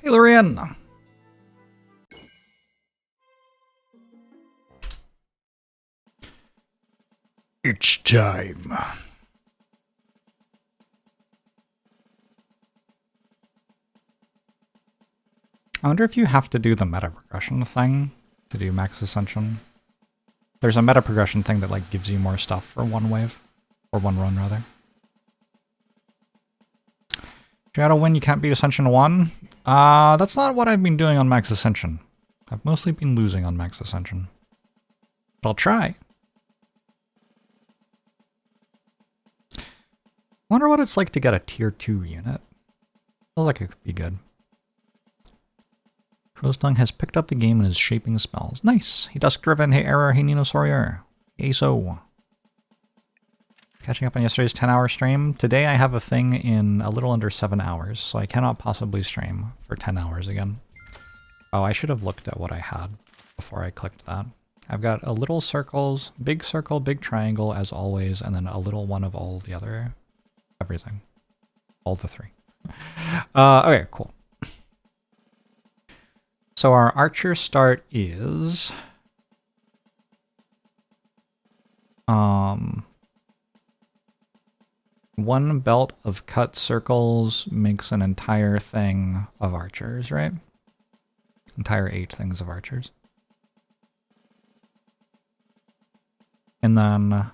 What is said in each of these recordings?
Healer in! It's time. I wonder if you have to do the meta progression thing to do max ascension. There's a meta progression thing that like gives you more stuff for one wave. Or one run rather. Shadow win, you can't beat Ascension 1? That's not what I've been doing on Max Ascension. I've mostly been losing on Max Ascension. But I'll try. Wonder what it's like to get a tier 2 unit. Feels like it could be good. Crowstung has picked up the game and is shaping spells. Nice! Hey Dusk Driven, hey Error, hey Nino Sawyer. Hey so. Catching up on yesterday's 10-hour stream. Today I have a thing in a little under 7 hours, so I cannot possibly stream for 10 hours again. Oh, I should have looked at what I had before I clicked that. I've got a little circle, big triangle as always, and then a little one of all the other... everything. All the three. Okay, cool. So our archer start is... one belt of cut circles makes an entire thing of archers, right? Entire 8 things of archers. And then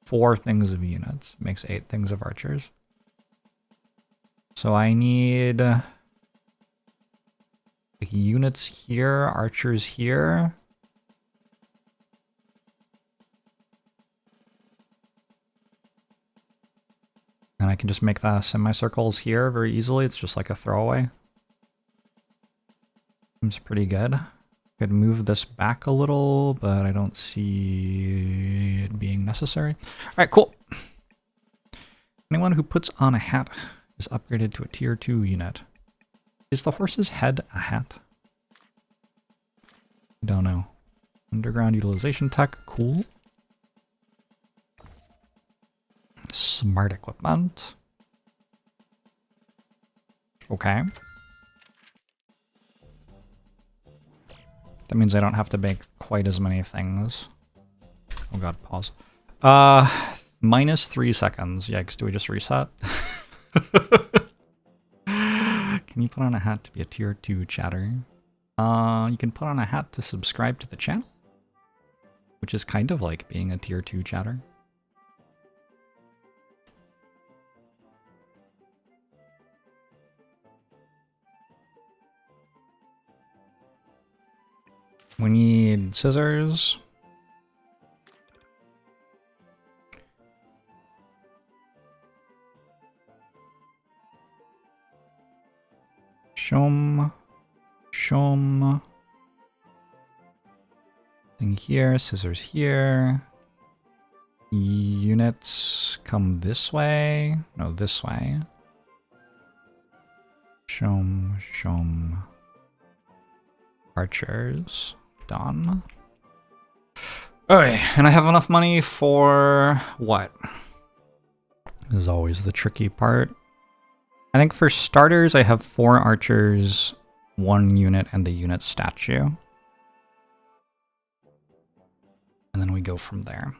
4 things of units makes 8 things of archers. So I need like units here, archers here. And I can just make the semicircles here very easily. It's just like a throwaway. Seems pretty good. Could move this back a little, but I don't see it being necessary. All right, cool. Anyone who puts on a hat is upgraded to a tier 2 unit. Is the horse's head a hat? Don't know. Underground utilization tech, cool. Smart equipment. Okay. That means I don't have to make quite as many things. Oh god, pause. Minus 3 seconds. Yikes, do we just reset? Can you put on a hat to be a tier 2 chatter? You can put on a hat to subscribe to the channel. Which is kind of like being a tier 2 chatter. We need scissors. Shum. Thing here, scissors here. Units come this way. No, this way. Shum. Archers. Done. Okay, and I have enough money for what? This is always the tricky part. I think for starters, I have 4 archers, 1 unit, and the unit statue. And then we go from there.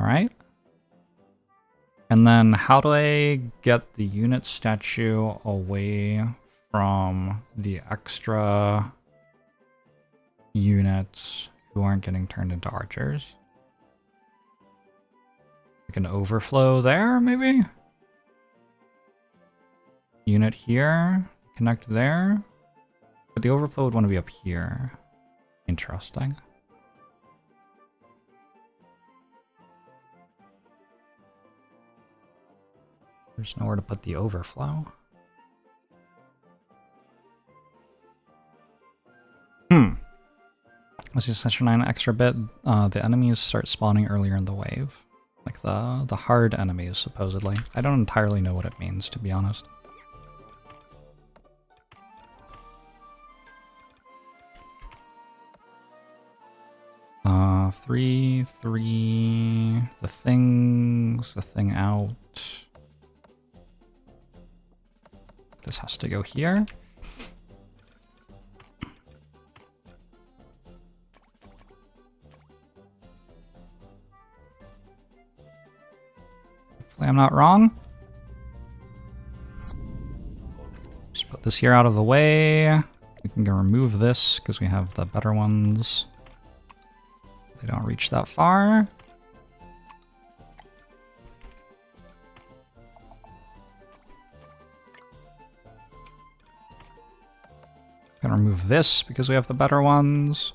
All right. And then how do I get the unit statue away from the extra units who aren't getting turned into archers? Like an overflow there, maybe? Unit here, connect there. But the overflow would want to be up here. Interesting. There's nowhere to put the overflow. As the Ascension 9 extra bit, the enemies start spawning earlier in the wave. Like the hard enemies, supposedly. I don't entirely know what it means, to be honest. 3, 3. The thing out. This has to go here. Hopefully I'm not wrong. Just put this here out of the way. We can go remove this because we have the better ones. They don't reach that far. Gonna remove this because we have the better ones.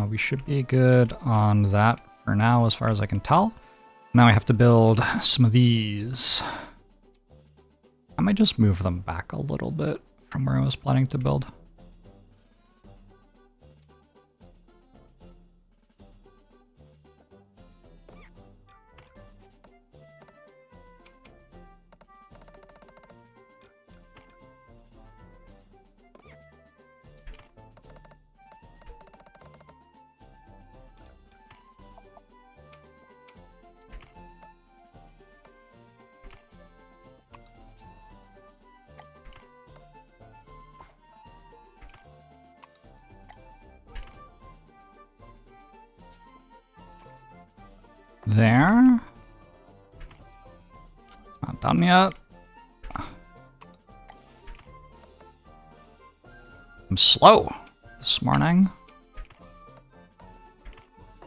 We should be good on that for now, as far as I can tell. Now I have to build some of these. I might just move them back a little bit from where I was planning to build. There. Not done yet. I'm slow this morning.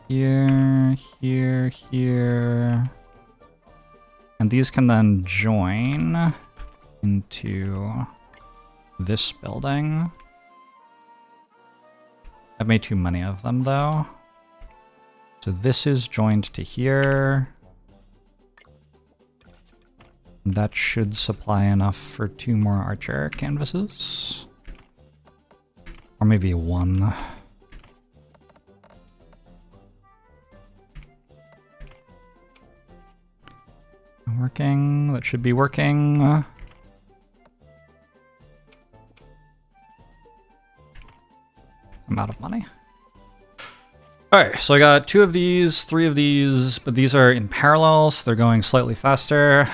Here, here, here. And these can then join into this building. I've made too many of them though. So this is joined to here. That should supply enough for 2 more archer canvases. Or maybe 1. Working, that should be working. I'm out of money. Alright, so I got 2 of these, 3 of these, but these are in parallel, so they're going slightly faster.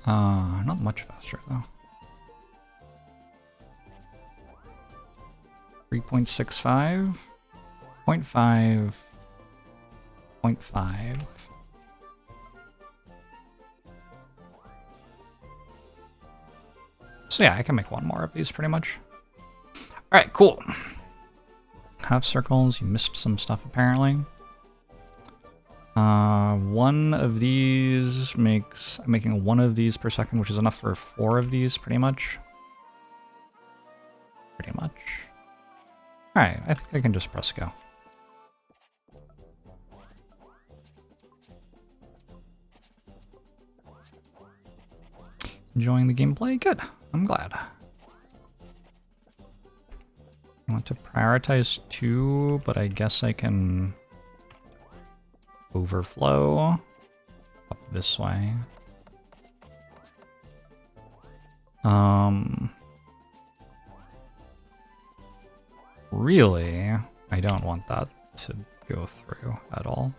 Not much faster though. 3.65, 0.5, 0.5. So yeah, I can make 1 more of these pretty much. Alright, cool. Half circles, you missed some stuff apparently. 1 of these makes, I'm making 1 of these per second, which is enough for 4 of these pretty much. Pretty much. Alright, I think I can just press go. Enjoying the gameplay? Good. I'm glad. I want to prioritize 2, but I guess I can overflow up this way. Really, I don't want that to go through at all.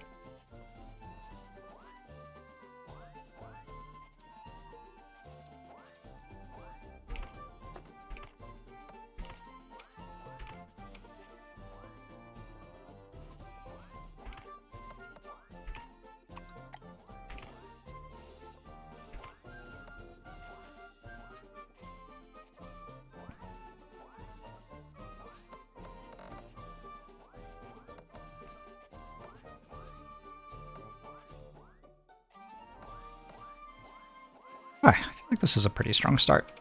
I feel like this is a pretty strong start.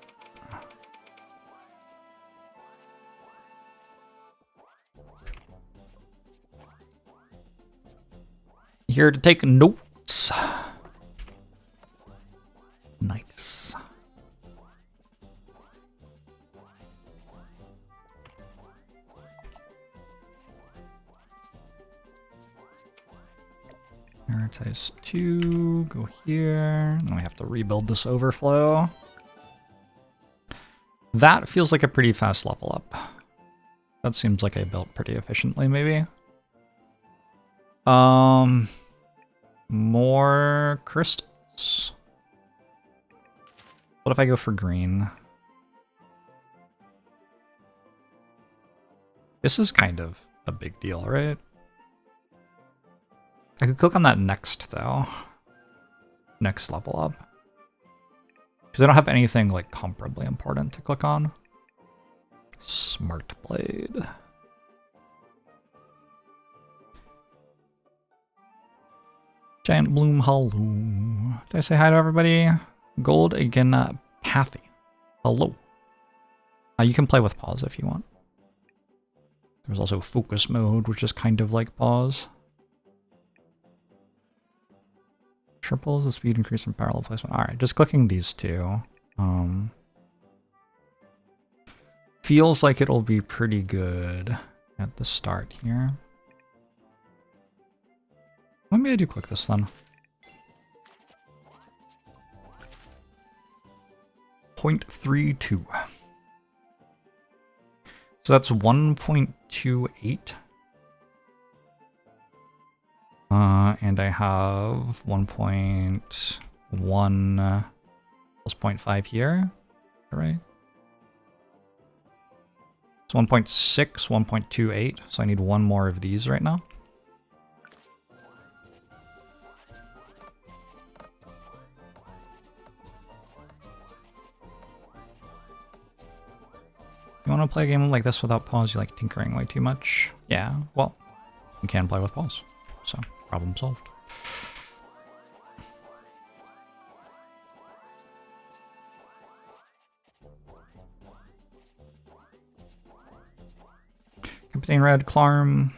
Here to take notes. Prioritize 2, go here, and we have to rebuild this overflow. That feels like a pretty fast level up. That seems like I built pretty efficiently, maybe. More crystals. What if I go for green? This is kind of a big deal, right? I could click on that next, though. Next level up. Because I don't have anything, like, comparably important to click on. Smart Blade. Giant Bloom Hollow. Did I say hi to everybody? Gold again, Pathy. Hello. You can play with pause if you want. There's also focus mode, which is kind of like pause. Triples the speed increase in parallel placement. Alright, just clicking these two. Feels like it'll be pretty good at the start here. Maybe I do click this then. 0.32. So that's 1.28. And I have 1.1 plus 0.5 here. All right. It's 1.6, 1.28. So I need one more of these right now. You want to play a game like this without pause? You like tinkering way too much? Yeah, well, you can play with pause. So, problem solved. Captain Red, Clarm,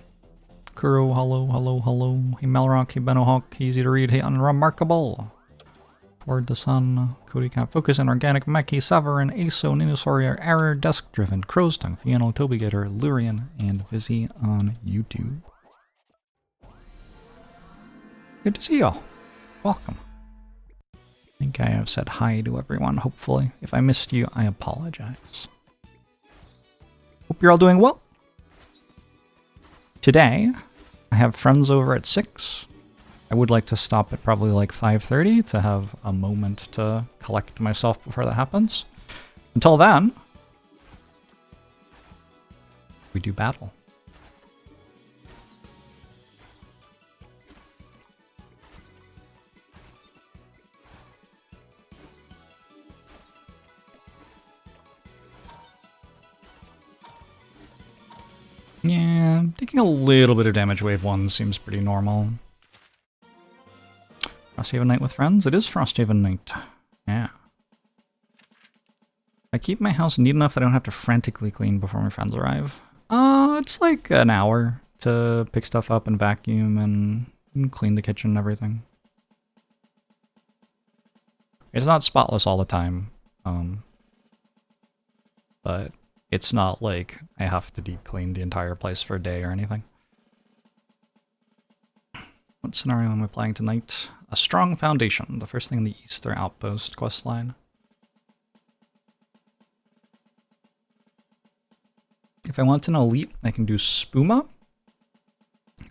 Kuro, hello, hello, hello. Hey Melrock, hey Benohawk, hey Easy to Read, hey Unremarkable. Toward the Sun, Cody Cap, Focus, and Organic, Meki, Severin, Aso, Ninosaurier, Error, Desk Driven, Crow's Tongue, Fiano, Toby Gator, Lurian, and Vizzy on YouTube. Good to see y'all. Welcome. I think I have said hi to everyone, hopefully. If I missed you, I apologize. Hope you're all doing well. Today, I have friends over at 6. I would like to stop at probably like 5:30 to have a moment to collect myself before that happens. Until then, we do battle. Yeah, taking a little bit of damage wave 1 seems pretty normal. Frosthaven Night with friends? It is Frosthaven Night. Yeah. I keep my house neat enough that I don't have to frantically clean before my friends arrive. It's like an hour to pick stuff up and vacuum and clean the kitchen and everything. It's not spotless all the time. But it's not like I have to deep clean the entire place for a day or anything. What scenario am I playing tonight? A Strong Foundation, the first thing in the Easter Outpost questline. If I want an elite, I can do Spuma,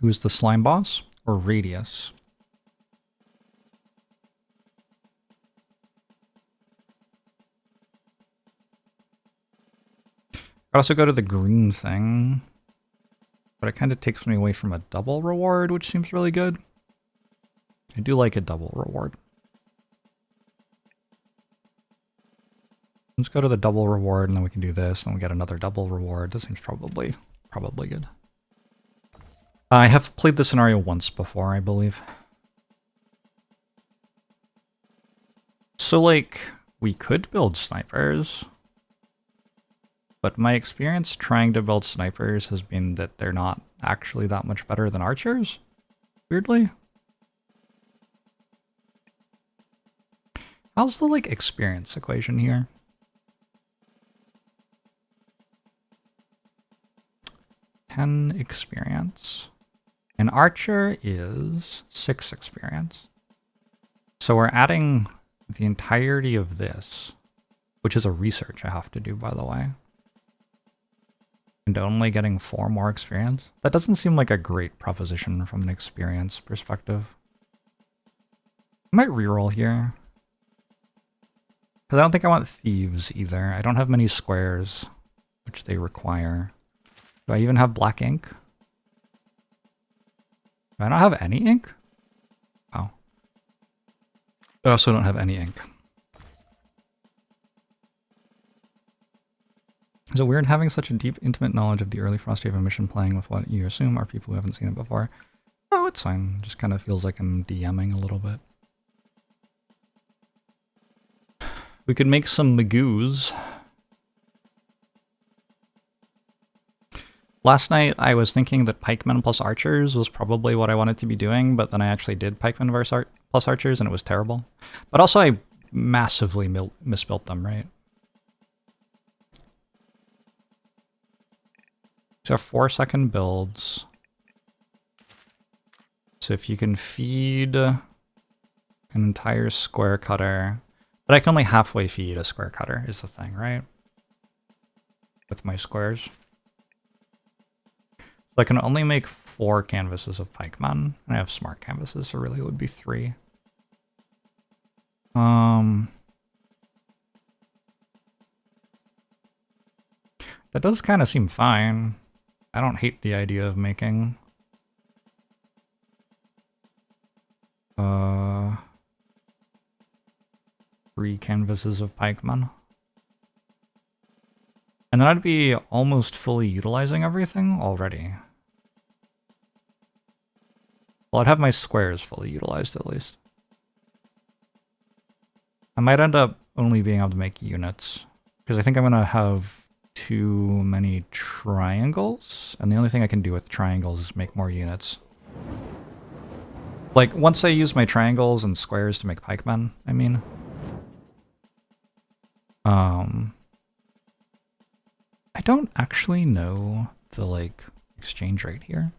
who is the slime boss, or Radius. I also go to the green thing, but it kind of takes me away from a double reward, which seems really good. I do like a double reward. Let's go to the double reward, and then we can do this, and we get another double reward. This seems probably good. I have played the scenario once before, I believe. So, like, we could build snipers, but my experience trying to build snipers has been that they're not actually that much better than archers, weirdly. How's the, like, experience equation here? 10 experience. An archer is 6 experience. So we're adding the entirety of this, which is a research I have to do, by the way. And only getting 4 more experience? That doesn't seem like a great proposition from an experience perspective. I might reroll here. Because I don't think I want thieves either. I don't have many squares, which they require. Do I even have black ink? Do I not have any ink? Oh. I also don't have any ink. Is it weird having such a deep, intimate knowledge of the early Frosthaven mission playing with what you assume are people who haven't seen it before? Oh, it's fine. It just kind of feels like I'm DMing a little bit. We could make some magoos. Last night I was thinking that Pikemen plus archers was probably what I wanted to be doing, but then I actually did Pikemen plus archers and it was terrible. But also I massively misbuilt them, right? These are 4-second builds. So if you can feed an entire square cutter, but I can only halfway feed a square cutter is the thing, right? With my squares. So I can only make 4 canvases of Pikeman. I have smart canvases, so really it would be 3. That does kind of seem fine. I don't hate the idea of making 3 canvases of Pikeman. And then I'd be almost fully utilizing everything already. Well, I'd have my squares fully utilized at least. I might end up only being able to make units, because I think I'm going to have too many triangles, and the only thing I can do with triangles is make more units. Like, once I use my triangles and squares to make pikemen, I mean. I don't actually know the, like, exchange rate here.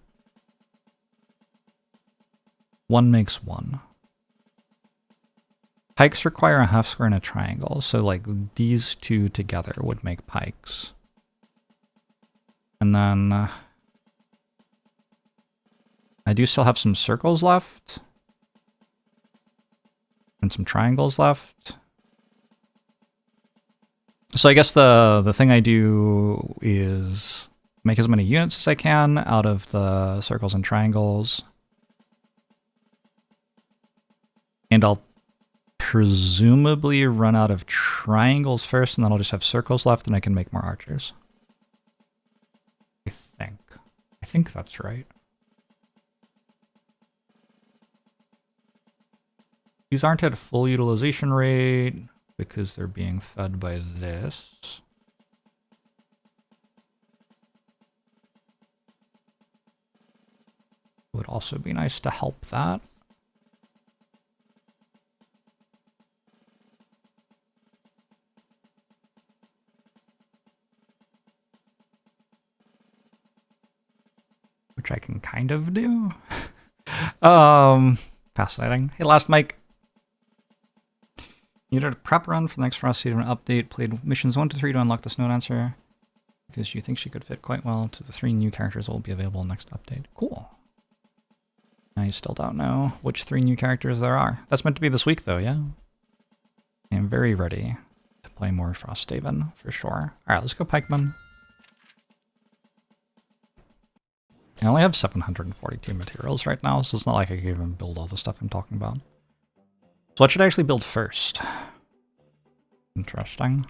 1 makes 1. Pikes require a half square and a triangle, so like these 2 together would make pikes. And then I do still have some circles left. And some triangles left. So I guess the thing I do is make as many units as I can out of the circles and triangles. And I'll presumably run out of triangles first, and then I'll just have circles left, and I can make more archers. I think that's right. These aren't at full utilization rate because they're being fed by this. It would also be nice to help that. Which I can kind of do. Fascinating. Hey, last Mike. You did a prep run for the next Frosthaven update, played missions 1 to 3 to unlock the Snow Dancer, because you think she could fit quite well to the 3 new characters that will be available in the next update. Cool. I still don't know which 3 new characters there are. That's meant to be this week, though, yeah? I am very ready to play more Frosthaven, for sure. Alright, let's go Pikeman. I only have 742 materials right now, so it's not like I can even build all the stuff I'm talking about. So what should I actually build first? Interesting.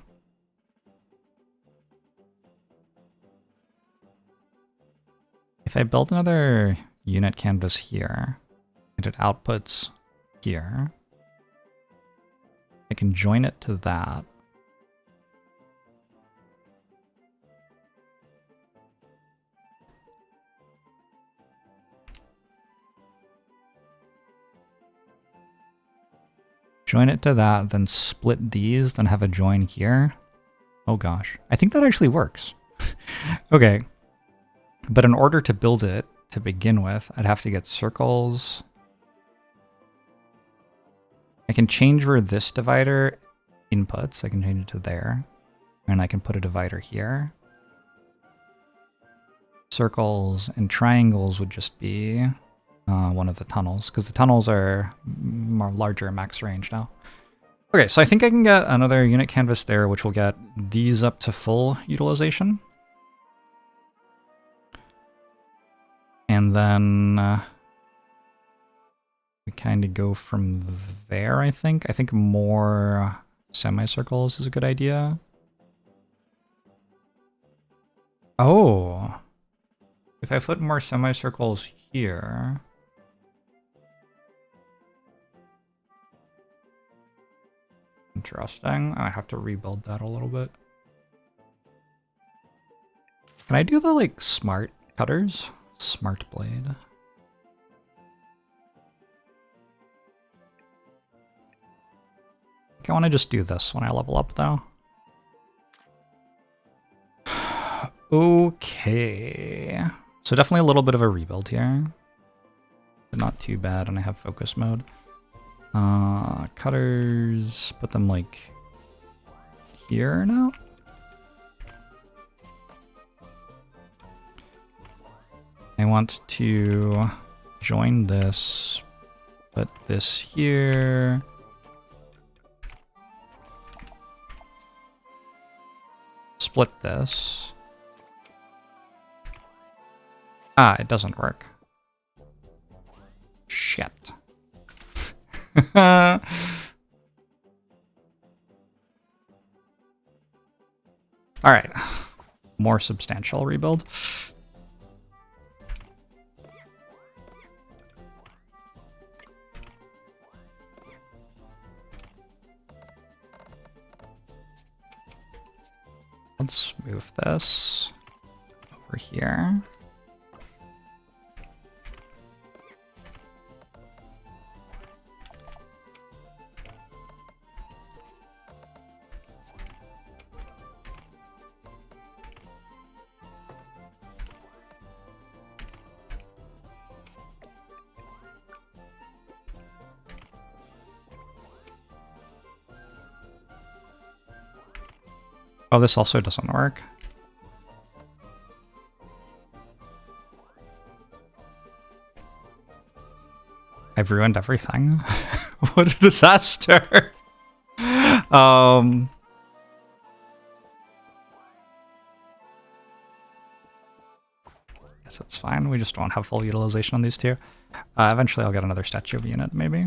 If I build another unit canvas here, and it outputs here, I can join it to that. Join it to that, then split these, then have a join here. Oh gosh. I think that actually works. Okay. But in order to build it, to begin with. I'd have to get circles. I can change where this divider inputs. I can change it to there. And I can put a divider here. Circles and triangles would just be one of the tunnels, because the tunnels are more larger max range now. Okay, so I think I can get another unit canvas there, which will get these up to full utilization. And then we kind of go from there, I think. I think more semicircles is a good idea. Oh, if I put more semicircles here... Interesting. I have to rebuild that a little bit. Can I do the, like, smart cutters? Smart blade. I want to just do this when I level up, though. Okay. So definitely a little bit of a rebuild here. But not too bad when I have focus mode. Cutters, put them like here now. I want to join this, put this here. Split this. Ah, it doesn't work. Shit. Alright. More substantial rebuild. Let's move this over here. Oh, this also doesn't work. I've ruined everything. What a disaster. Guess that's fine. We just won't have full utilization on these two. Eventually I'll get another statue of unit, maybe.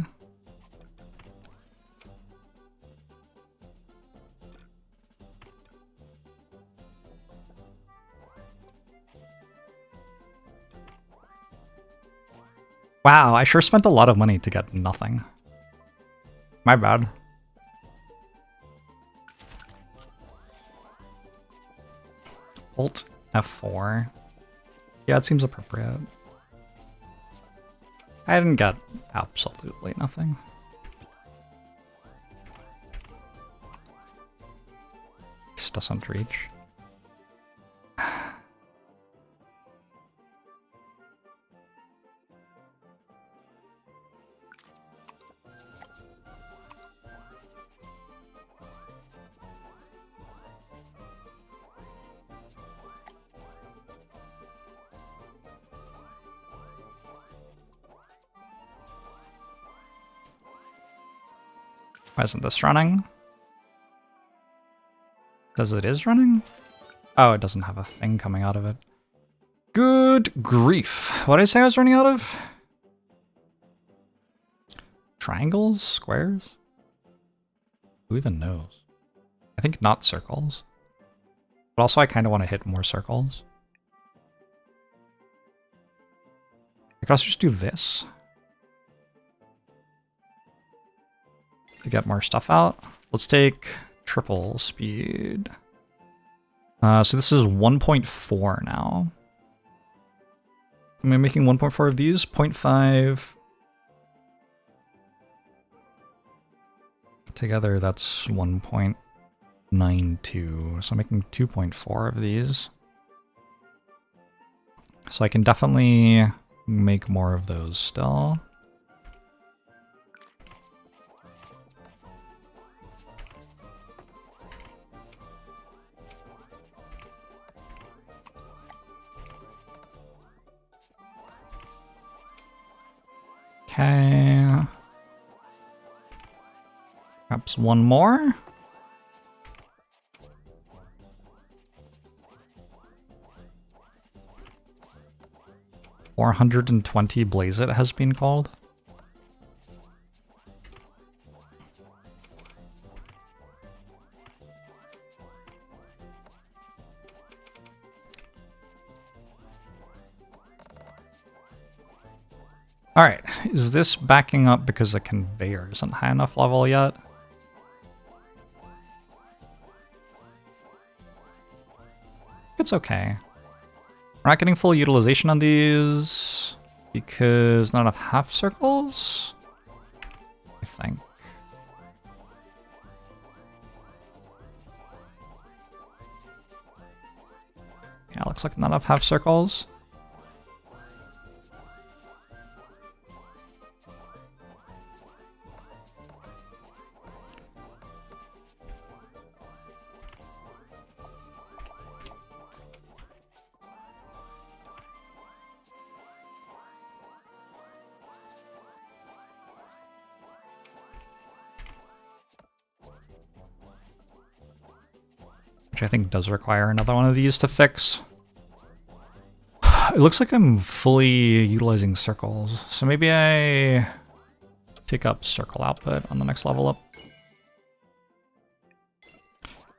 Wow, I sure spent a lot of money to get nothing. My bad. Alt F4. Yeah, it seems appropriate. I didn't get absolutely nothing. This doesn't reach. Why isn't this running? Because it is running? Oh, it doesn't have a thing coming out of it. Good grief. What did I say I was running out of? Triangles? Squares? Who even knows? I think not circles. But also I kind of want to hit more circles. I could also just do this. To get more stuff out. Let's take triple speed. So this is 1.4 now. Am I making 1.4 of these? 0.5. Together that's 1.92. So I'm making 2.4 of these. So I can definitely make more of those still. Okay. Perhaps one more. $420 Blaze It has been called. Alright, is this backing up because the conveyor isn't high enough level yet? It's okay. We're not getting full utilization on these because not enough half circles, I think. Yeah, looks like not enough half circles. Which I think does require another one of these to fix. It looks like I'm fully utilizing circles, so maybe I take up circle output on the next level up.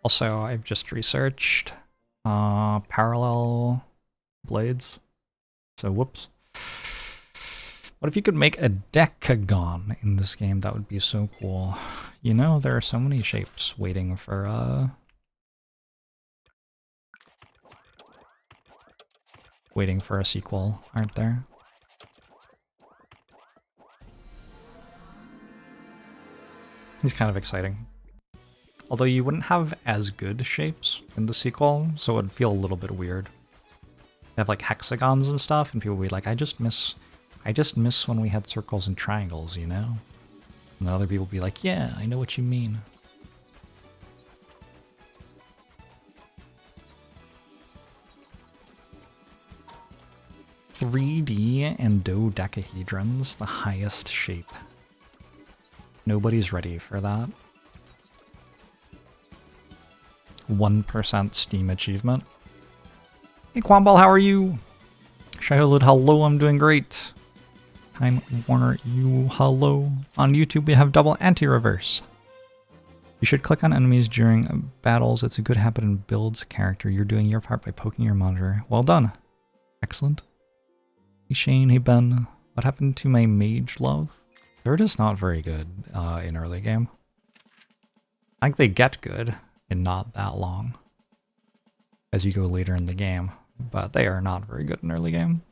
Also, I've just researched parallel blades, so whoops. What if you could make a decagon in this game? That would be so cool. You know, there are so many shapes waiting for a sequel, aren't there? It's kind of exciting. Although you wouldn't have as good shapes in the sequel, so it would feel a little bit weird. You have like hexagons and stuff, and people would be like, I just miss when we had circles and triangles, you know? And then other people would be like, yeah, I know what you mean. $3D and dodecahedrons, the highest shape. Nobody's ready for that. 1% Steam achievement. Hey Quamball, how are you? Shadowlud, hello, I'm doing great. Time Warner, you hello. On YouTube we have double anti-reverse. You should click on enemies during battles. It's a good habit and builds character. You're doing your part by poking your monitor. Well done. Excellent. Hey Shane, hey Ben. What happened to my mage love? They're just not very good in early game. I think they get good in not that long as you go later in the game, but they are not very good in early game.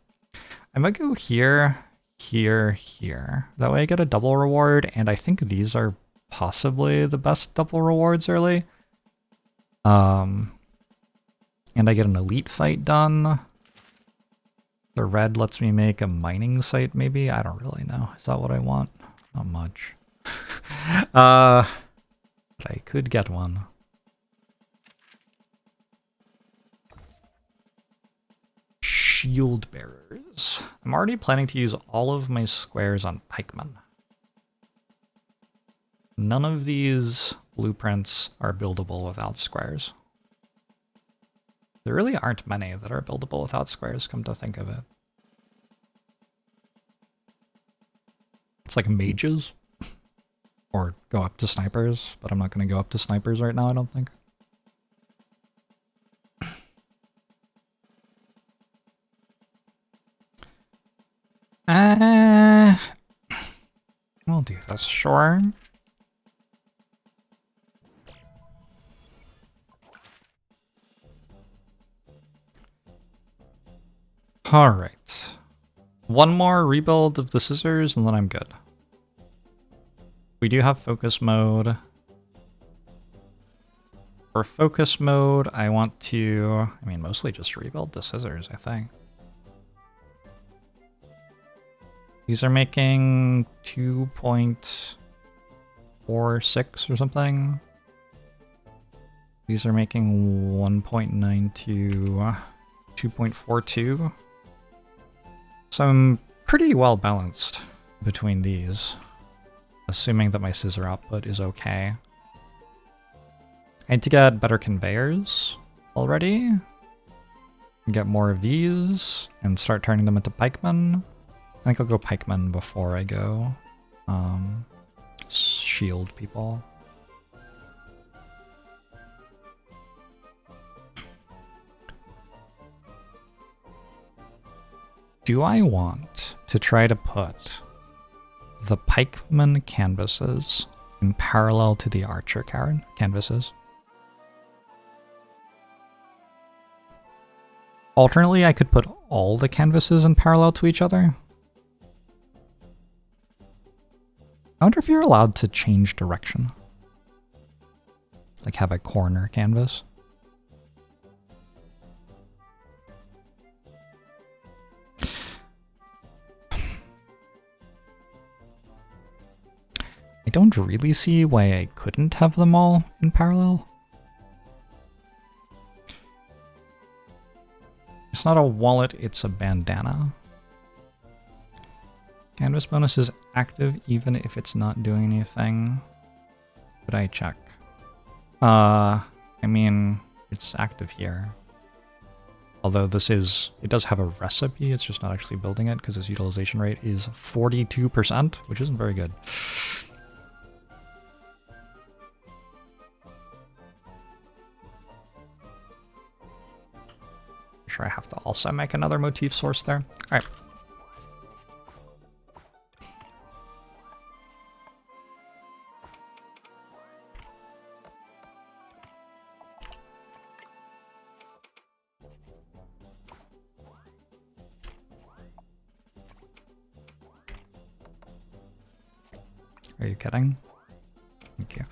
I might go here, here, here. That way I get a double reward, and I think these are possibly the best double rewards early. And I get an elite fight done. The red lets me make a mining site, maybe? I don't really know. Is that what I want? Not much. But I could get one. Shield bearers. I'm already planning to use all of my squares on Pikeman. None of these blueprints are buildable without squares. There really aren't many that are buildable without squares, come to think of it. It's like mages. Or go up to snipers, but I'm not going to go up to snipers right now, I don't think. We'll do this, sure. Alright. One more rebuild of the scissors and then I'm good. We do have focus mode. For focus mode, I want to, mostly just rebuild the scissors, I think. These are making 2.46 or something. These are making 1.92, 2.42. So I'm pretty well balanced between these, assuming that my scissor output is okay. I need to get better conveyors already. Get more of these and start turning them into pikemen. I think I'll go pikemen before I go shield people. Do I want to try to put the pikeman canvases in parallel to the archer canvases? Alternately, I could put all the canvases in parallel to each other. I wonder if you're allowed to change direction. Like have a corner canvas. I don't really see why I couldn't have them all in parallel. It's not a wallet, it's a bandana. Canvas bonus is active even if it's not doing anything. Could I check? I mean, it's active here. Although it does have a recipe, it's just not actually building it because its utilization rate is 42%, which isn't very good. Sure, I have to also make another motif source there. All right. Are you kidding? Thank you.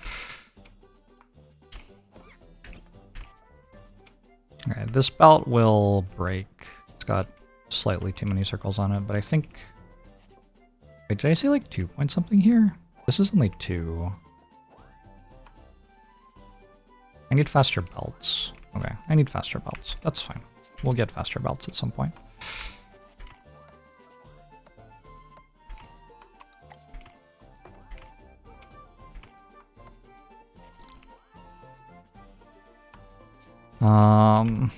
Alright, this belt will break. It's got slightly too many circles on it, but I think... Wait, did I say like 2 point something here? This is only 2. I need faster belts. Okay, I need faster belts. That's fine. We'll get faster belts at some point.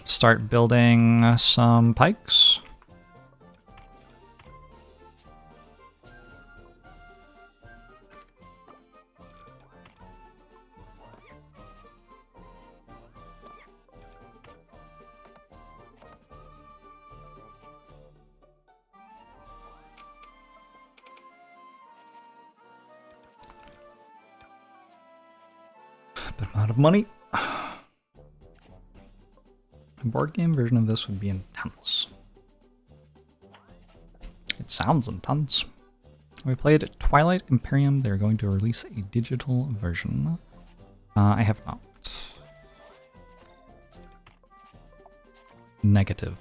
Start building some pikes. Bit amount of money. A board game version of this would be intense. It sounds intense. We played Twilight Imperium. They're going to release a digital version. I have not. Negative.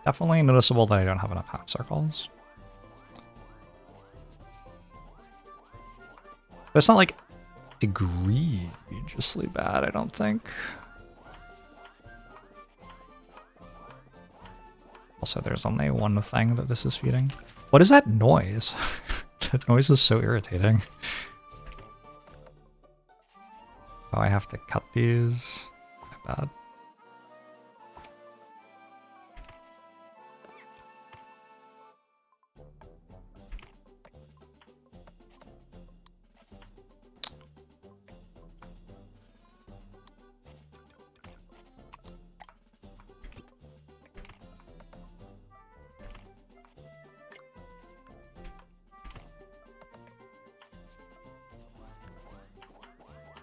Definitely noticeable that I don't have enough half circles. But it's not like egregiously bad, I don't think. Also, there's only one thing that this is feeding. What is that noise? That noise is so irritating. Oh, I have to cut these. My bad.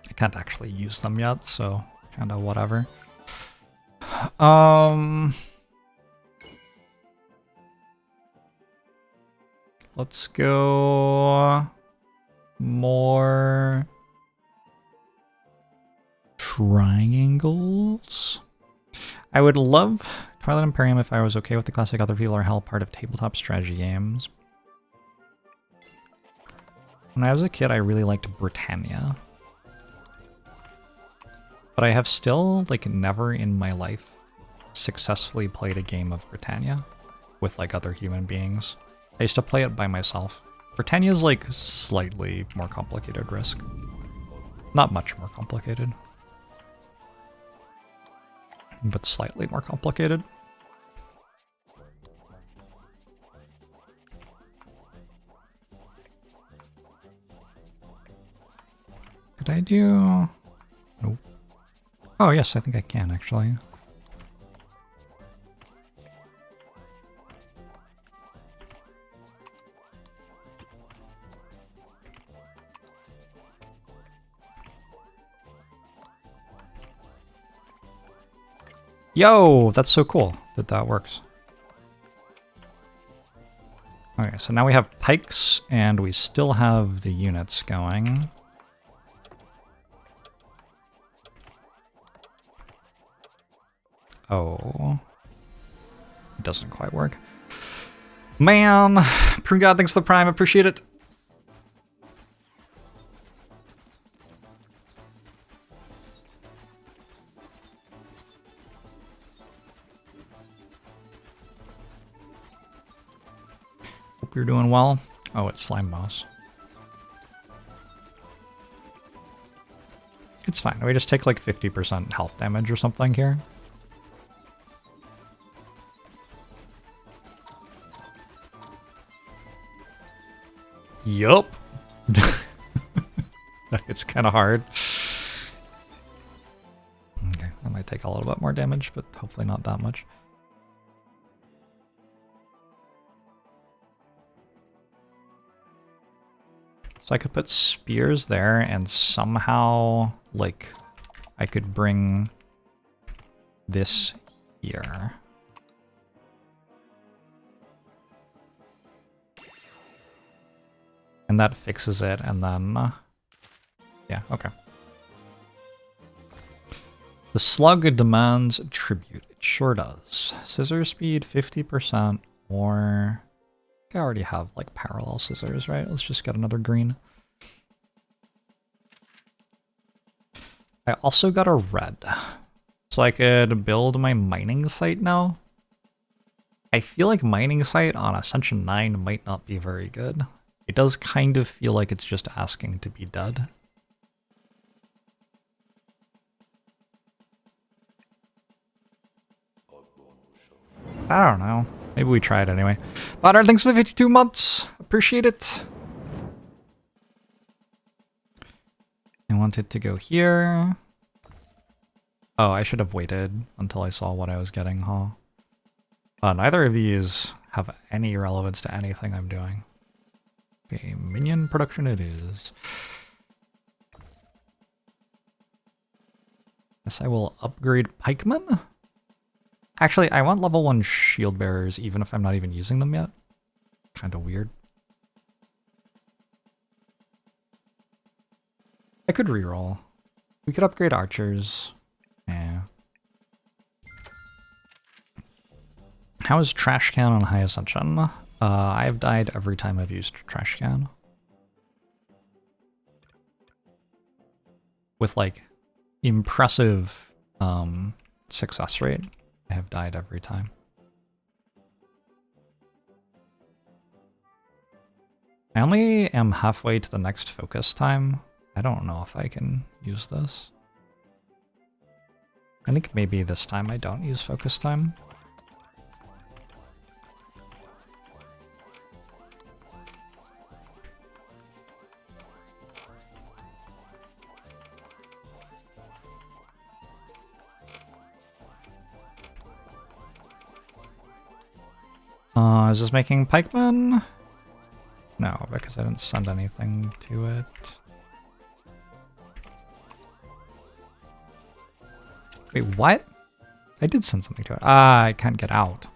I can't actually use them yet, so kind of whatever. Let's go more triangles. I would love Twilight Imperium if I was okay with the classic Other People Are Hell part of tabletop strategy games. When I was a kid, I really liked Britannia. But I have still, like, never in my life successfully played a game of Britannia with, like, other human beings. I used to play it by myself. Britannia's, like, slightly more complicated Risk. Not much more complicated. But slightly more complicated. Could I do... Nope. Oh yes, I think I can actually. Yo, that's so cool that that works. Okay, so now we have pikes and we still have the units going. Oh, it doesn't quite work. Man, Prune God, thanks for the Prime, appreciate it. Hope you're doing well. Oh, it's Slime Boss. It's fine. We just take like 50% health damage or something here. Yup. It's kind of hard. Okay, I might take a little bit more damage, but hopefully not that much. So I could put spears there and somehow, like, I could bring this here. And that fixes it, and then... yeah, okay. The slug demands tribute. It sure does. Scissor speed 50% more. I already have, like, parallel scissors, right? Let's just get another green. I also got a red. So I could build my mining site now. I feel like mining site on Ascension 9 might not be very good. It does kind of feel like it's just asking to be dead. I don't know. Maybe we try it anyway. Bonner, thanks for the 52 months. Appreciate it. I want it to go here. Oh, I should have waited until I saw what I was getting, huh? Neither of these have any relevance to anything I'm doing. Okay, minion production it is. Guess I will upgrade Pikeman? Actually, I want level 1 shield bearers even if I'm not even using them yet. Kinda weird. I could reroll. We could upgrade archers. Yeah. How is Trash Can on High Ascension? I've died every time I've used Trash Can. With like impressive success rate. I have died every time. I only am halfway to the next focus time. I don't know if I can use this. I think maybe this time I don't use focus time. Is this making Pikeman? No, because I didn't send anything to it. Wait, what? I did send something to it. Ah, I can't get out.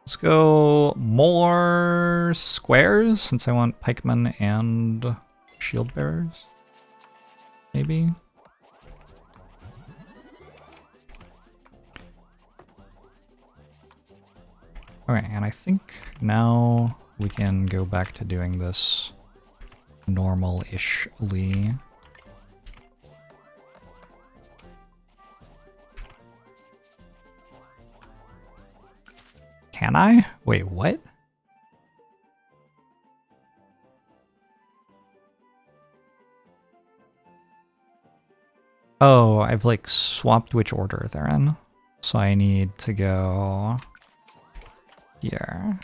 Let's go more squares, since I want pikemen and shield bearers. Maybe. Okay, and I think now we can go back to doing this normal-ishly. Can I? Wait, what? Oh, I've like swapped which order they're in. So I need to go here.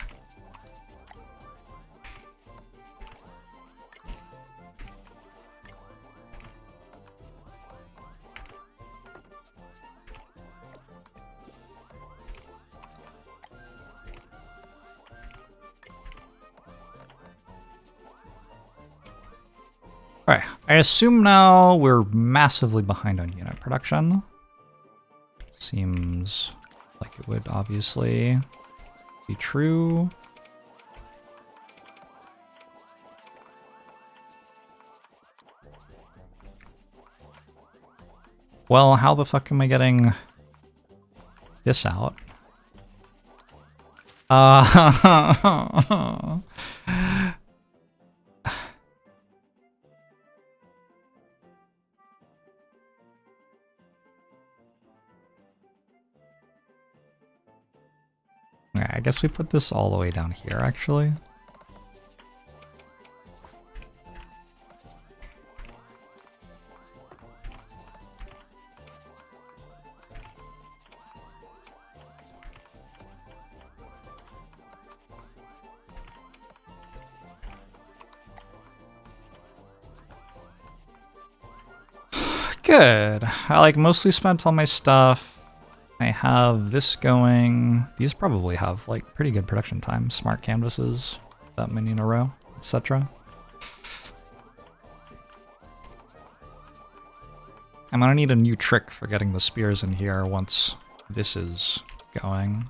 Alright, I assume now we're massively behind on unit production. Seems like it would obviously be true. Well, how the fuck am I getting this out? Okay, I guess we put this all the way down here, actually. Good. I like mostly spent all my stuff. I have this going. These probably have like pretty good production time. Smart canvases, that many in a row, etc. I'm gonna need a new trick for getting the spears in here once this is going.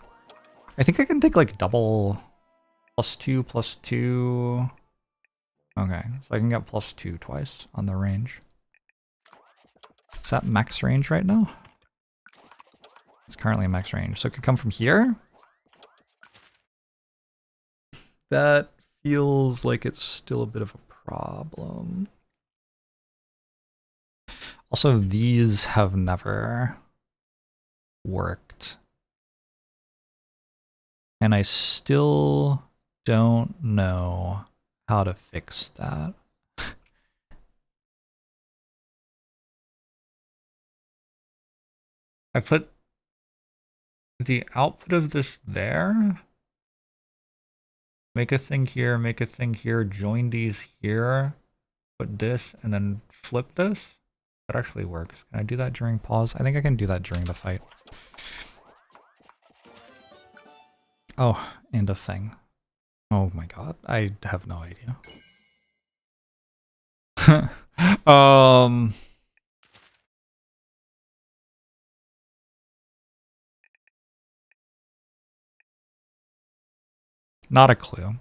I think I can take like double +2, +2. Okay, so I can get +2 twice on the range. Is that max range right now? It's currently max range, so it could come from here? That feels like it's still a bit of a problem. Also, these have never worked. And I still don't know how to fix that. I put the output of this there. Make a thing here, join these here, put this, and then flip this. That actually works. Can I do that during pause? I think I can do that during the fight. Oh, and a thing. Oh my god, I have no idea. Not a clue.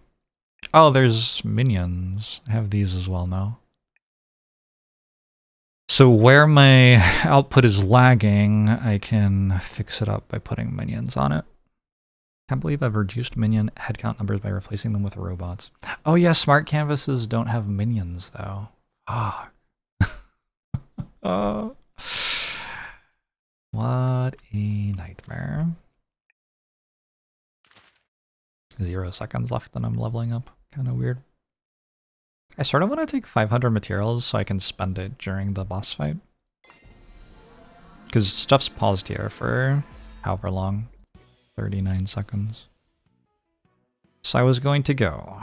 Oh, there's minions. I have these as well now. So where my output is lagging, I can fix it up by putting minions on it. Can't believe I've reduced minion headcount numbers by replacing them with robots. Oh yeah, smart canvases don't have minions though. Ah. What a nightmare. 0 seconds left and I'm leveling up. Kind of weird. I sort of want to take 500 materials so I can spend it during the boss fight. Because stuff's paused here for however long. 39 seconds. So I was going to go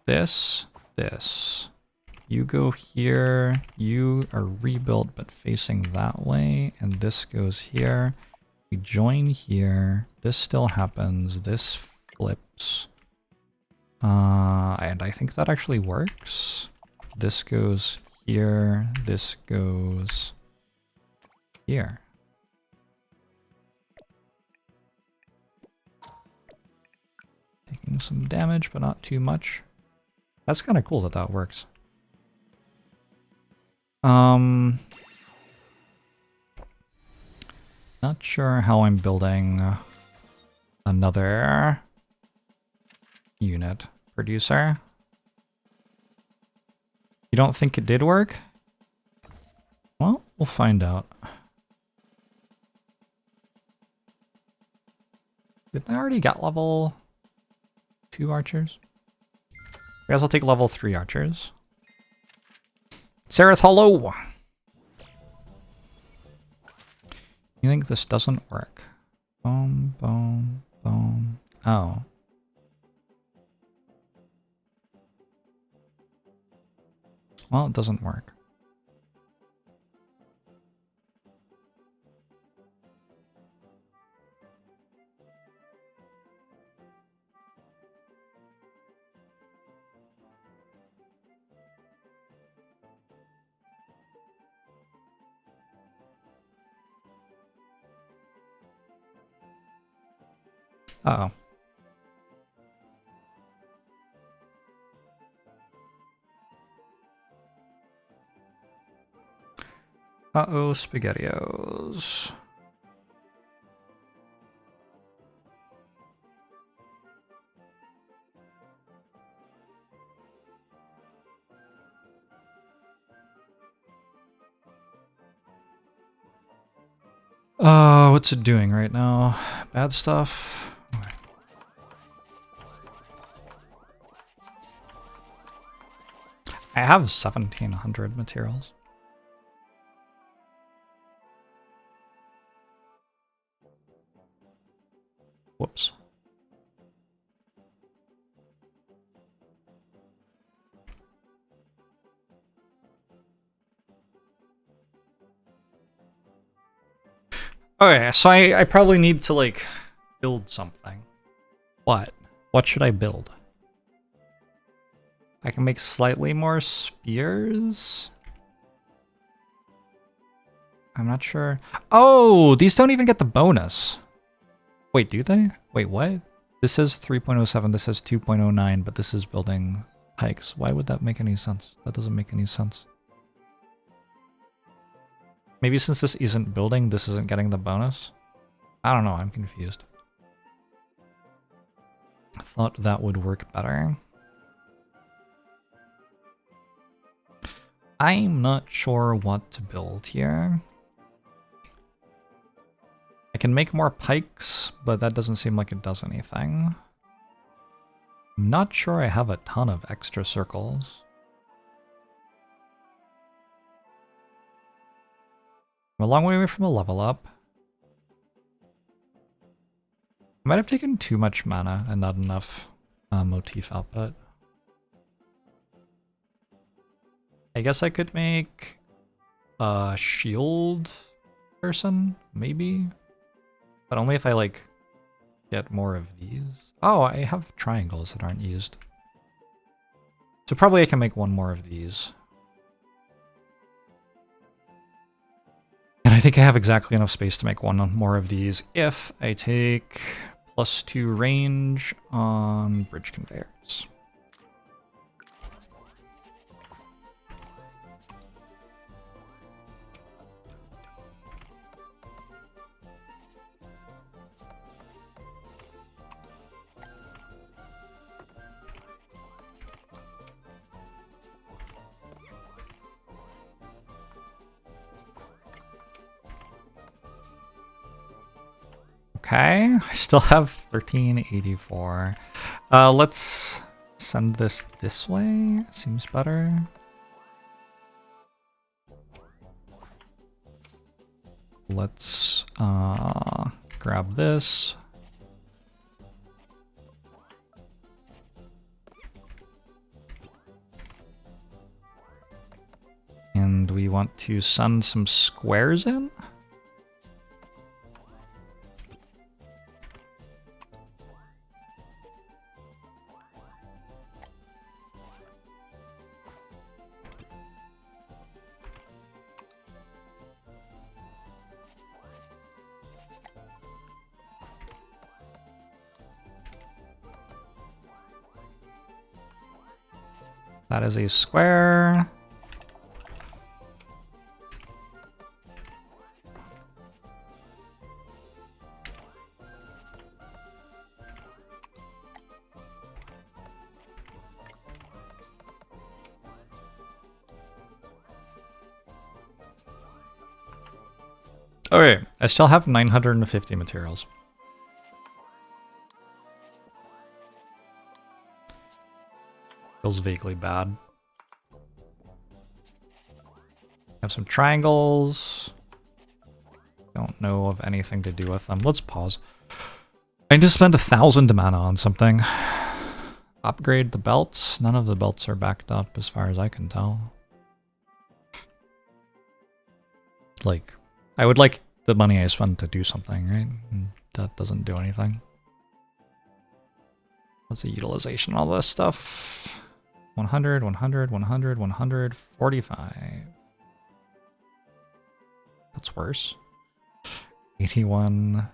this. You go here, you are rebuilt but facing that way, and this goes here. We join here, this still happens, this flips. And I think that actually works. This goes here, this goes here. Taking some damage, but not too much. That's kind of cool that that works. Not sure how I'm building another unit producer. You don't think it did work? Well, we'll find out. Didn't I already get level 2 archers? I guess I'll take level 3 archers. Sereth, hello! You think this doesn't work? Boom, boom, boom. Oh. Well, it doesn't work. Uh-oh. Uh-oh, SpaghettiOs. What's it doing right now? Bad stuff? I have 1,700 materials. Whoops. Okay, so I probably need to, like, build something. What? What should I build? I can make slightly more spears? I'm not sure. Oh, these don't even get the bonus. Wait, do they? Wait, what? This says 3.07, this says 2.09, but this is building pikes. Why would that make any sense? That doesn't make any sense. Maybe since this isn't building, this isn't getting the bonus? I don't know, I'm confused. I thought that would work better. I'm not sure what to build here. I can make more pikes, but that doesn't seem like it does anything. I'm not sure I have a ton of extra circles. I'm a long way away from a level up. I might have taken too much mana and not enough motif output. I guess I could make a shield person, maybe? But only if I, like, get more of these. Oh, I have triangles that aren't used. So probably I can make one more of these. And I think I have exactly enough space to make one more of these if I take +2 range on bridge conveyors. Okay, I still have 1384. Let's send this way. Seems better. Let's grab this. And we want to send some squares in. That is a square. Okay, I still have 950 materials. Feels vaguely bad. Have some triangles. Don't know of anything to do with them. Let's pause. I need to spend 1,000 mana on something. Upgrade the belts. None of the belts are backed up as far as I can tell. Like, I would like the money I spend to do something, right? And that doesn't do anything. What's the utilization on all this stuff? 100, 100, 100, 100, 45. That's worse. 81,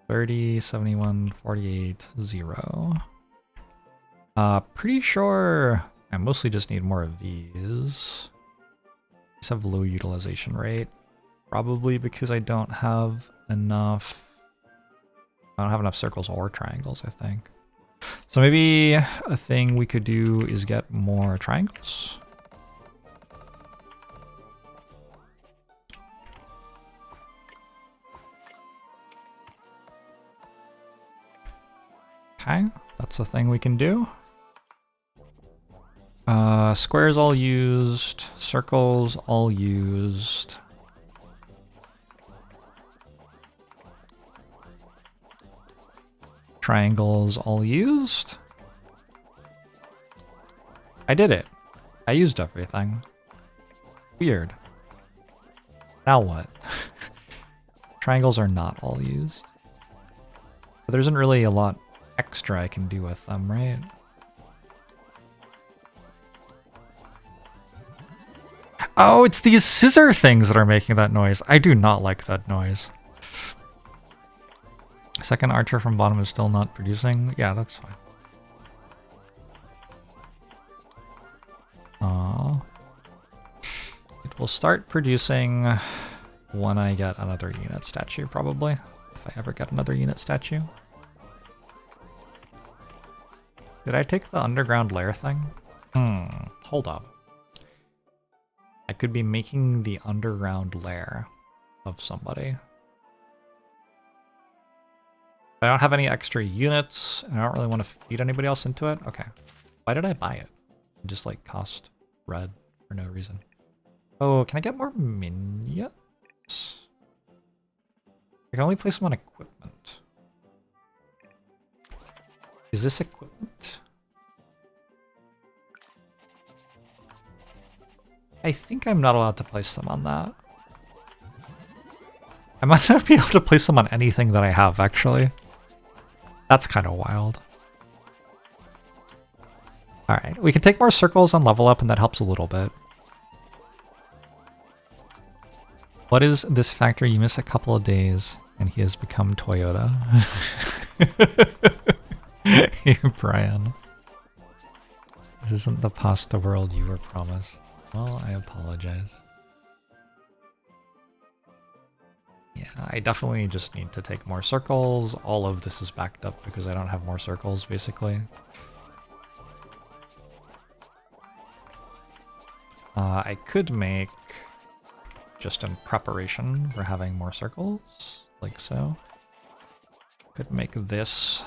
30, 71, 48, 0. Pretty sure I mostly just need more of these. These have low utilization rate. Probably because I don't have enough circles or triangles, I think. So maybe a thing we could do is get more triangles. Okay, that's a thing we can do. Squares all used, circles all used. Triangles all used. I did it. I used everything. Weird. Now what? Triangles are not all used. But there isn't really a lot extra I can do with them, right? Oh, it's these scissor things that are making that noise. I do not like that noise. Second archer from bottom is still not producing. Yeah, that's fine. It will start producing when I get another unit statue, probably. If I ever get another unit statue. Did I take the underground lair thing? Hold up. I could be making the underground lair of somebody. I don't have any extra units, and I don't really want to feed anybody else into it. Okay. Why did I buy it? It just like cost red for no reason. Oh, can I get more minions? I can only place them on equipment. Is this equipment? I think I'm not allowed to place them on that. I might not be able to place them on anything that I have, actually. That's kind of wild. Alright, we can take more circles and level up, and that helps a little bit. What is this factory? You miss a couple of days, and he has become Toyota. Hey, Brian. This isn't the pasta world you were promised. Well, I apologize. Yeah, I definitely just need to take more circles. All of this is backed up because I don't have more circles, basically. I could make, just in preparation for having more circles, like so. Could make this.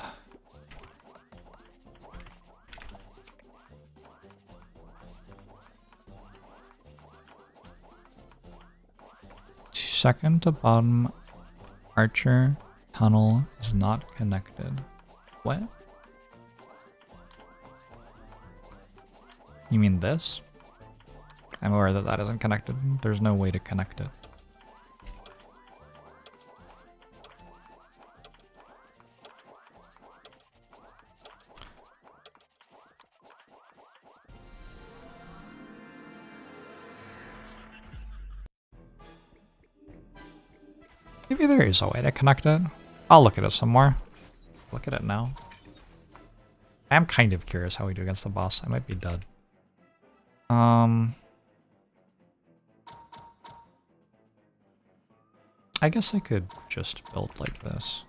Second to bottom archer tunnel is not connected. What? You mean this? I'm aware that that isn't connected. There's no way to connect it. Maybe there is a way to connect it. I'll look at it some more. Look at it now. I'm kind of curious how we do against the boss. I might be dead. I guess I could just build like this.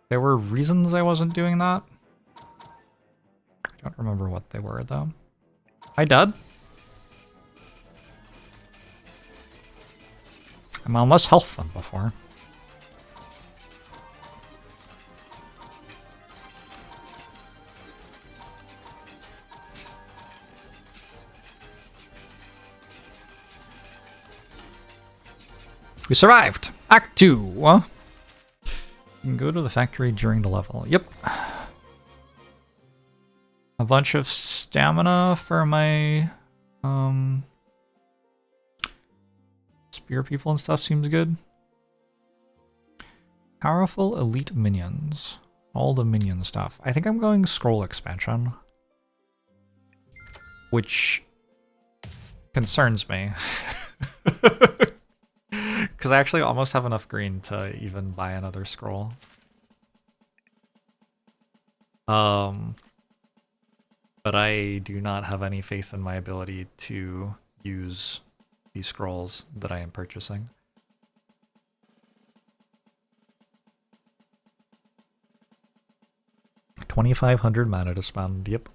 There were reasons I wasn't doing that. I don't remember what they were, though. Hi, Dad. I'm on less health than before. We survived! Act 2! You can go to the factory during the level. Yep. A bunch of stamina for my spear people and stuff seems good. Powerful elite minions. All the minion stuff. I think I'm going scroll expansion. Which concerns me. Because I actually almost have enough green to even buy another scroll. But I do not have any faith in my ability to use these scrolls that I am purchasing. $2,500 mana to spend, yep.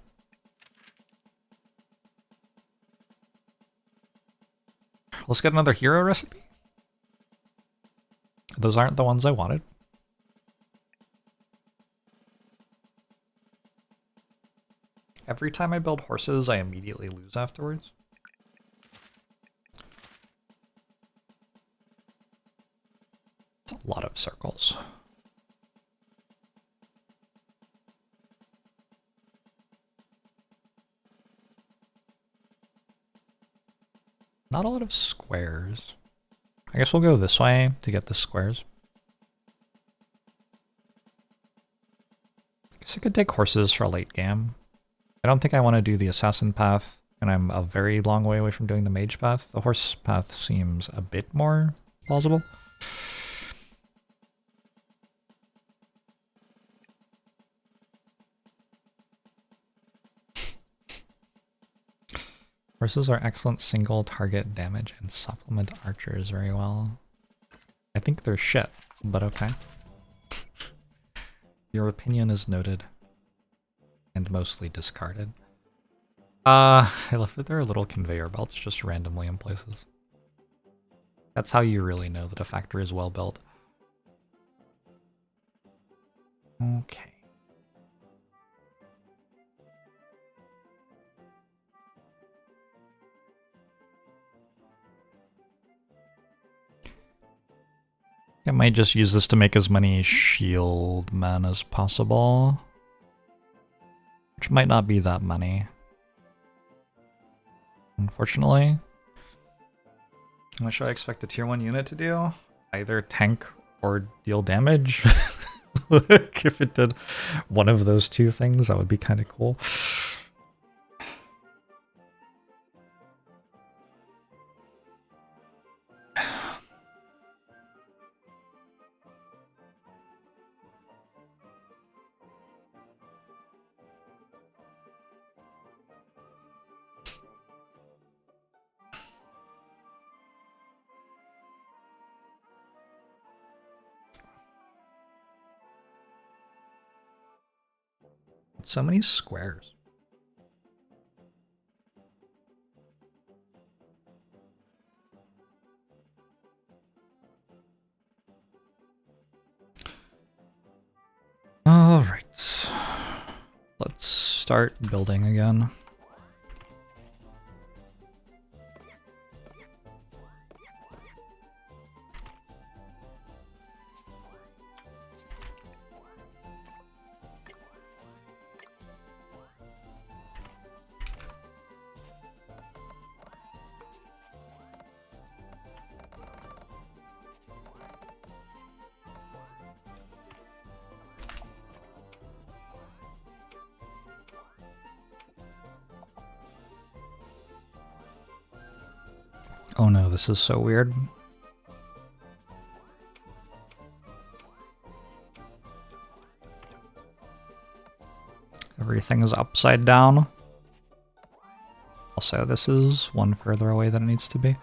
Let's get another hero recipe. Those aren't the ones I wanted. Every time I build horses, I immediately lose afterwards. It's a lot of circles. Not a lot of squares. I guess we'll go this way to get the squares. I guess I could take horses for a late game. I don't think I want to do the assassin path, and I'm a very long way away from doing the mage path. The horse path seems a bit more plausible. Horses are excellent single target damage and supplement archers very well. I think they're shit, but okay. Your opinion is noted. And mostly discarded. I love that there are little conveyor belts just randomly in places. That's how you really know that a factory is well built. Okay. I might just use this to make as many shield men as possible. Which might not be that many. Unfortunately. What should I expect a tier 1 unit to do? Either tank or deal damage? If it did one of those two things, that would be kind of cool. So many squares. All right. Let's start building again. Oh no, this is so weird. Everything is upside down. Also, this is one further away than it needs to be.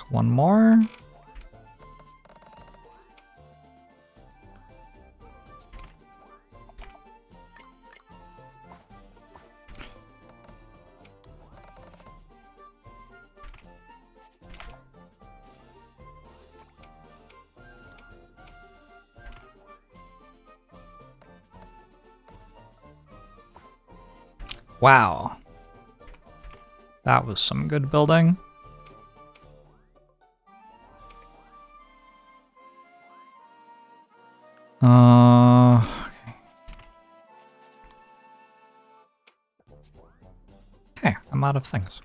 One more. Wow. That was some good building. Okay, I'm out of things.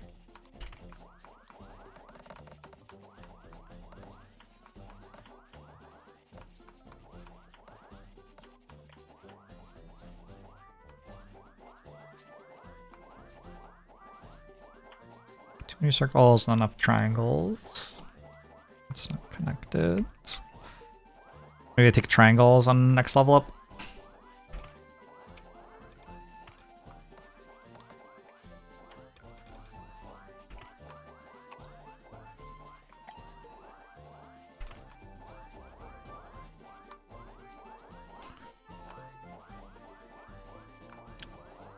Too many circles, not enough triangles. It's not connected. Maybe I take triangles on next level up.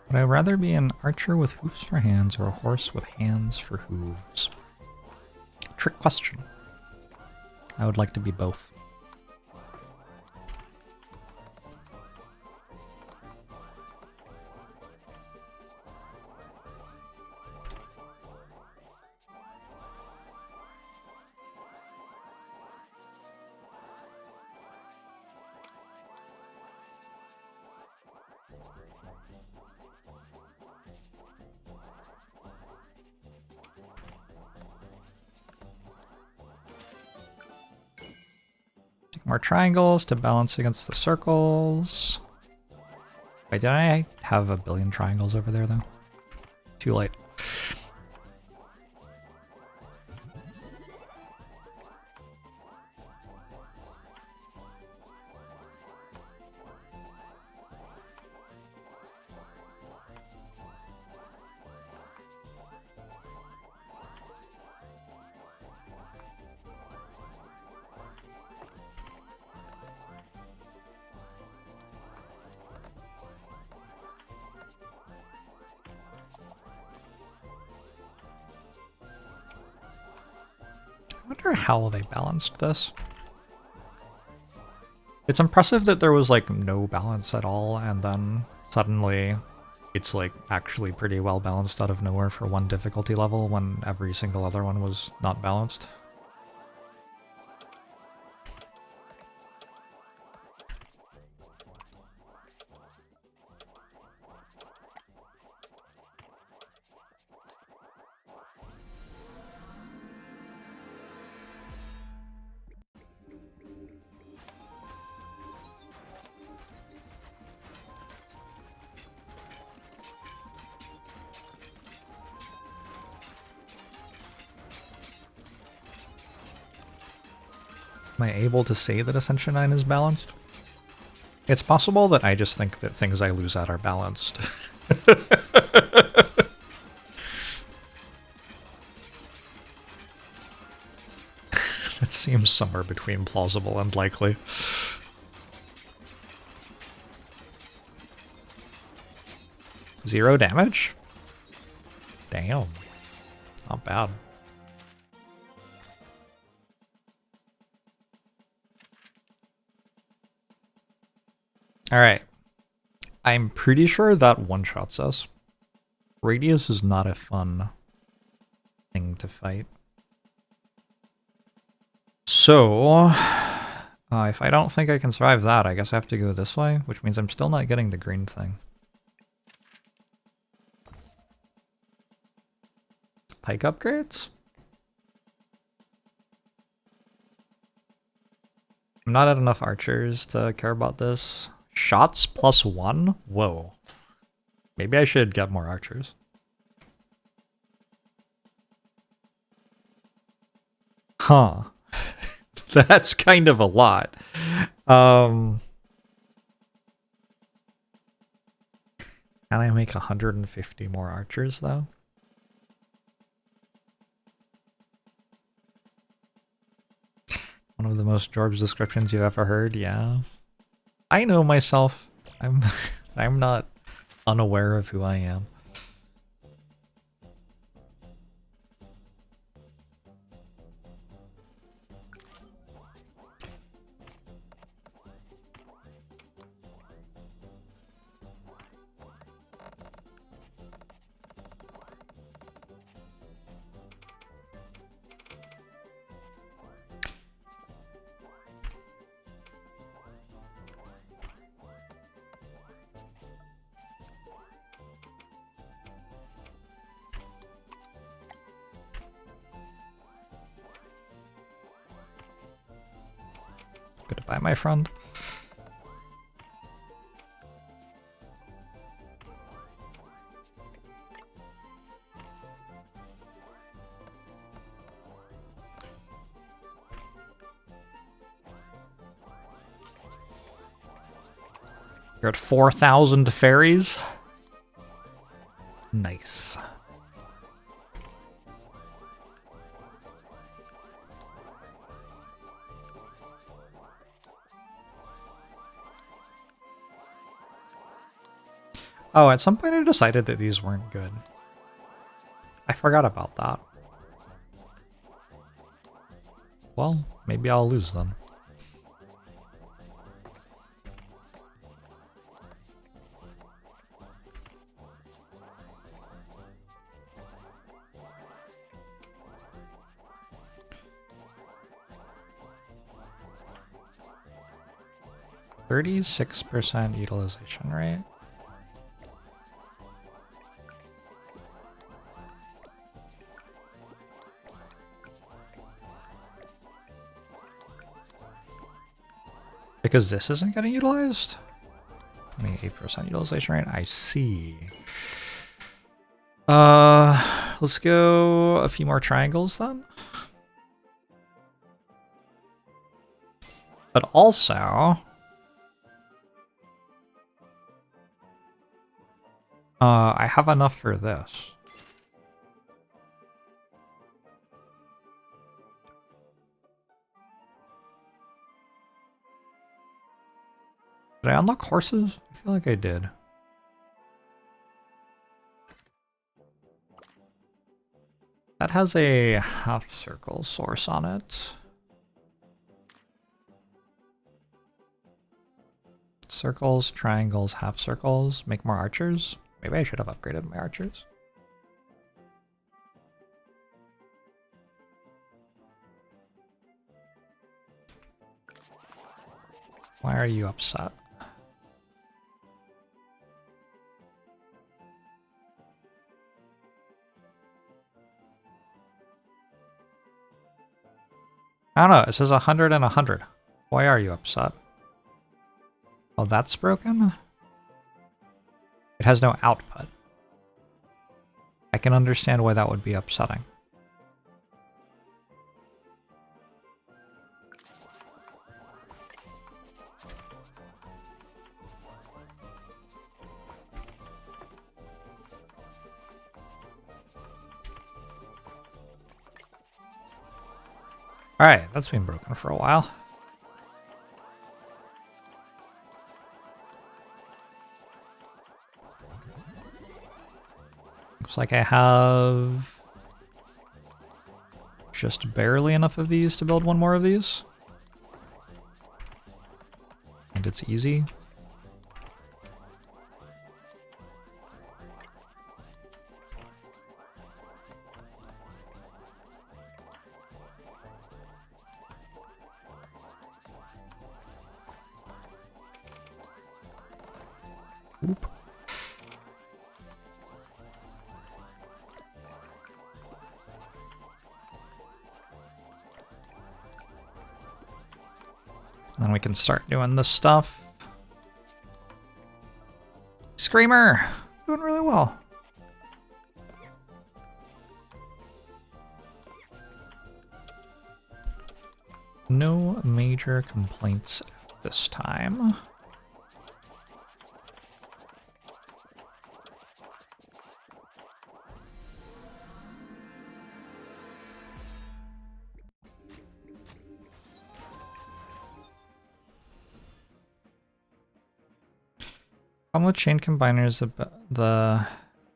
Would I rather be an archer with hoofs for hands or a horse with hands for hooves? Trick question. I would like to be both. More triangles to balance against the circles. Wait, did I have a billion triangles over there though? Too late. I wonder how they balanced this. It's impressive that there was like no balance at all, and then suddenly it's like actually pretty well balanced out of nowhere for one difficulty level when every single other one was not balanced. Am I able to say that Ascension 9 is balanced? It's possible that I just think that things I lose at are balanced. That seems somewhere between plausible and likely. Zero damage? Damn. Not bad. Alright. I'm pretty sure that one-shots us. Radius is not a fun thing to fight. So, if I don't think I can survive that, I guess I have to go this way, which means I'm still not getting the green thing. Pike upgrades? I'm not at enough archers to care about this. Shots +1? Whoa. Maybe I should get more archers. Huh. That's kind of a lot. Can I make 150 more archers, though? One of the most Jorbs descriptions you've ever heard, yeah. I know myself. I'm not unaware of who I am. Goodbye, my friend. You're at 4,000 fairies. Nice. Oh, at some point I decided that these weren't good. I forgot about that. Well, maybe I'll lose them. %36% utilization rate. Because this isn't getting utilized? 28% utilization rate, I see. Let's go a few more triangles then. But also, I have enough for this. Did I unlock horses? I feel like I did. That has a half circle source on it. Circles, triangles, half circles. Make more archers. Maybe I should have upgraded my archers. Why are you upset? I don't know, it says 100 and 100. Why are you upset? Oh, that's broken? It has no output. I can understand why that would be upsetting. Alright, that's been broken for a while. Looks like I have just barely enough of these to build one more of these. And it's easy. Oop. And then we can start doing this stuff. Screamer! Doing really well. No major complaints this time. Problem with chain combiners, the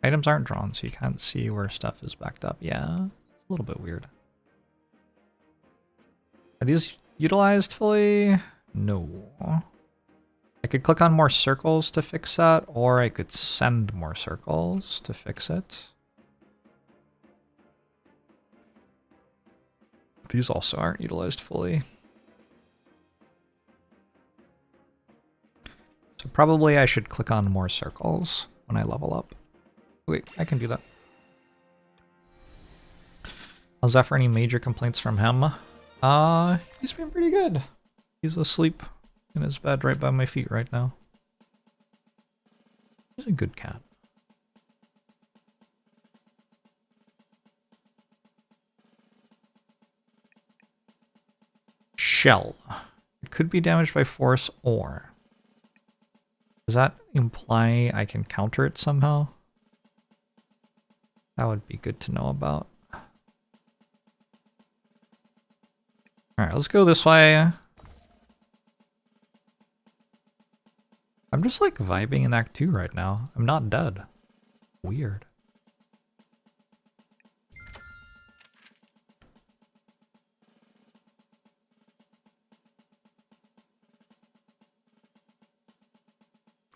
items aren't drawn, so you can't see where stuff is backed up. Yeah, it's a little bit weird. Are these utilized fully? No. I could click on more circles to fix that, or I could send more circles to fix it. These also aren't utilized fully. So probably I should click on more circles when I level up. Wait, I can do that. Was that for any major complaints from him? He's been pretty good. He's asleep in his bed right by my feet right now. He's a good cat. Shell. It could be damaged by force or... Does that imply I can counter it somehow? That would be good to know about. Alright, let's go this way. I'm just like vibing in Act 2 right now. I'm not dead. Weird.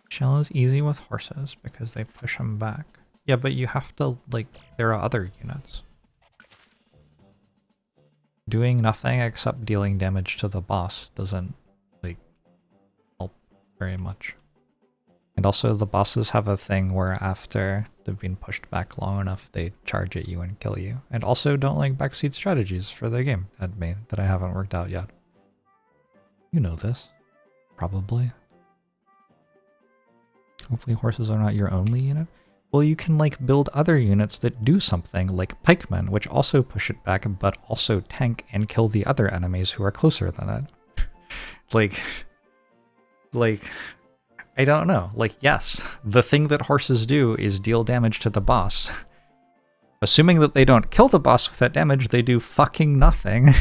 Shell is easy with horses because they push them back. Yeah, but you have to, like, there are other units. Doing nothing except dealing damage to the boss doesn't, like, help very much. And also the bosses have a thing where after they've been pushed back long enough, they charge at you and kill you. And also don't like backseat strategies for the game that I haven't worked out yet. You know this, probably. Hopefully horses are not your only unit. Well, you can like build other units that do something, like Pikeman, which also push it back, but also tank and kill the other enemies who are closer than it. like, I don't know. Like, yes, the thing that horses do is deal damage to the boss. Assuming that they don't kill the boss with that damage, they do fucking nothing,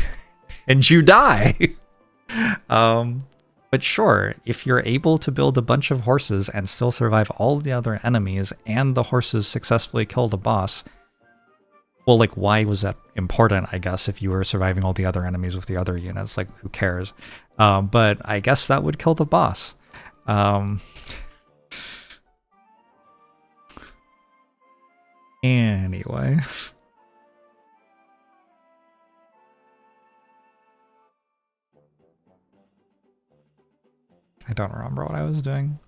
and you die! But sure, if you're able to build a bunch of horses and still survive all the other enemies, and the horses successfully kill the boss, well, like, why was that important, I guess, if you were surviving all the other enemies with the other units? Like, who cares? But I guess that would kill the boss. Anyway... I don't remember what I was doing.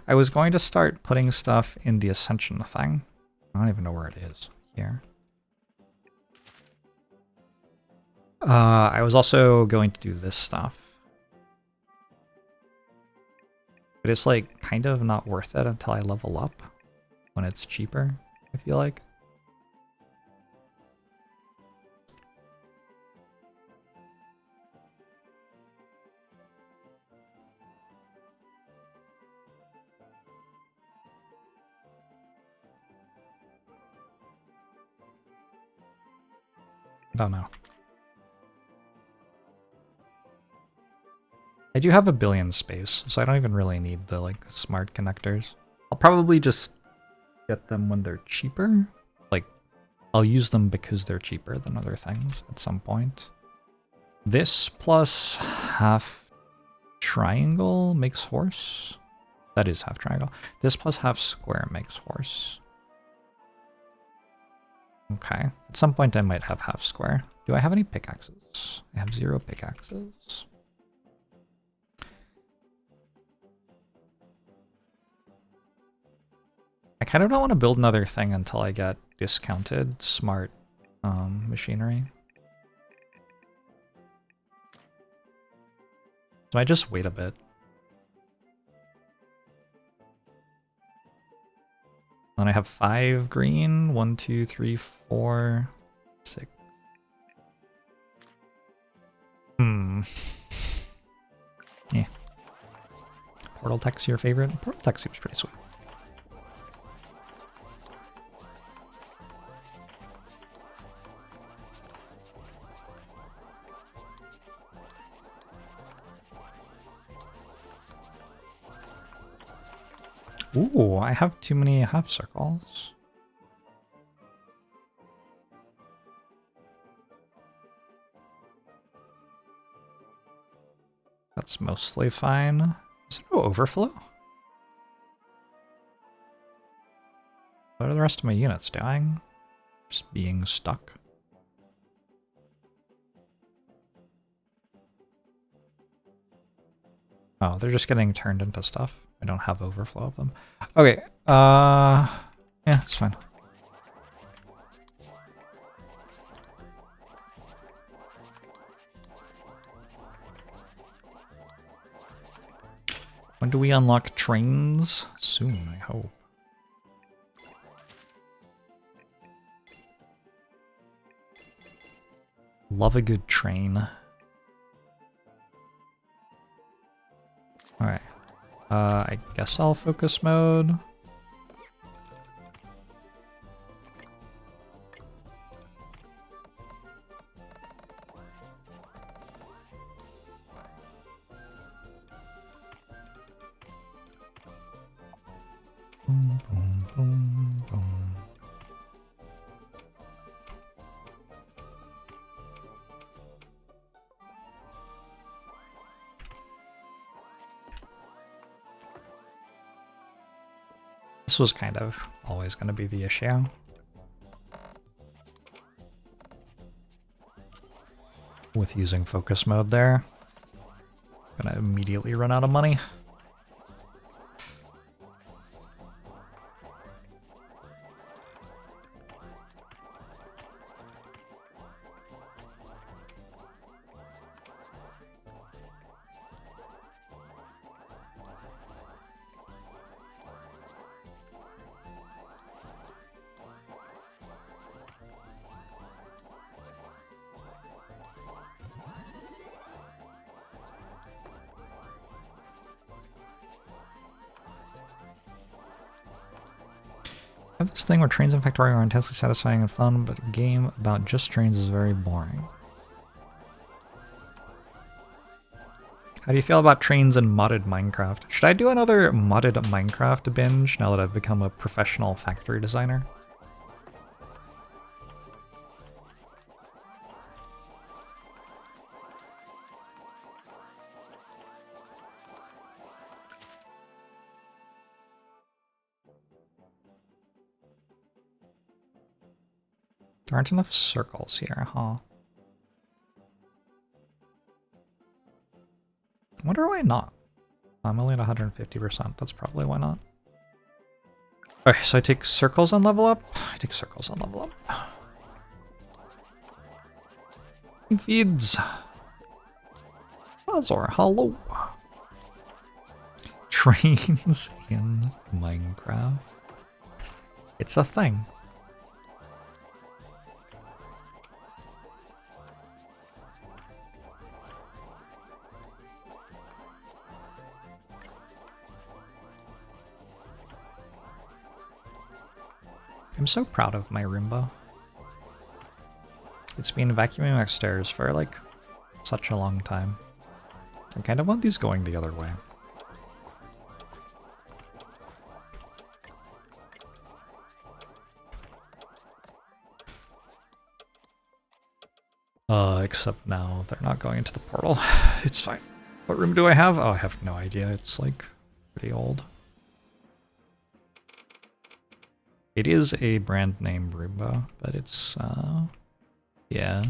I was going to start putting stuff in the Ascension thing. I don't even know where it is here. I was also going to do this stuff. But it's like kind of not worth it until I level up when it's cheaper, I feel like. I don't know. I do have 1 billion space, so I don't even really need the like smart connectors. I'll probably just get them when they're cheaper. Like, I'll use them because they're cheaper than other things at some point. This plus half triangle makes horse. That is half triangle. This plus half square makes horse. Okay. At some point I might have half square. Do I have any pickaxes? I have 0 pickaxes. I kind of don't want to build another thing until I get discounted smart machinery. So I just wait a bit. Then I have 5 green. 1, 2, 3, 4, 6. Yeah. Portal tech's your favorite? Portal tech seems pretty sweet. Ooh, I have too many half circles. That's mostly fine. Is there no overflow? What are the rest of my units doing? Just being stuck. Oh, they're just getting turned into stuff. I don't have overflow of them. Okay, yeah, it's fine. When do we unlock trains? Soon, I hope. Love a good train. Alright. I guess I'll focus mode. Boom, boom, boom, boom. This was kind of always going to be the issue. With using focus mode there. Gonna immediately run out of money. I have this thing where trains in Factorio are intensely satisfying and fun, but a game about just trains is very boring. How do you feel about trains in modded Minecraft? Should I do another modded Minecraft binge now that I've become a professional factory designer? There aren't enough circles here, huh? I wonder why not. I'm only at 150%. That's probably why not. Okay, so I take circles on level up. I take circles on level up. Feeds. Azor, hello. Trains in Minecraft. It's a thing. I'm so proud of my Roomba. It's been vacuuming upstairs for like such a long time. I kind of want these going the other way. Except now they're not going into the portal. It's fine. What room do I have? Oh, I have no idea. It's like pretty old. It is a brand name Roomba, but it's, yeah.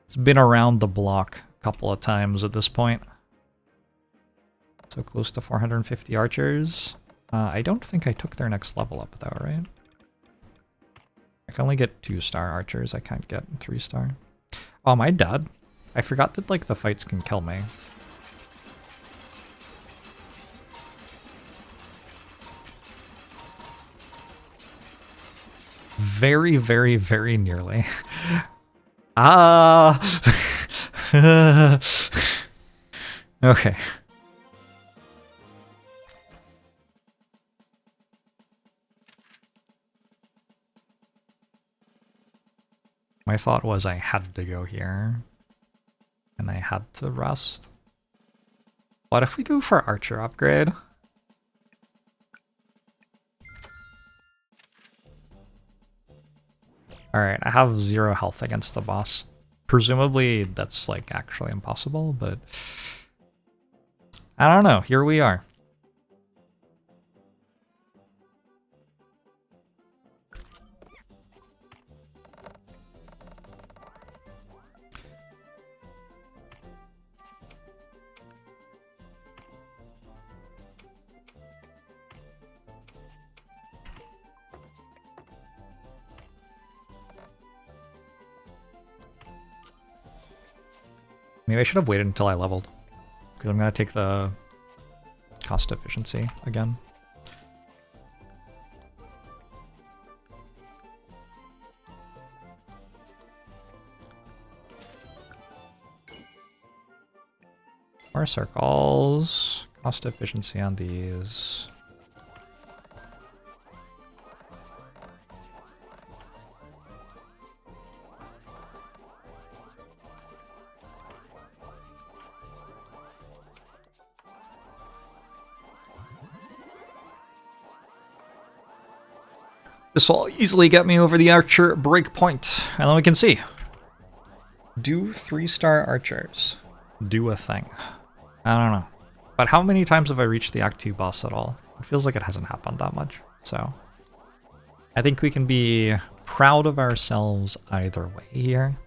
It's been around the block a couple of times at this point. So close to 450 archers. I don't think I took their next level up though, right? I can only get 2-star archers, I can't get 3-star. Oh, am I dead? I forgot that like the fights can kill me. Very, very, very nearly. Ah! Okay. My thought was I had to go here. And I had to rest. What if we go for archer upgrade? Alright, I have 0 health against the boss. Presumably that's like actually impossible, but I don't know, here we are. Maybe I should have waited until I leveled, because I'm going to take the cost efficiency again. More circles, cost efficiency on these. This will easily get me over the archer breakpoint, and then we can see. Do 3-star archers do a thing? I don't know. But how many times have I reached the Act 2 boss at all? It feels like it hasn't happened that much, so I think we can be proud of ourselves either way here.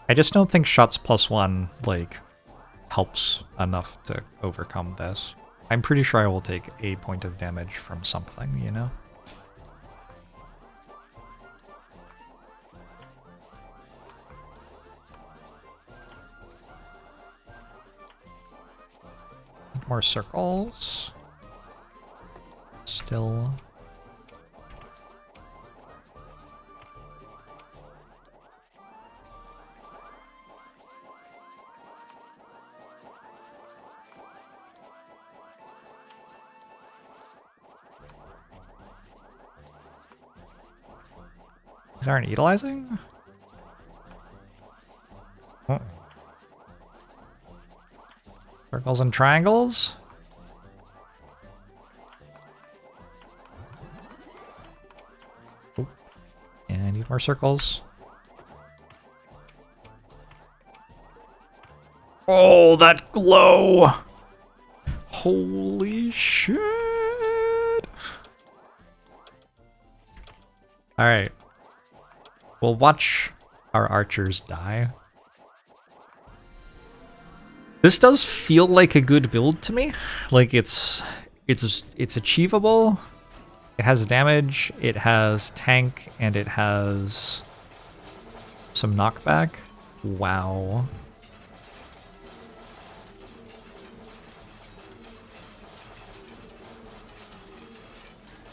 I just don't think shots +1, like, helps enough to overcome this. I'm pretty sure I will take a point of damage from something, you know? More circles. Still. These aren't utilizing? Oh. Circles and triangles? Oh. And I need more circles. Oh, that glow! Holy shit! Alright. We'll watch our archers die. This does feel like a good build to me. Like it's achievable. It has damage, it has tank, and it has some knockback. Wow.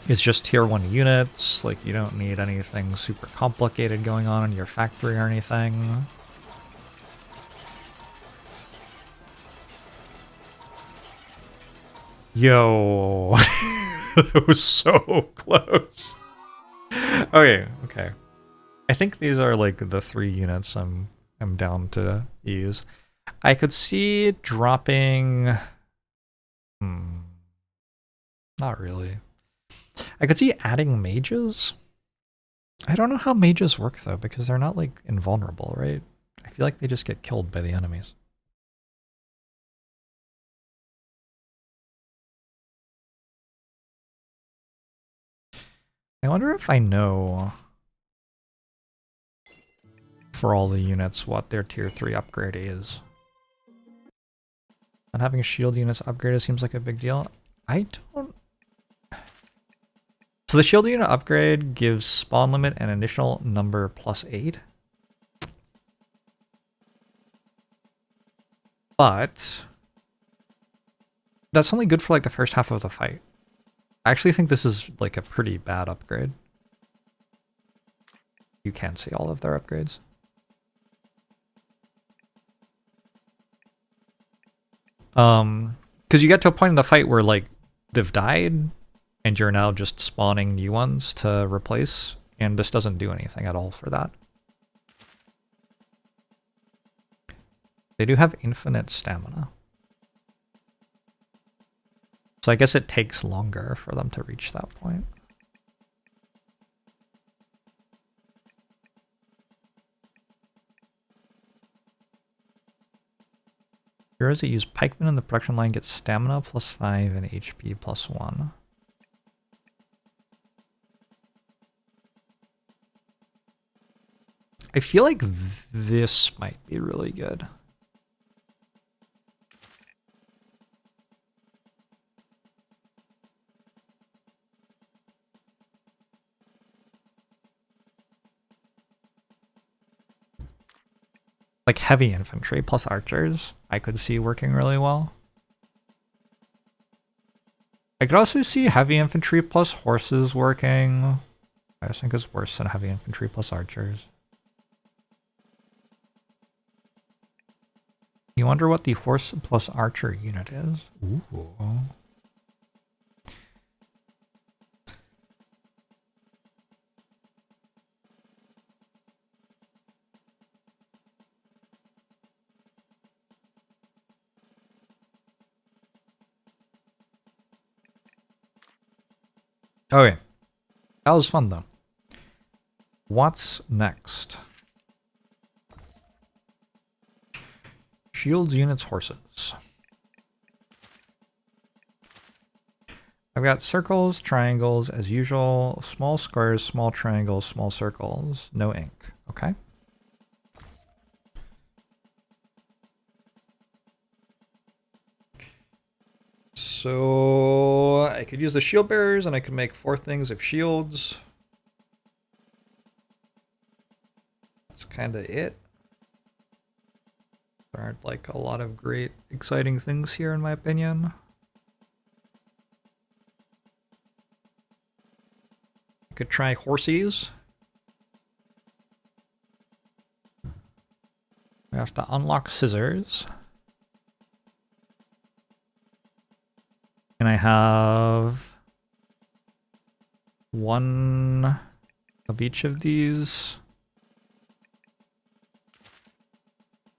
It's just tier 1 units, like you don't need anything super complicated going on in your factory or anything. Yo, that was so close. Okay, okay. I think these are like the 3 units I'm down to use. I could see dropping... Not really. I could see adding mages. I don't know how mages work though, because they're not like invulnerable, right? I feel like they just get killed by the enemies. I wonder if I know for all the units what their tier 3 upgrade is. Not having shield units upgraded seems like a big deal. I don't... So the shield unit upgrade gives spawn limit and initial number +8. But that's only good for like the first half of the fight. I actually think this is like a pretty bad upgrade. You can't see all of their upgrades. Because you get to a point in the fight where like they've died and you're now just spawning new ones to replace, and this doesn't do anything at all for that. They do have infinite stamina. So I guess it takes longer for them to reach that point. Heroes that use Pikeman in the production line get stamina +5 and HP +1. I feel like this might be really good. Like heavy infantry plus archers, I could see working really well. I could also see heavy infantry plus horses working. I just think it's worse than heavy infantry plus archers. You wonder what the horse plus archer unit is? Ooh. Okay. That was fun though. What's next? Shields, units, horses. I've got circles, triangles as usual, small squares, small triangles, small circles, no ink. Okay. So I could use the shield bearers and I could make 4 things of shields. That's kind of it. There aren't like a lot of great exciting things here in my opinion. I could try horses. We have to unlock scissors. And I have 1 of each of these.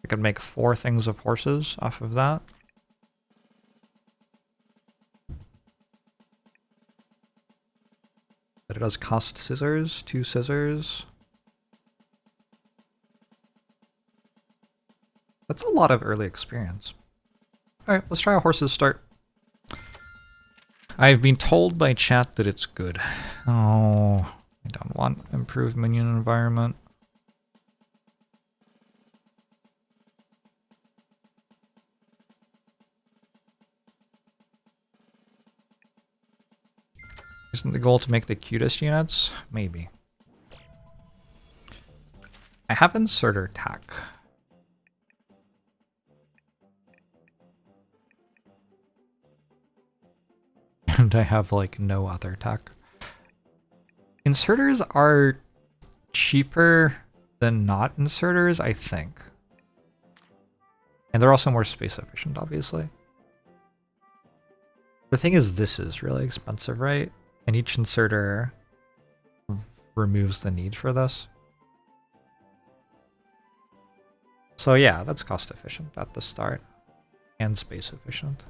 I could make 4 things of horses off of that. But it does cost scissors, 2 scissors. That's a lot of early experience. Alright, let's try a horses start. I've been told by chat that it's good. Oh, I don't want improved minion environment. Isn't the goal to make the cutest units? Maybe. I have inserter tack. And I have like no other tack. Inserters are cheaper than not inserters, I think. And they're also more space efficient, obviously. The thing is, this is really expensive, right? And each inserter removes the need for this. So yeah, that's cost efficient at the start. And space efficient.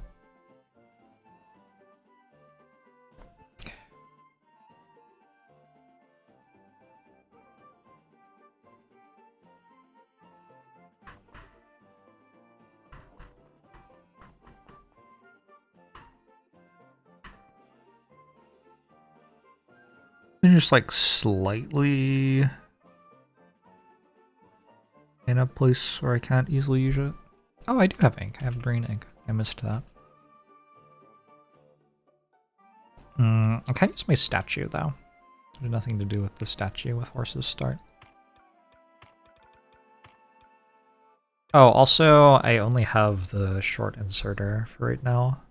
Just like slightly in a place where I can't easily use it. Oh, I do have ink. I have green ink. I missed that. I can't use my statue though. There's nothing to do with the statue with horses start. Oh, also, I only have the short inserter for right now.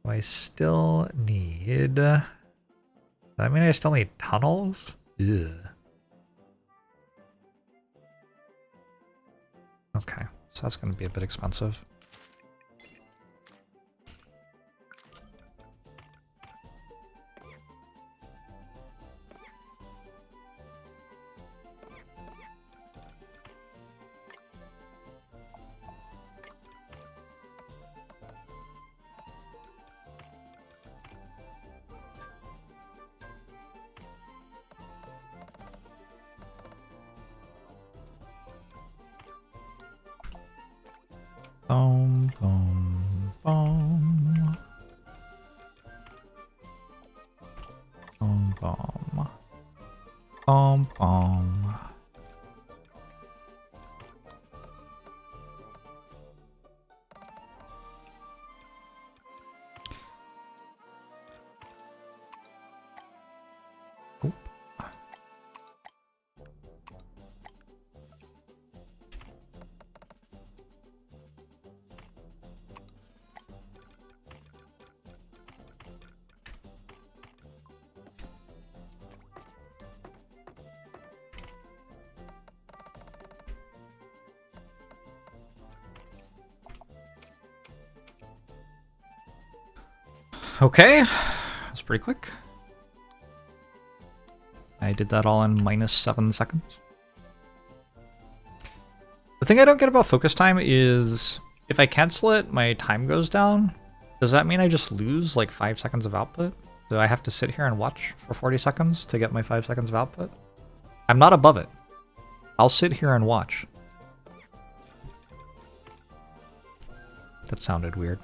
I still need... I mean, I still need tunnels? Ugh. Okay, so that's going to be a bit expensive. Boom, boom, boom. Boom, boom. Boom, boom. Oop. Okay, that's pretty quick. I did that all in -7 seconds. The thing I don't get about focus time is if I cancel it, my time goes down. Does that mean I just lose like 5 seconds of output? Do I have to sit here and watch for 40 seconds to get my 5 seconds of output? I'm not above it. I'll sit here and watch. That sounded weird.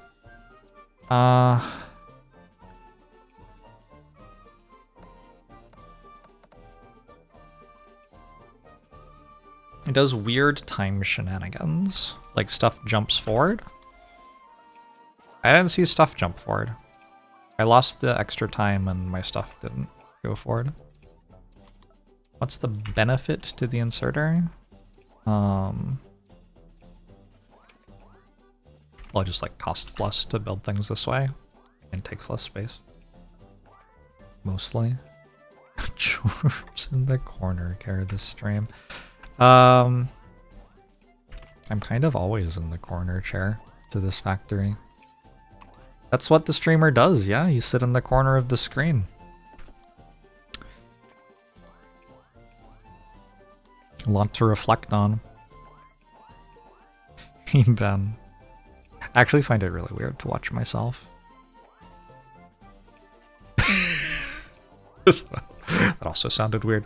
It does weird time shenanigans, like stuff jumps forward. I didn't see stuff jump forward. I lost the extra time and my stuff didn't go forward. What's the benefit to the inserter? Well, it just like costs less to build things this way and takes less space. Mostly. Jorbs in the corner carry this stream. I'm kind of always in the corner chair to this factory. That's what the streamer does, yeah? You sit in the corner of the screen. A lot to reflect on. Ben. I actually find it really weird to watch myself. That also sounded weird.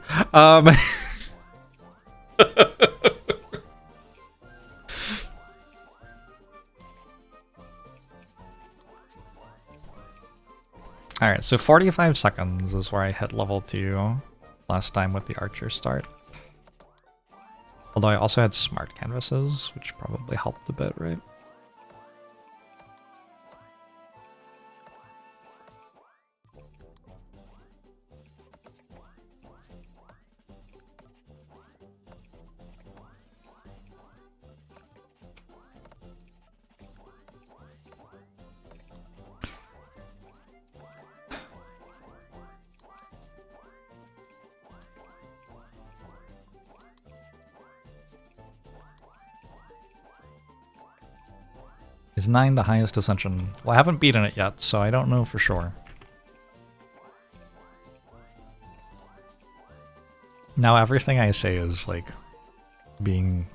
Alright, so 45 seconds is where I hit level 2 last time with the archer start. Although I also had smart canvases, which probably helped a bit, right? Is 9 the highest ascension? Well, I haven't beaten it yet, so I don't know for sure. Now everything I say is like being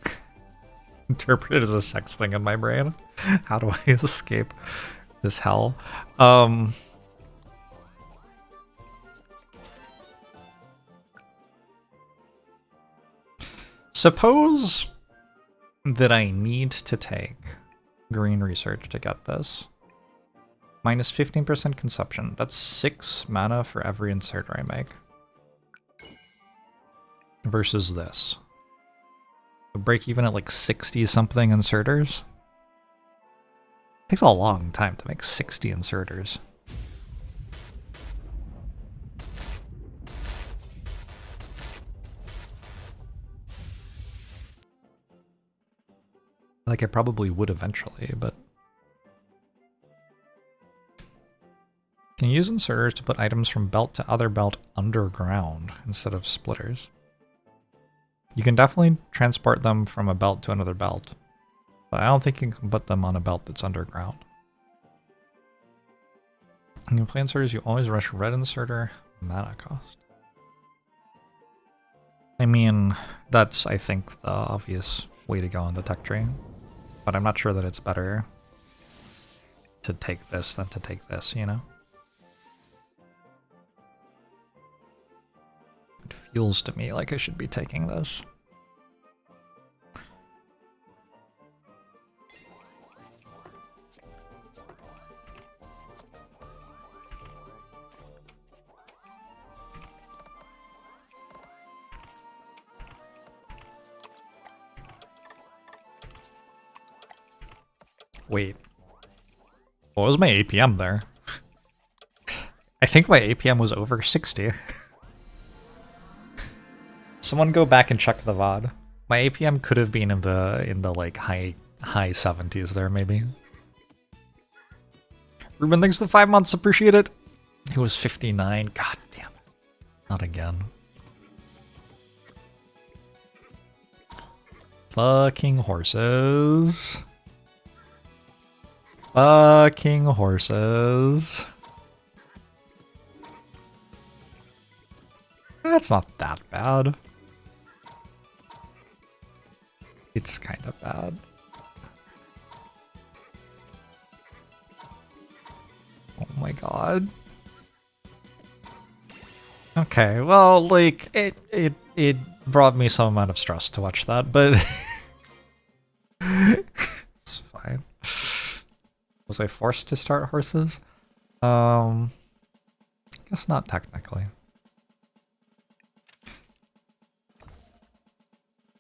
interpreted as a sex thing in my brain. How do I escape this hell? Suppose that I need to take green research to get this. Minus 15% consumption. That's 6 mana for every inserter I make. Versus this. Break even at like 60 something inserters. Takes a long time to make 60 inserters. Like I probably would eventually, but can use inserters to put items from belt to other belt underground instead of splitters. You can definitely transport them from a belt to another belt, but I don't think you can put them on a belt that's underground. When you play inserters, you always rush red inserter, mana cost. I mean, that's, I think, the obvious way to go on the tech tree, but I'm not sure that it's better to take this than to take this, you know? It feels to me like I should be taking this. Wait. What was my APM there? I think my APM was over 60. Someone go back and check the VOD. My APM could have been in the like high 70s there, maybe. Ruben, thanks for the 5 months, appreciate it. It was 59. God damn it. Not again. Fucking horses. Fucking horses. That's not that bad. It's kind of bad. Oh my god. Okay, well, like, it brought me some amount of stress to watch that, but it's fine. Was I forced to start horses? I guess not technically.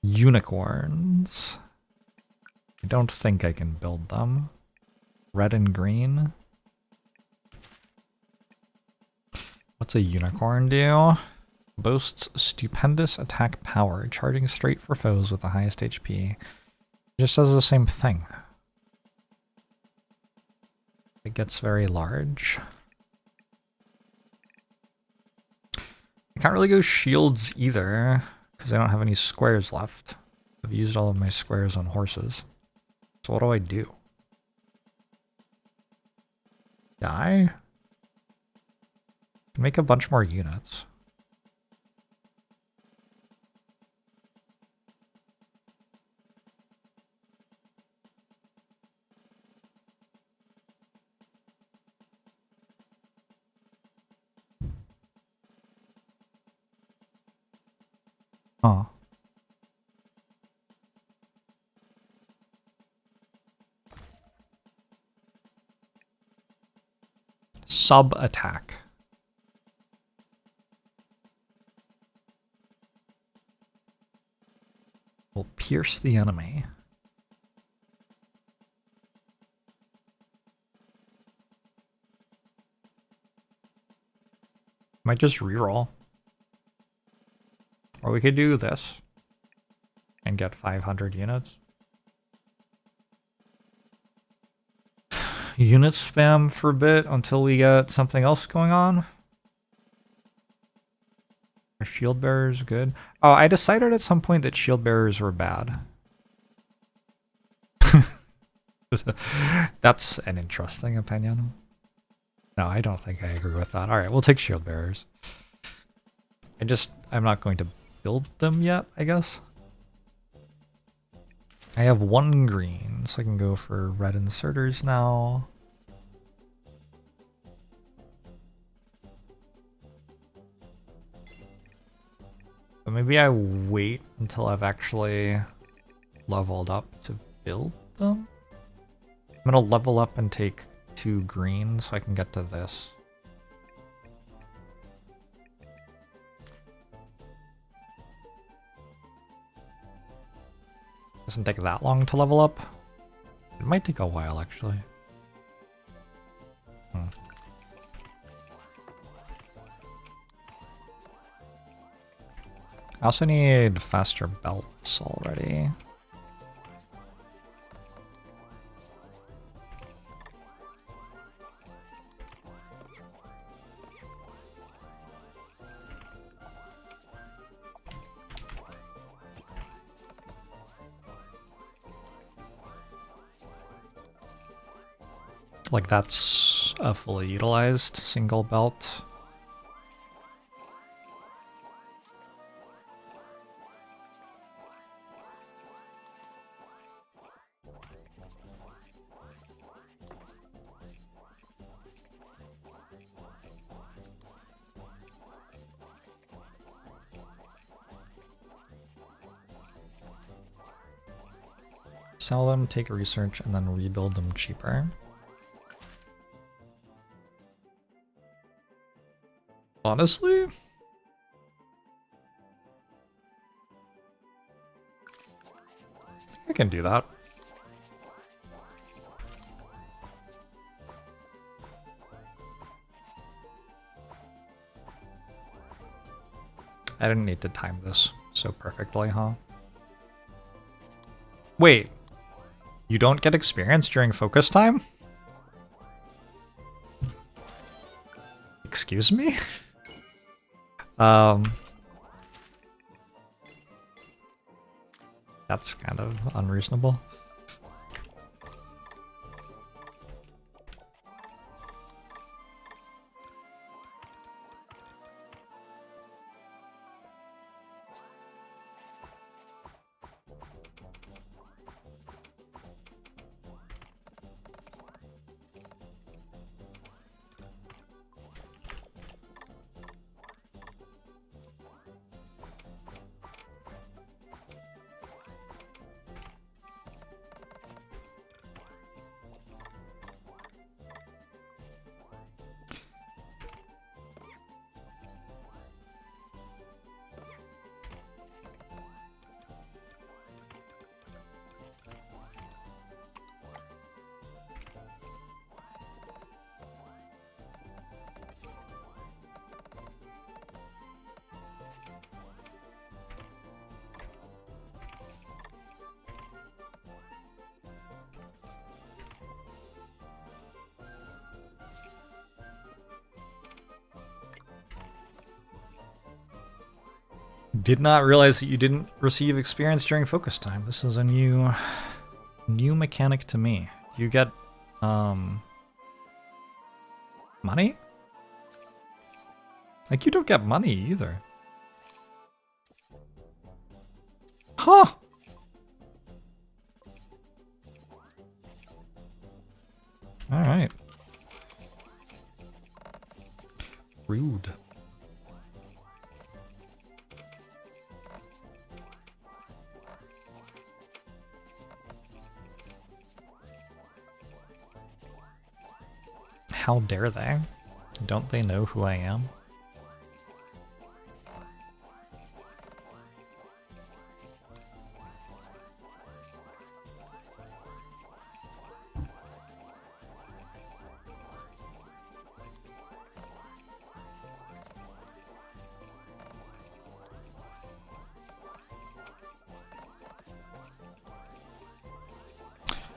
Unicorns. I don't think I can build them. Red and green. What's a unicorn do? Boasts stupendous attack power, charging straight for foes with the highest HP. Just does the same thing. It gets very large. I can't really go shields either, because I don't have any squares left. I've used all of my squares on horses. So what do I do? Die? Make a bunch more units. Oh. Sub-attack. Will pierce the enemy. Might just reroll. Or we could do this and get 500 units. Unit spam for a bit until we get something else going on. Are shield bearers good? Oh, I decided at some point that shield bearers were bad. That's an interesting opinion. No, I don't think I agree with that. Alright, we'll take shield bearers. I'm not going to build them yet, I guess. I have 1 green, so I can go for red inserters now. But maybe I wait until I've actually leveled up to build them. I'm gonna level up and take 2 green so I can get to this. Doesn't take that long to level up. It might take a while, actually. I also need faster belts already. Like that's a fully utilized single belt. Sell them, take research, and then rebuild them cheaper. Honestly? I can do that. I didn't need to time this so perfectly, huh? Wait. You don't get experience during focus time? Excuse me? That's kind of unreasonable. Did not realize that you didn't receive experience during focus time. This is a new mechanic to me. Do you get money? Like you don't get money either. Huh. All right. Rude. How dare they? Don't they know who I am?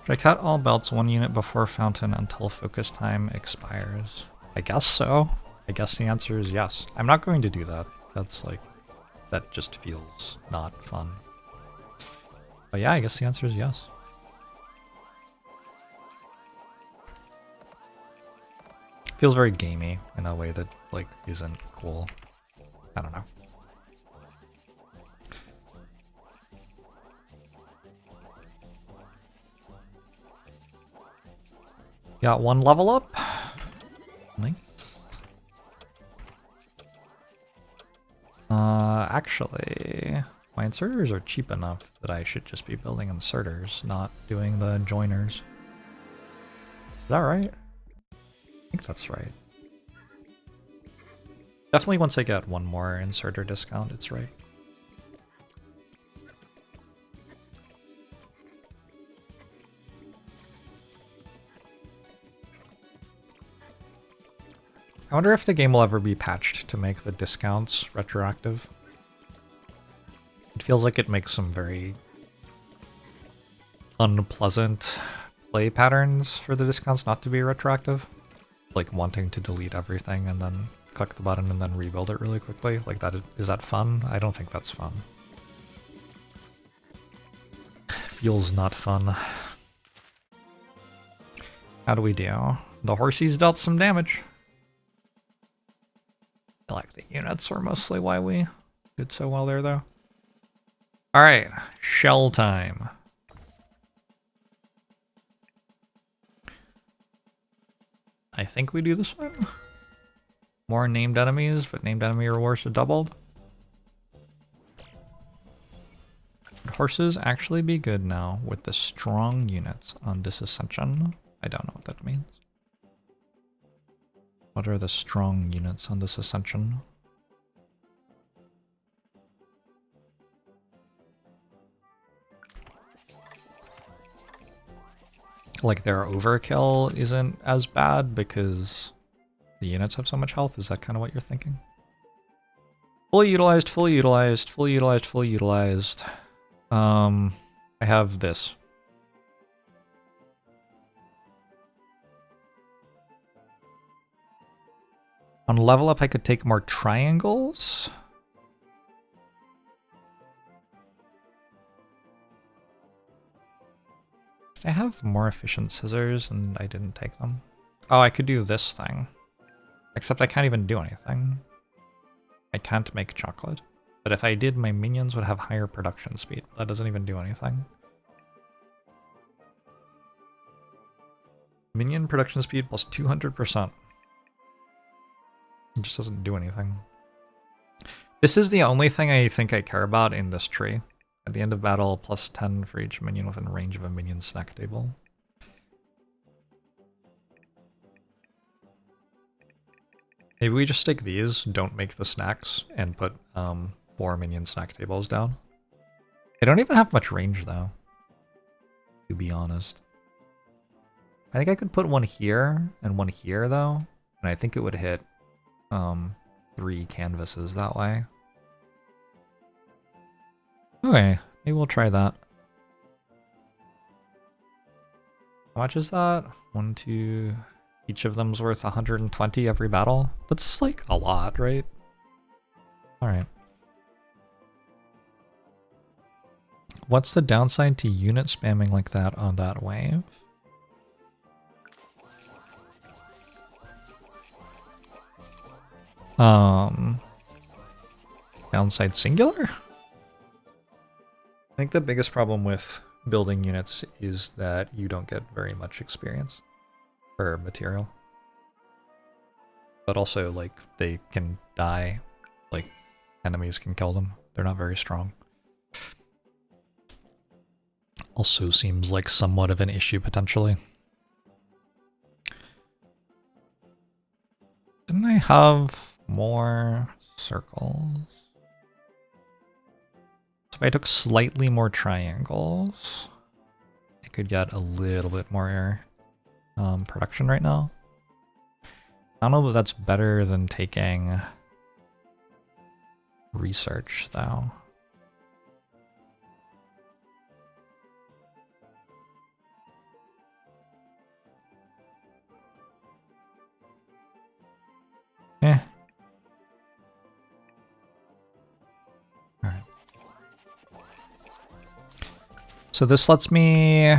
Should I cut all belts 1 unit before fountain until focus time expires? I guess so. I guess the answer is yes. I'm not going to do that. That's like, that just feels not fun. But yeah, I guess the answer is yes. Feels very gamey in a way that like isn't cool. I don't know. Got 1 level up. Nice. Actually, my inserters are cheap enough that I should just be building inserters, not doing the joiners. Is that right? think that's right. Definitely once I get one more inserter discount, it's right. I wonder if the game will ever be patched to make the discounts retroactive. It feels like it makes some very unpleasant play patterns for the discounts not to be retroactive. Like wanting to delete everything and then click the button and then rebuild it really quickly. Like that, is that fun? I don't think that's fun. Feels not fun. How do we do? The horsies dealt some damage. I like the units are mostly why we did so well there though. Alright, shell time. I think we do this one. More named enemies, but named enemy rewards are doubled. Would horses actually be good now with the strong units on this ascension? I don't know what that means. What are the strong units on this ascension? Like their overkill isn't as bad because the units have so much health? Is that kind of what you're thinking? Fully utilized, fully utilized, fully utilized, fully utilized. I have this. On level up, I could take more triangles. Did I have more efficient scissors and I didn't take them? Oh, I could do this thing. Except I can't even do anything. I can't make chocolate. But if I did, my minions would have higher production speed. That doesn't even do anything. Minion production speed plus 200%. It just doesn't do anything. This is the only thing I think I care about in this tree. At the end of battle, plus 10 for each minion within range of a minion snack table. Maybe we just take these, don't make the snacks, and put 4 minion snack tables down. They don't even have much range though, to be honest. I think I could put one here and one here though, and I think it would hit 3 canvases that way. Okay, maybe we'll try that. How much is that? 1, 2... Each of them's worth 120 every battle? That's like a lot, right? Alright. What's the downside to unit spamming like that on that wave? Downside singular? I think the biggest problem with building units is that you don't get very much experience or material. But also, like, they can die. Like, enemies can kill them. They're not very strong. Also seems like somewhat of an issue, potentially. Didn't I have more circles? So if I took slightly more triangles, I could get a little bit more production right now. I don't know that that's better than taking research, though. Eh. Alright. So this lets me...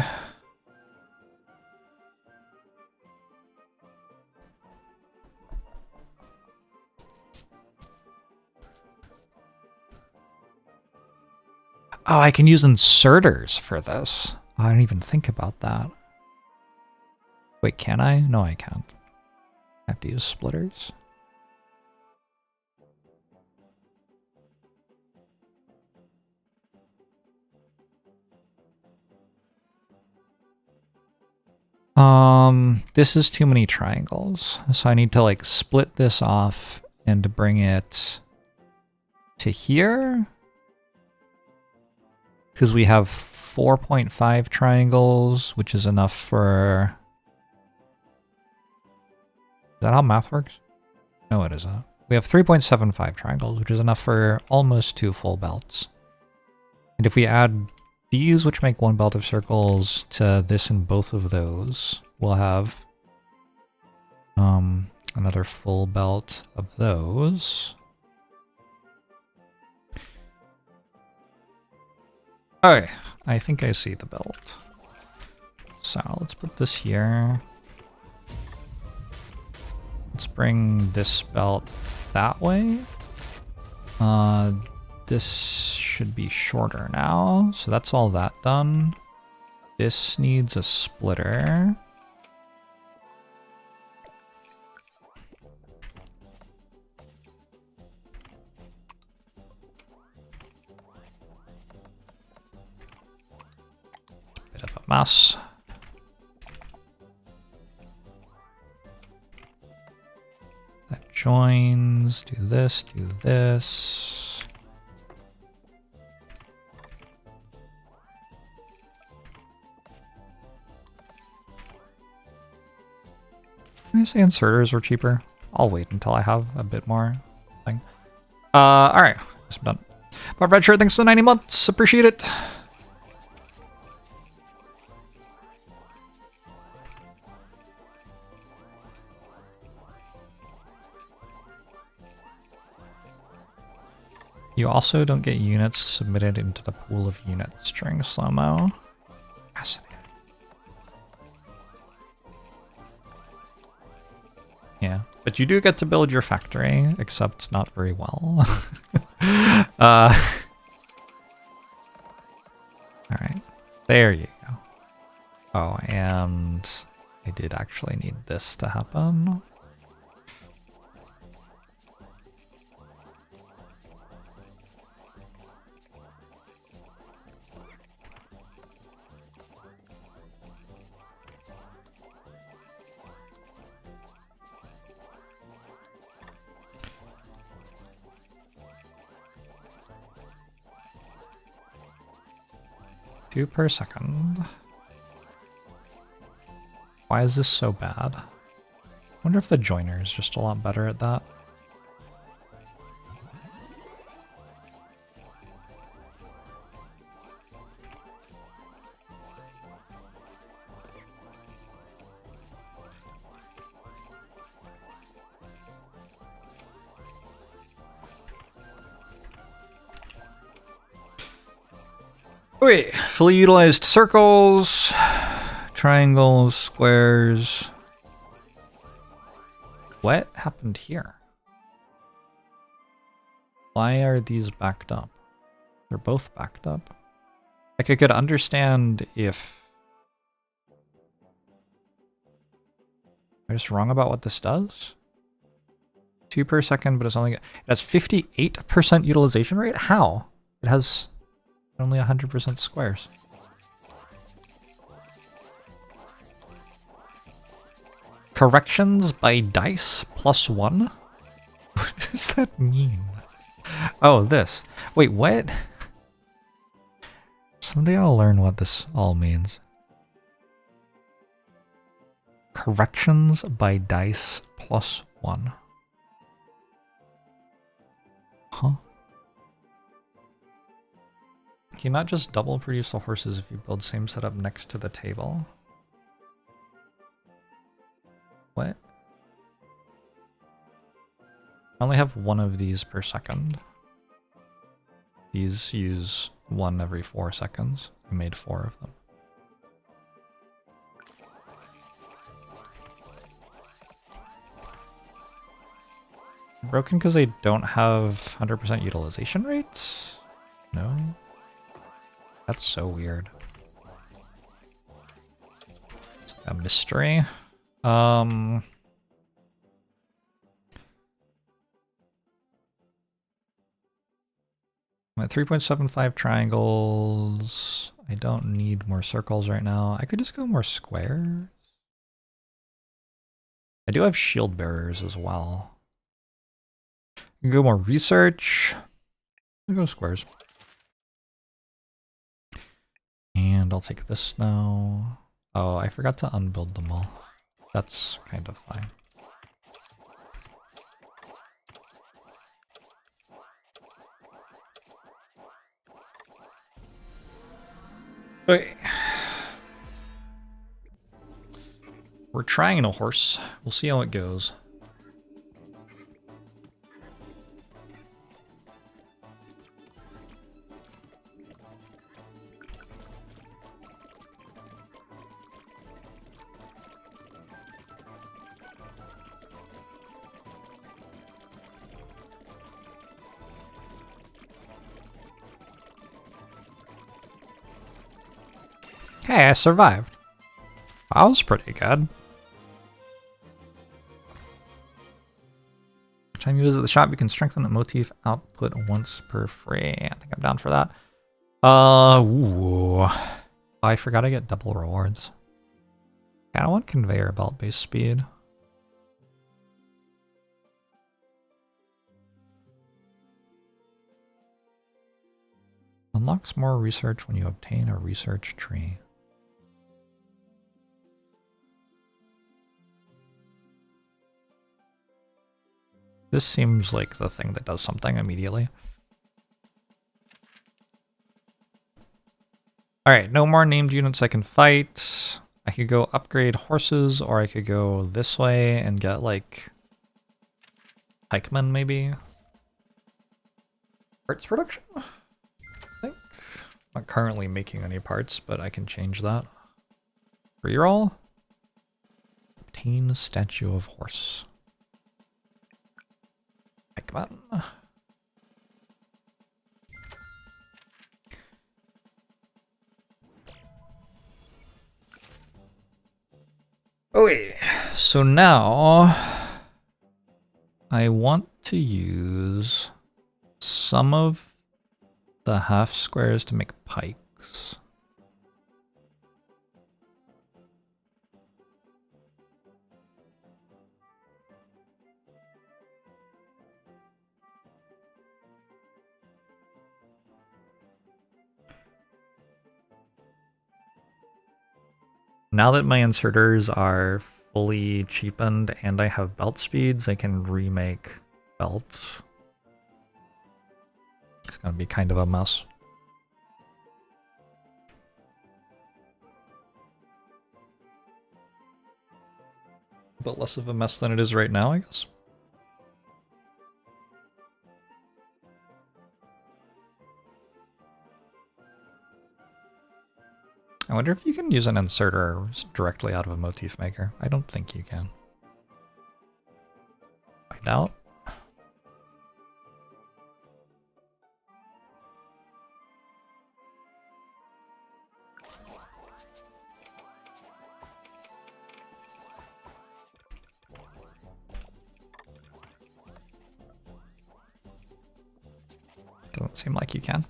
Oh, I can use inserters for this. I didn't even think about that. Wait, can I? No, I can't. I have to use splitters. This is too many triangles. So I need to like split this off and bring it to here. Because we have 4.5 triangles, which is enough for... Is that how math works? No, it isn't. We have 3.75 triangles, which is enough for almost 2 full belts. And if we add these, which make 1 belt of circles, to this and both of those, we'll have another full belt of those. Okay, I think I see the belt. So let's put this here. Let's bring this belt that way. This should be shorter now, so that's all that done. This needs a splitter. Bit of a mess. That joins, do this, do this. I say inserters were cheaper. I'll wait until I have a bit more thing. Alright, I'm done. But Red Shirt, thanks for the 90 months. Appreciate it. You also don't get units submitted into the pool of units during slow-mo. Fascinating. Yeah, but you do get to build your factory, except not very well. Alright, there you go. Oh, and I did actually need this to happen. Two per second. Why is this so bad? I wonder if the joiner is just a lot better at that. Okay, fully utilized circles, triangles, squares. What happened here? Why are these backed up? They're both backed up. Like, I could understand if... Am I just wrong about what this does? 2 per second, but it's only... It has 58% utilization rate? How? It has... only 100% squares. Corrections by dice +1? What does that mean? Oh, this. Wait, what? Someday I'll learn what this all means. Corrections by dice +1. Huh? Can you not just double produce the horses if you build same setup next to the table? What? I only have one of these per second. These use one every 4 seconds. I made 4 of them. Broken because they don't have 100% utilization rates? No? That's so weird. It's like a mystery. I'm at 3.75 triangles. I don't need more circles right now. I could just go more squares. I do have shield bearers as well. Go more research. Go squares. And I'll take this now. Oh, I forgot to unbuild them all. That's kind of fine. Okay. We're trying a horse. We'll see how it goes. Hey, I survived. That was pretty good. Each time you visit the shop, you can strengthen the motif output once per free. I think I'm down for that. Ooh. I forgot I get double rewards. I don't want conveyor belt based speed. Unlocks more research when you obtain a research tree. This seems like the thing that does something immediately. Alright, no more named units I can fight. I could go upgrade horses, or I could go this way and get, like, Pikeman, maybe? Parts production? I think. I'm not currently making any parts, but I can change that. Reroll? Obtain a statue of horse. Pikeman. Okay, so now I want to use some of the half squares to make pikes. Now that my inserters are fully cheapened and I have belt speeds, I can remake belts. It's gonna be kind of a mess. But less of a mess than it is right now, I guess. I wonder if you can use an inserter directly out of a motif maker. I don't think you can. Find out. Doesn't seem like you can.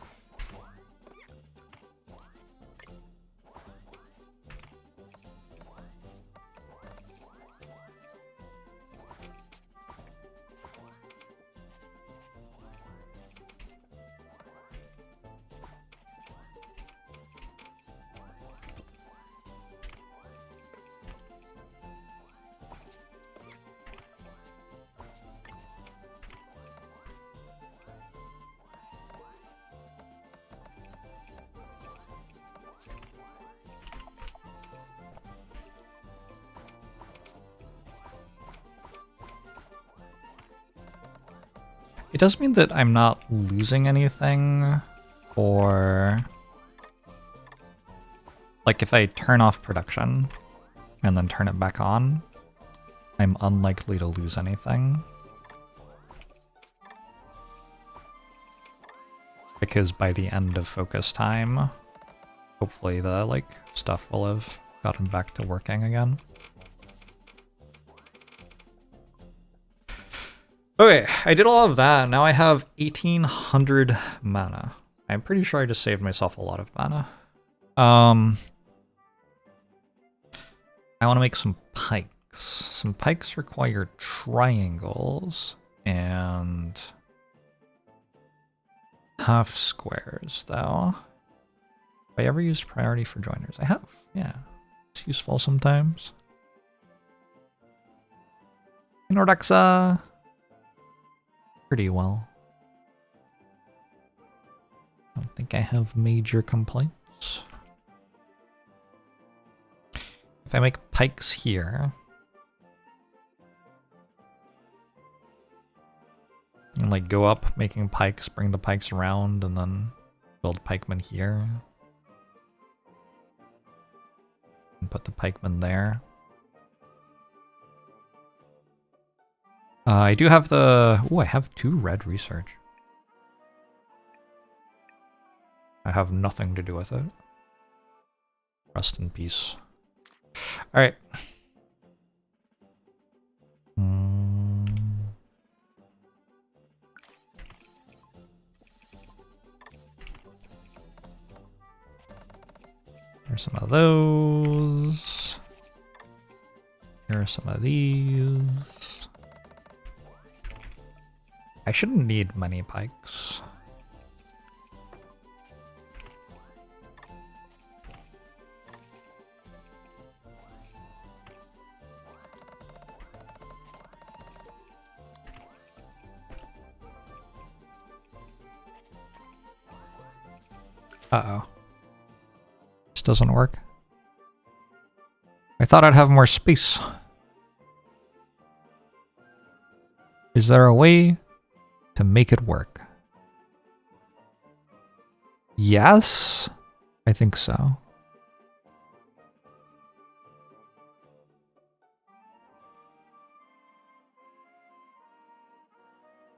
It does mean that I'm not losing anything, or like if I turn off production and then turn it back on, I'm unlikely to lose anything. Because by the end of focus time, hopefully the like stuff will have gotten back to working again. Okay, I did all of that. Now I have 1800 mana. I'm pretty sure I just saved myself a lot of mana. I want to make some pikes. pikes. Some pikes require triangles and half squares, though. Have I ever used priority for joiners? I have, yeah. It's useful sometimes. Nordexa. Pretty well. I don't think I have major complaints. If I make pikes here, and like go up making pikes, bring the pikes around, and then build pikemen here. And put the pikemen there. I do have the... Ooh, I have 2 red research. I have nothing to do with it. Rest in peace. Alright. Here's some of those. Here are some of these. I shouldn't need many pikes. Uh-oh. This doesn't work. I thought I'd have more space. Is there a way to make it work? Yes, I think so.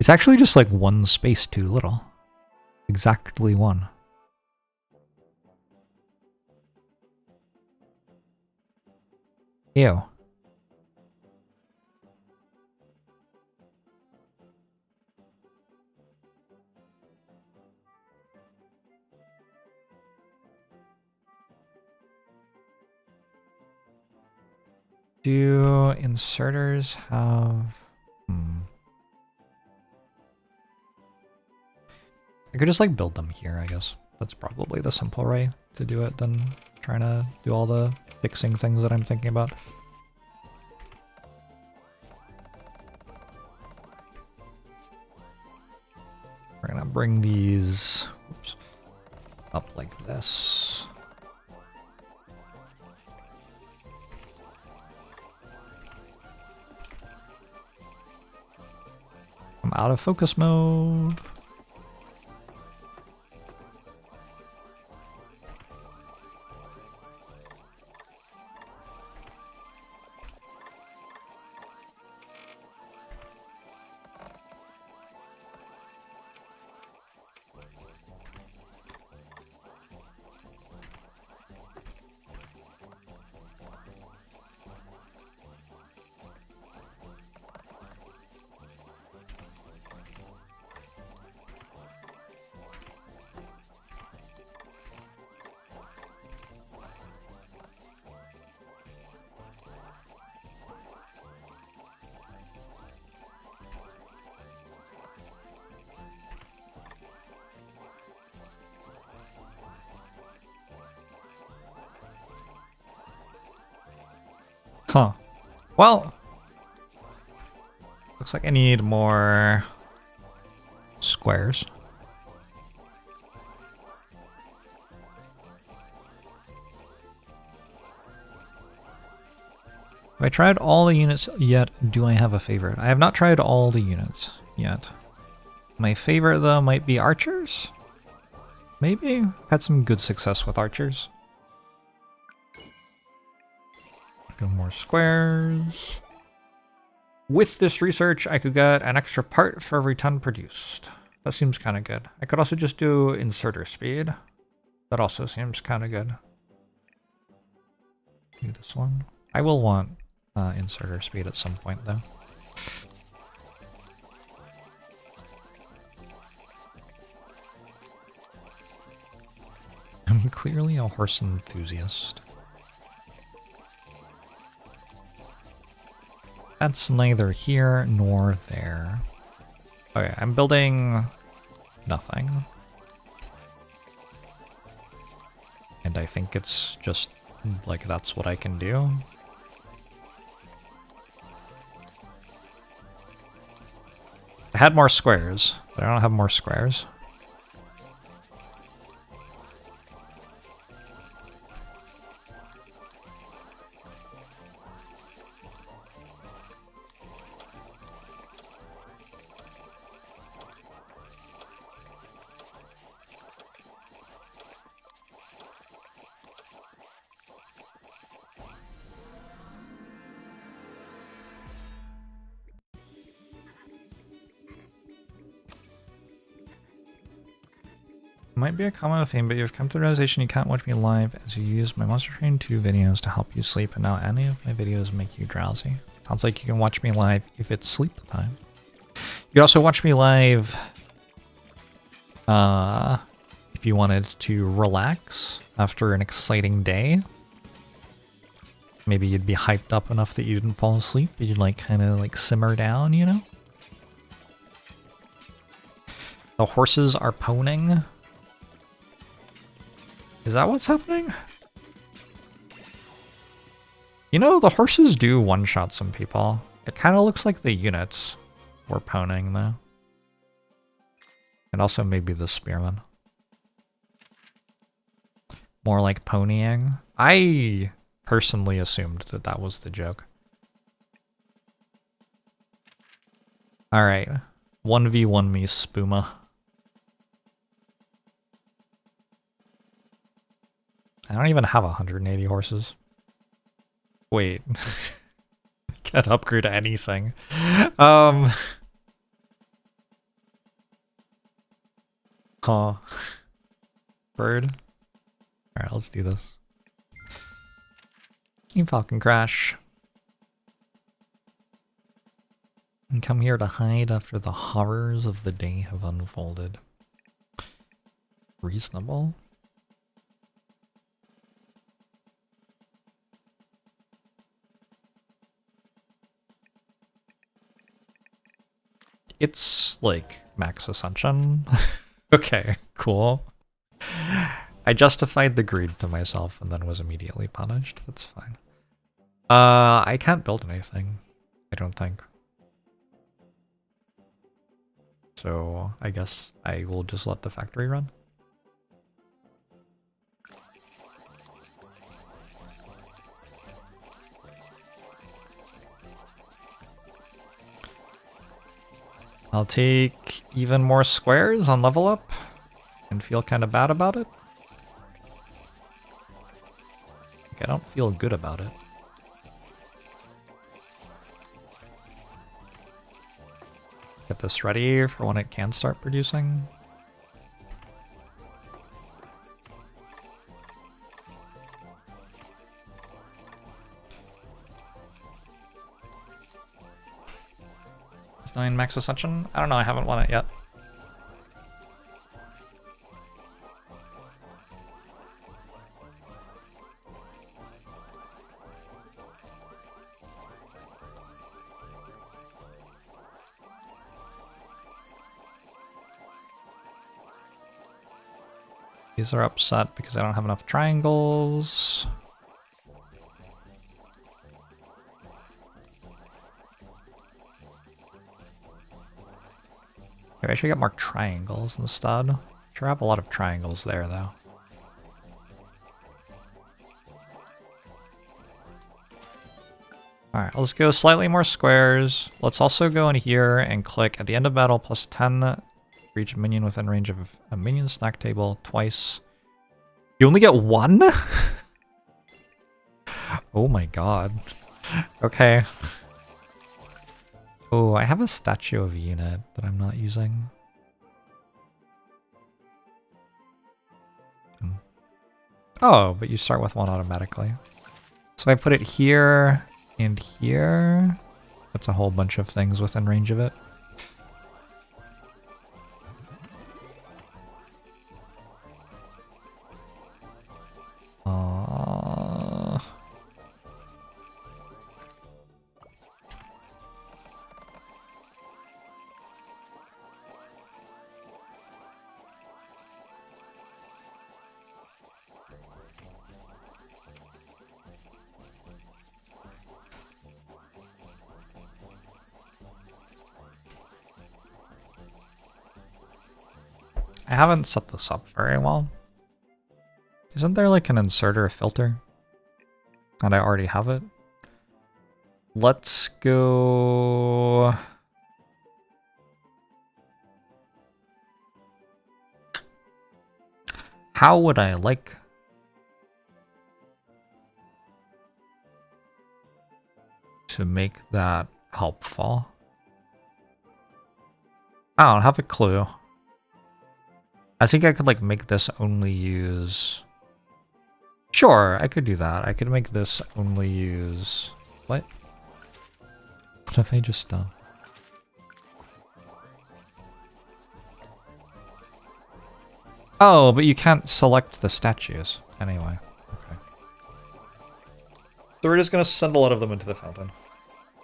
It's actually just like one space too little. Exactly one. Ew. Do inserters have... I could just like build them here, I guess. That's probably the simple way to do it than trying to do all the fixing things that I'm thinking about. We're gonna bring these up like this. I'm out of focus mode. Huh. Well, looks like I need more squares. Have I tried all the units yet? Do I have a favorite? I have not tried all the units yet. My favorite, though, might be archers? Maybe? Had some good success with archers. Go more squares. With this research, I could get an extra part for every ton produced. That seems kind of good. I could also just do inserter speed. That also seems kind of good. Do this one. I will want inserter speed at some point, though. I'm clearly a horse enthusiast. That's neither here nor there. Okay, I'm building nothing. And I think it's just like that's what I can do. I had more squares, but I don't have more squares. Might be a common theme, but you've come to the realization you can't watch me live as you use my Monster Train 2 videos to help you sleep, and now any of my videos make you drowsy. Sounds like you can watch me live if it's sleep time. You also watch me live if you wanted to relax after an exciting day. Maybe you'd be hyped up enough that you didn't fall asleep, but you'd like kind of like simmer down, you know? The horses are poning. Is that what's happening? You know, the horses do one-shot some people. It kind of looks like the units were poning, though. And also maybe the spearmen. More like ponying. I personally assumed that that was the joke. Alright. 1v1 me, Spooma. I don't even have 180 horses. Wait. Can't upgrade anything. Huh. Bird. Alright, let's do this. Team Falcon Crash. And come here to hide after the horrors of the day have unfolded. Reasonable. It's like max ascension. Okay, cool. I justified the greed to myself and then was immediately punished. That's fine. I can't build anything, I don't think. So I guess I will just let the factory run. I'll take even more squares on level up and feel kind of bad about it. Like, I don't feel good about it. Get this ready for when it can start producing. Is 9 max ascension? I don't know, I haven't won it yet. These are upset because I don't have enough triangles. Maybe I should get more triangles instead. Sure have a lot of triangles there though. Alright, let's go slightly more squares. Let's also go in here and click at the end of battle plus 10. Reach a minion within range of a minion snack table twice. You only get one? Oh my god. Okay. Oh, I have a statue of a unit that I'm not using. Oh, but you start with one automatically. So I put it here and here. That's a whole bunch of things within range of it. I haven't set this up very well. Isn't there like an inserter filter? And I already have it. Let's go... How would I like to make that helpful? I don't have a clue. I think I could like make this only use... Sure, I could do that. I could make this only use... What? What have I just done? Oh, but you can't select the statues. Anyway. Okay. So we're just gonna send a lot of them into the fountain.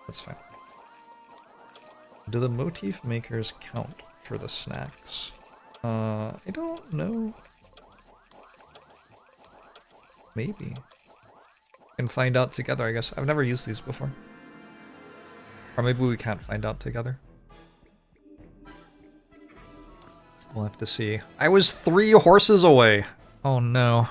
That's fine. Do the motif makers count for the snacks? I don't know. Maybe. We can find out together, I guess. I've never used these before. Or maybe we can't find out together. We'll have to see. I was 3 horses away! Oh no.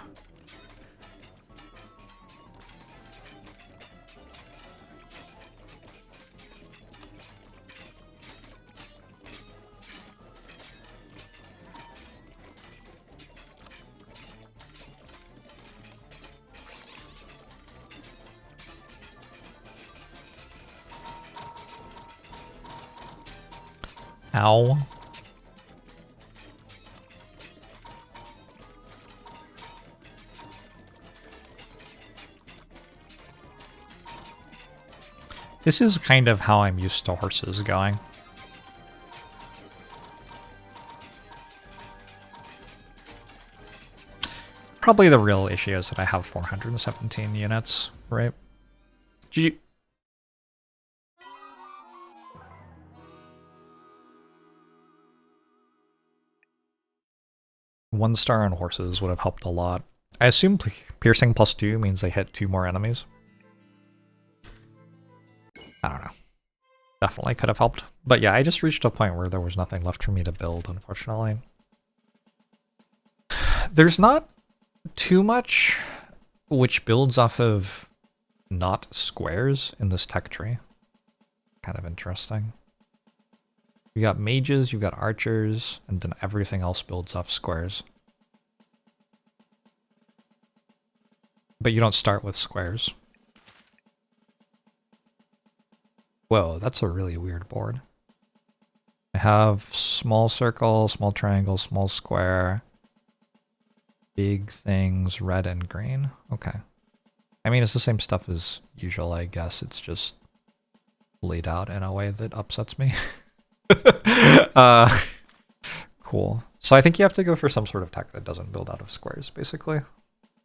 Ow. This is kind of how I'm used to horses going. Probably the real issue is that I have 417 units, right? GG. One star on horses would have helped a lot. I assume piercing +2 means they hit 2 more enemies. I don't know. Definitely could have helped. But yeah, I just reached a point where there was nothing left for me to build, unfortunately. There's not too much which builds off of not squares in this tech tree. Kind of interesting. You got mages, you got archers, and then everything else builds off squares. But you don't start with squares. Whoa, that's a really weird board. I have small circle, small triangle, small square, big things, red and green. Okay. I mean, it's the same stuff as usual, I guess. It's just laid out in a way that upsets me. Cool. So I think you have to go for some sort of tech that doesn't build out of squares, basically.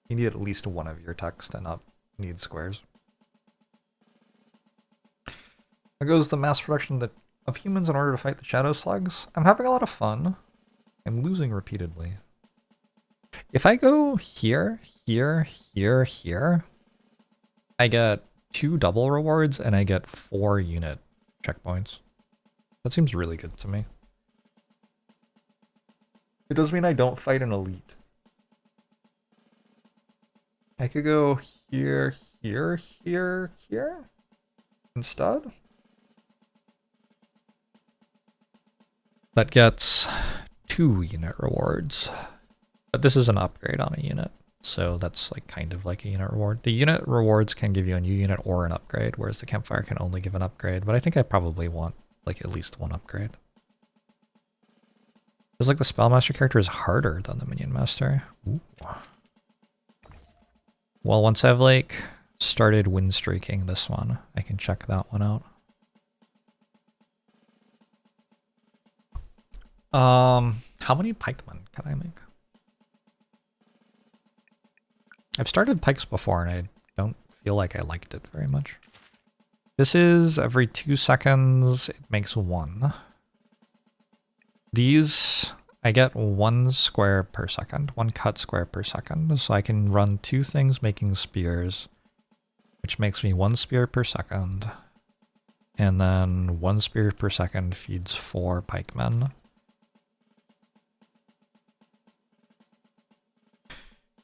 You need at least one of your techs to not need squares. There goes the mass production of humans in order to fight the shadow slugs. I'm having a lot of fun. I'm losing repeatedly. If I go here, here, here, here, I get 2 double rewards and I get 4 unit checkpoints. That seems really good to me. It does mean I don't fight an elite. I could go here, here, here, here instead. That gets 2 unit rewards. But this is an upgrade on a unit, so that's like kind of like a unit reward. The unit rewards can give you a new unit or an upgrade, whereas the campfire can only give an upgrade, but I think I probably want like at least 1 upgrade. Feels like the Spellmaster character is harder than the Minion Master. Ooh. Well, once I've like started win streaking this one, I can check that one out. How many pikemen can I make? I've started pikes before and I don't feel like I liked it very much. This is every 2 seconds, it makes 1. These, I get 1 square per second, 1 cut square per second. So I can run 2 things making spears, which makes me 1 spear per second. And then 1 spear per second feeds 4 pikemen.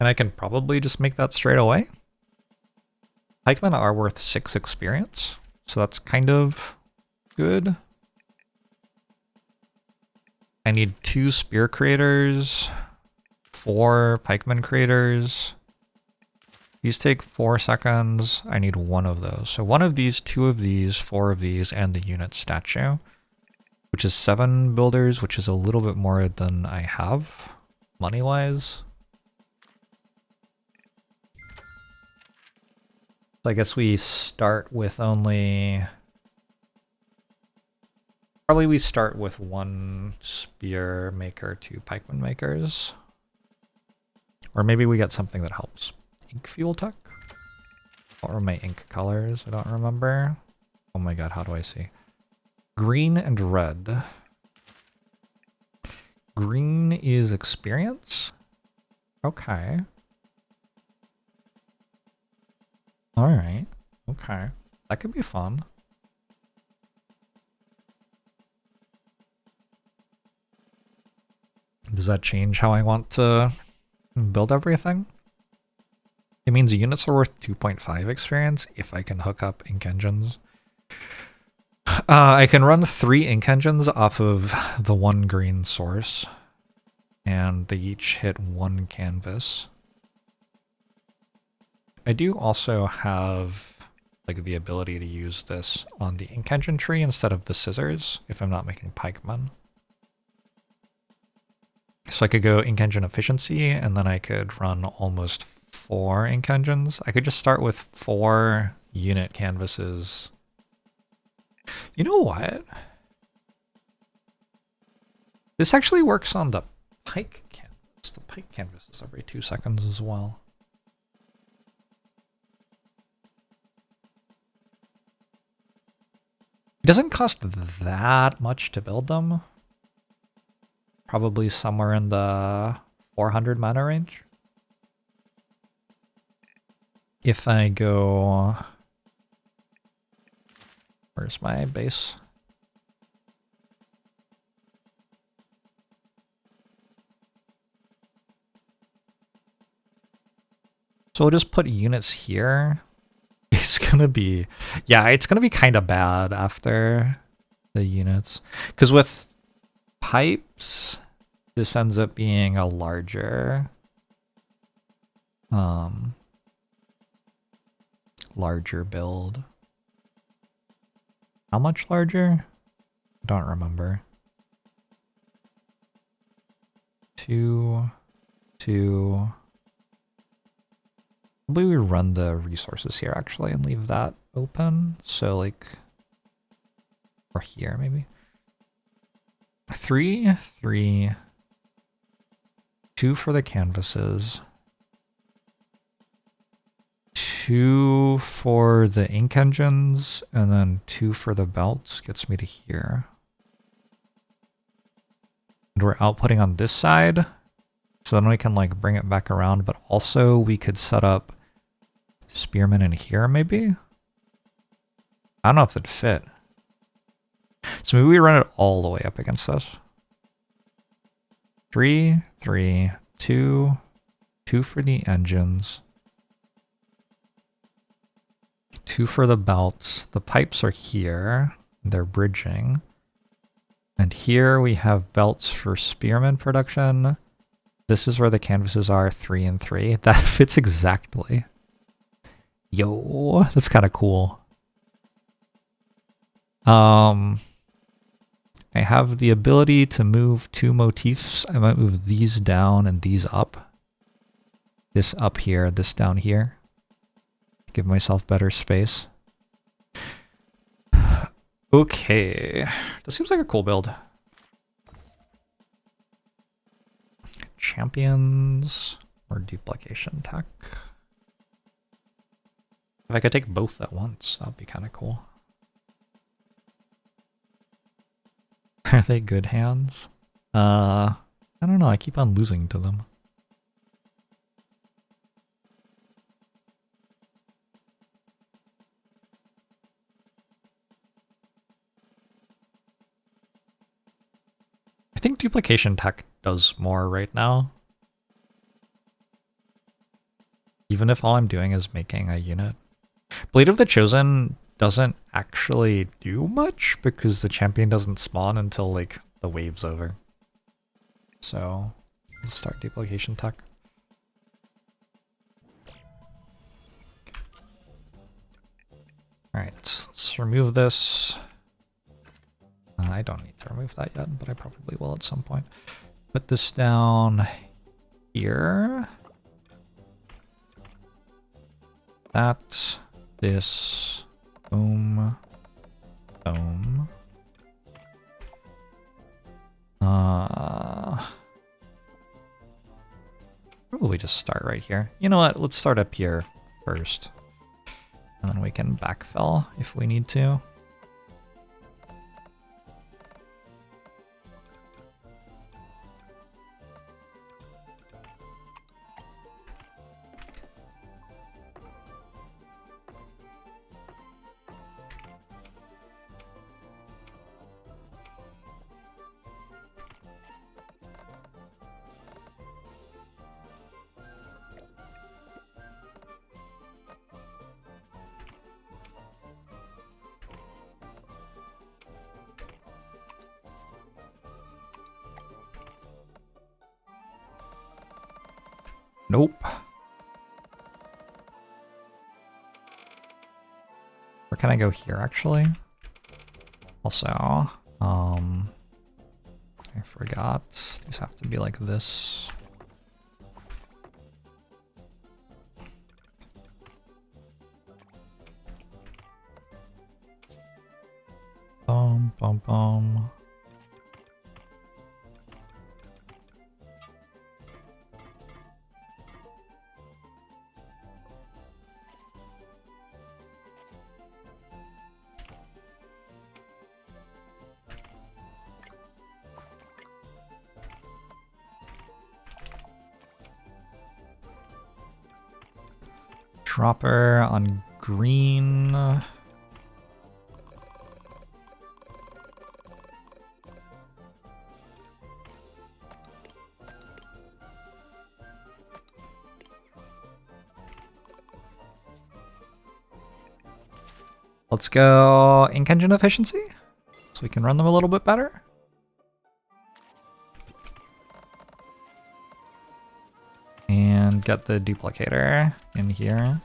And I can probably just make that straight away. Pikemen are worth 6 experience, so that's kind of good. I need 2 spear creators, 4 pikeman creators. These take 4 seconds. I need 1 of those. So 1 of these, 2 of these, 4 of these, and the unit statue, which is 7 builders, which is a little bit more than I have, money-wise. So I guess we start with only... Probably we start with 1 spear maker, 2 pikeman makers. Or maybe we get something that helps. Ink fuel tech? What were my ink colors? I don't remember. Oh my god, how do I see? Green and red. Green is experience? Okay. Alright. Okay. That could be fun. Does that change how I want to build everything? It means units are worth 2.5 experience if I can hook up ink engines. I can run 3 ink engines off of the 1 green source, and they each hit 1 canvas. I do also have like the ability to use this on the ink engine tree instead of the scissors if I'm not making pikemen. So I could go ink engine efficiency, and then I could run almost 4 ink engines. I could just start with 4 unit canvases. You know what? This actually works on the pike canvas. The pike canvas is every 2 seconds as well. It doesn't cost that much to build them. Probably somewhere in the 400 mana range. If I go... Where's my base? So we'll just put units here. It's gonna be... Yeah, it's gonna be kind of bad after the units. Because with pipes, this ends up being a larger... larger build. How much larger? I don't remember. 2, 2. Probably we run the resources here actually and leave that open. So like, or here maybe. 3, 3. 2 for the canvases. 2 for the ink engines, and then 2 for the belts gets me to here. And we're outputting on this side, so then we can like bring it back around, but also we could set up spearmen in here maybe? I don't know if it'd fit. So maybe we run it all the way up against this. 3, 3, 2, 2 for the engines. 2 for the belts. The pipes are here. They're bridging. And here we have belts for spearman production. This is where the canvases are, 3 and 3. That fits exactly. Yo, that's kind of cool. I have the ability to move 2 motifs. I might move these down and these up. This up here, this down here. Give myself better space. Okay. This seems like a cool build. Champions or duplication tech. If I could take both at once, that would be kind of cool. Are they good hands? I don't know, I keep on losing to them. I think duplication tech does more right now. even if all I'm doing is making a unit. Blade of the Chosen doesn't actually do much because the champion doesn't spawn until like the wave's over. So let's start duplication tech. Alright, let's remove this. I don't need to remove that yet, but I probably will at some point. Put this down here. That, this, boom, boom. Probably just start right here. You know what? Let's start up here first. And then we can backfill if we need to. Nope. Where can I go here, actually? Also, I forgot. These have to be like this. Boom, boom, boom. Dropper on green. Let's go ink engine efficiency so we can run them a little bit better. And get the duplicator in here.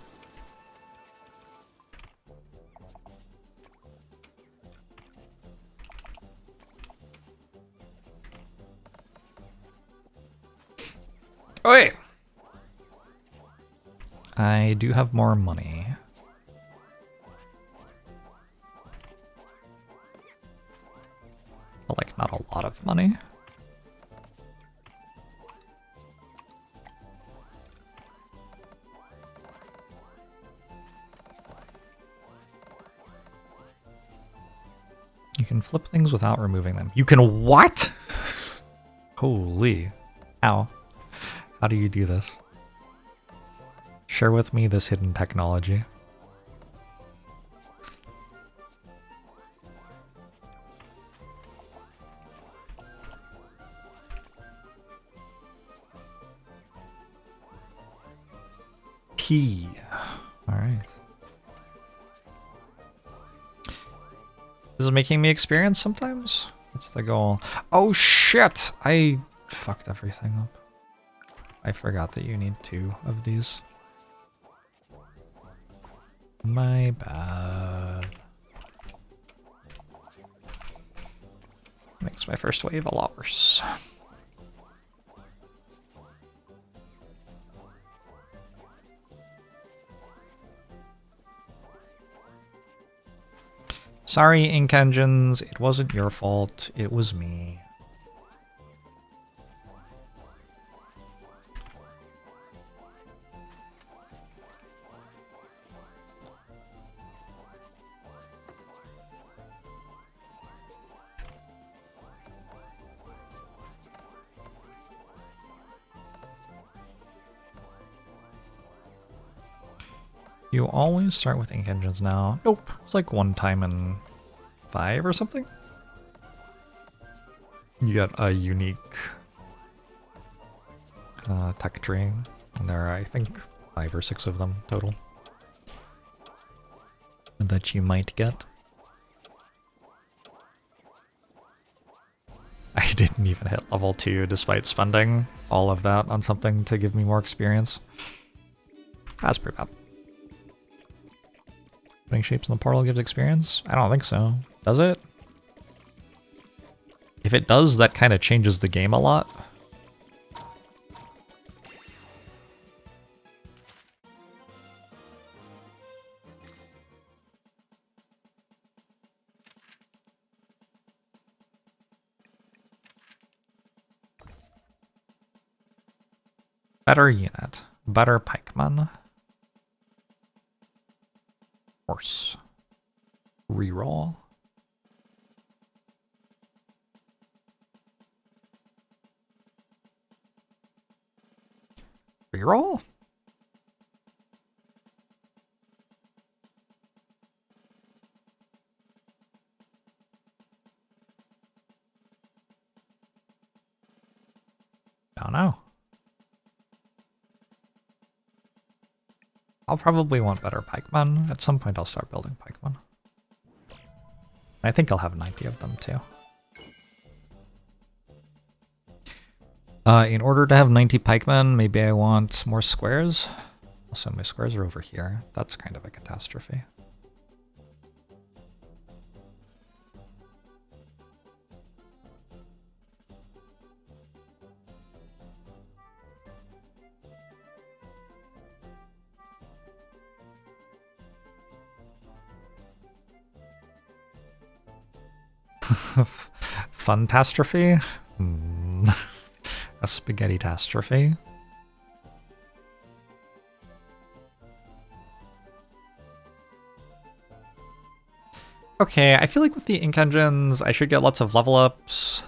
Oh wait! I do have more money. But like not a lot of money. You can flip things without removing them. You can what? Holy. How? How do you do this? Share with me this hidden technology. T. All right. This is making me experience sometimes? What's the goal? Oh shit! I fucked everything up. I forgot that you need 2 of these. My bad. Makes my first wave a lot worse. Sorry, ink engines. It wasn't your fault. It was me. You always start with ink engines now. Nope. It's like 1 time in 5 or something. You get a unique tech tree. And there are, I think, 5 or 6 of them total that you might get. I didn't even hit level 2 despite spending all of that on something to give me more experience. That's pretty bad. Putting shapes in the portal gives experience? I don't think so. Does it? If it does, that kind of changes the game a lot. Better unit. Better pikeman. Horse. Reroll. Reroll? Don't know. I'll probably want better pikemen. At some point I'll start building pikemen. I think I'll have 90 of them too. In order to have 90 pikemen, maybe I want more squares. Also, my squares are over here. That's kind of a catastrophe. Fun-tastrophe? A spaghetti-tastrophe? Okay, I feel like with the ink engines, I should get lots of level ups.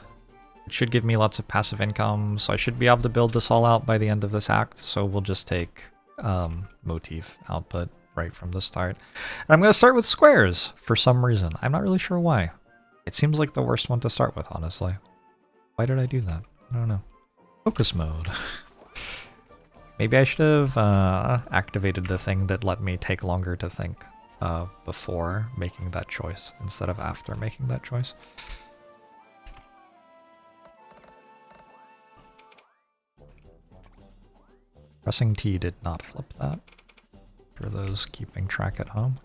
It should give me lots of passive income, so I should be able to build this all out by the end of this act. So we'll just take motif output right from the start. And I'm going to start with squares for some reason. I'm not really sure why. It seems like the worst one to start with, honestly. Why did I do that? I don't know. Focus mode. Maybe I should have activated the thing that let me take longer to think before making that choice instead of after making that choice. Pressing T did not flip that, for those keeping track at home.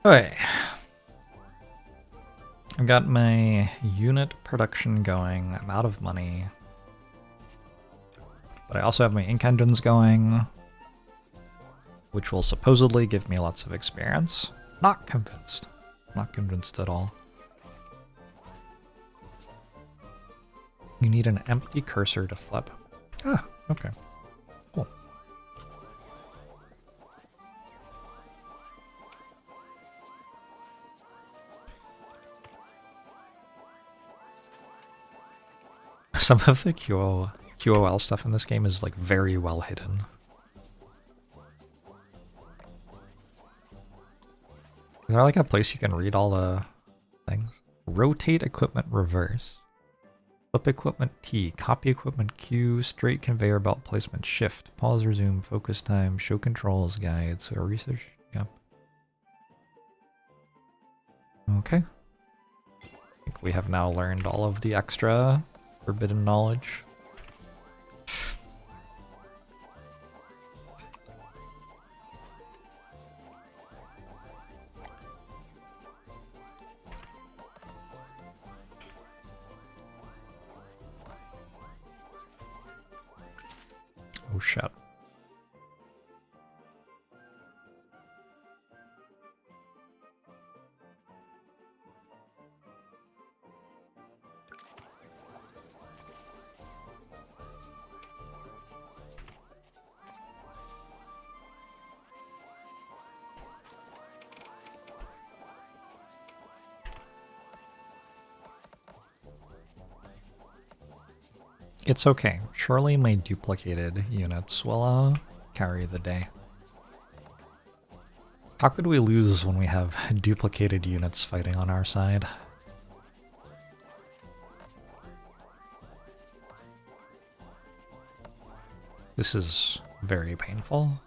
Okay. I've got my unit production going. I'm out of money. But I also have my ink engines going, which will supposedly give me lots of experience. Not convinced. Not convinced at all. You need an empty cursor to flip. Ah, okay. Cool. Some of the QOL stuff in this game is like very well hidden. Is there like a place you can read all the things? Rotate equipment reverse. Flip equipment T. Copy equipment Q. Straight conveyor belt placement shift. Pause, resume, focus time, show controls, guides, or research. Yep. Okay. I think we have now learned all of the extra forbidden knowledge. Oh shit. It's okay. Surely my duplicated units will carry the day. How could we lose when we have duplicated units fighting on our side? This is very painful.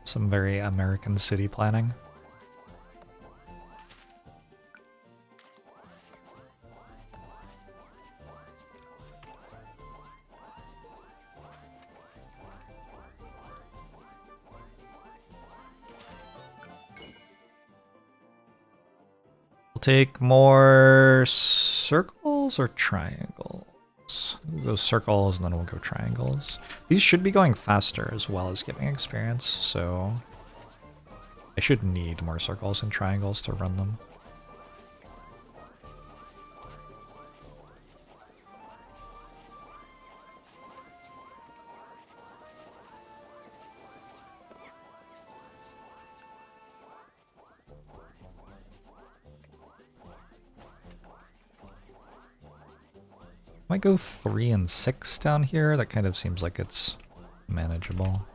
Some very American city planning. We'll take more circles or triangles? We'll go circles and then we'll go triangles. These should be going faster as well as giving experience, so I should need more circles and triangles to run them. Might go 3 and 6 down here. That kind of seems like it's manageable.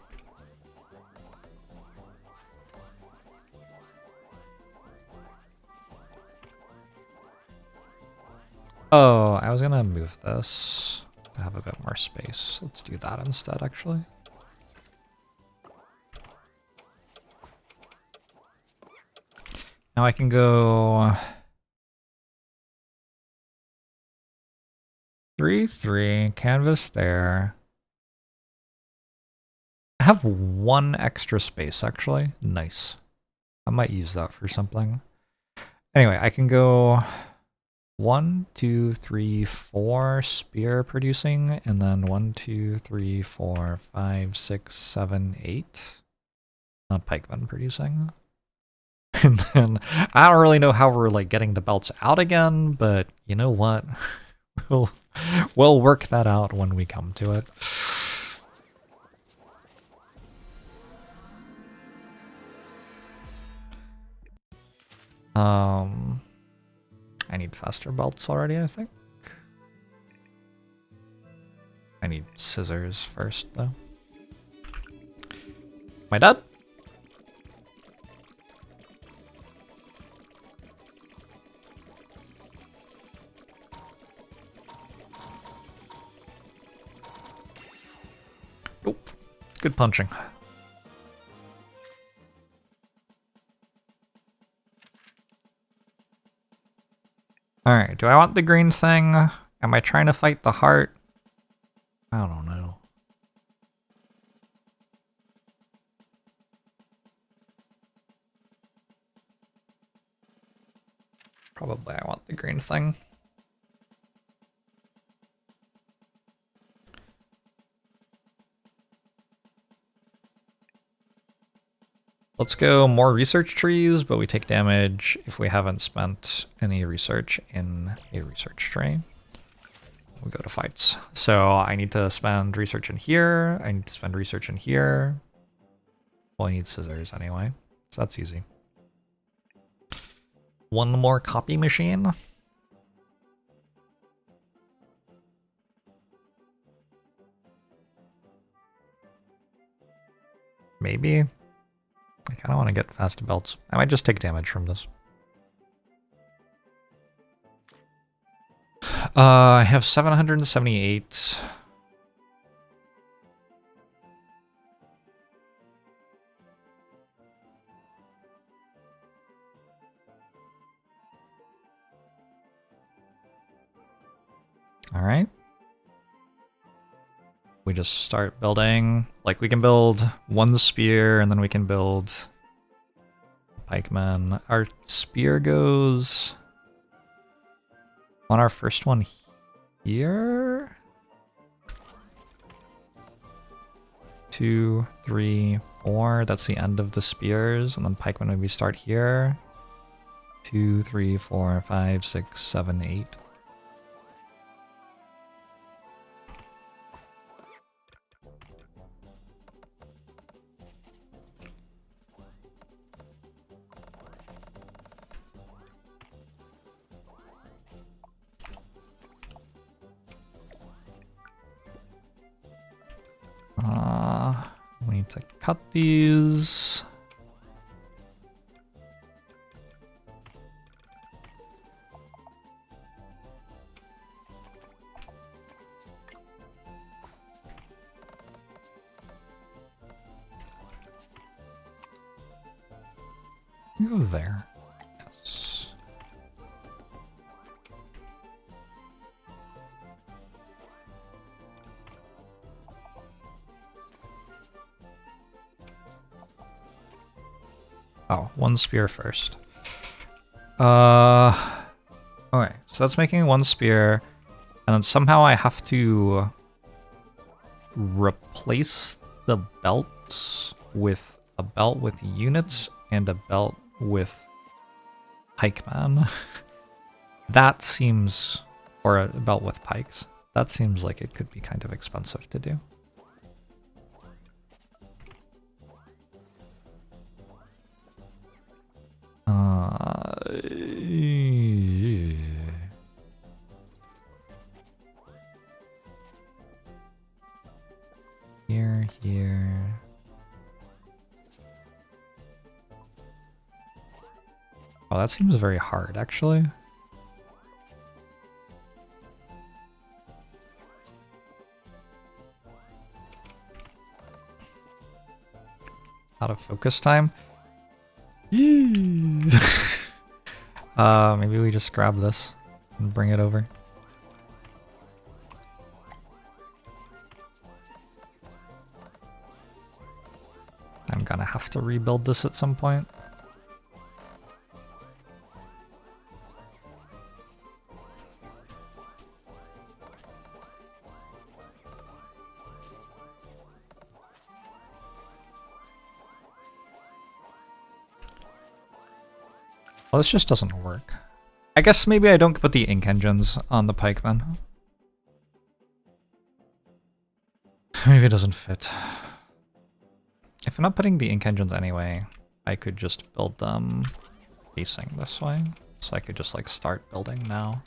Oh, I was gonna move this to have a bit more space. Let's do that instead, actually. Now I can go 3-3, canvas there. I have 1 extra space, actually. Nice. I might use that for something. Anyway, I can go 1, 2, 3, 4 spear producing, and then 1, 2, 3, 4, 5, 6, 7, 8 pikeman producing. And then I don't really know how we're like getting the belts out again, but you know what? We'll work that out when we come to it. I need faster belts already, I think. I need scissors first, though. Am I dead? Nope. Good punching. Alright, do I want the green thing? Am I trying to fight the heart? I don't know. Probably I want the green thing. Let's go more research trees, but we take damage if we haven't spent any research in a research tree. We go to fights. So I need to spend research in here. I need to spend research in here. Well, I need scissors anyway, so that's easy. 1 more copy machine. Maybe. I kind of want to get fast belts. I might just take damage from this. I have 778. All right. We just start building. Like, we can build 1 spear, and then we can build pikeman. Our spear goes on our first one here. 2, 3, 4. That's the end of the spears, and then pikeman maybe start here. 2, 3, 4, 5, 6, 7, 8. We need to cut these. Go there. Yes. Oh, one spear first. Okay, so that's making one spear, and then somehow I have to replace the belts with a belt with units and a belt with Pikeman. That seems, or a belt with pikes. That seems like it could be kind of expensive to do. Here. Oh, that seems very hard, actually. Out of focus time? Maybe we just grab this and bring it over. I'm gonna have to rebuild this at some point. Well, this just doesn't work. I guess maybe I don't put the ink engines on the Pikeman. Maybe it doesn't fit. If I'm not putting the ink engines anyway, I could just build them facing this way. So I could just like start building now.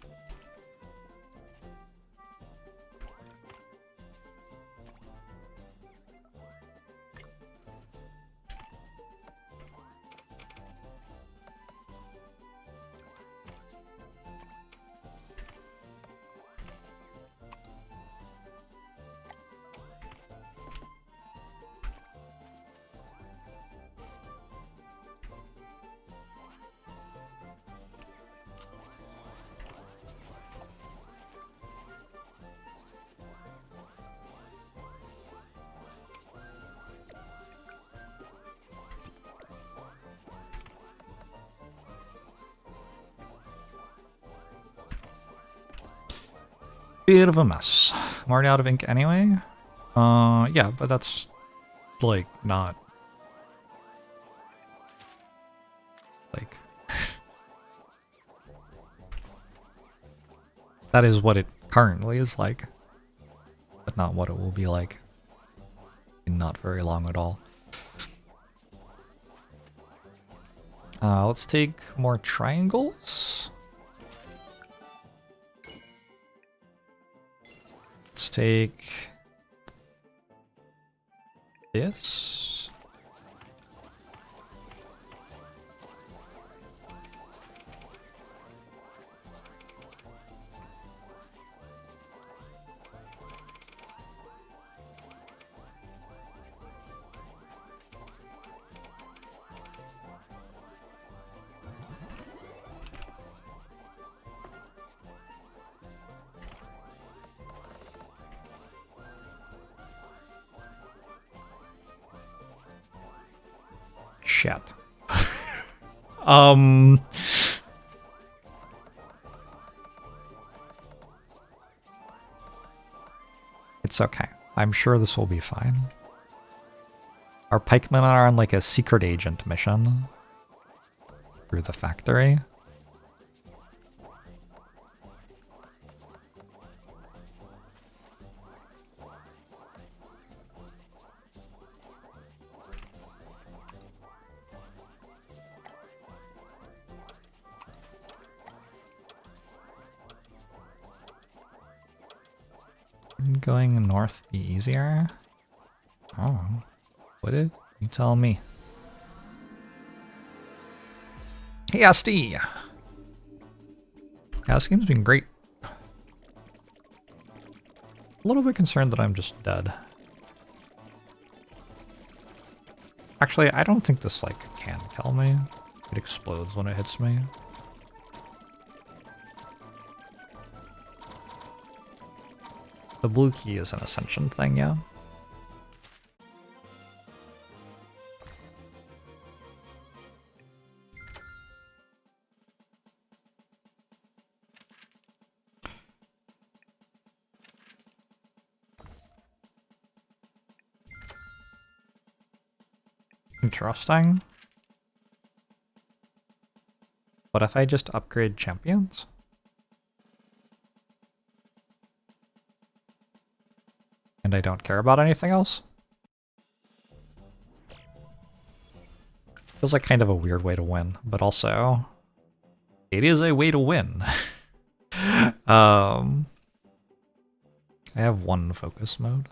Bit of a mess. I'm already out of ink anyway. Yeah, but that's like not like that is what it currently is like, but not what it will be like in not very long at all. Let's take more triangles. Let's take this. Shit. It's okay. I'm sure this will be fine. Our pikemen are on like a secret agent mission through the factory. Going north be easier? Oh, what did you tell me? Hey, Asti! Yeah, this game's been great. A little bit concerned that I'm just dead. Actually, I don't think this, like, can kill me. It explodes when it hits me. The blue key is an ascension thing, yeah? Interesting. What if I just upgrade champions? And I don't care about anything else? Feels like kind of a weird way to win, but also it is a way to win. I have one focus mode.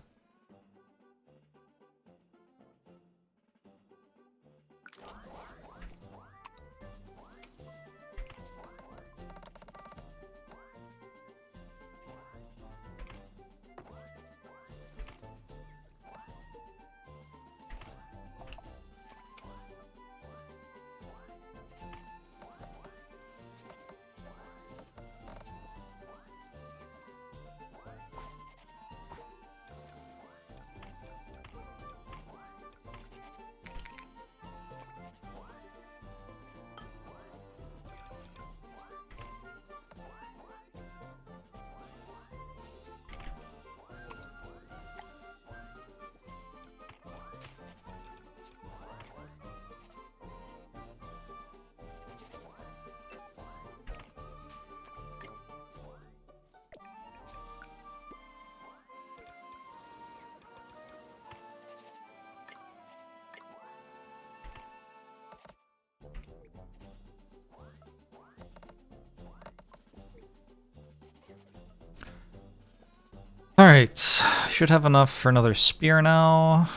Alright, should have enough for another spear now.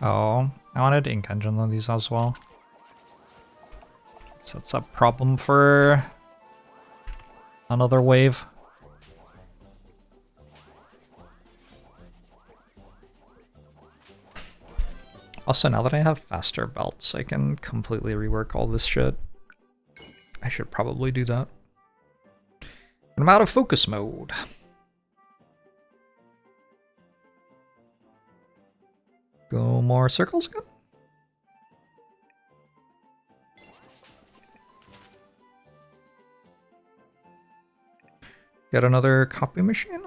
Oh, I wanted ink engine on these as well. So that's a problem for another wave. Also, now that I have faster belts, I can completely rework all this shit. I should probably do that. I'm out of focus mode. Go more circles again? Get another copy machine?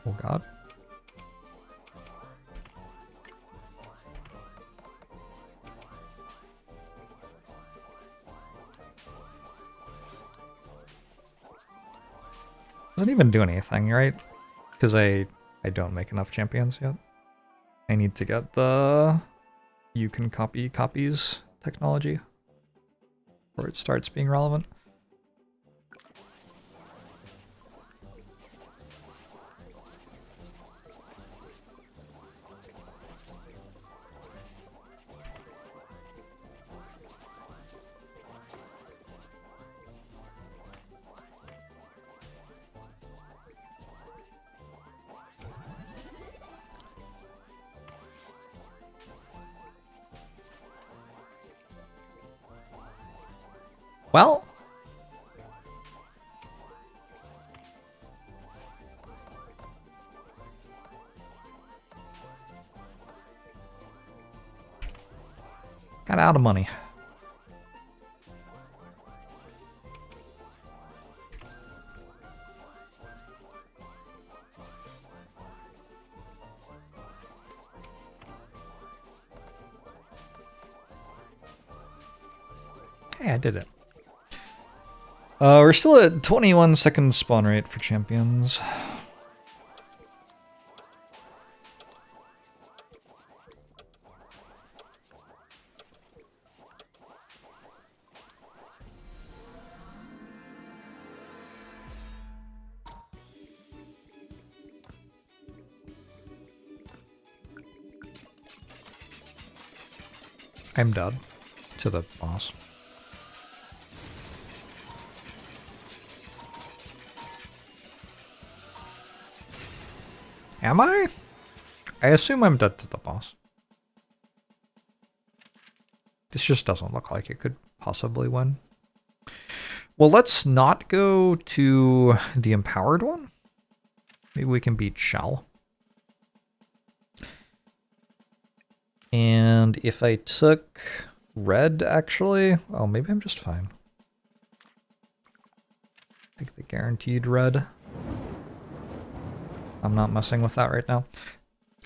Oh god. Doesn't even do anything, right? Because I don't make enough champions yet. I need to get the you can copy copies technology before it starts being relevant. Well, got out of money. Hey, I did it. We're still at 21 second spawn rate for champions. I'm dead to the boss. Am I? I assume I'm dead to the boss. This just doesn't look like it could possibly win. Well, let's not go to the empowered one. Maybe we can beat Shell. And if I took red, actually... Oh, maybe I'm just fine. Take the guaranteed red. I'm not messing with that right now.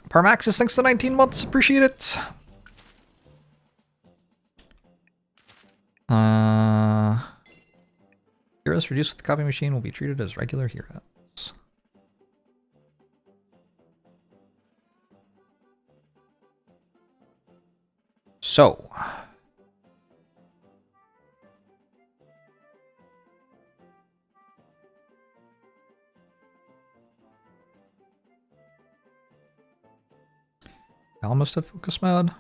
Parmaxis, thanks to 19 months. Appreciate it. Heroes produced with the copy machine will be treated as regular heroes. So. I almost have focus mode.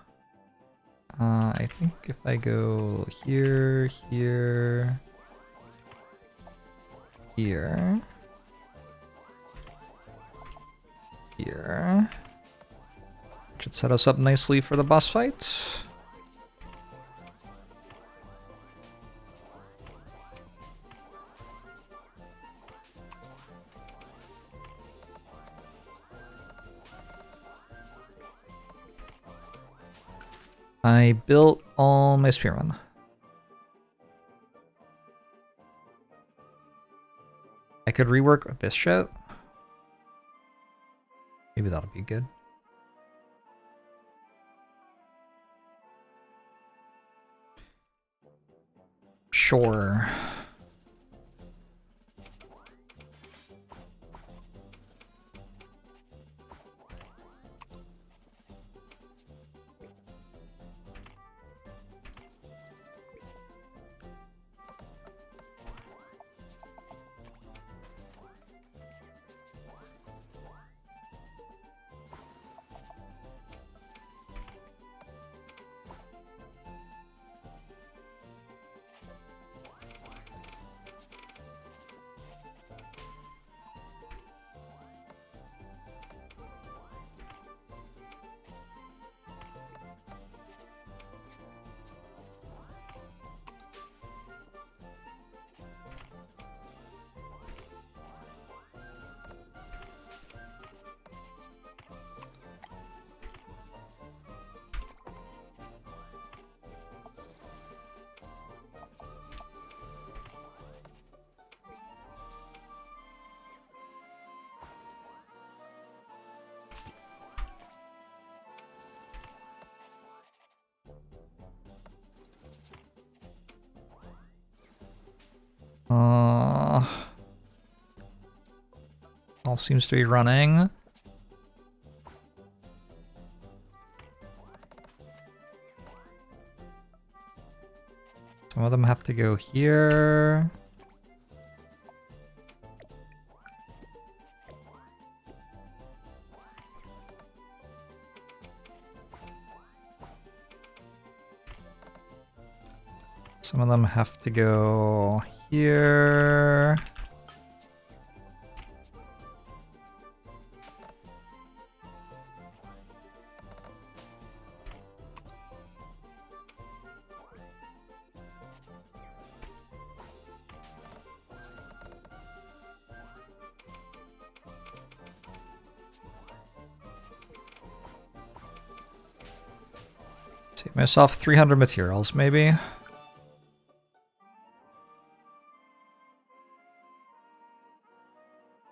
I think if I go here, here, here, here, should set us up nicely for the boss fight. I built all my spearmen. I could rework this shit. Maybe that'll be good. Sure. All seems to be running. Some of them have to go here. Some of them have to go here. Save myself 300 materials, maybe.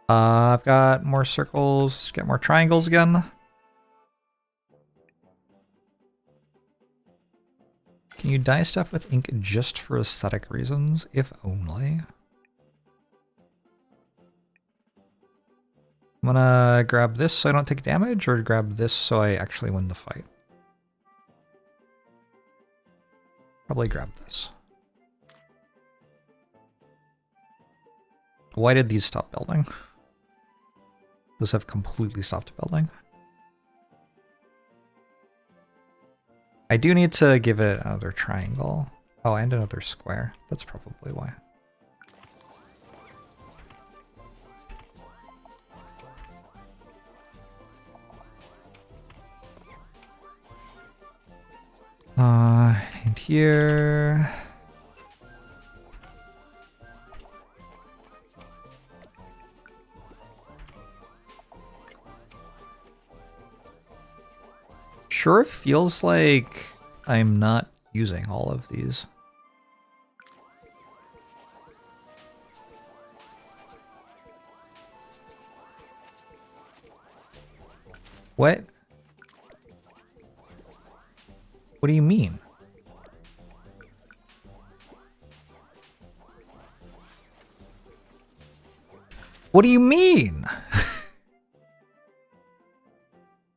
I've got more circles. Let's get more triangles again. Can you dye stuff with ink just for aesthetic reasons? If only. I'm gonna grab this so I don't take damage, or grab this so I actually win the fight. Probably grab this. Why did these stop building? Those have completely stopped building. I do need to give it another triangle. Oh, and another square. That's probably why. And here... Sure feels like I'm not using all of these. What? What do you mean? What do you mean?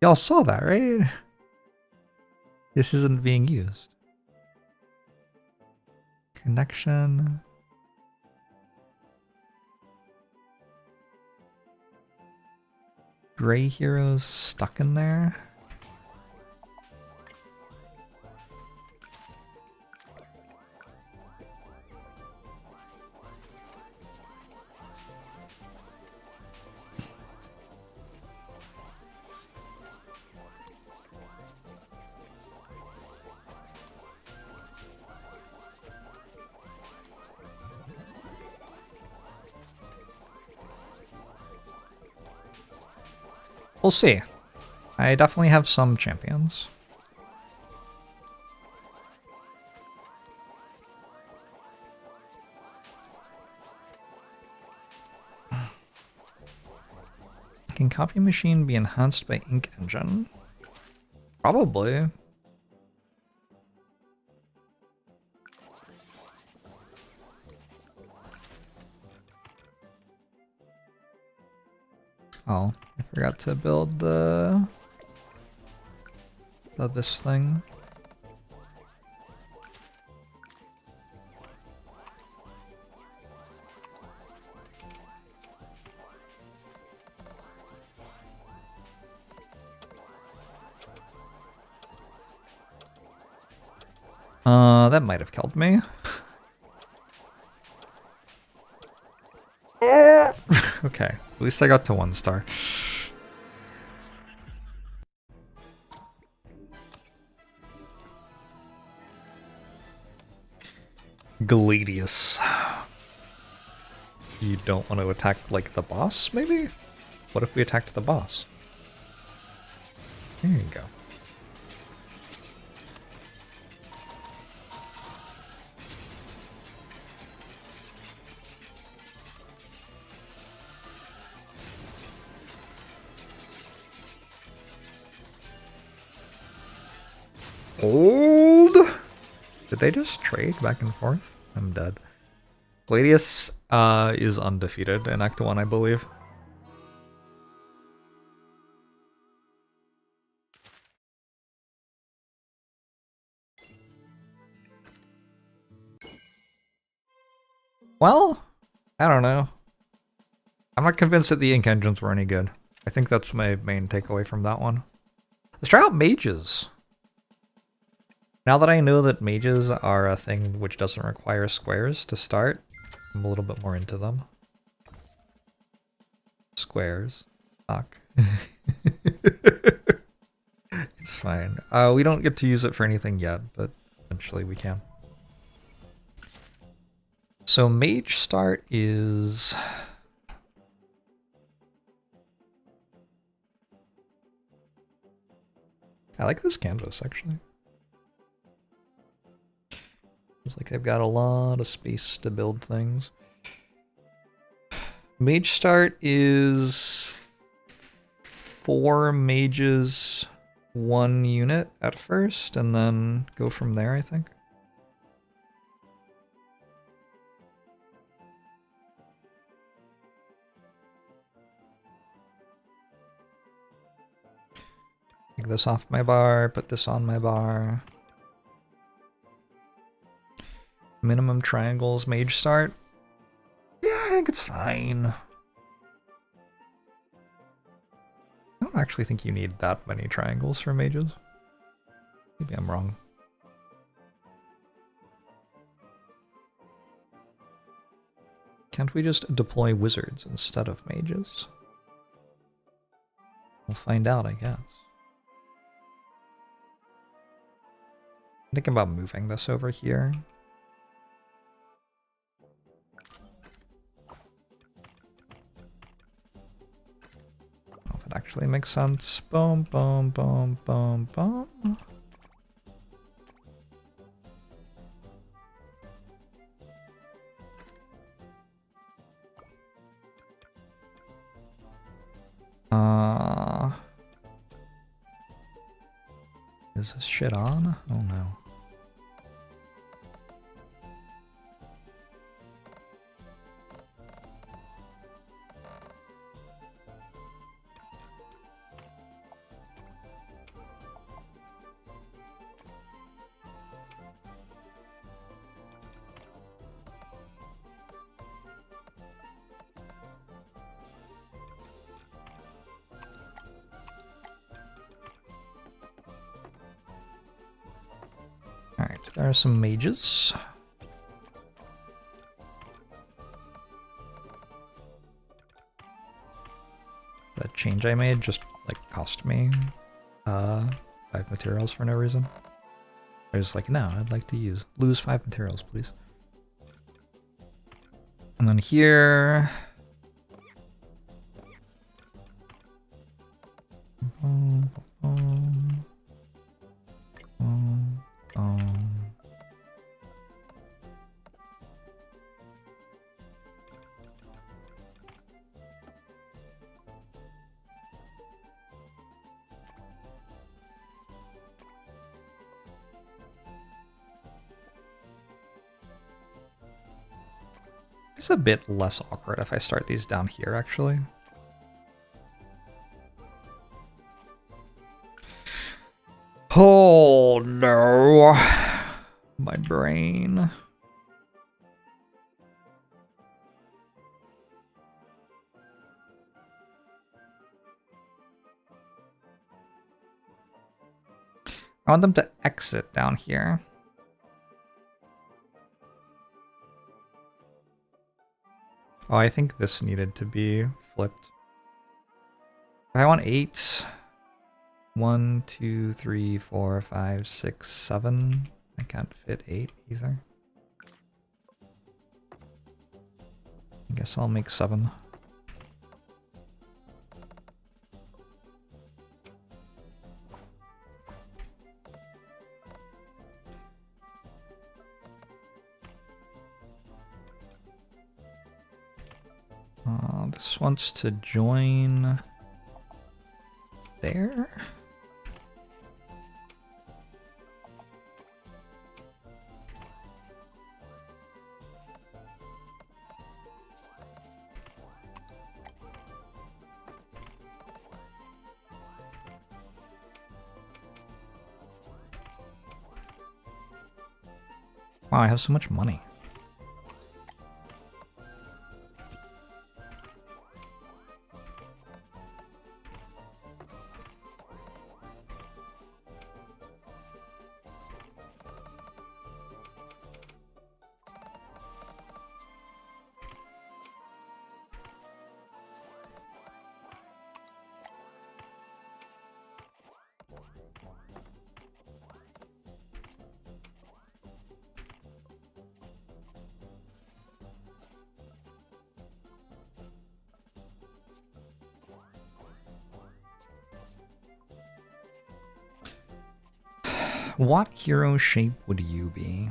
Y'all saw that, right? This isn't being used. Connection. Gray heroes stuck in there. We'll see. I definitely have some champions. Can copy machine be enhanced by ink engine? Probably. Oh, I forgot to build this thing. That might have killed me. Okay, at least I got to 1 star. Gladius. You don't want to attack, like, the boss, maybe? What if we attacked the boss? There you go. Old? Did they just trade back and forth? I'm dead. Gladius is undefeated in Act 1, I believe. Well, I don't know. I'm not convinced that the ink engines were any good. I think that's my main takeaway from that one. Let's try out mages. Now that I know that mages are a thing which doesn't require squares to start, I'm a little bit more into them. Squares. Fuck. It's fine. We don't get to use it for anything yet, but eventually we can. So mage start is... I like this canvas, actually. Feels like I've got a lot of space to build things. Mage start is 4 mages, 1 unit at first, and then go from there, I think. Take this off my bar, put this on my bar. Minimum triangles, mage start. Yeah, I think it's fine. I don't actually think you need that many triangles for mages. Maybe I'm wrong. Can't we just deploy wizards instead of mages? We'll find out, I guess. I'm thinking about moving this over here. If it actually makes sense. Boom, boom, boom, boom, boom. Is this shit on? Oh no. Alright, there are some mages. That change I made just, like, cost me 5 materials for no reason. I was like, no, I'd like to lose 5 materials, please. And then here... It's a bit less awkward if I start these down here, actually. Oh no! My brain. I want them to exit down here. Oh, I think this needed to be flipped. I want 8. 1, 2, 3, 4, 5, 6, 7. I can't fit 8 either. I guess I'll make 7. This wants to join there. Wow, I have so much money. What hero shape would you be?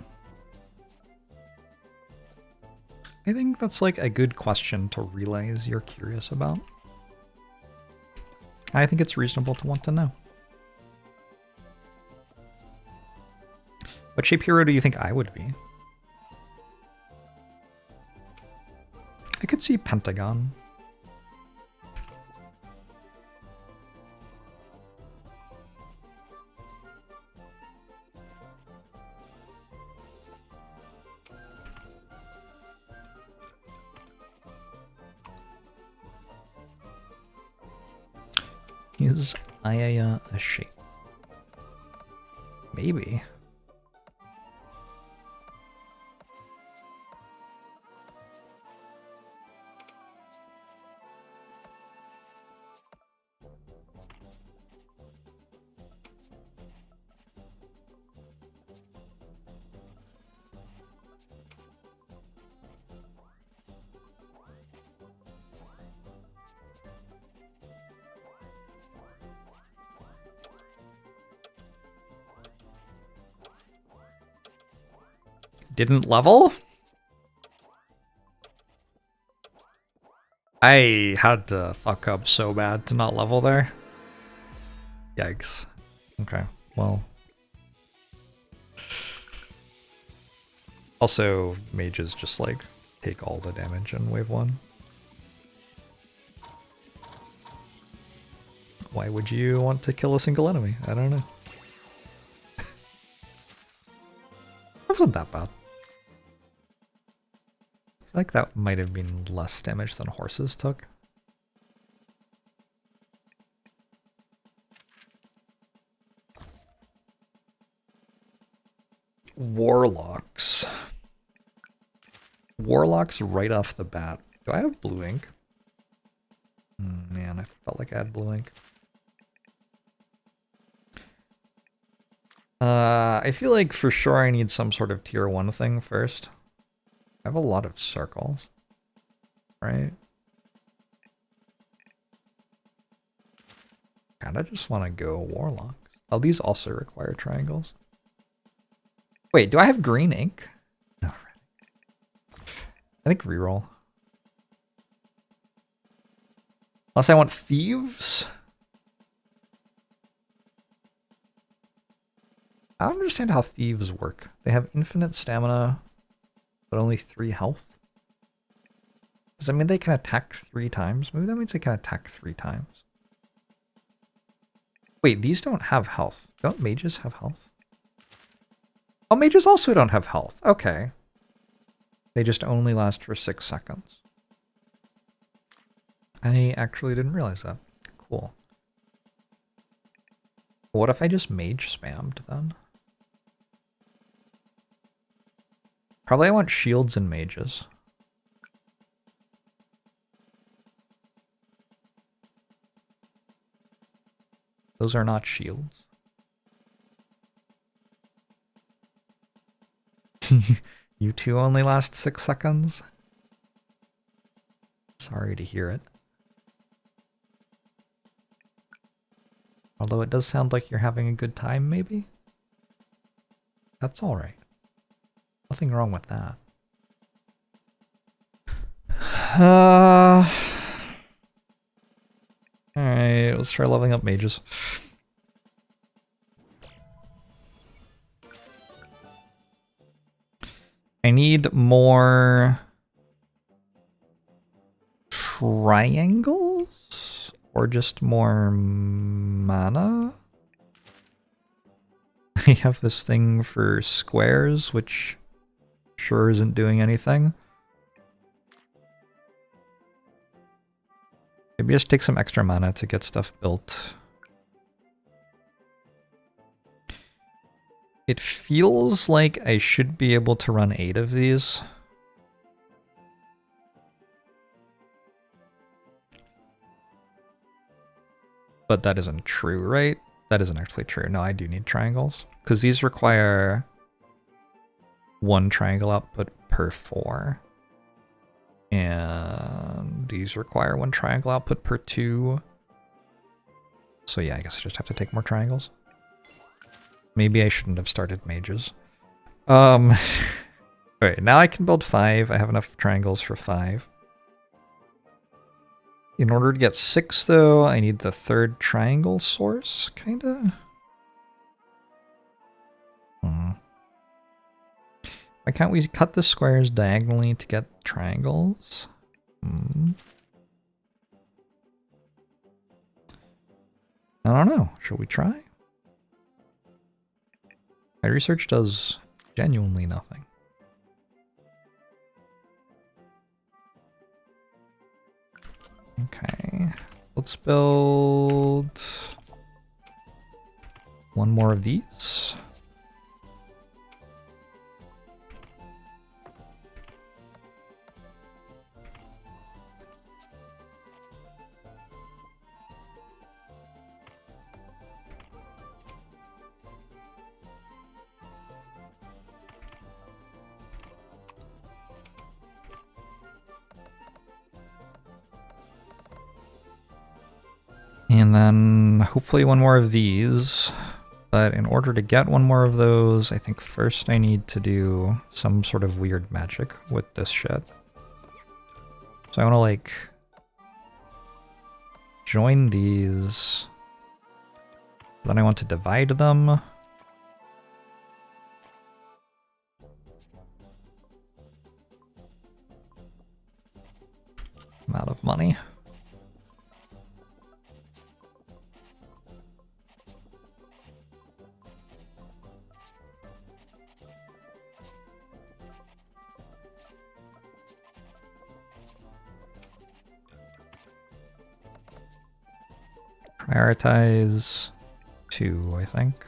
I think that's like a good question to realize you're curious about. I think it's reasonable to want to know. What shape hero do you think I would be? I could see Pentagon. Is Aya a shape? Maybe. Didn't level? I had to fuck up so bad to not level there. Yikes. Okay, well. Also, mages just like take all the damage in wave 1. Why would you want to kill a single enemy? I don't know. It wasn't that bad. I feel like that might have been less damage than horses took. Warlocks. Warlocks right off the bat. Do I have blue ink? Man, I felt like I had blue ink. I feel like for sure I need some sort of tier 1 thing first. I have a lot of circles, right? Kinda just want to go warlocks. Oh, these also require triangles. Wait, do I have green ink? No. I think reroll. Unless I want thieves? I don't understand how thieves work. They have infinite stamina, but only 3 health. Does that mean they can attack 3 times? Maybe that means they can attack 3 times. Wait, these don't have health. Don't mages have health? Oh, mages also don't have health. Okay. They just only last for 6 seconds. I actually didn't realize that. Cool. What if I just mage spammed then? Probably I want shields and mages. Those are not shields. You two only last 6 seconds? Sorry to hear it. Although it does sound like you're having a good time, maybe? That's alright. Nothing wrong with that. Alright, let's try leveling up mages. I need more triangles or just more mana. I have this thing for squares, which sure isn't doing anything. Maybe just take some extra mana to get stuff built. It feels like I should be able to run 8 of these. But that isn't true, right? That isn't actually true. No, I do need triangles. Because these require 1 triangle output per 4. And these require 1 triangle output per 2. So yeah, I guess I just have to take more triangles. Maybe I shouldn't have started mages. Alright, now I can build 5. I have enough triangles for 5. In order to get 6, though, I need the third triangle source, kinda. Why can't we cut the squares diagonally to get triangles? I don't know. Should we try? My research does genuinely nothing. Okay, let's build one more of these. And then hopefully one more of these. But in order to get one more of those, I think first I need to do some sort of weird magic with this shit. So I want to like join these. Then I want to divide them. I'm out of money. Prioritize 2, I think.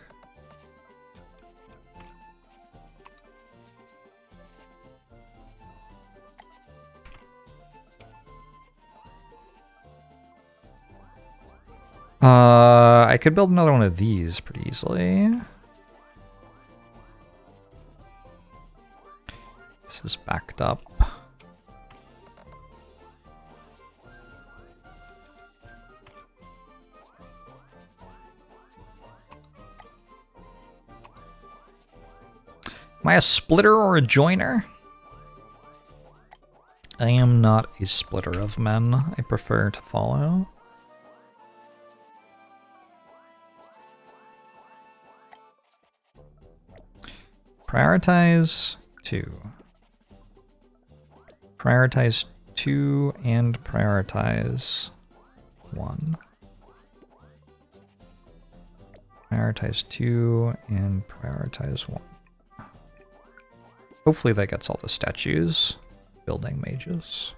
I could build another one of these pretty easily. This is backed up. Am I a splitter or a joiner? I am not a splitter of men. I prefer to follow. Prioritize 2. Prioritize 2 and prioritize 1. Prioritize 2 and prioritize 1. Hopefully that gets all the statues. Building mages.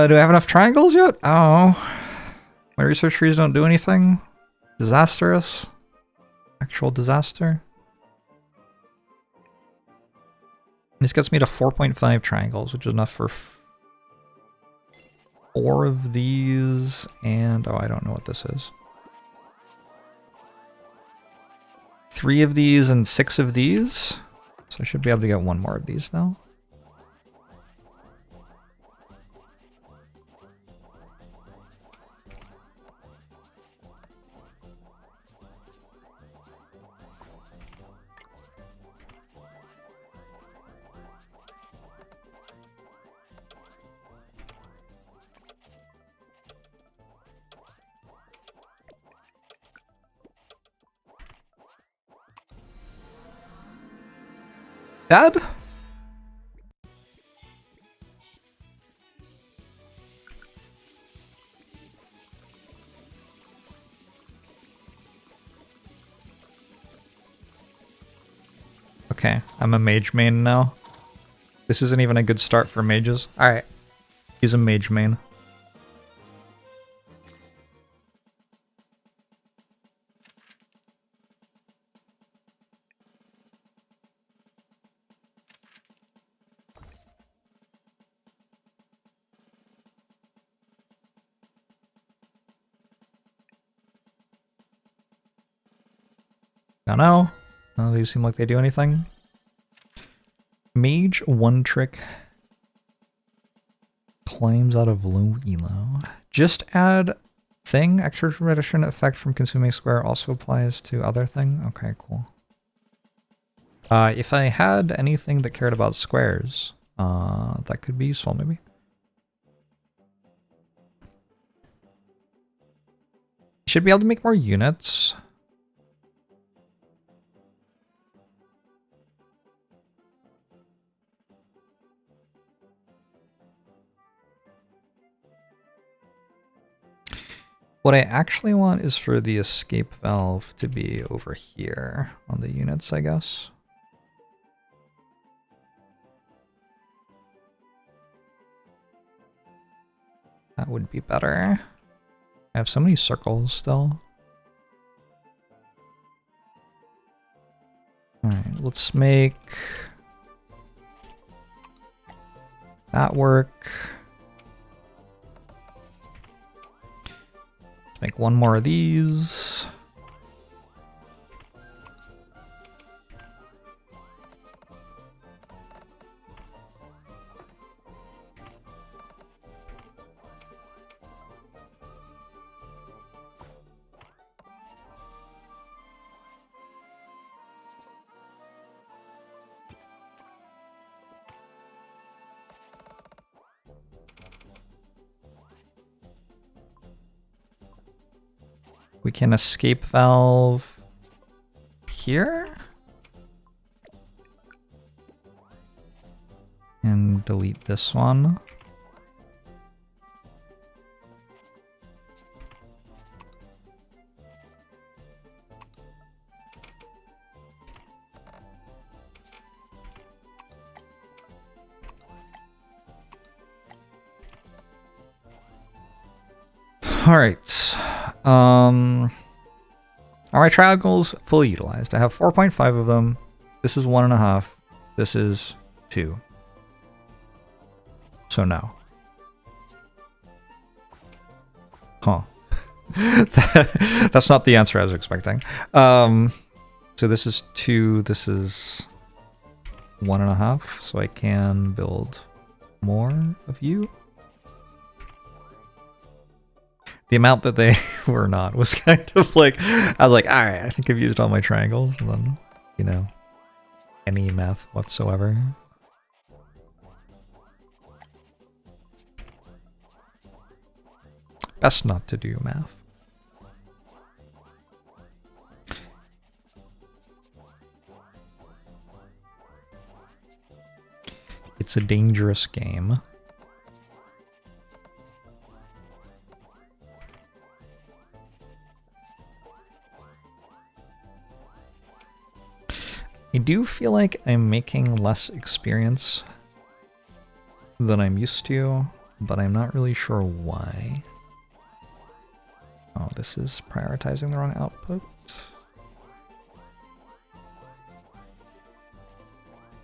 Do I have enough triangles yet? Oh, my research trees don't do anything. Disastrous. Actual disaster. This gets me to 4.5 triangles, which is enough for 4 of these, and oh, I don't know what this is. 3 of these and 6 of these. So I should be able to get one more of these now. Dad? Okay, I'm a mage main now. This isn't even a good start for mages. Alright, he's a mage main. Don't know. None of these seem like they do anything. Mage one trick climbs out of low elo. Just add thing. Extra tradition effect from consuming square also applies to other thing. Okay, cool. If I had anything that cared about squares, that could be useful maybe. Should be able to make more units. What I actually want is for the escape valve to be over here on the units, I guess. That would be better. I have so many circles still. Alright, let's make that work. Let's make one more of these. We can escape valve here. And delete this one. All right. All right, triangles fully utilized. I have 4.5 of them. This is 1.5. This is 2. So no. Huh. That's not the answer I was expecting. So this is 2. This is 1.5. So I can build more of you. The amount that they were not was kind of like, I was like, all right, I think I've used all my triangles, and then, you know, any math whatsoever. Best not to do math. It's a dangerous game. I do feel like I'm making less experience than I'm used to, but I'm not really sure why. Oh, this is prioritizing the wrong output.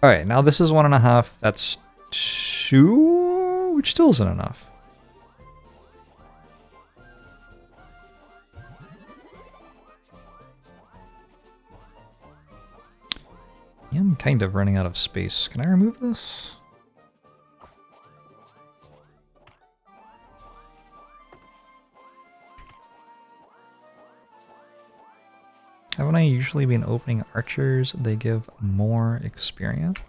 Alright, now this is 1.5. That's 2, which still isn't enough. I'm kind of running out of space. Can I remove this? Haven't I usually been opening archers? They give more experience.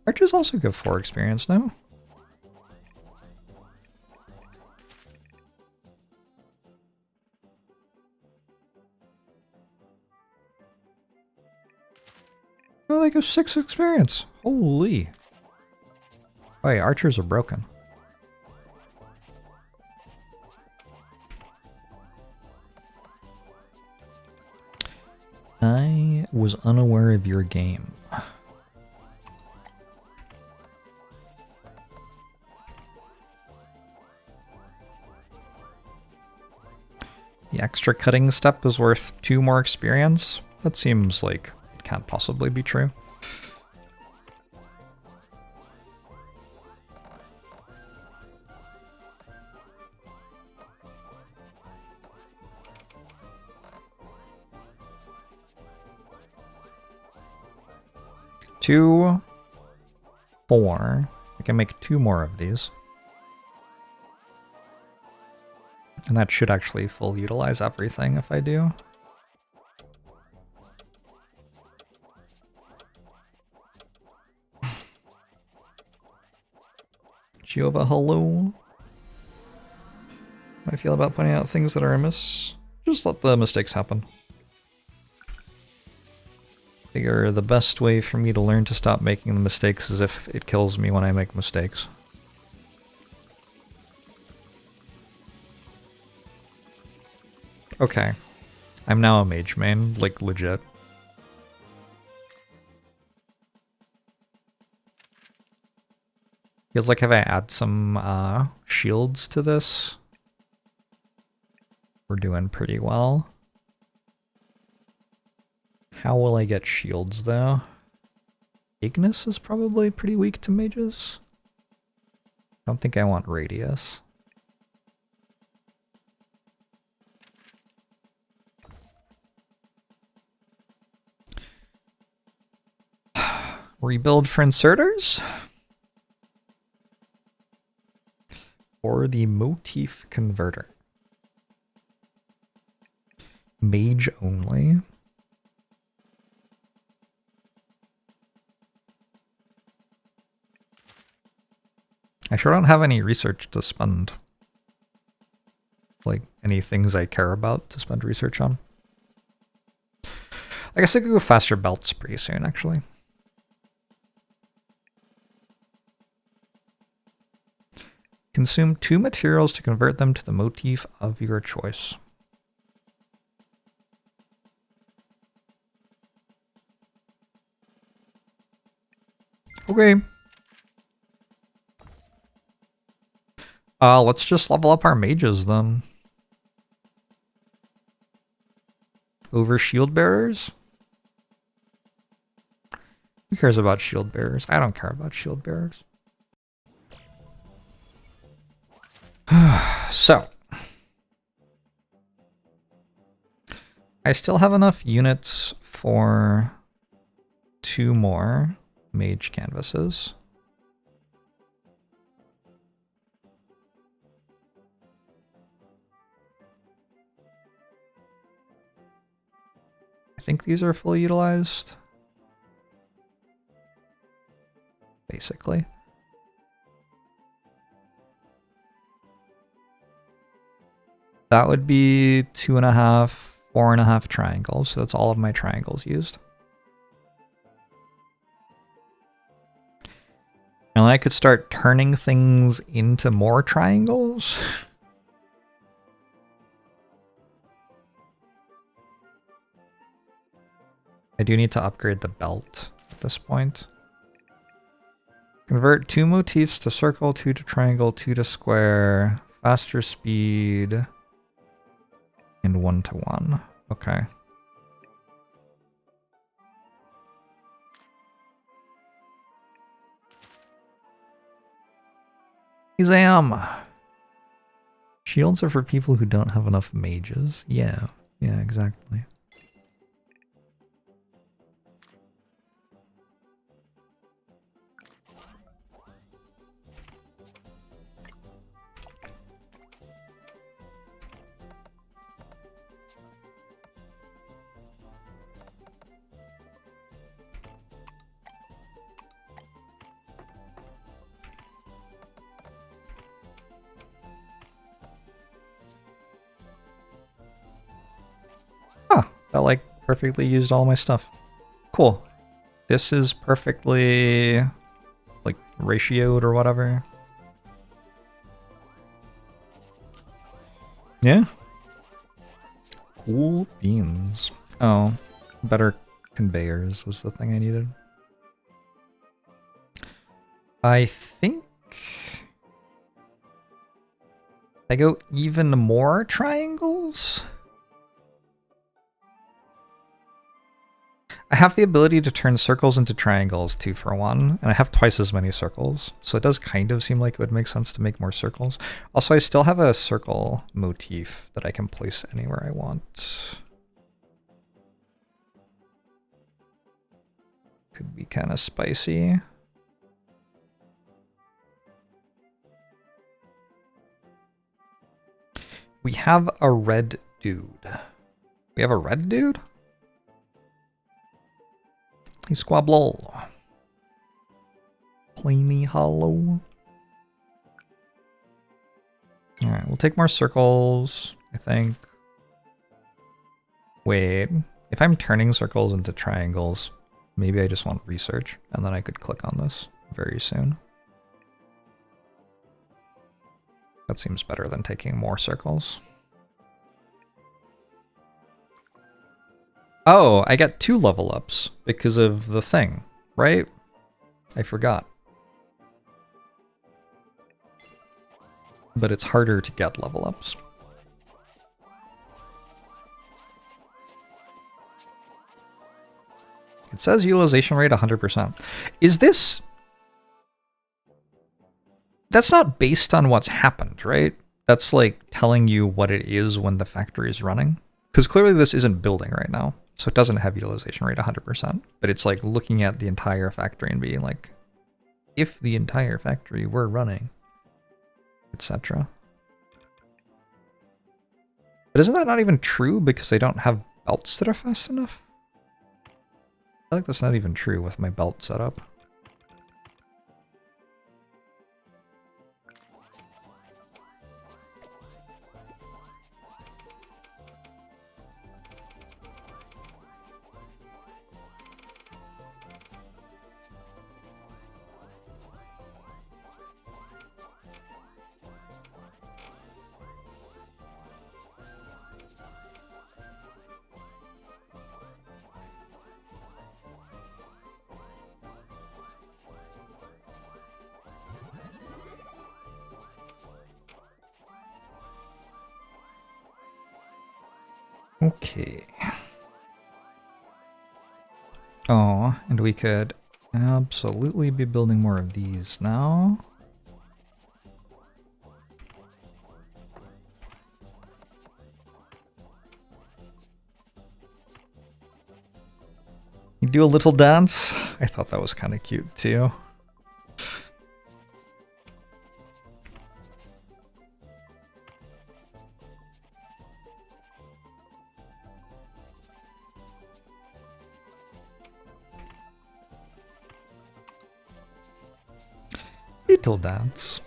Archers also give 4 experience, no? Oh, they give 6 experience. Holy. Oh, wait, archers are broken. I was unaware of your game. The extra cutting step is worth 2 more experience? That seems like it can't possibly be true. 2, 4. I can make 2 more of these. And that should actually full utilize everything if I do. Giova, hello. How do I feel about pointing out things that are amiss? Just let the mistakes happen. Figure the best way for me to learn to stop making the mistakes is if it kills me when I make mistakes. Okay. I'm now a mage main, like legit. Feels like if I add some shields to this, we're doing pretty well. How will I get shields though? Ignis is probably pretty weak to mages. I don't think I want radius. Rebuild for inserters? Or the motif converter? Mage only. I sure don't have any research to spend. Like, any things I care about to spend research on. I guess I could go faster belts pretty soon, actually. Consume 2 materials to convert them to the motif of your choice. Okay. Let's just level up our mages then. Over shield bearers? Who cares about shield bearers? I don't care about shield bearers. So. I still have enough units for 2 more mage canvases. I think these are fully utilized. Basically. That would be 2.5, 4.5 triangles. So that's all of my triangles used. And I could start turning things into more triangles. I do need to upgrade the belt at this point. Convert 2 motifs to circle, 2 to triangle, 2 to square, faster speed, and 1 to 1. Okay. Exam! Shields are for people who don't have enough mages. Yeah, exactly. That like perfectly used all my stuff. Cool. This is perfectly like ratioed or whatever. Yeah. Cool beans. Oh, better conveyors was the thing I needed. I think I go even more triangles. I have the ability to turn circles into triangles 2 for 1, and I have twice as many circles, so it does kind of seem like it would make sense to make more circles. Also, I still have a circle motif that I can place anywhere I want. Could be kind of spicy. We have a red dude. We have a red dude? Hey, Squabble. Plainy Hollow. Alright, we'll take more circles, I think. Wait, if I'm turning circles into triangles, maybe I just want research, and then I could click on this very soon. That seems better than taking more circles. Oh, I got 2 level ups because of the thing, right? I forgot. But it's harder to get level ups. It says utilization rate 100%. Is this... That's not based on what's happened, right? That's like telling you what it is when the factory is running. Because clearly this isn't building right now. So it doesn't have utilization rate 100%. But it's like looking at the entire factory and being like, if the entire factory were running, etc. But isn't that not even true because they don't have belts that are fast enough? I feel like that's not even true with my belt setup. Okay. Oh, and we could absolutely be building more of these now. You do a little dance? I thought that was kind of cute too. Little dance.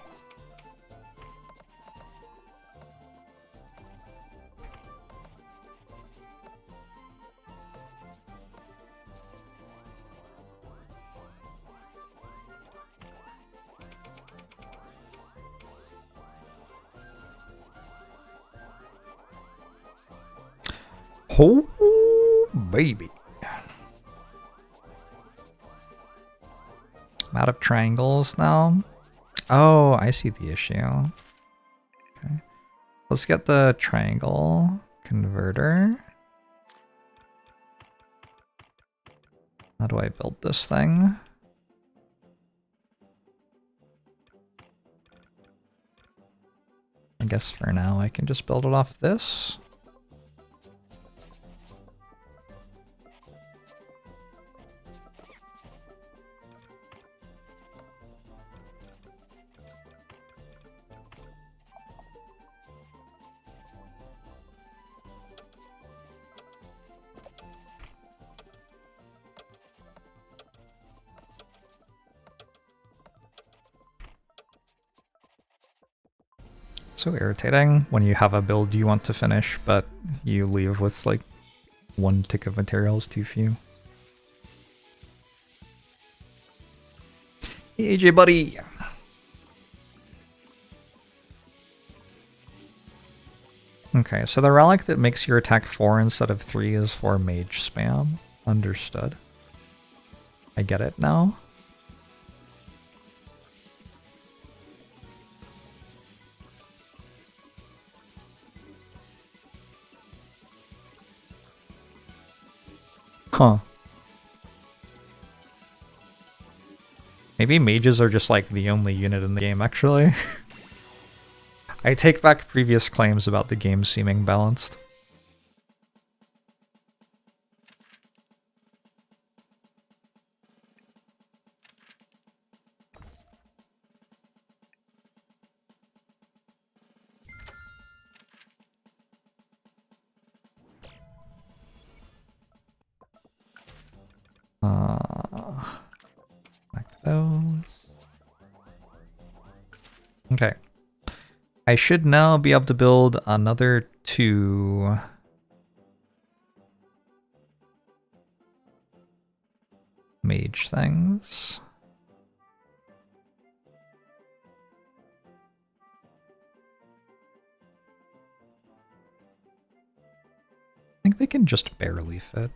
Oh, baby. I'm out of triangles now. Oh, I see the issue. Okay. Let's get the triangle converter. How do I build this thing? I guess for now I can just build it off this. So irritating when you have a build you want to finish, but you leave with like 1 tick of materials too few. Hey AJ buddy! Okay, so the relic that makes your attack 4 instead of 3 is for mage spam. Understood. I get it now. Huh. Maybe mages are just like the only unit in the game, actually. I take back previous claims about the game seeming balanced. Like those. Okay. I should now be able to build another 2 mage things. I think they can just barely fit.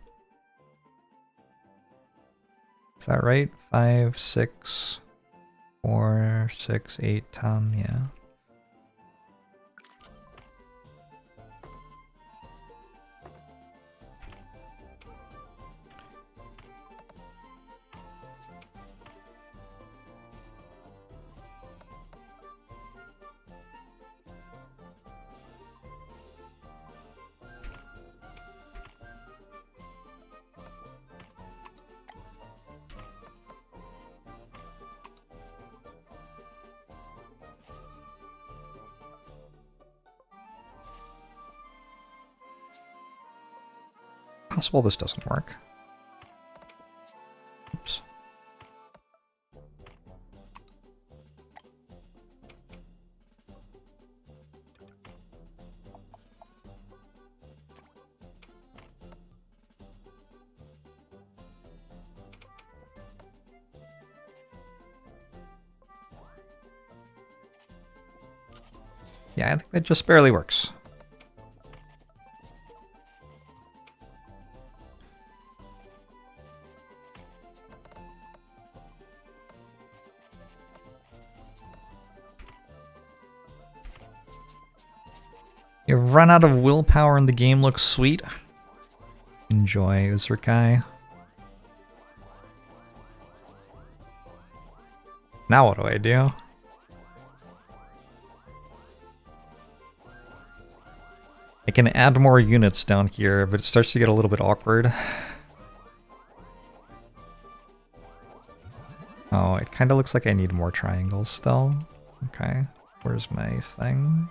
Is that right? 5, 6, 4, 6, 8, 10, yeah. Possible this doesn't work. Oops. Yeah, I think that just barely works. You've run out of willpower and the game looks sweet. Enjoy, Uzurkai. Now what do I do? I can add more units down here, but it starts to get a little bit awkward. Oh, it kind of looks like I need more triangles still. Okay, where's my thing?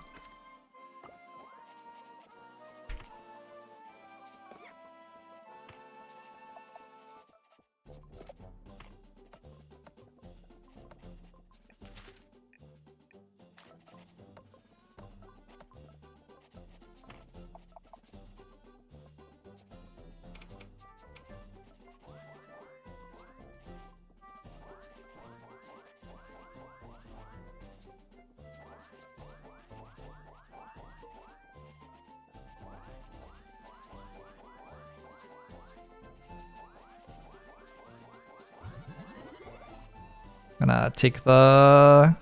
Gonna take the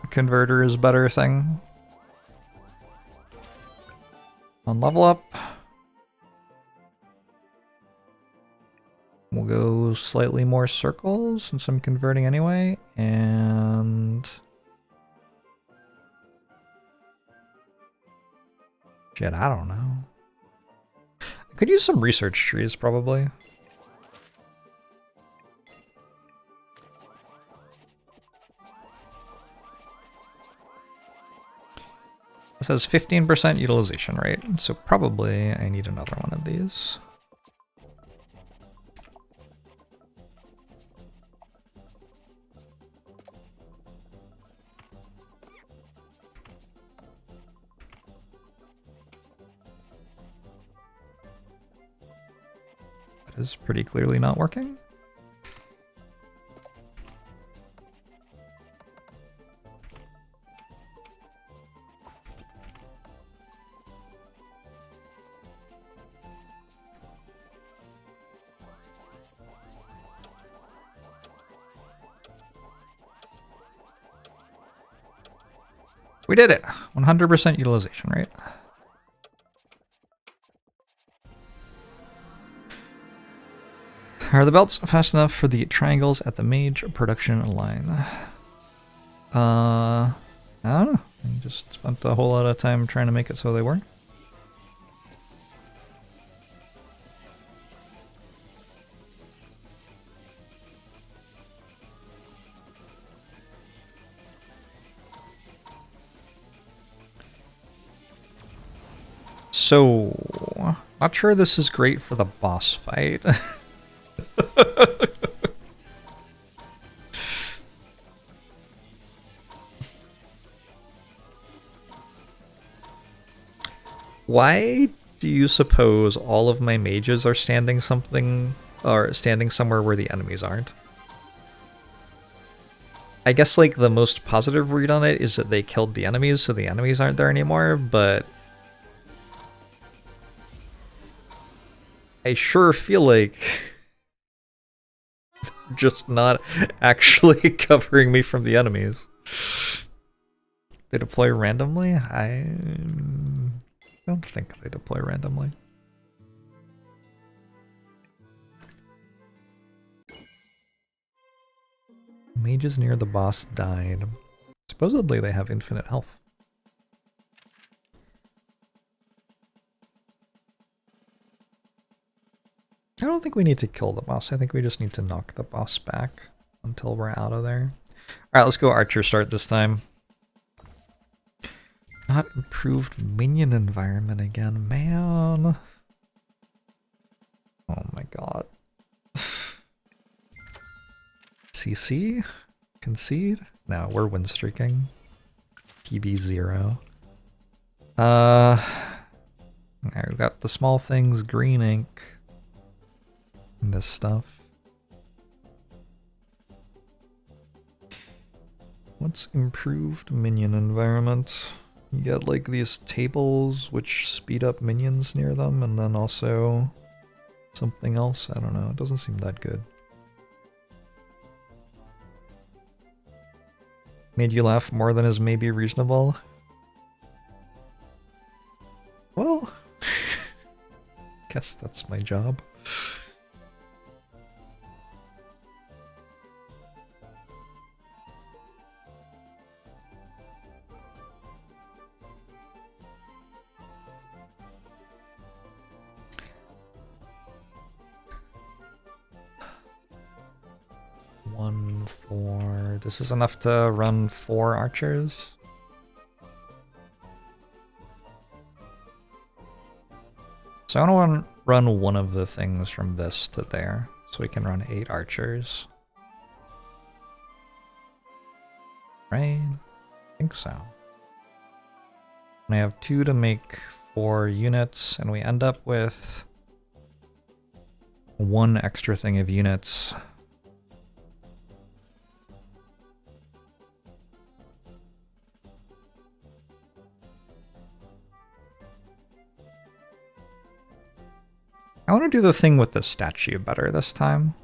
converter is better thing. On level up. We'll go slightly more circles since I'm converting anyway, and shit, I don't know. I could use some research trees probably. It says 15% utilization rate, so probably I need another one of these. That is pretty clearly not working. We did it! 100% utilization rate. Are the belts fast enough for the triangles at the mage production line? I don't know. I just spent a whole lot of time trying to make it so they work. So, not sure this is great for the boss fight. Why do you suppose all of my mages are standing somewhere where the enemies aren't? I guess like the most positive read on it is that they killed the enemies, so the enemies aren't there anymore, but I sure feel like they're just not actually covering me from the enemies. They deploy randomly? I don't think they deploy randomly. Mages near the boss died. Supposedly they have infinite health. I don't think we need to kill the boss. I think we just need to knock the boss back until we're out of there. Alright, let's go archer start this time. Not improved minion environment again, man. Oh my god. CC? Concede? No, we're win streaking. PB 0. Alright, we've got the small things, green ink. And this stuff. What's improved minion environment? You get like these tables which speed up minions near them, and then also something else. I don't know, it doesn't seem that good. Made you laugh more than is maybe reasonable? Well, guess that's my job. This is enough to run 4 archers. So I want to run one of the things from this to there, so we can run 8 archers. Right? I think so. And I have 2 to make 4 units, and we end up with 1 extra thing of units. I want to do the thing with the statue better this time.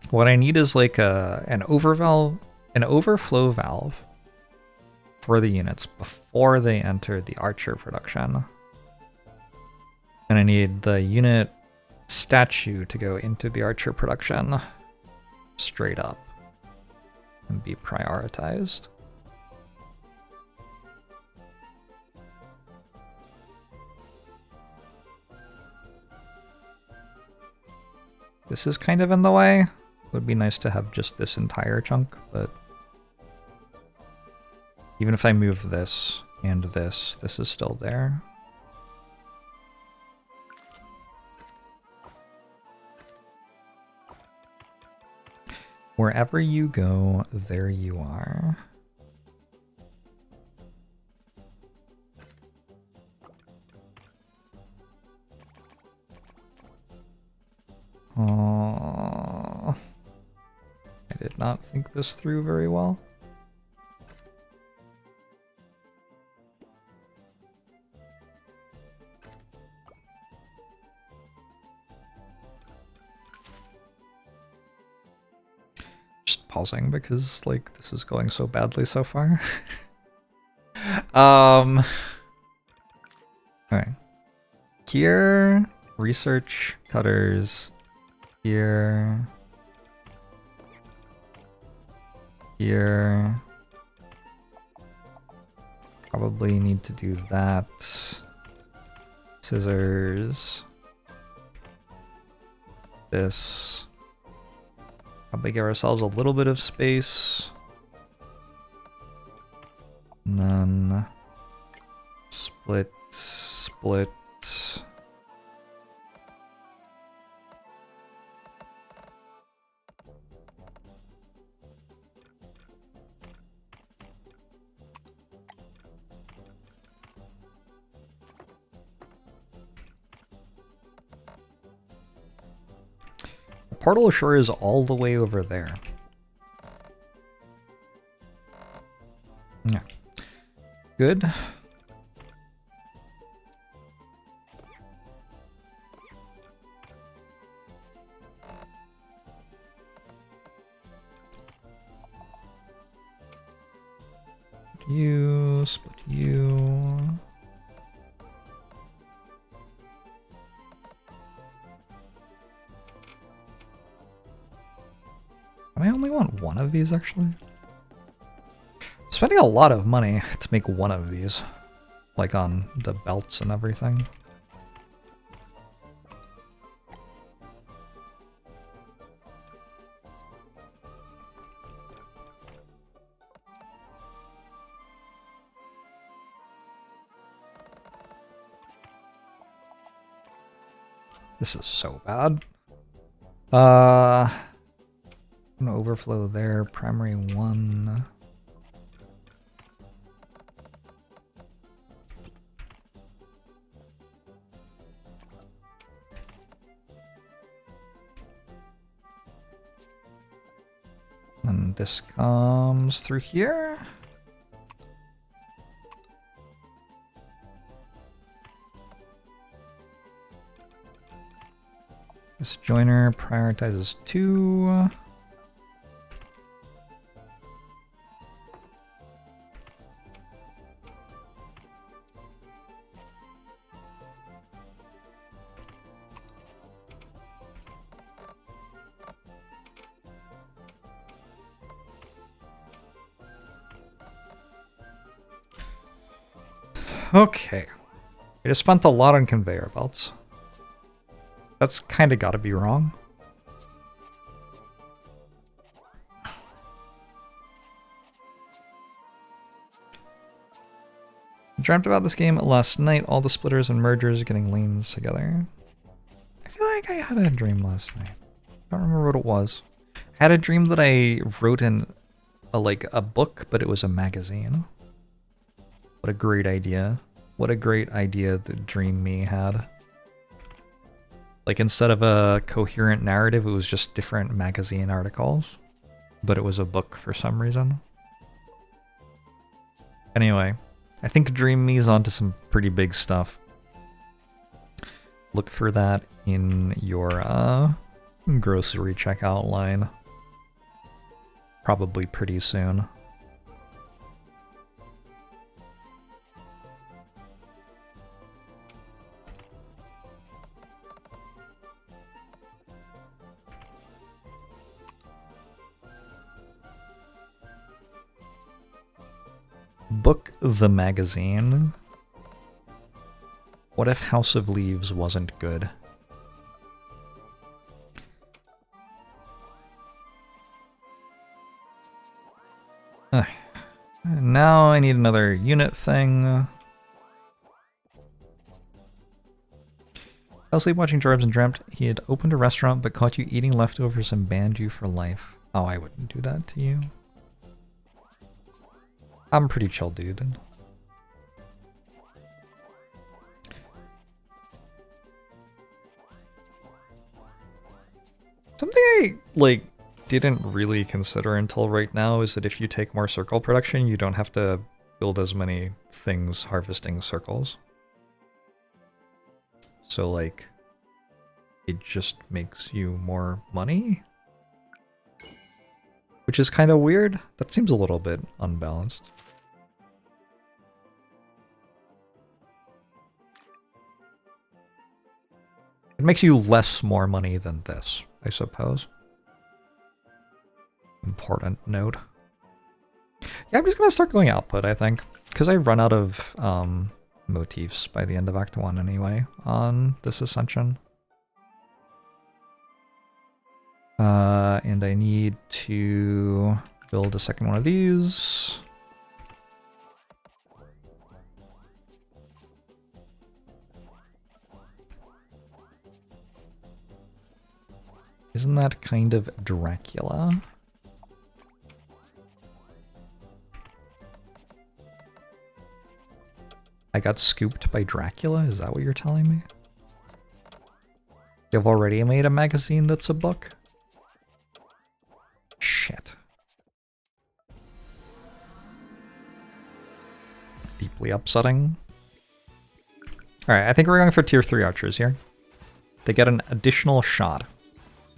What I need is like an overflow valve for the units before they enter the archer production. And I need the unit statue to go into the archer production straight up and be prioritized. This is kind of in the way. It would be nice to have just this entire chunk, but even if I move this and this is still there. Wherever you go, there you are. I did not think this through very well. Just pausing because like this is going so badly so far. All right. Here, research cutters. Here. Here. Probably need to do that. Scissors. This. Probably give ourselves a little bit of space. And then split split. The portal sure is all the way over there. Yeah. Good. You, split you. I only want one of these, actually. Spending a lot of money to make one of these, like on the belts and everything. This is so bad. I'm gonna overflow there, primary 1. And this comes through here. This joiner prioritizes 2. Okay. We just spent a lot on conveyor belts. That's kind of got to be wrong. I dreamt about this game last night, all the splitters and mergers getting lanes together. I feel like I had a dream last night. I don't remember what it was. I had a dream that I wrote in a book, but it was a magazine. What a great idea. What a great idea the dream me had. Like, instead of a coherent narrative, it was just different magazine articles. But it was a book for some reason. Anyway, I think Dream Me's onto some pretty big stuff. Look for that in your grocery checkout line. Probably pretty soon. Book the magazine. What if House of Leaves wasn't good? Now I need another unit thing. I fell asleep watching Jorbs and dreamt he had opened a restaurant but caught you eating leftovers and banned you for life. Oh, I wouldn't do that to you. I'm a pretty chill dude. Something I, didn't really consider until right now is that if you take more circle production, you don't have to build as many things harvesting circles. So, it just makes you more money? Which is kind of weird. That seems a little bit unbalanced. It makes you less more money than this, I suppose. Important note. Yeah, I'm just gonna start going output, I think. Because I run out of motifs by the end of Act 1 anyway on this Ascension. And I need to build a second one of these. Isn't that kind of Dracula? I got scooped by Dracula? Is that what you're telling me? They've already made a magazine that's a book? Shit. Deeply upsetting. Alright, I think we're going for tier 3 archers here. They get an additional shot.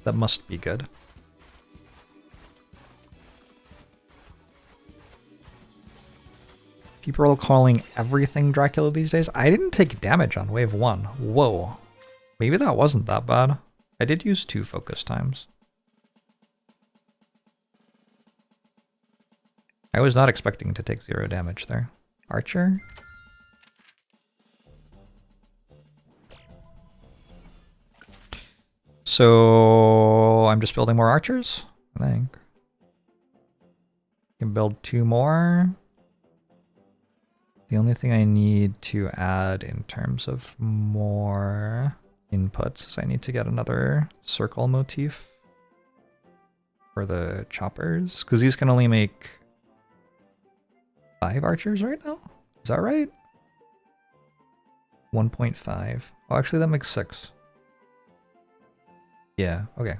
That must be good. People are calling everything Dracula these days. I didn't take damage on wave 1. Whoa. Maybe that wasn't that bad. I did use 2 focus times. I was not expecting to take 0 damage there. Archer? So I'm just building more archers, I think. Can build 2 more. The only thing I need to add in terms of more inputs is I need to get another circle motif for the choppers, because these can only make 5 archers right now? Is that right? 1.5. Oh, actually that makes 6. Yeah, okay.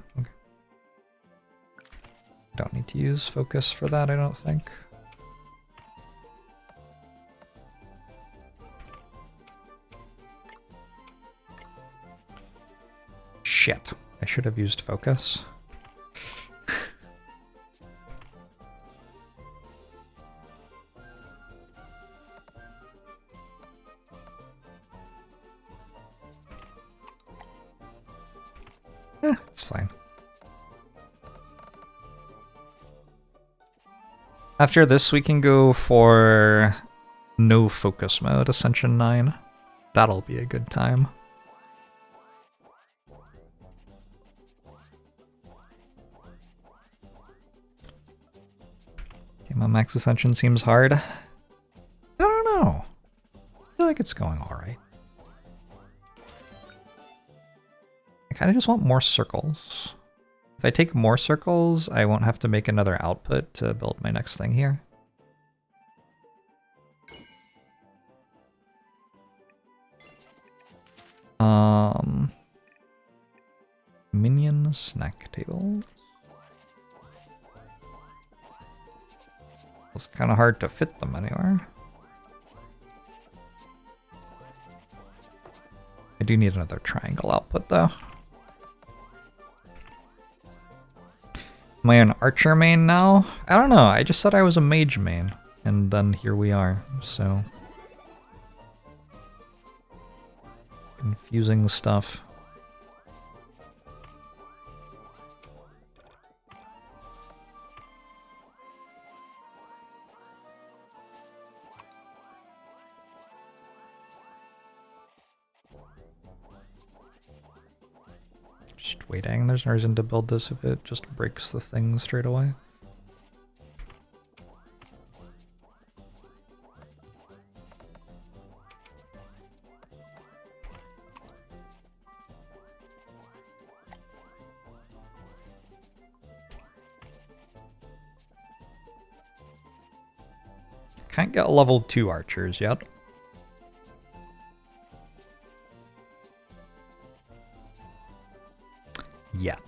Don't need to use focus for that, I don't think. Shit, I should have used focus. It's fine. After this, we can go for no focus mode, Ascension 9. That'll be a good time. Okay, my max Ascension seems hard. I don't know. I feel like it's going alright. I kind of just want more circles. If I take more circles, I won't have to make another output to build my next thing here. Minion snack tables. It's kind of hard to fit them anywhere. I do need another triangle output though. Am I an archer main now? I don't know, I just said I was a mage main, and then here we are, so... confusing stuff. Just waiting, there's no reason to build this if it just breaks the thing straight away. Can't get level 2 archers yet. Yet.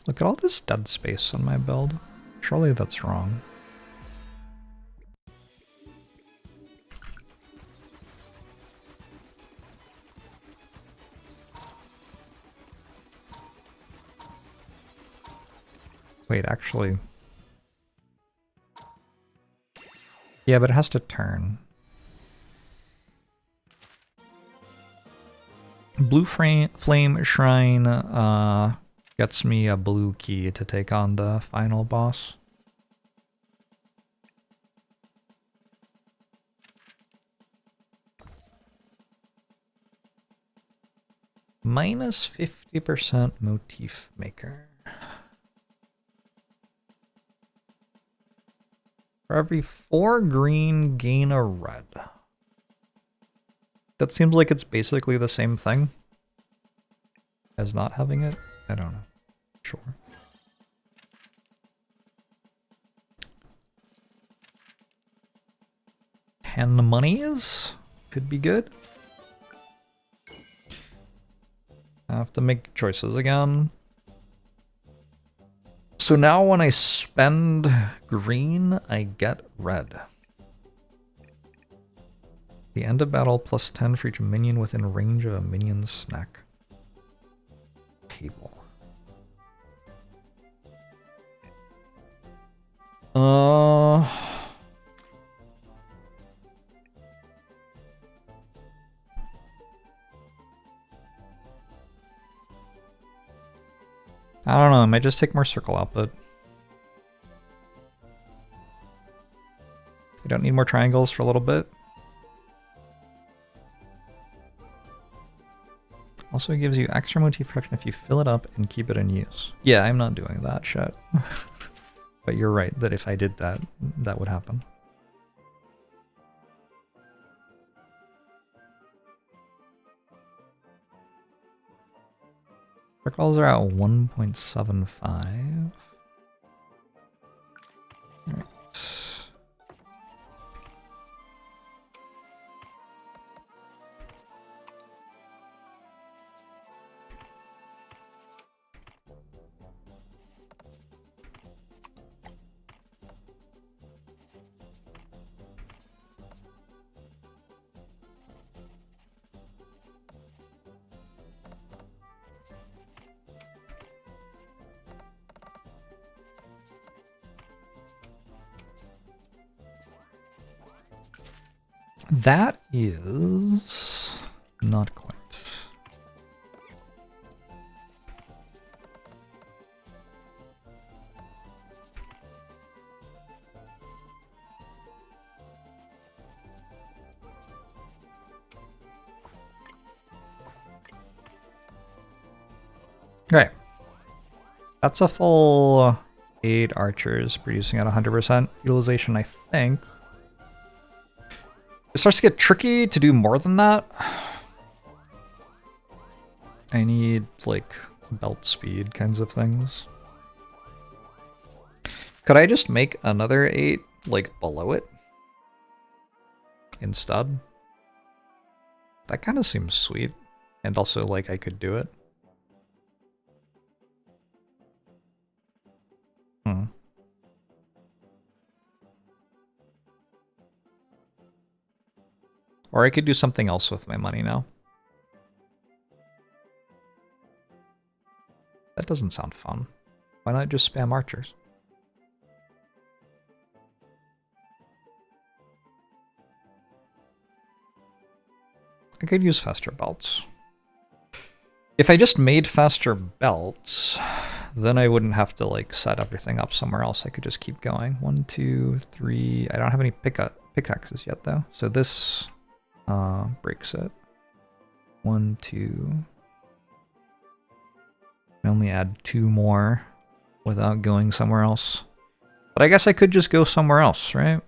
Look at all this dead space on my build. Surely that's wrong. Wait, actually... yeah, but it has to turn. Blue Flame Shrine gets me a blue key to take on the final boss. Minus 50% motif maker. For every 4 green, gain a red. That seems like it's basically the same thing as not having it. I don't know. Sure. And the monies could be good. I have to make choices again. So now when I spend green, I get red. The end of battle plus 10 for each minion within range of a minion snack table. I don't know, I might just take more circle output. You don't need more triangles for a little bit. Also gives you extra motif protection if you fill it up and keep it in use. Yeah, I'm not doing that shit. But you're right, that if I did that, that would happen. Circles are at 1.75. Alright. That is not quite. Okay. That's a full 8 archers producing at 100% utilization, I think. It starts to get tricky to do more than that. I need, like, belt speed kinds of things. Could I just make another 8, like, below it? Instead? That kind of seems sweet. And also, like, I could do it. Or I could do something else with my money now. That doesn't sound fun. Why not just spam archers? I could use faster belts. If I just made faster belts, then I wouldn't have to like set everything up somewhere else. I could just keep going. 1, 2, 3. I don't have any pickaxes yet though. So this breaks it. 1, 2. I only add 2 more without going somewhere else. But I guess I could just go somewhere else, right?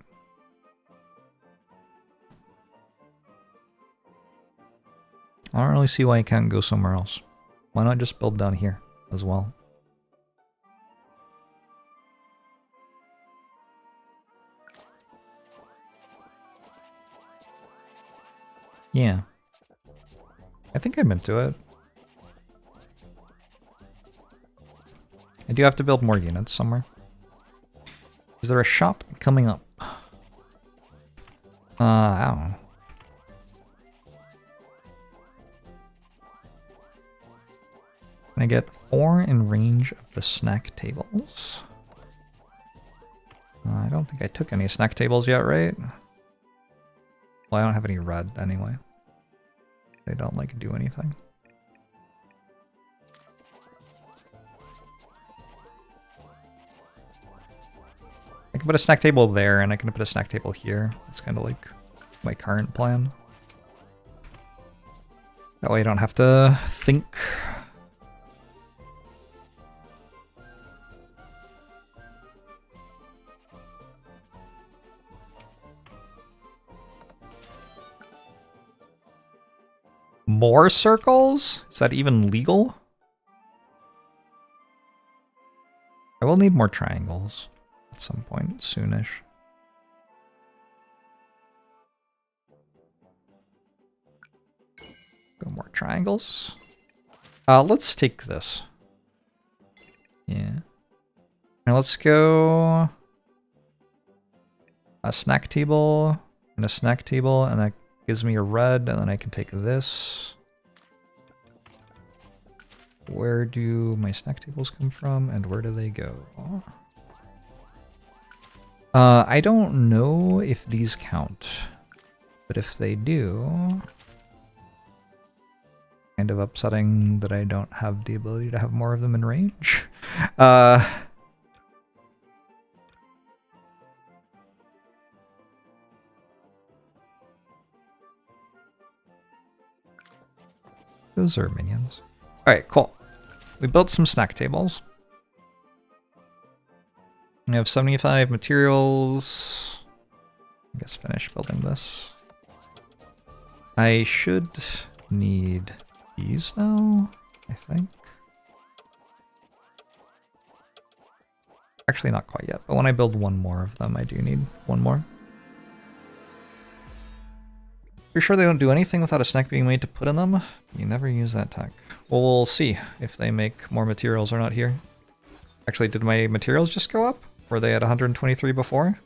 I don't really see why I can't go somewhere else. Why not just build down here as well? Yeah. I think I'm into it. I do have to build more units somewhere. Is there a shop coming up? I don't know. Can I get 4 in range of the snack tables? I don't think I took any snack tables yet, right? Well, I don't have any red anyway. They don't like do anything. I can put a snack table there, and I can put a snack table here. It's kind of like my current plan. That way I don't have to think. More circles? Is that even legal? I will need more triangles at some point soonish. Go more triangles. Let's take this. Yeah. Now let's go a snack table and a snack table, and that gives me a red, and then I can take this. Where do my snack tables come from, and where do they go? I don't know if these count, but if they do, kind of upsetting that I don't have the ability to have more of them in range. Those are minions. Alright, cool. We built some snack tables. We have 75 materials. I guess finish building this. I should need these now, I think. Actually, not quite yet, but when I build one more of them, I do need one more. You're sure they don't do anything without a snack being made to put in them? You never use that tech. Well, we'll see if they make more materials or not here. Actually, did my materials just go up? Were they at 123 before?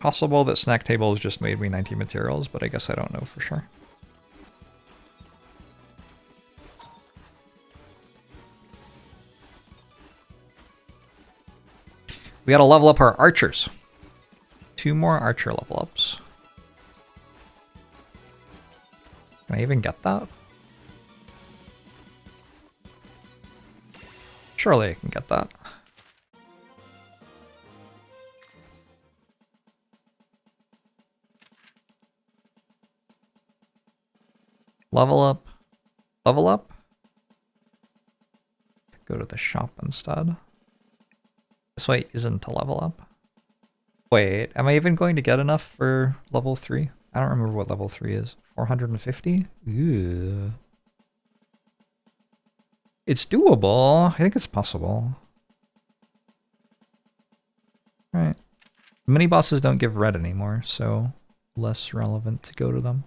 Possible that snack tables just made me 90 materials, but I guess I don't know for sure. We gotta level up our archers. 2 more archer level ups. Can I even get that? Surely I can get that. Level up. Level up. Go to the shop instead. This way isn't a level up. Wait, am I even going to get enough for level 3? I don't remember what level 3 is. 450? Ew. It's doable. I think it's possible. Alright. Mini bosses don't give red anymore, so less relevant to go to them.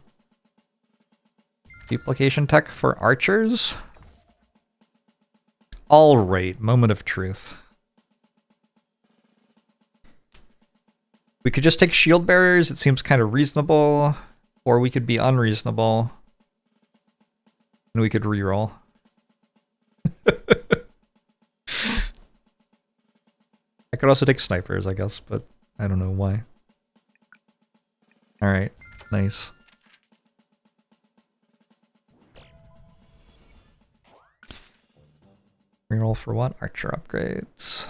Duplication tech for archers? Alright, moment of truth. We could just take shield bearers, it seems kind of reasonable, or we could be unreasonable, and we could reroll. I could also take snipers, I guess, but I don't know why. Alright, nice. Reroll for what? Archer upgrades.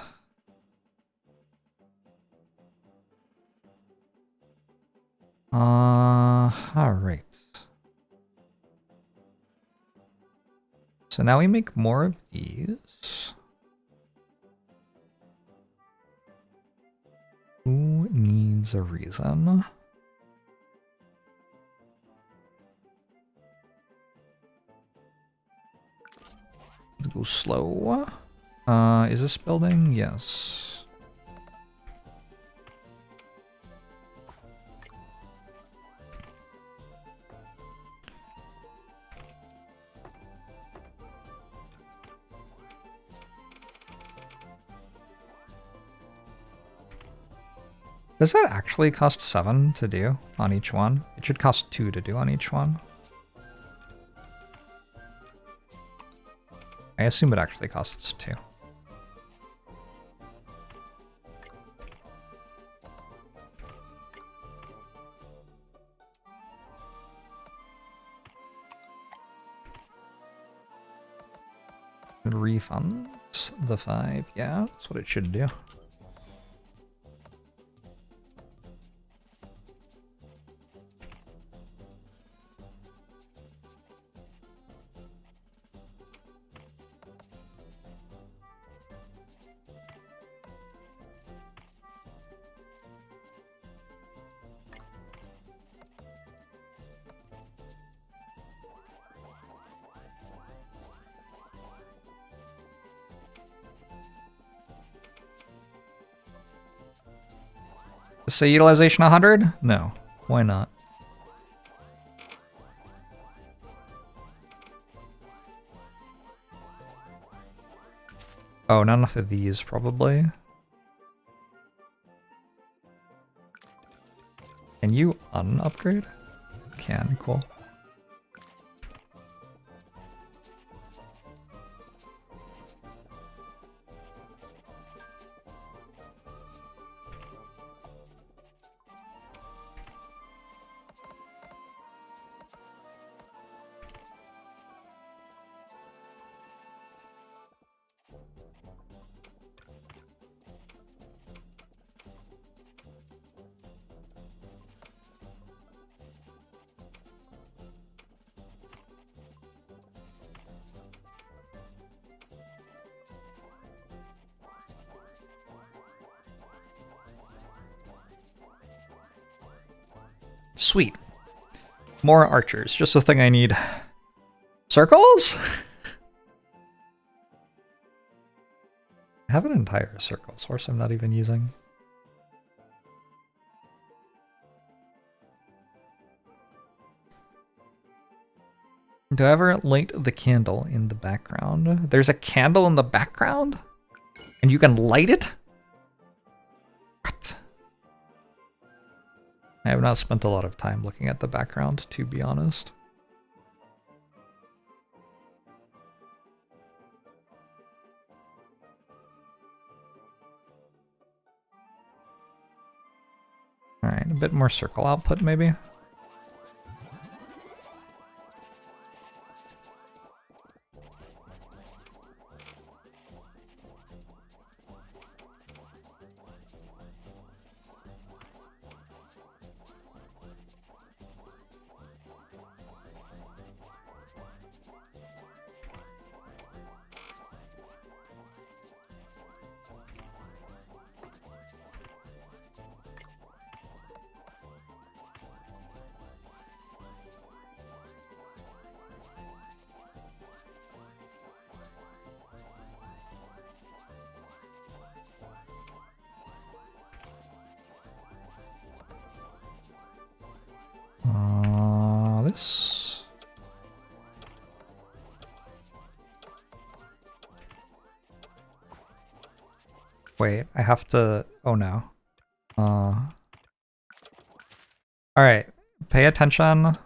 Alright. So now we make more of these. Who needs a reason? Let's go slow. Is this building? Yes. Does that actually cost 7 to do on each one? It should cost 2 to do on each one. I assume it actually costs 2. It refunds the 5. Yeah, that's what it should do. Say utilization 100? No. Why not? Oh, not enough of these, probably. Can you un-upgrade? Can, cool. Sweet. More archers, just the thing I need. Circles? I have an entire circle source I'm not even using. Do I ever light the candle in the background? There's a candle in the background? And you can light it? What? I have not spent a lot of time looking at the background, to be honest. Alright, a bit more circle output, maybe? This. Wait, I have to. Oh no. Alright, pay attention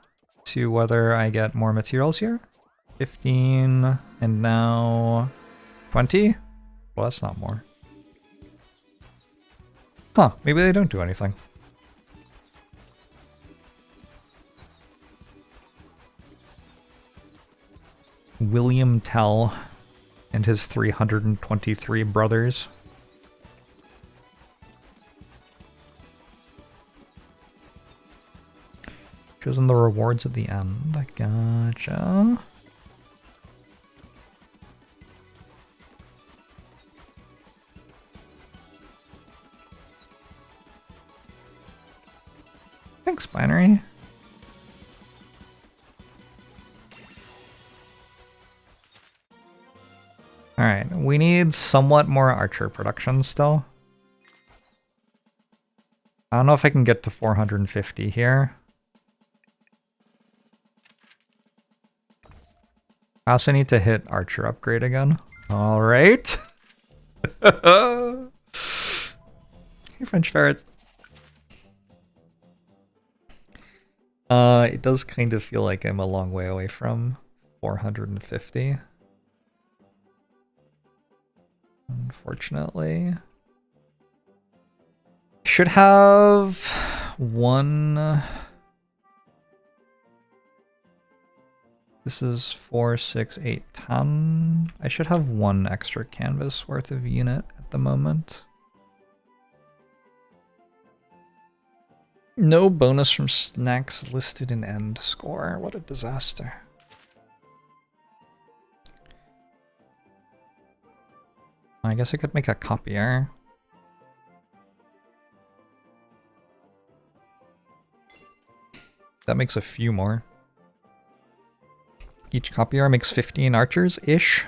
to whether I get more materials here. 15, and now 20? Well, that's not more. Huh, maybe they don't do anything. William Tell and his 323 brothers. Chosen the rewards at the end. Gotcha. Thanks, Binary. Alright, we need somewhat more archer production still. I don't know if I can get to 450 here. I also need to hit archer upgrade again. Alright. Hey, French Ferret. It does kind of feel like I'm a long way away from 450. Unfortunately. Should have one. This is 4, 6, 8, 10. I should have one extra canvas worth of unit at the moment. No bonus from snacks listed in end score. What a disaster. I guess I could make a copier. That makes a few more. Each copier makes 15 archers-ish.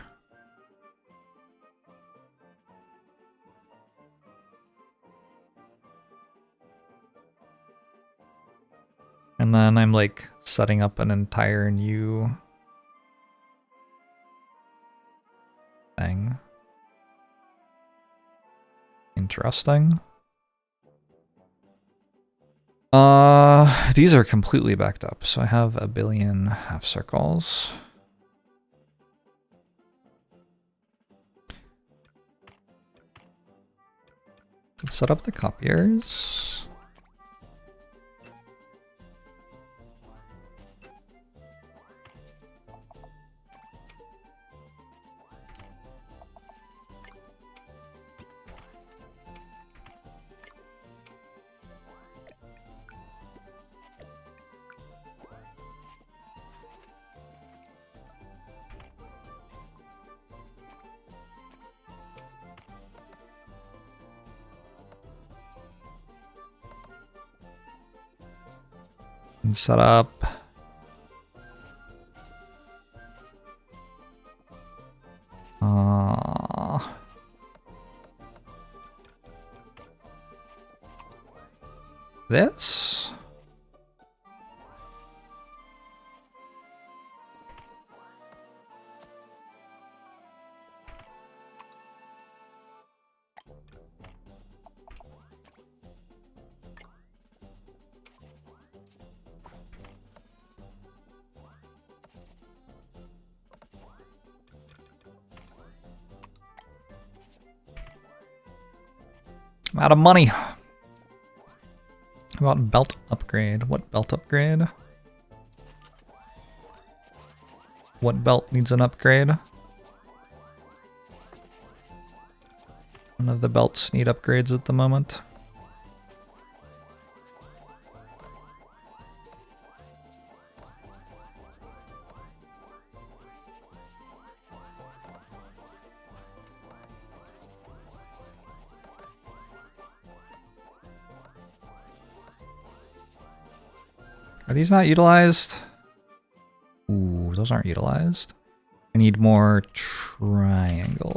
And then I'm like setting up an entire new thing. Interesting. These are completely backed up, so I have 1 billion half circles. Let's set up the copiers. And set up this. I'm out of money. How about belt upgrade? What belt upgrade? What belt needs an upgrade? None of the belts need upgrades at the moment. Are these not utilized? Ooh, those aren't utilized. I need more triangles.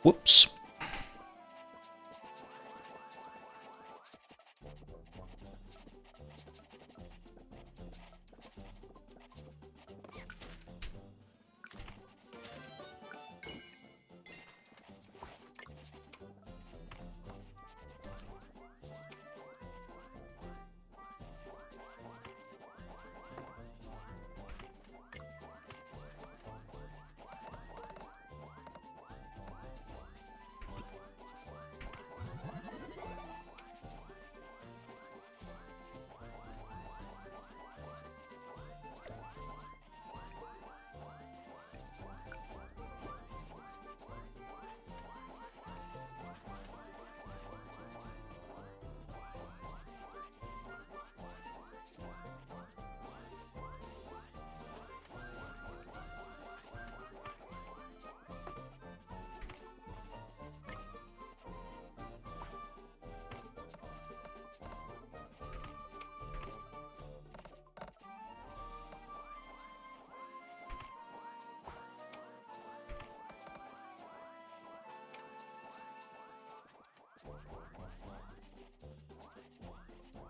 Whoops.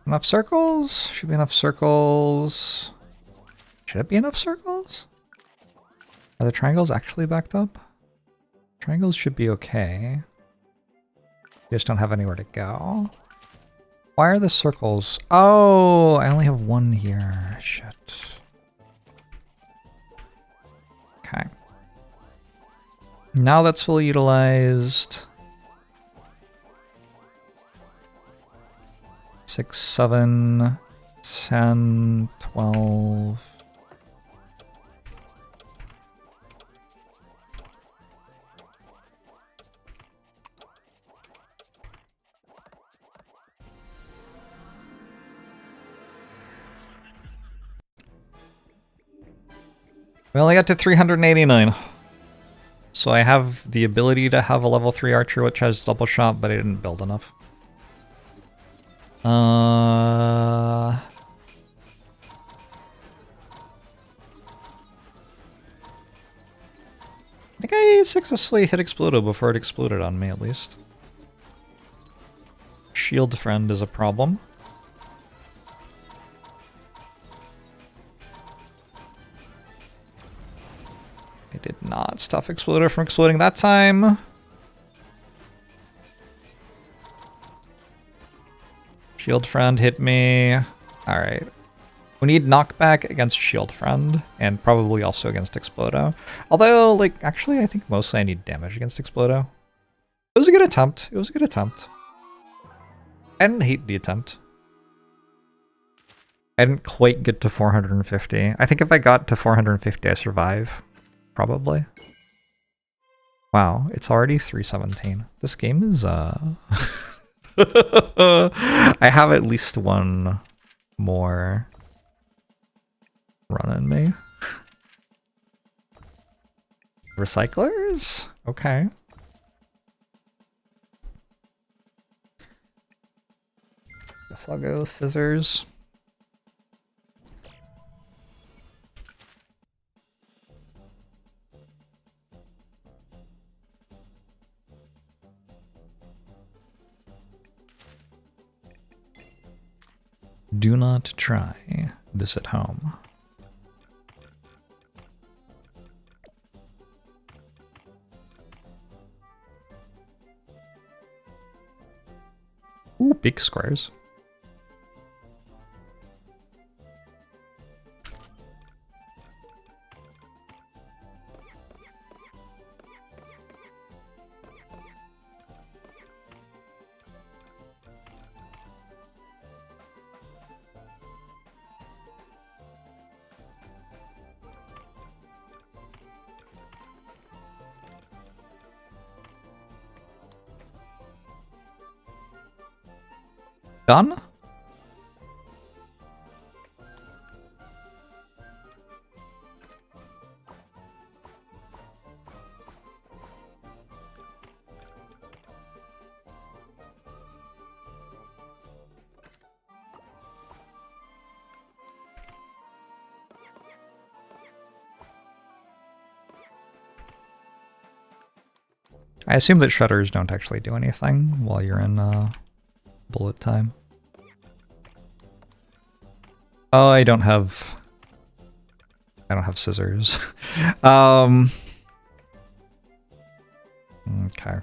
Enough circles? Should be enough circles. Should it be enough circles? Are the triangles actually backed up? Triangles should be okay. You just don't have anywhere to go. Why are the circles? Oh, I only have one here. Shit. Okay. Now that's fully utilized. 6, 7, 10, 12. We only got to 389. So I have the ability to have a level 3 archer which has double shot, but I didn't build enough. successfully hit Explodo before it exploded on me, at least. Shield friend is a problem. I did not stop Explodo from exploding that time. Shield friend hit me. Alright. We need knockback against Shield Friend, and probably also against Explodo. Although, like, actually, I think mostly I need damage against Explodo. It was a good attempt. It was a good attempt. I didn't hate the attempt. I didn't quite get to 450. I think if I got to 450, I survive. Probably. Wow, it's already 317. This game is, I have at least one more run in me. Recyclers? Okay. Guess I'll go scissors. Do not try this at home. Ooh, big squares. Done? I assume that shutters don't actually do anything while you're in bullet time. Oh, I don't have scissors. Okay.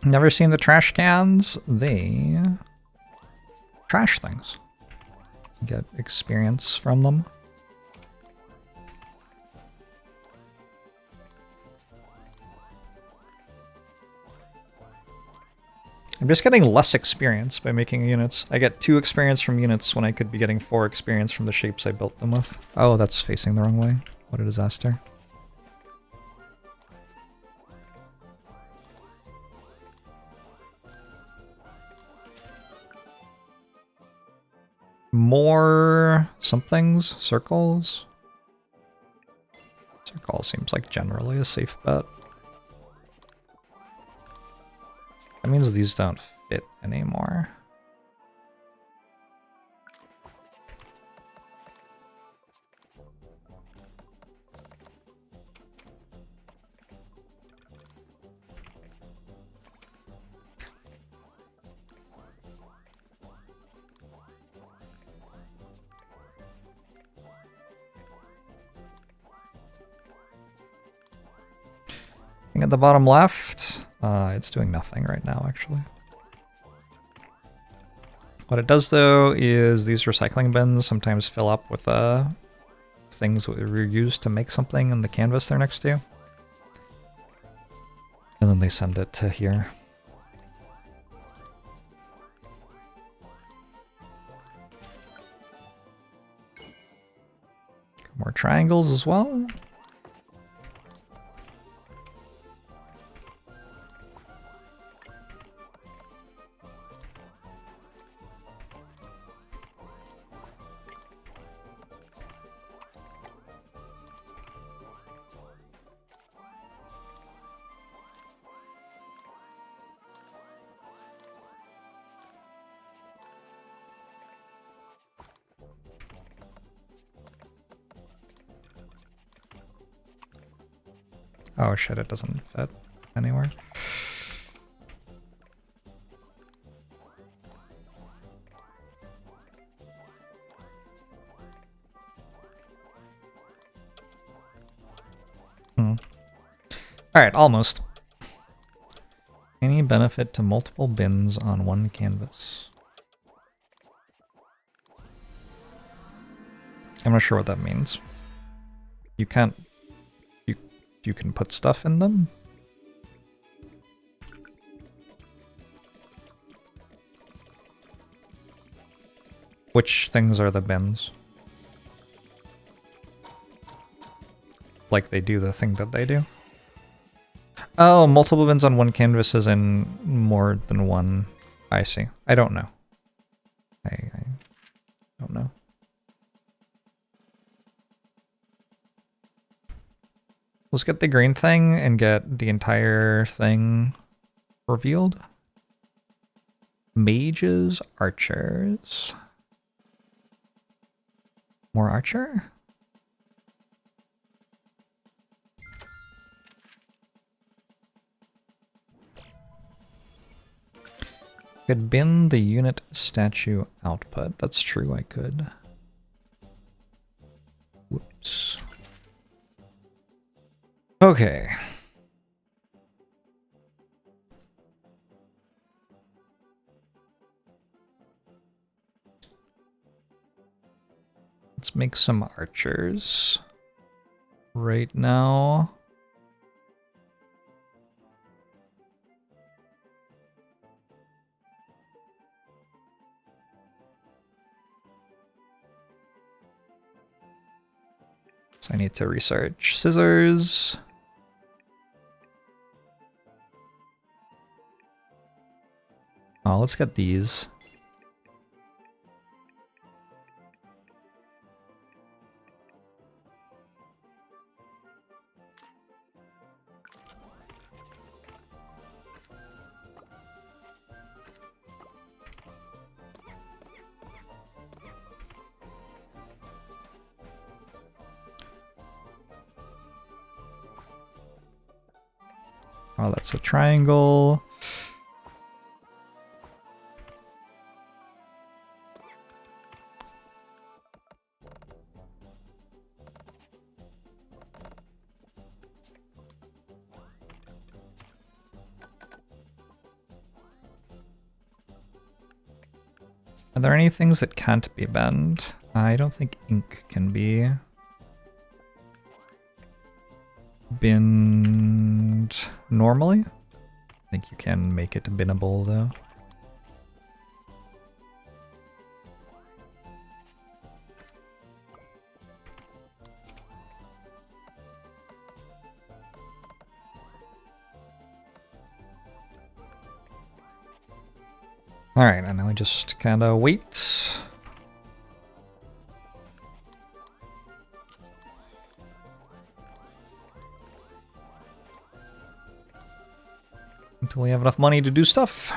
Never seen the trash cans? They trash things. Get experience from them. I'm just getting less experience by making units. I get 2 experience from units when I could be getting 4 experience from the shapes I built them with. Oh, that's facing the wrong way. What a disaster. More somethings, circles. Circle seems like generally a safe bet. That means these don't fit anymore. Thing at the bottom left, it's doing nothing right now, actually. What it does, though, is these recycling bins sometimes fill up with things that were used to make something in the canvas they're next to. And then they send it to here. More triangles as well. Oh shit, it doesn't fit anywhere. Alright, almost. Any benefit to multiple bins on one canvas? I'm not sure what that means. You can't... You can put stuff in them? Which things are the bins? Like they do the thing that they do? Oh, multiple bins on one canvas is in more than one. I see. I don't know. I don't know. Let's get the green thing and get the entire thing revealed. Mages, archers. More archer? Could bin the unit statue output. That's true, I could. Whoops. Okay. Let's make some archers right now. So I need to research scissors. Oh, let's get these. Oh, that's a triangle. Are there any things that can't be bent? I don't think ink can be binned normally. I think you can make it binnable though. Alright, and now we just kind of wait. Until we have enough money to do stuff.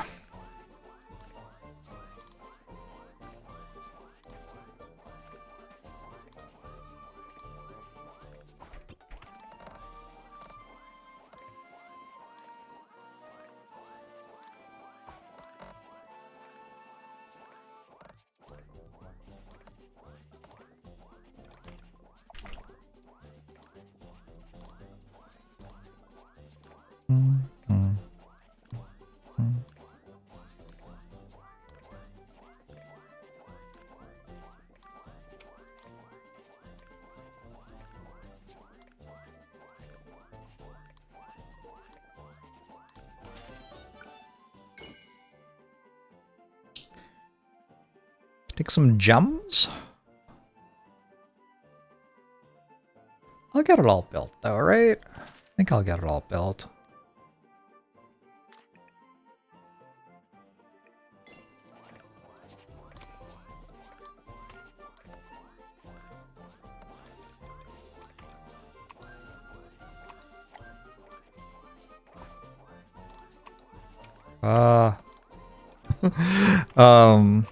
Take some gems. I'll get it all built though, right? I think I'll get it all built. Um,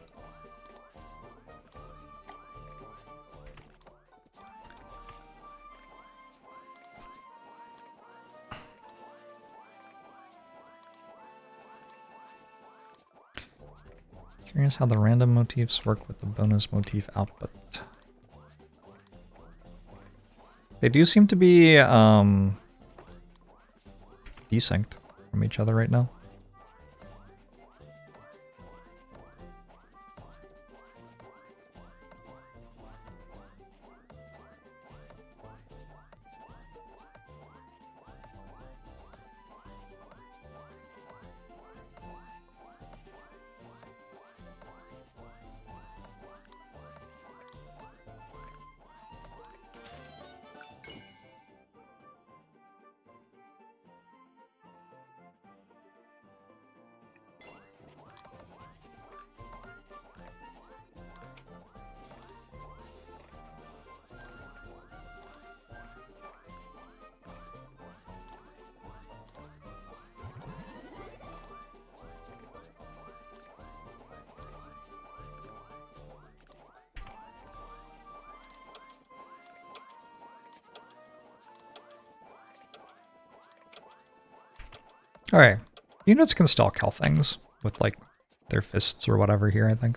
Curious how the random motifs work with the bonus motif output. They do seem to be desynced from each other right now. Alright, units can still kill things with, like, their fists or whatever here, I think.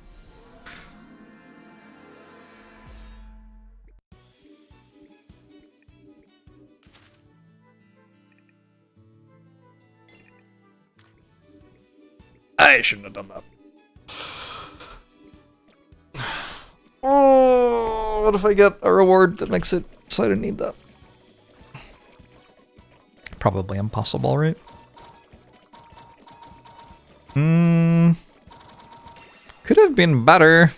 I shouldn't have done that. Oh, what if I get a reward that makes it so I didn't need that? Probably impossible, right? Could have been better.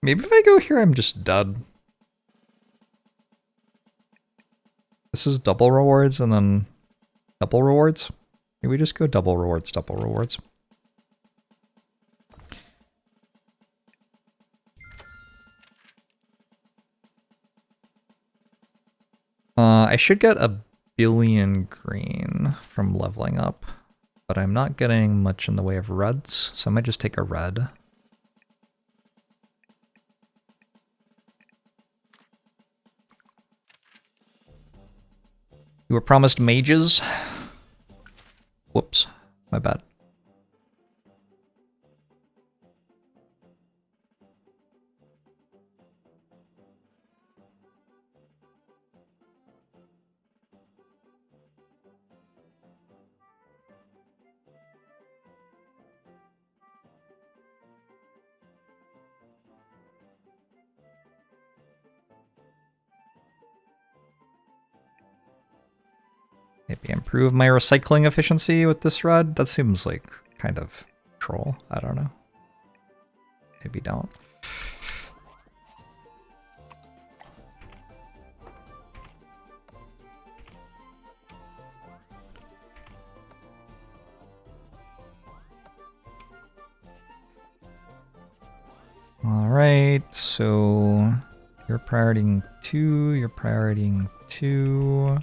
Maybe if I go here, I'm just dead. This is double rewards and then double rewards. Maybe we just go double rewards, double rewards. I should get 1 billion green from leveling up, but I'm not getting much in the way of reds, so I might just take a red. You were promised mages. Whoops, my bad. Maybe improve my recycling efficiency with this red? That seems like kind of troll. I don't know. Maybe don't. Alright, so you're prioritizing 2, you're prioritizing 2.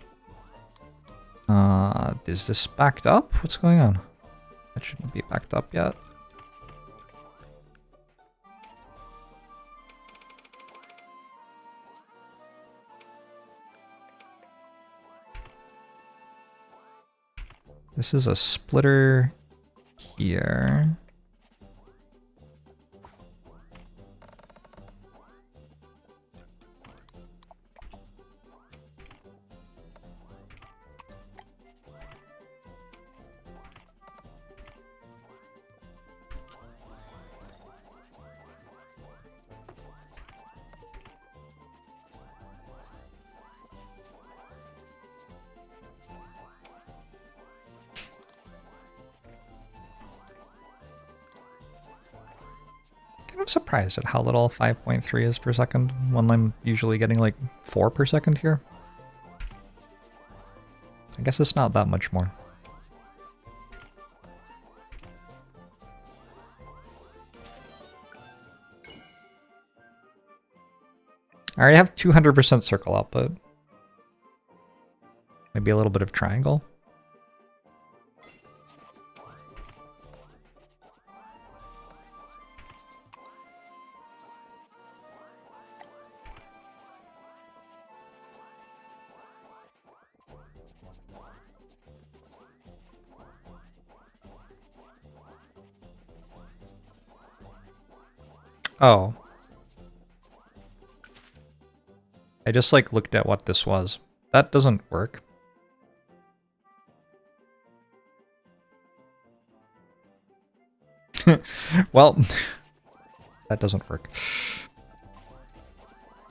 Is this backed up? What's going on? That shouldn't be backed up yet. This is a splitter here. surprised at how little 5.3 is per second when I'm usually getting like 4 per second here. I guess it's not that much more. I already have 200% circle output. Maybe a little bit of triangle. Oh. I just like looked at what this was. That doesn't work. Well, that doesn't work.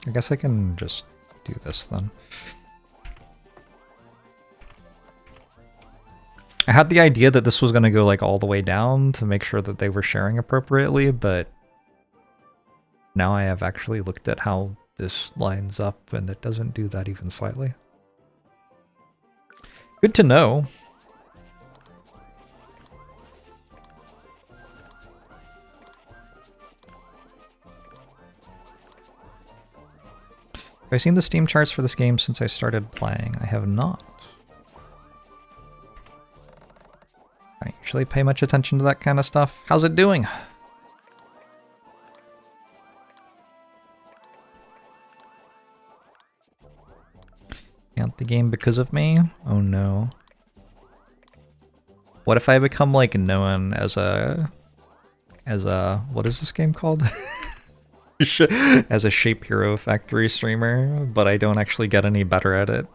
I guess I can just do this then. I had the idea that this was going to go like all the way down to make sure that they were sharing appropriately, but now I have actually looked at how this lines up and it doesn't do that even slightly. Good to know. Have I seen the Steam charts for this game since I started playing? I have not. I usually pay much attention to that kind of stuff. How's it doing? Can't the game because of me? Oh no. What if I become like known as a what is this game called? As a Shape Hero Factory streamer, but I don't actually get any better at it.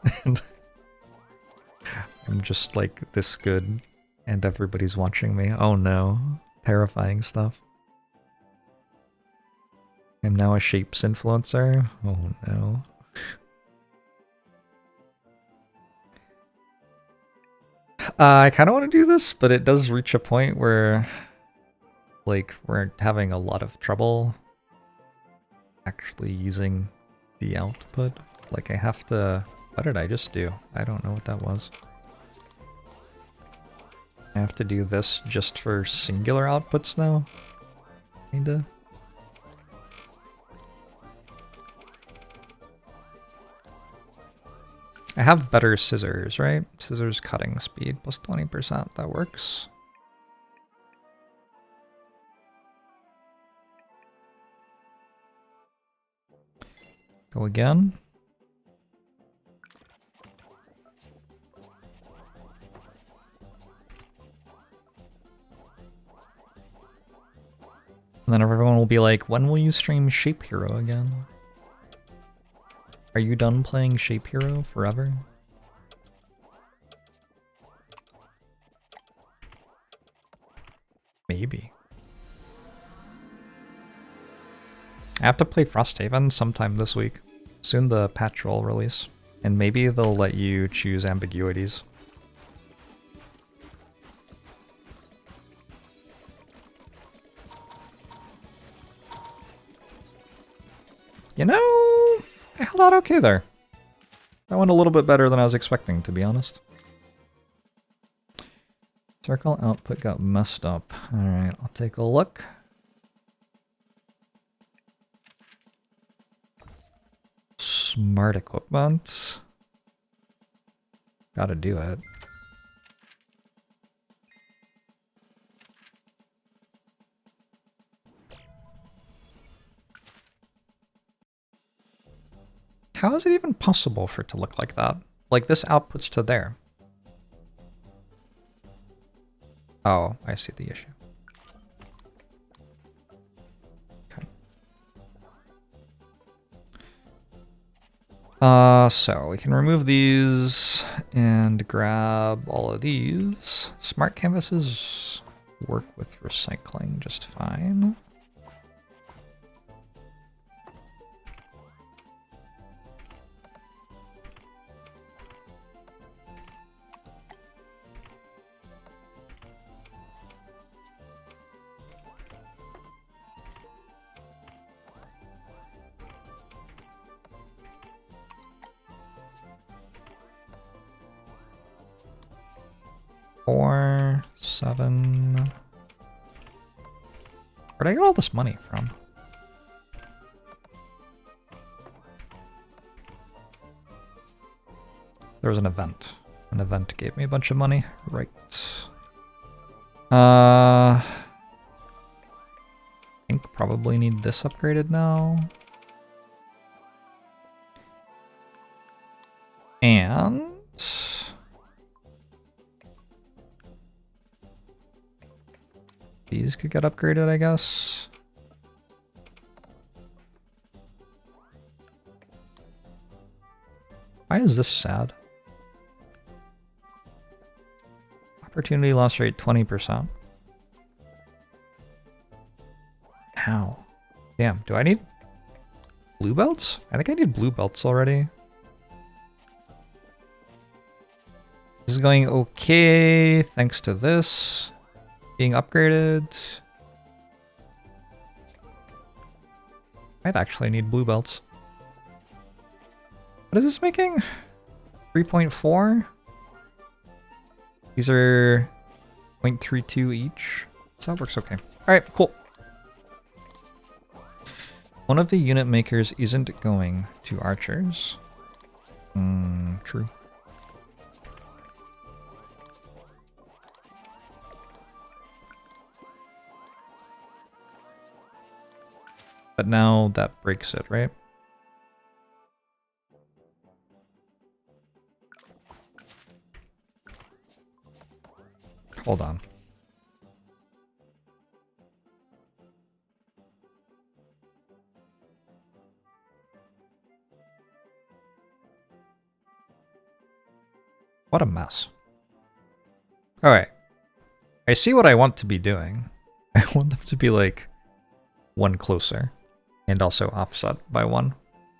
I'm just like this good and everybody's watching me. Oh no. Terrifying stuff. I'm now a Shapes influencer. Oh no. I kind of want to do this, but it does reach a point where like we're having a lot of trouble actually using the output. Like I have to... What did I just do? I don't know what that was. I have to do this just for singular outputs now? Kinda. I have better scissors, right? Scissors cutting speed plus 20%. That works. Go again. And then everyone will be like, when will you stream Shape Hero again? Are you done playing Shape Hero forever? Maybe. I have to play Frosthaven sometime this week. Soon the patch will release. And maybe they'll let you choose ambiguities. You know, I held out okay there. That went a little bit better than I was expecting, to be honest. Circle output got messed up. Alright, I'll take a look. Smart equipment. Gotta do it. How is it even possible for it to look like that? Like this outputs to there. Oh, I see the issue. Okay. So we can remove these and grab all of these. Smart canvases work with recycling just fine. 4, 7. Where'd I get all this money from? There was an event. An event gave me a bunch of money. Right. I think probably need this upgraded now. And these could get upgraded, I guess. Why is this sad? Opportunity loss rate 20%. Ow. Damn, do I need blue belts? I think I need blue belts already. This is going okay thanks to this being upgraded. Might actually need blue belts. What is this making? 3.4? These are 0.32 each. So that works okay. Alright, cool. One of the unit makers isn't going to archers. True. But now that breaks it, right? Hold on. What a mess. Alright. I see what I want to be doing. I want them to be like one closer and also offset by one,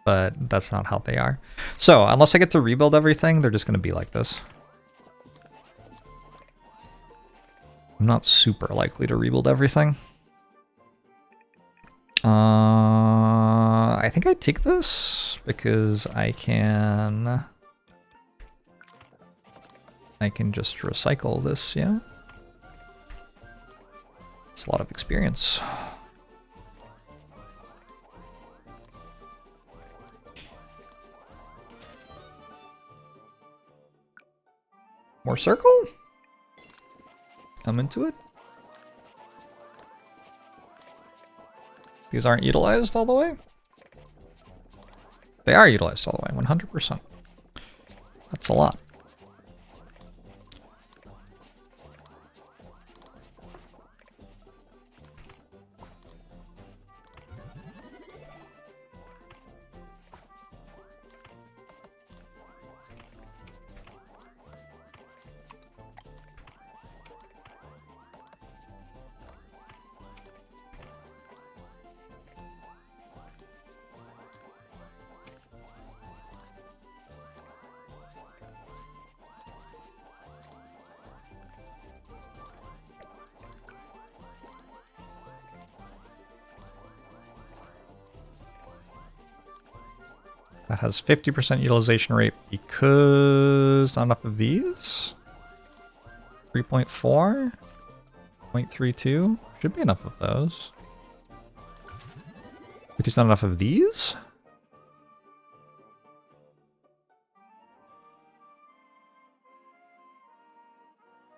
but that's not how they are. So unless I get to rebuild everything, they're just going to be like this. I'm not super likely to rebuild everything. I think I take this because I can just recycle this, yeah? It's a lot of experience. More circle? I'm into it. These aren't utilized all the way? They are utilized all the way, 100%. That's a lot. That has 50% utilization rate because not enough of these. 3.4, 0.32 should be enough of those. Because not enough of these.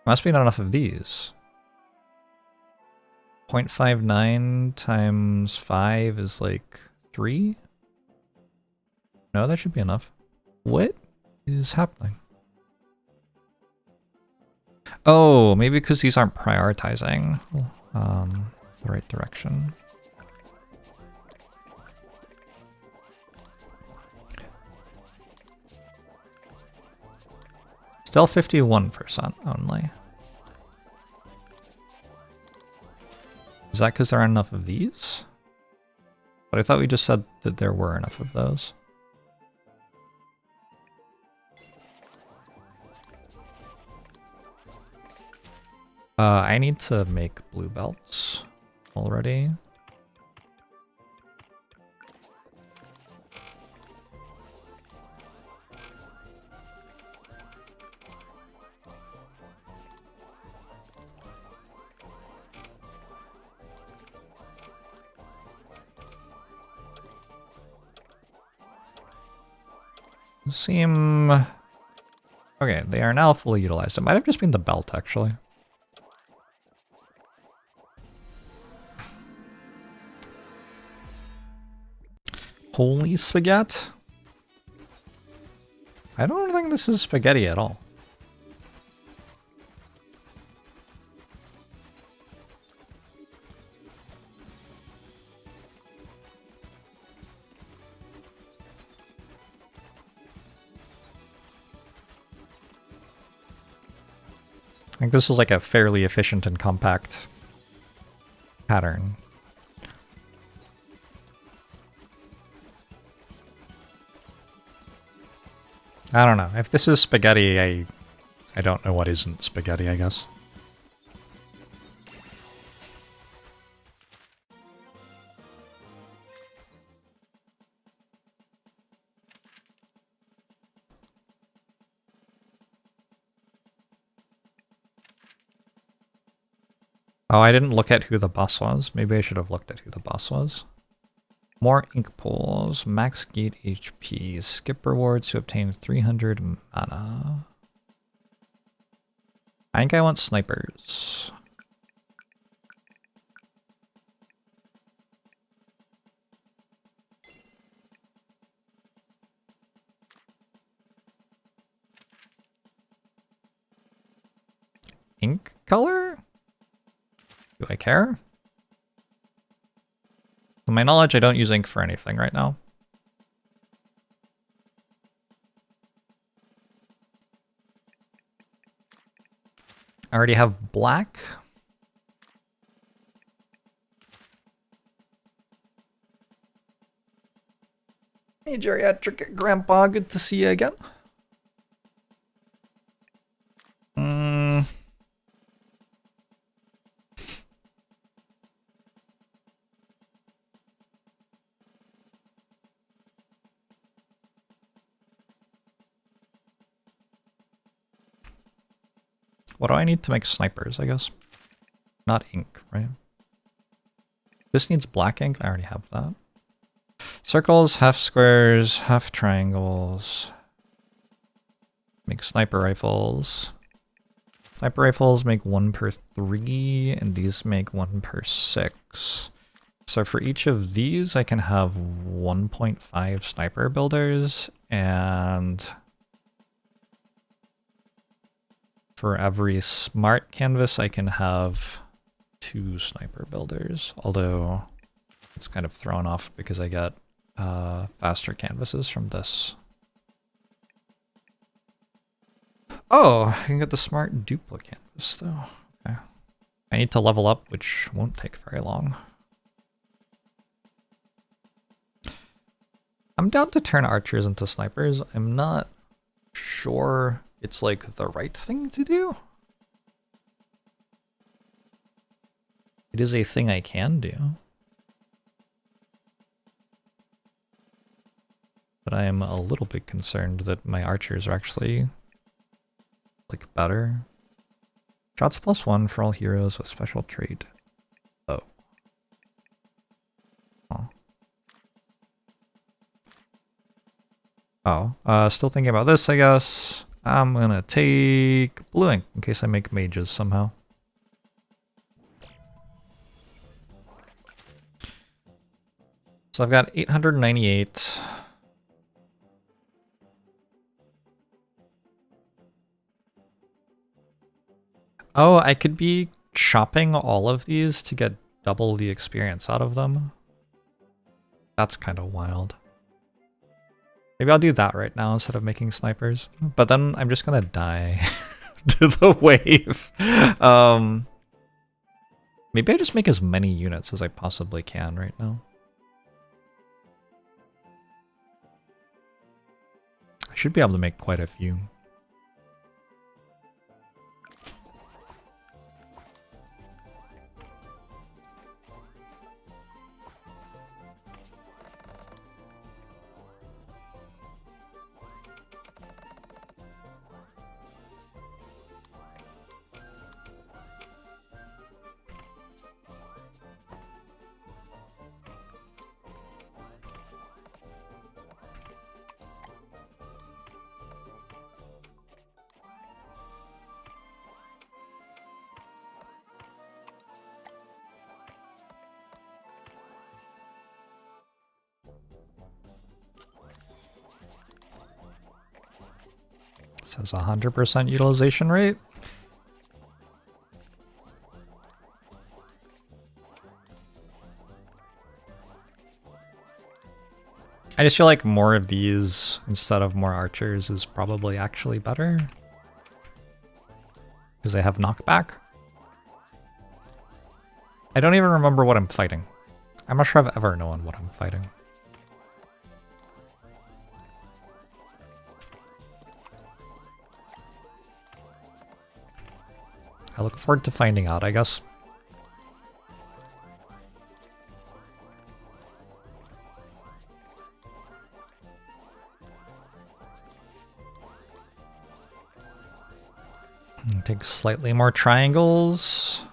Must be not enough of these. 0.59 times 5 is like 3. No, that should be enough. What is happening? Oh, maybe because these aren't prioritizing the right direction. Still 51% only. Is that because there aren't enough of these? But I thought we just said that there were enough of those. I need to make blue belts already. seem... Okay, they are now fully utilized. It might have just been the belt, actually. Holy spaghetti. I don't think this is spaghetti at all. I think this is like a fairly efficient and compact pattern. I don't know. If this is spaghetti, I don't know what isn't spaghetti, I guess. Oh, I didn't look at who the boss was. Maybe I should have looked at who the boss was. More ink pools, max gate HP, skip rewards to obtain 300 mana. I think I want snipers. Ink color? Do I care? To my knowledge, I don't use ink for anything right now. I already have black. Hey, geriatric grandpa, good to see you again. What do I need to make snipers, I guess? Not ink, right? This needs black ink. I already have that. Circles, half squares, half triangles. Make sniper rifles. Sniper rifles make 1 per 3, and these make 1 per 6. So for each of these, I can have 1.5 sniper builders, and for every smart canvas, I can have 2 sniper builders, although it's kind of thrown off because I get faster canvases from this. Oh, I can get the smart duplicate canvas though. Okay. I need to level up, which won't take very long. I'm down to turn archers into snipers. I'm not sure it's like the right thing to do. It is a thing I can do. But I am a little bit concerned that my archers are actually like better. Shots +1 for all heroes with special trait. Oh. Oh, still thinking about this, I guess. I'm gonna take blue ink in case I make mages somehow. So I've got 898. Oh, I could be chopping all of these to get double the experience out of them. That's kind of wild. Maybe I'll do that right now instead of making snipers. But then I'm just gonna die to the wave. Maybe I just make as many units as I possibly can right now. I should be able to make quite a few. says 100% utilization rate. I just feel like more of these instead of more archers is probably actually better. Because they have knockback. I don't even remember what I'm fighting. I'm not sure I've ever known what I'm fighting. I look forward to finding out, I guess. Take slightly more triangles.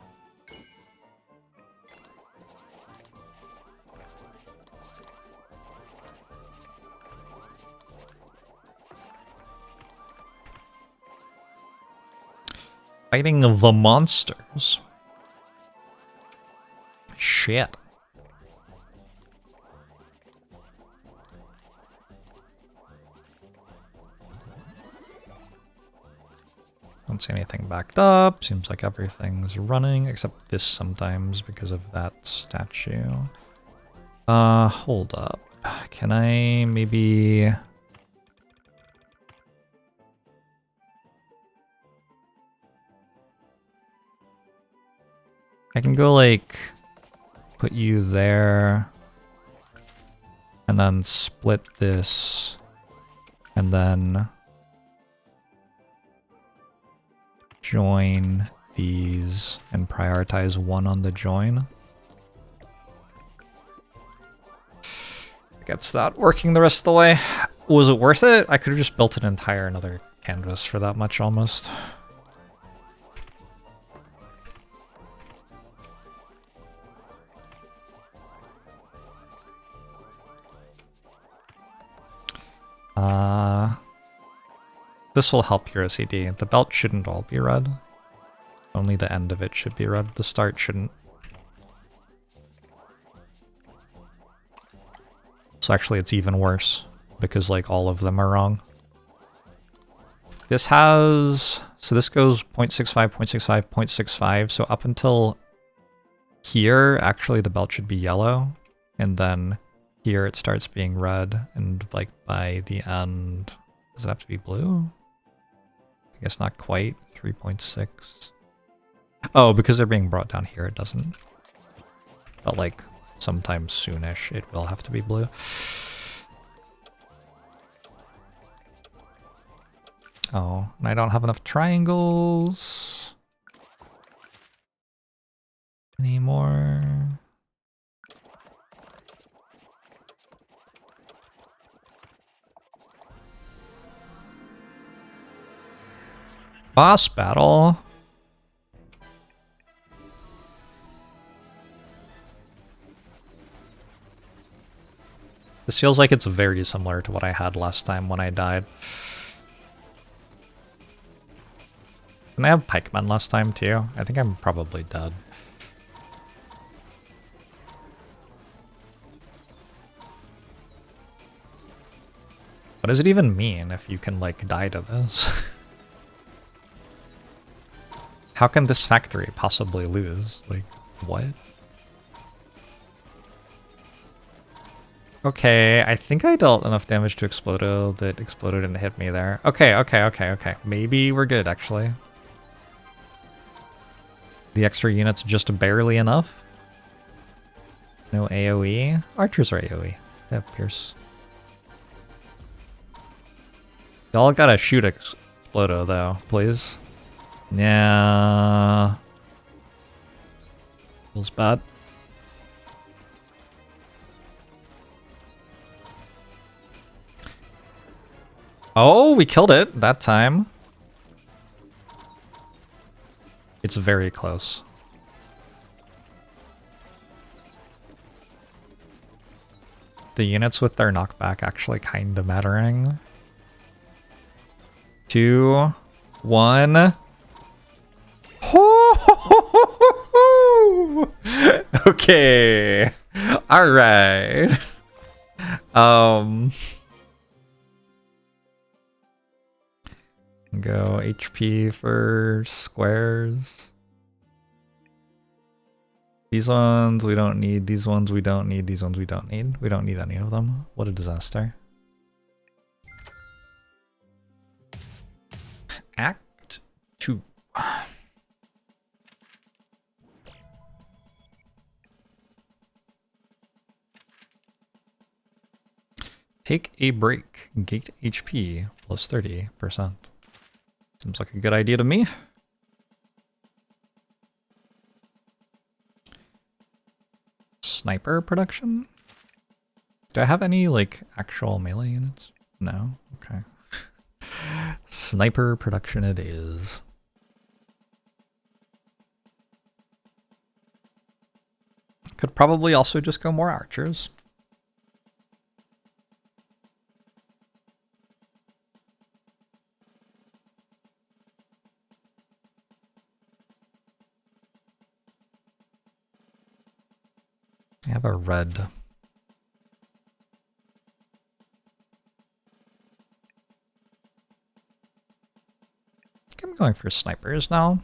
Fighting the monsters. Shit. Don't see anything backed up. Seems like everything's running, except this sometimes because of that statue. Hold up. Can I maybe... I can go, like, put you there, and then split this, and then join these and prioritize one on the join. Gets that working the rest of the way. Was it worth it? I could have just built an entire another canvas for that much almost. This will help your OCD. The belt shouldn't all be red. Only the end of it should be red. The start shouldn't. So actually it's even worse, because like all of them are wrong. This has... So this goes 0.65, 0.65, 0.65. So up until here, actually the belt should be yellow. And then here it starts being red. And like by the end... Does it have to be blue? I guess not quite. 3.6. Oh, because they're being brought down here, it doesn't. But like, sometime soonish, it will have to be blue. Oh, and I don't have enough triangles anymore. Boss battle. This feels like it's very similar to what I had last time when I died. Didn't I have Pikeman last time too? I think I'm probably dead. What does it even mean if you can like die to this? How can this factory possibly lose? Like, what? Okay, I think I dealt enough damage to Explodo that Explodo didn't hit me there. Okay. Maybe we're good, actually. The extra unit's just barely enough. No AoE. Archers are AoE. They have Pierce. Y'all gotta shoot Explodo, though, please. Yeah. Feels bad. Oh, we killed it that time. It's very close. The units with their knockback actually kind of mattering. 2, 1. Okay. All right. Go HP for squares. These ones we don't need, these ones we don't need, these ones we don't need. We don't need any of them. What a disaster. Act 2. Take a break. Gate HP plus 30%. Seems like a good idea to me. Sniper production? Do I have any, like, actual melee units? No? Okay. Sniper production it is. Could probably also just go more archers. I have a red. I think I'm going for snipers now.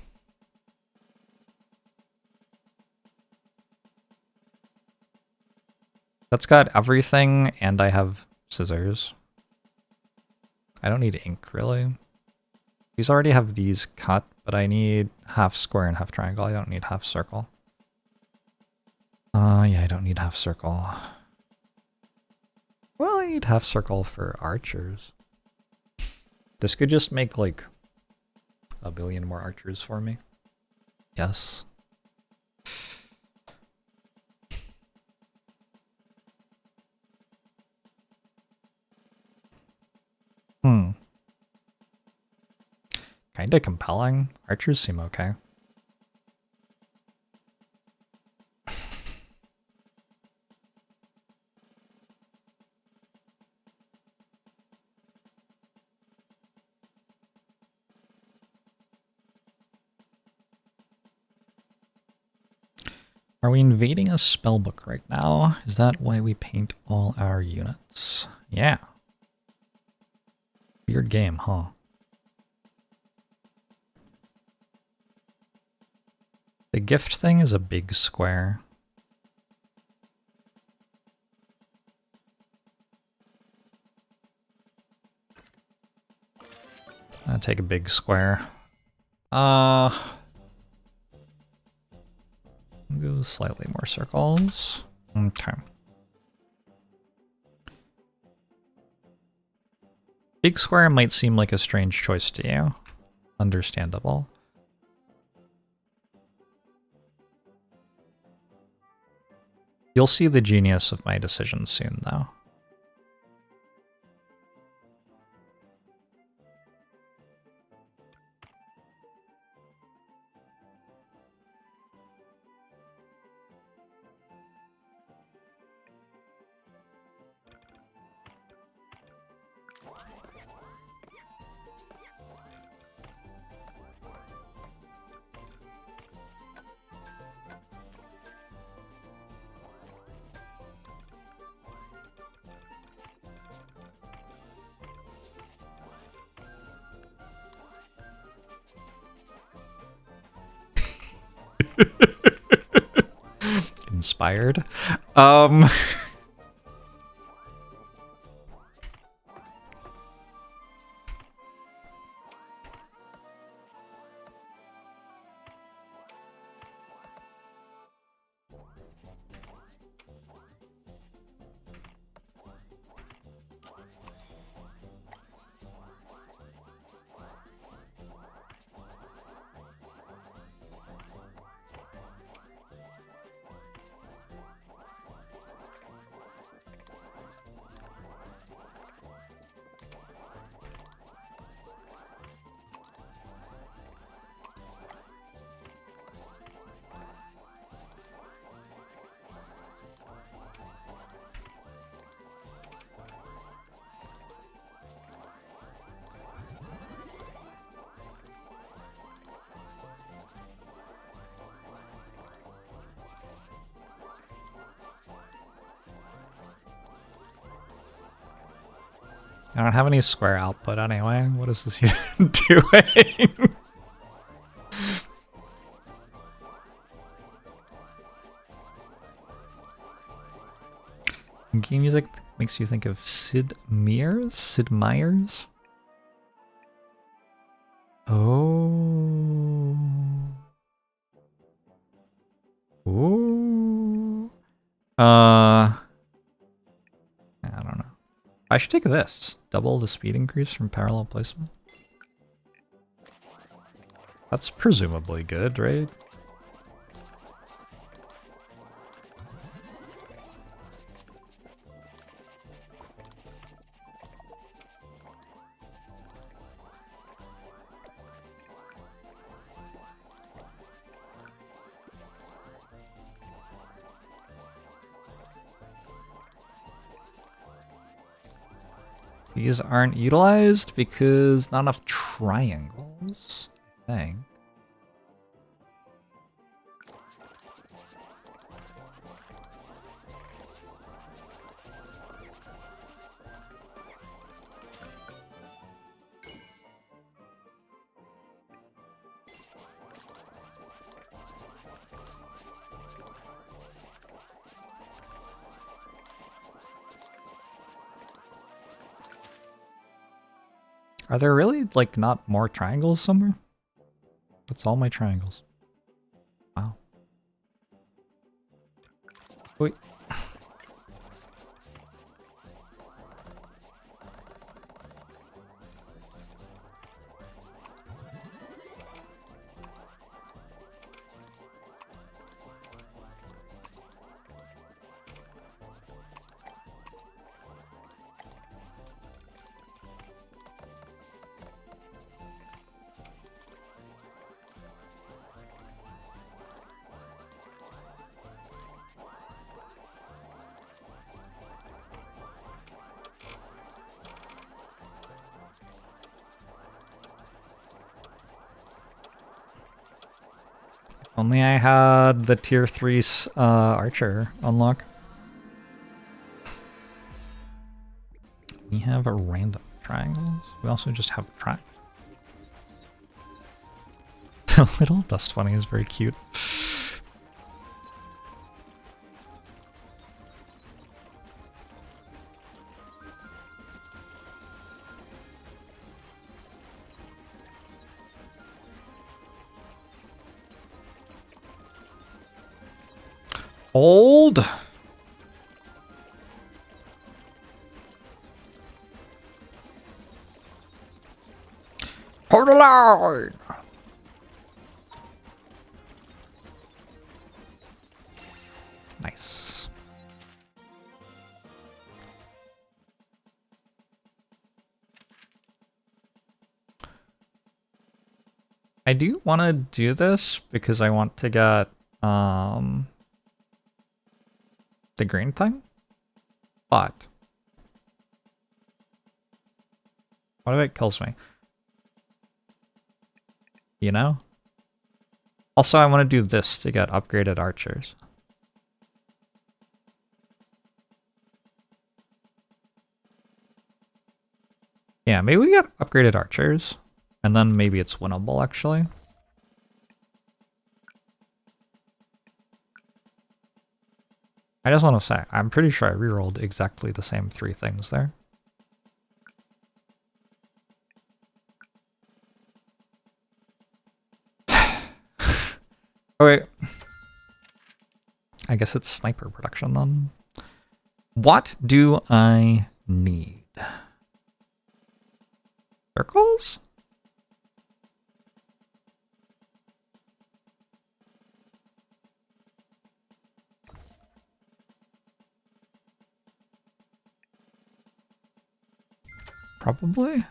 That's got everything, and I have scissors. I don't need ink, really. These already have these cut, but I need half square and half triangle. I don't need half circle. Yeah, I don't need half circle. Well, I need half circle for archers. This could just make, like, a billion more archers for me. Yes. Kinda compelling. Archers seem okay. Are we invading a spellbook right now? Is that why we paint all our units? Yeah. Weird game, huh? The gift thing is a big square. I'll take a big square. Go slightly more circles. Okay. Big square might seem like a strange choice to you. Understandable. You'll see the genius of my decision soon, though. Inspired. I don't have any square output anyway. What is this even doing? Game music makes you think of Sid Meier's? Sid Meier's? Oh. Ooh. I don't know. I should take this. Double the speed increase from parallel placement. That's presumably good, right? These aren't utilized because not enough triangles, I think. Are there really, like, not more triangles somewhere? That's all my triangles. Wow. Wait. Only I had the tier 3 archer unlock. We have a random triangles. We also just have a triangle. The little dust bunny is very cute. Hold. Hold the line. Nice. I do want to do this because I want to get the green thing, but what if it kills me? You know? Also, I want to do this to get upgraded archers. Yeah, maybe we get upgraded archers, and then maybe it's winnable, actually. I just want to say, I'm pretty sure I rerolled exactly the same 3 things there. Okay. I guess it's sniper production then. What do I need? Circles? Probably.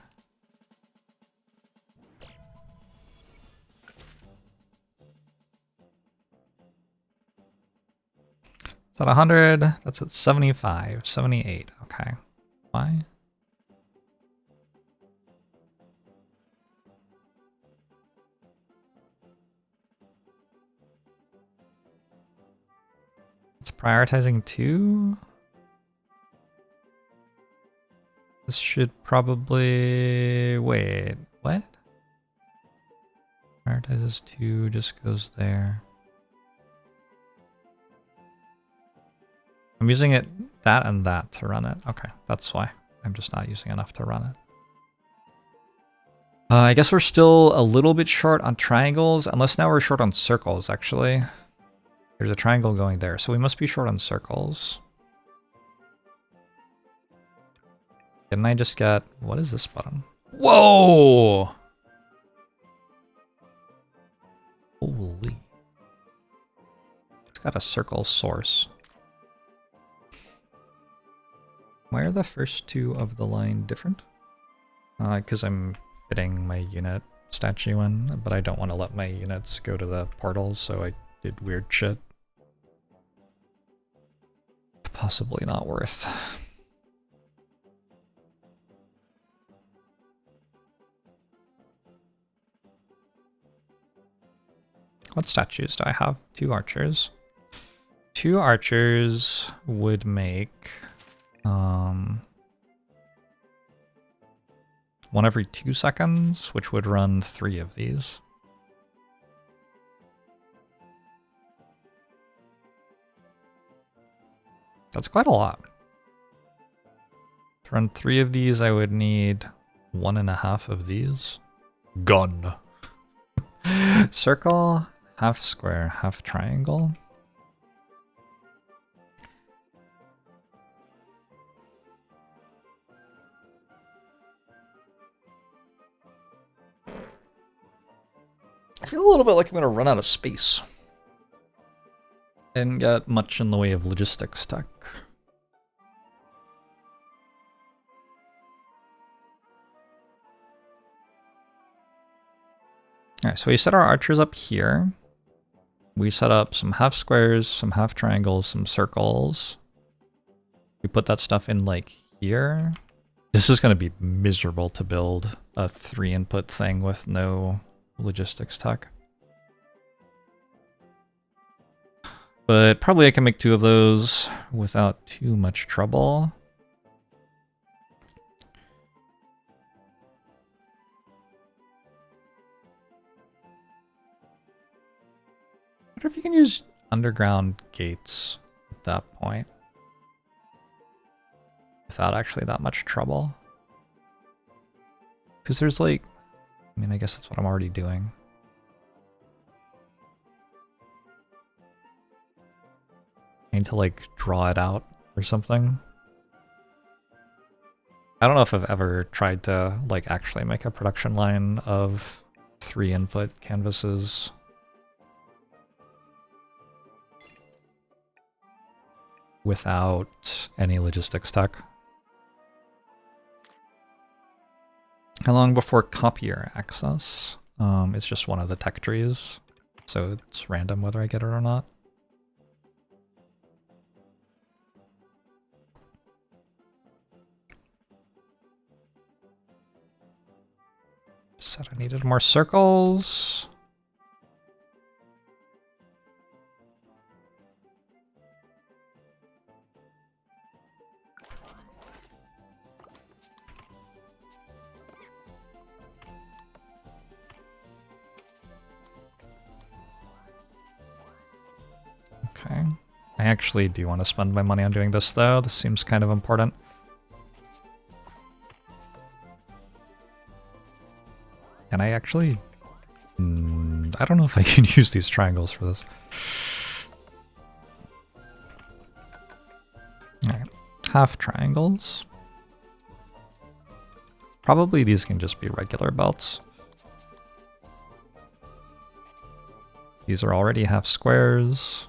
It's at 100, that's at 75, 78, okay. Why? It's prioritizing 2? This should probably... Wait, what? Prioritizes 2, just goes there. I'm using it, that and that to run it. Okay, that's why. I'm just not using enough to run it. I guess we're still a little bit short on triangles, unless now we're short on circles, actually. There's a triangle going there, so we must be short on circles. Didn't I just get... What is this button? Whoa! Holy. It's got a circle source. Why are the first two of the line different? Because I'm fitting my unit statue in, but I don't want to let my units go to the portals, so I did weird shit. Possibly not worth. What statues do I have? 2 archers. 2 archers would make 1 every 2 seconds, which would run 3 of these. That's quite a lot. To run 3 of these, I would need 1.5 of these. Gun. Circle, half square, half triangle. I feel a little bit like I'm going to run out of space. Didn't get much in the way of logistics tech. Alright, so we set our archers up here. We set up some half squares, some half triangles, some circles. We put that stuff in like here. This is going to be miserable to build a 3-input thing with no logistics tech. But probably I can make 2 of those without too much trouble. I wonder if you can use underground gates at that point without actually that much trouble. Because there's like, I mean, I guess that's what I'm already doing. I need to like draw it out or something. I don't know if I've ever tried to like actually make a production line of 3-input canvases. Without any logistics tech. How long before copier access? It's just one of the tech trees, so it's random whether I get it or not. Said I needed more circles. Okay. I actually do want to spend my money on doing this though. This seems kind of important. Can I actually... I don't know if I can use these triangles for this. Alright. Half triangles. Probably these can just be regular belts. These are already half squares.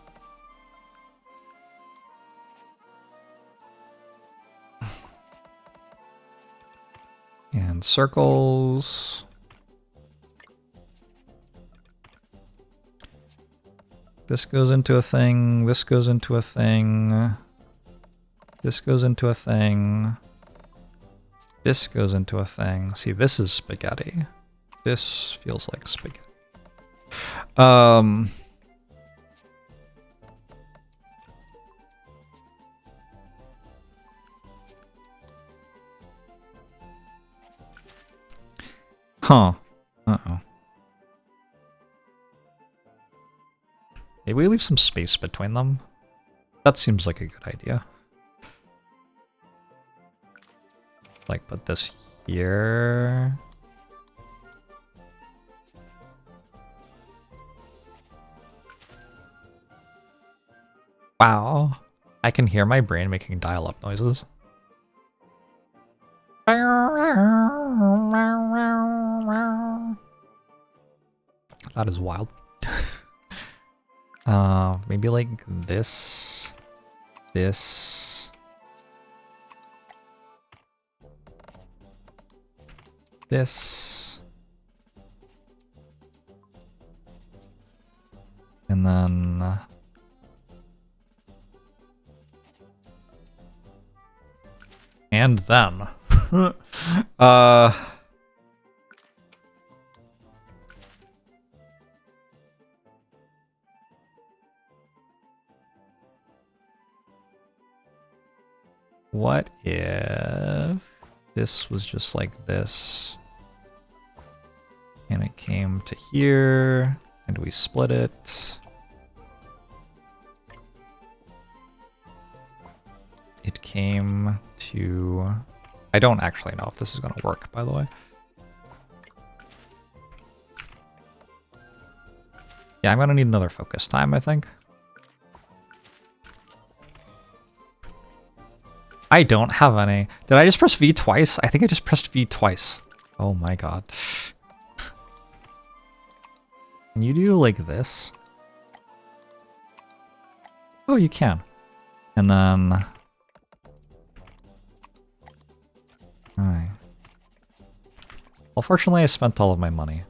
And circles. This goes into a thing, this goes into a thing, this goes into a thing, this goes into a thing. See, this is spaghetti. This feels like spaghetti. Huh. Uh-oh. Maybe we leave some space between them. That seems like a good idea. Like, put this here. Wow. I can hear my brain making dial-up noises. That is wild. Maybe like this. This. This. And then... and then. What if this was just like this, and it came to here, and we split it. It came to... I don't actually know if this is going to work, by the way. Yeah, I'm going to need another focus time, I think. I don't have any. Did I just press V twice? I think I just pressed V twice. Oh my god. Can you do like this? Oh, you can. And then... alright. Well, fortunately I spent all of my money.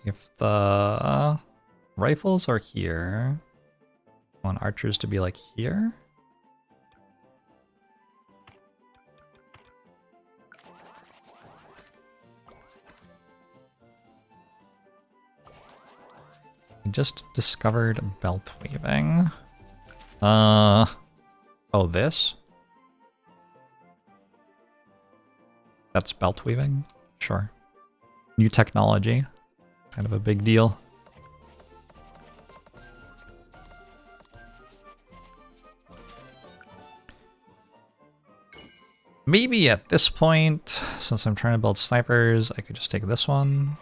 If the rifles are here, I want archers to be like here. I just discovered belt weaving. Oh, this? That's belt weaving? Sure. New technology. Kind of a big deal. Maybe at this point, since I'm trying to build snipers, I could just take this one.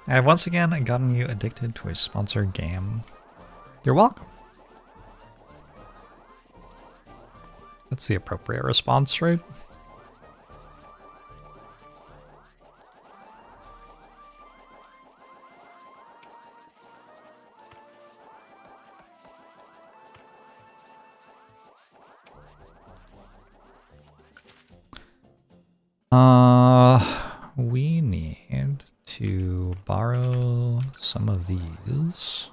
I have once again gotten you addicted to a sponsored game. You're welcome. That's the appropriate response, right? We need to borrow some of these.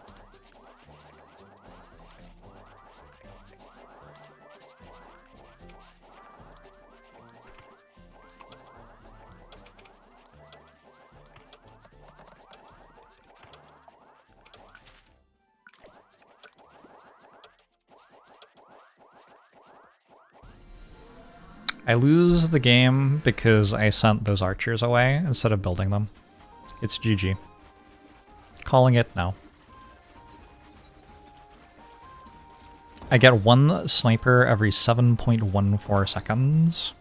I lose the game because I sent those archers away instead of building them. It's GG. Calling it now. I get one sniper every 7.14 seconds.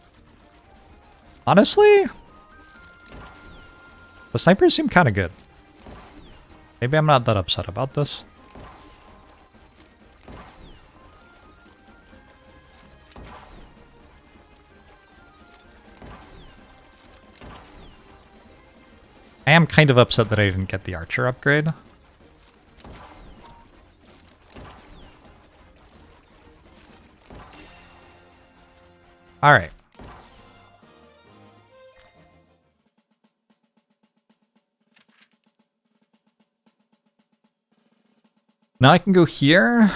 Honestly, the snipers seem kind of good. Maybe I'm not that upset about this. I am kind of upset that I didn't get the archer upgrade. Alright. Now I can go here.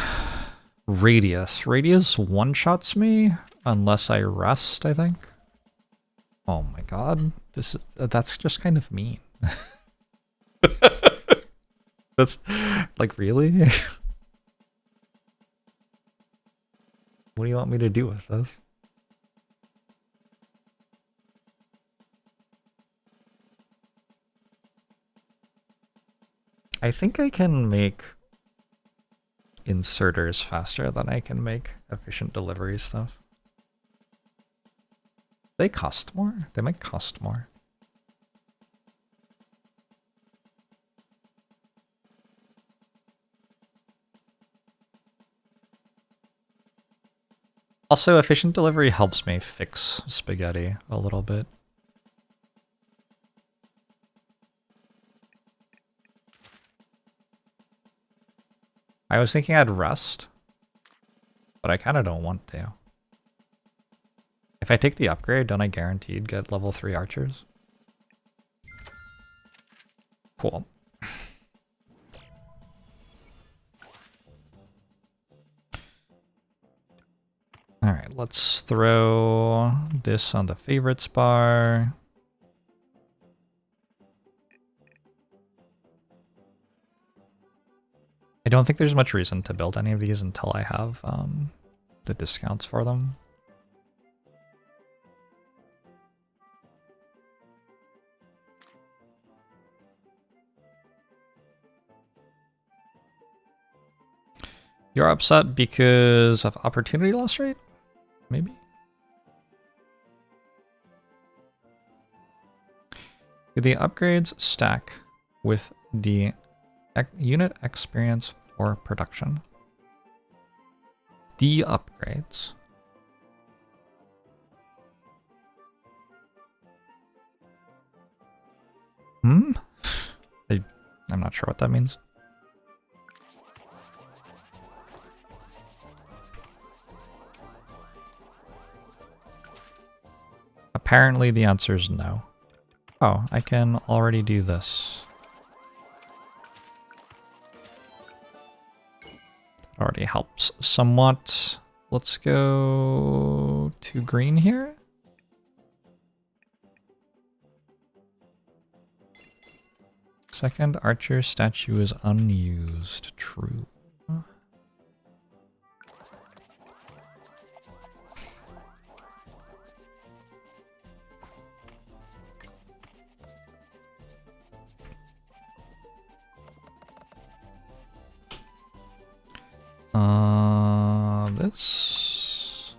Radius. Radius one-shots me unless I rest, I think. Oh my god. That's just kind of mean. That's like, really? What do you want me to do with this? I think I can make inserters faster than I can make efficient delivery stuff. They cost more? They might cost more. Also, efficient delivery helps me fix spaghetti a little bit. I was thinking I'd rest, but I kind of don't want to. If I take the upgrade, don't I guaranteed get level 3 archers? Cool. Alright, let's throw this on the favorites bar. I don't think there's much reason to build any of these until I have the discounts for them. You're upset because of opportunity loss rate? Maybe? Do the upgrades stack with the unit experience for production? The upgrades. I'm not sure what that means. Apparently the answer is no. Oh, I can already do this. That already helps somewhat. Let's go to green here. Second archer statue is unused. True. This.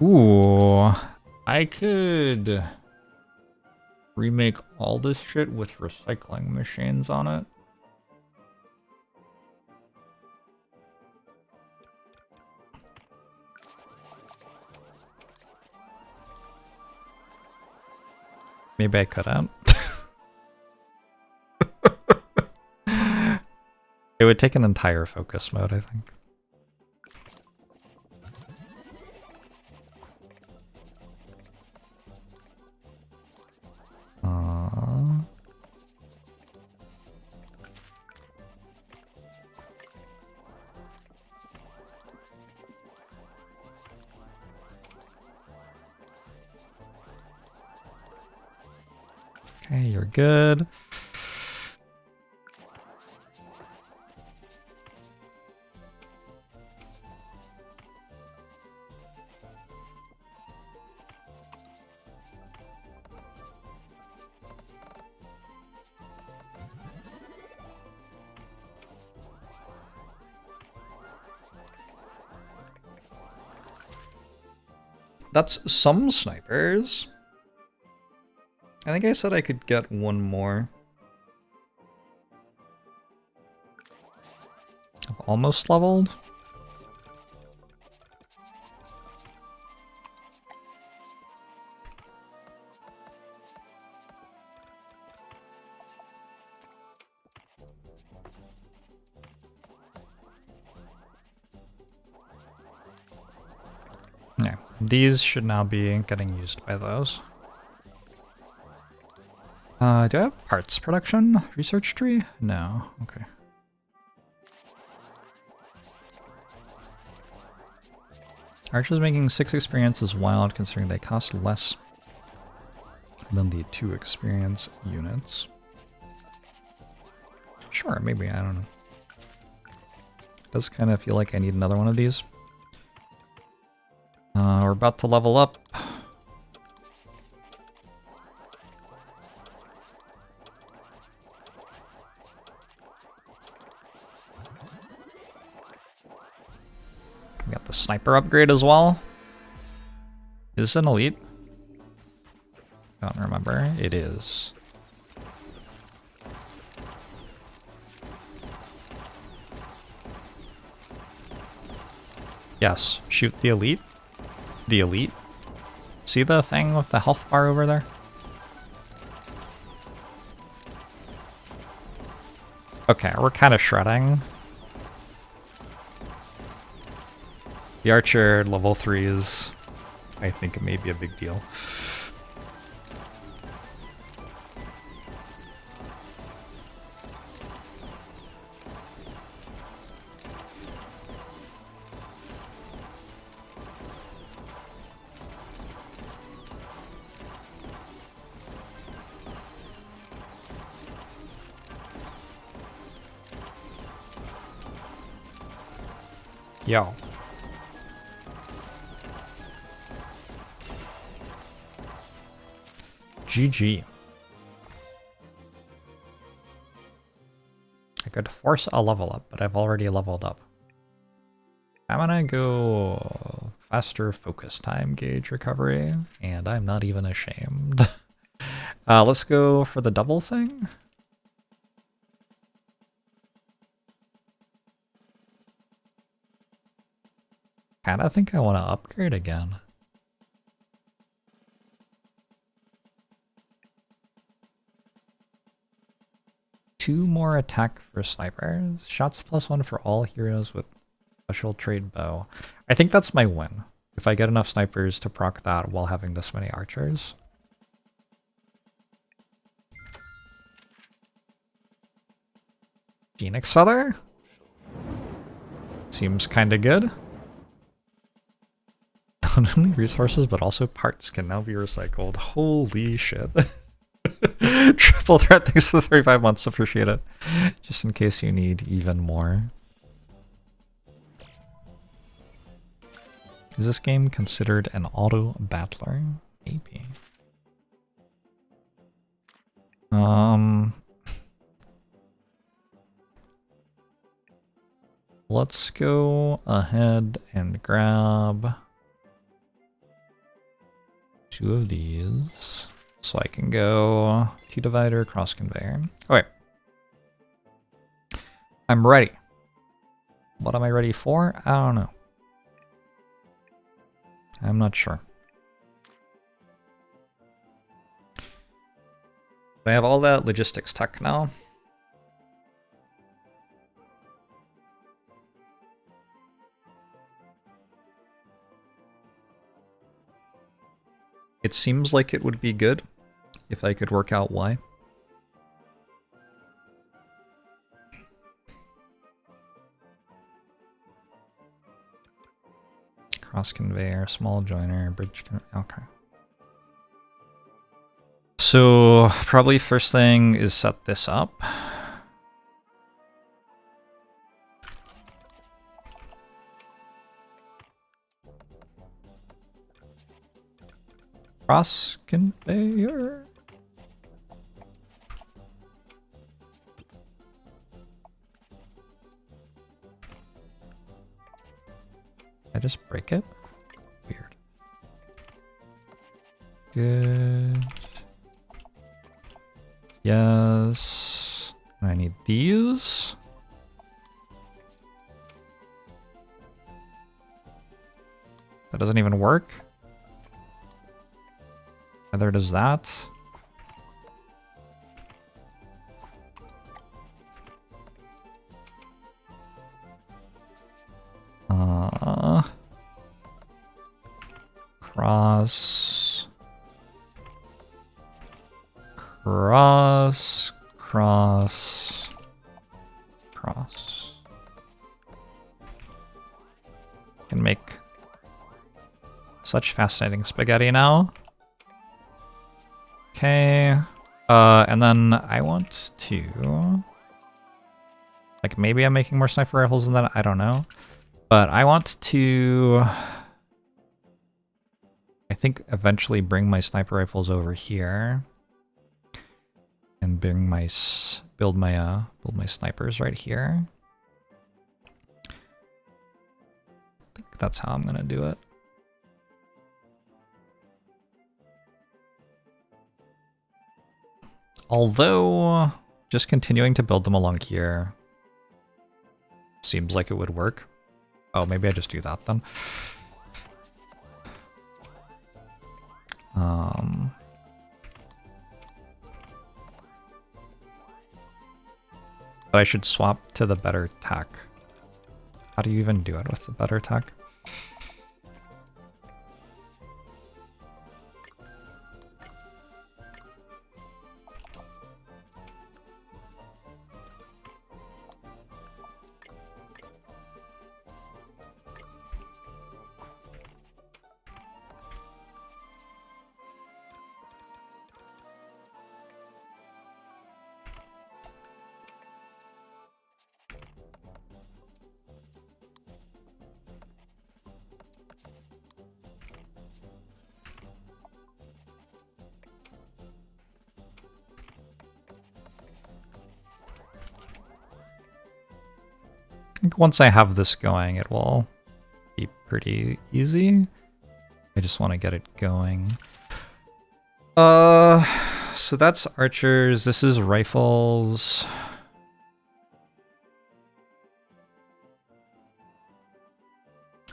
Ooh, I could remake all this shit with recycling machines on it. Maybe I couldn't. It would take an entire focus mode, I think. Okay, you're good. That's some snipers. I think I said I could get one more. I've almost leveled. Yeah, these should now be getting used by those. Do I have parts production? Research tree? No. Okay. Archers making 6 experience is wild considering they cost less than the 2 experience units. Sure, maybe, I don't know. It does kind of feel like I need another one of these. We're about to level up. We got the sniper upgrade as well. Is this an elite? I don't remember. It is. Yes, shoot the elite. The elite. See the thing with the health bar over there? Okay, we're kind of shredding. The archer level 3 is, I think it may be a big deal. Yo. GG. I could force a level up, but I've already leveled up. I'm gonna go faster focus time gauge recovery, and I'm not even ashamed. Let's go for the double thing. Kinda think I want to upgrade again. Two more attack for snipers. Shots +1 for all heroes with special trade bow. I think that's my win. If I get enough snipers to proc that while having this many archers. Phoenix Feather? Seems kinda good. Not only resources, but also parts can now be recycled. Holy shit. Triple threat, thanks for the 35 months, appreciate it. Just in case you need even more. Is this game considered an auto battler? Maybe. Let's go ahead and grab 2 of these. So I can go T-divider, cross conveyor. Okay. I'm ready. What am I ready for? I don't know. I'm not sure. I have all that logistics tech now. It seems like it would be good if I could work out why. Cross conveyor, small joiner, bridge. Okay. So probably first thing is set this up. Cross conveyor. I just break it? Weird. Good. Yes. I need these. That doesn't even work. Neither does that. Cross. Cross. Cross. Cross. Can make such fascinating spaghetti now. Okay. And then I want to... Like, maybe I'm making more sniper rifles than that, I don't know. But I want to... I think eventually bring my sniper rifles over here. And bring my... build my snipers right here. I think that's how I'm gonna do it. Although, just continuing to build them along here seems like it would work. Oh, maybe I just do that then. But I should swap to the better tech. How do you even do it with the better tech? I think once I have this going, it will be pretty easy. I just want to get it going. So that's archers. This is rifles.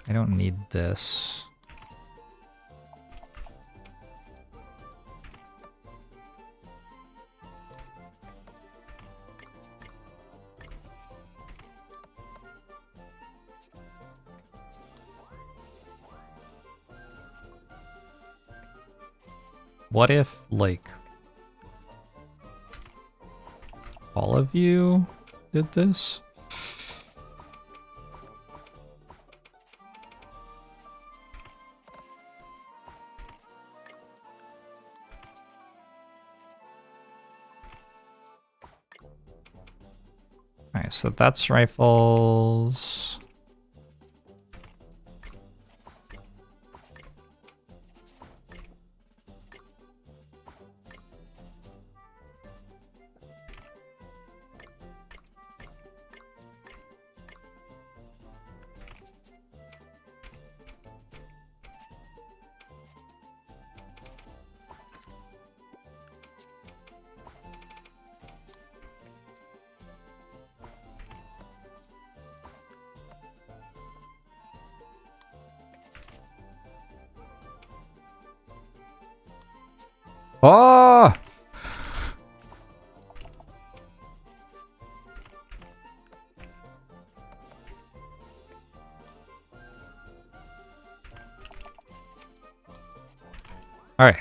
I don't need this. What if, like, all of you did this? Alright, so that's rifles. Oh! All right.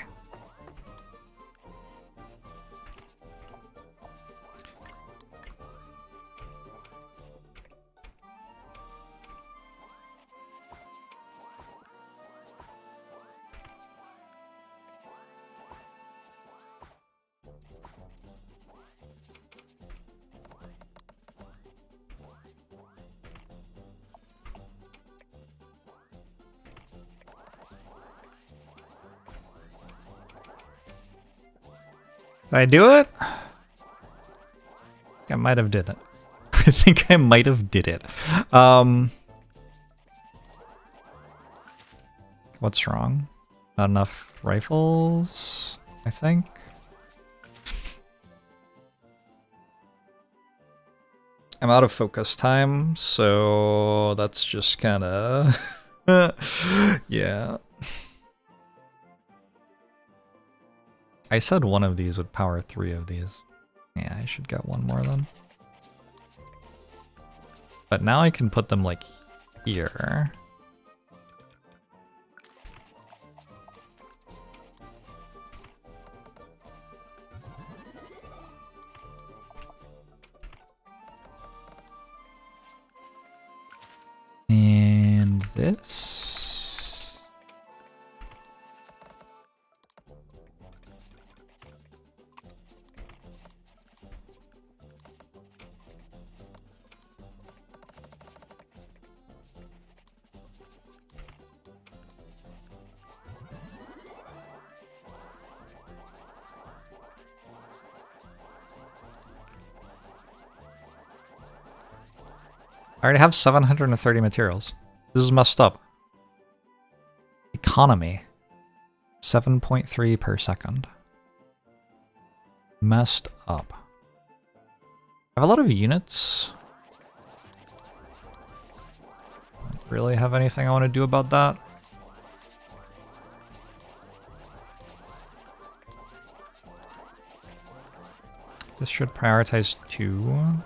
Did I do it? I might have did it. I think I might have did it. What's wrong? Not enough rifles, I think. I'm out of focus time, so that's just kind of... yeah. I said one of these would power 3 of these. Yeah, I should get one more then. But now I can put them like here. And this. I already have 730 materials. This is messed up. Economy. 7.3 per second. Messed up. I have a lot of units. Don't really have anything I want to do about that. This should prioritize 2.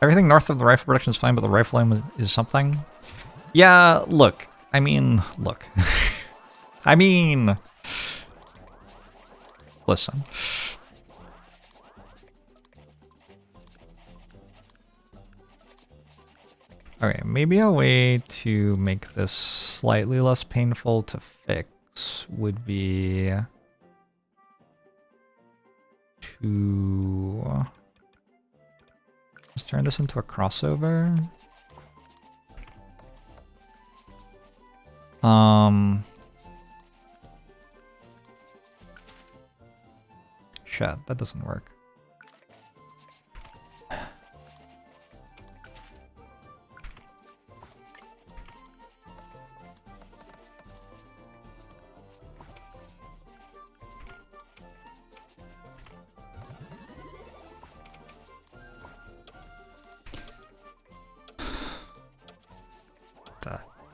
Everything north of the rifle production is fine, but the rifle aim is something. Yeah, look. I mean, look. I mean... Listen. Okay, maybe a way to make this slightly less painful to fix would be... to... Let's turn this into a crossover. Shit, that doesn't work.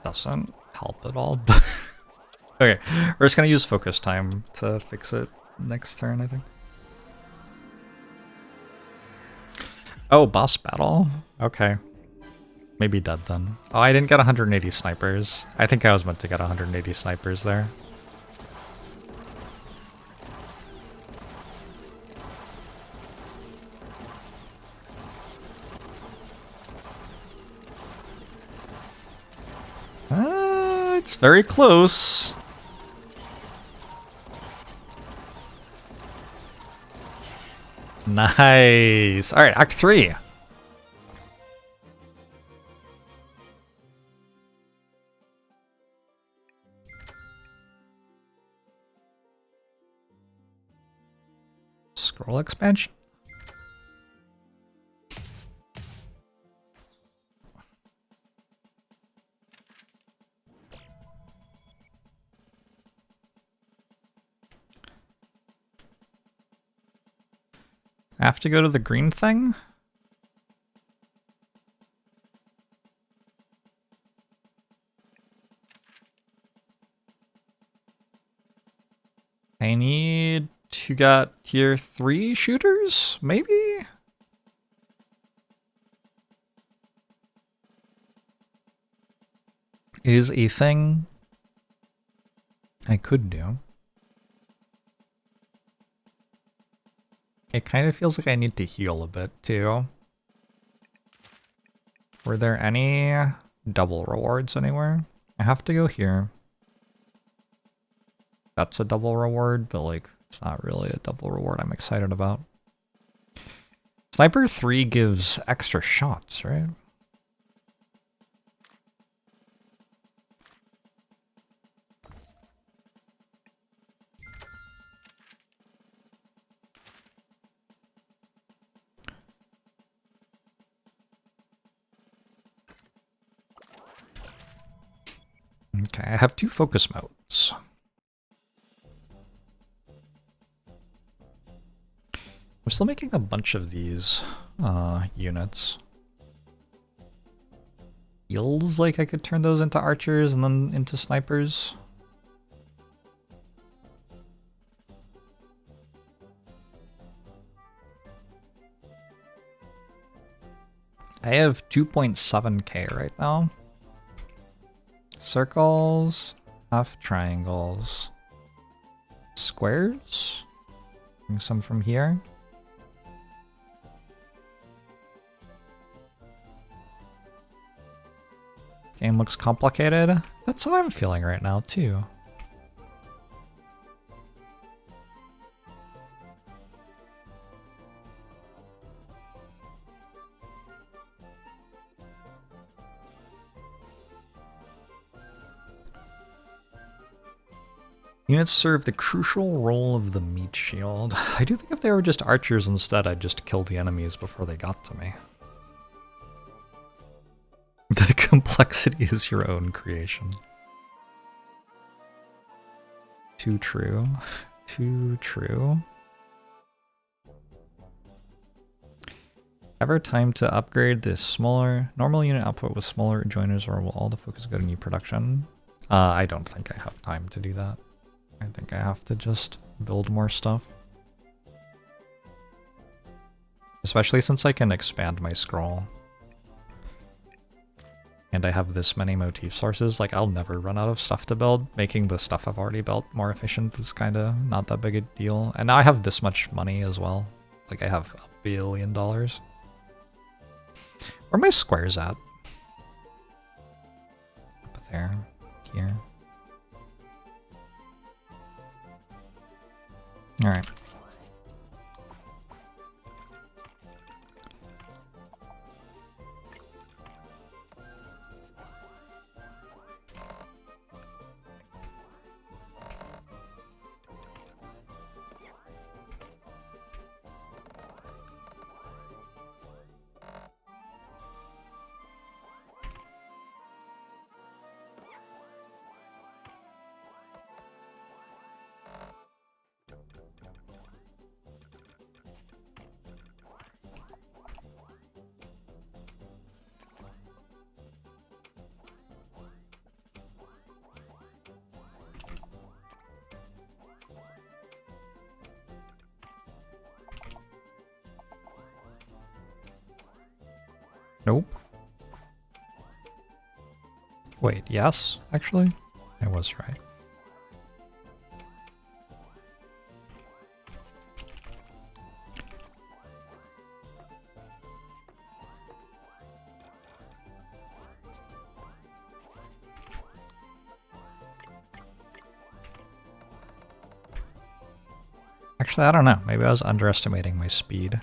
Doesn't help at all. Okay, we're just gonna use focus time to fix it next turn, I think. Oh, boss battle? Okay. Maybe dead then. Oh, I didn't get 180 snipers. I think I was meant to get 180 snipers there. It's very close. Nice. All right, Act 3. Scroll expansion. I have to go to the green thing? I need to get tier 3 shooters, maybe? It is a thing I could do. It kind of feels like I need to heal a bit, too. Were there any double rewards anywhere? I have to go here. That's a double reward, but like, it's not really a double reward I'm excited about. Sniper 3 gives extra shots, right? Okay, I have 2 focus modes. I'm still making a bunch of these units. Feels like I could turn those into archers and then into snipers. I have 2.7k right now. Circles, half triangles, squares. Bring some from here. Game looks complicated. That's how I'm feeling right now too. Units serve the crucial role of the meat shield. I do think if they were just archers instead, I'd just kill the enemies before they got to me. The complexity is your own creation. Too true. Too true. Ever time to upgrade this smaller normal unit output with smaller joiners, or will all the focus go to new production? I don't think I have time to do that. I think I have to just build more stuff. Especially since I can expand my scroll. And I have this many motif sources, like I'll never run out of stuff to build. Making the stuff I've already built more efficient is kinda not that big a deal. And now I have this much money as well. Like I have $1 billion. Where are my squares at? Up there, here. Alright. Nope. Wait, yes, actually? I was right. Actually, I don't know. Maybe I was underestimating my speed.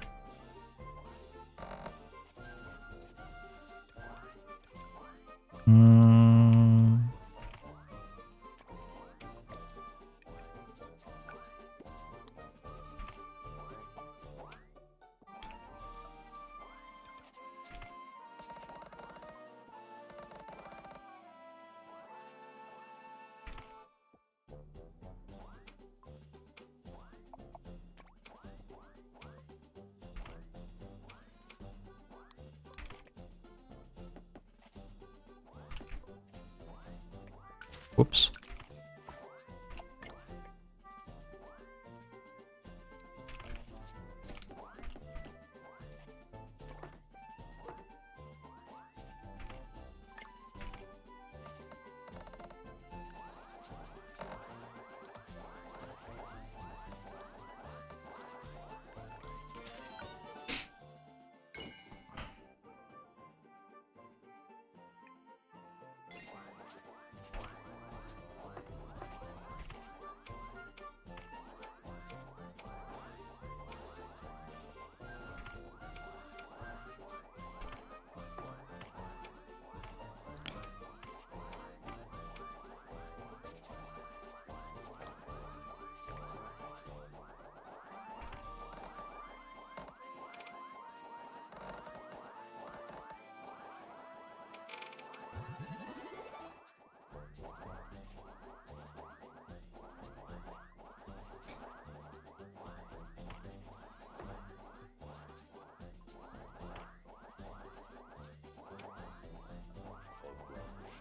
Whoops.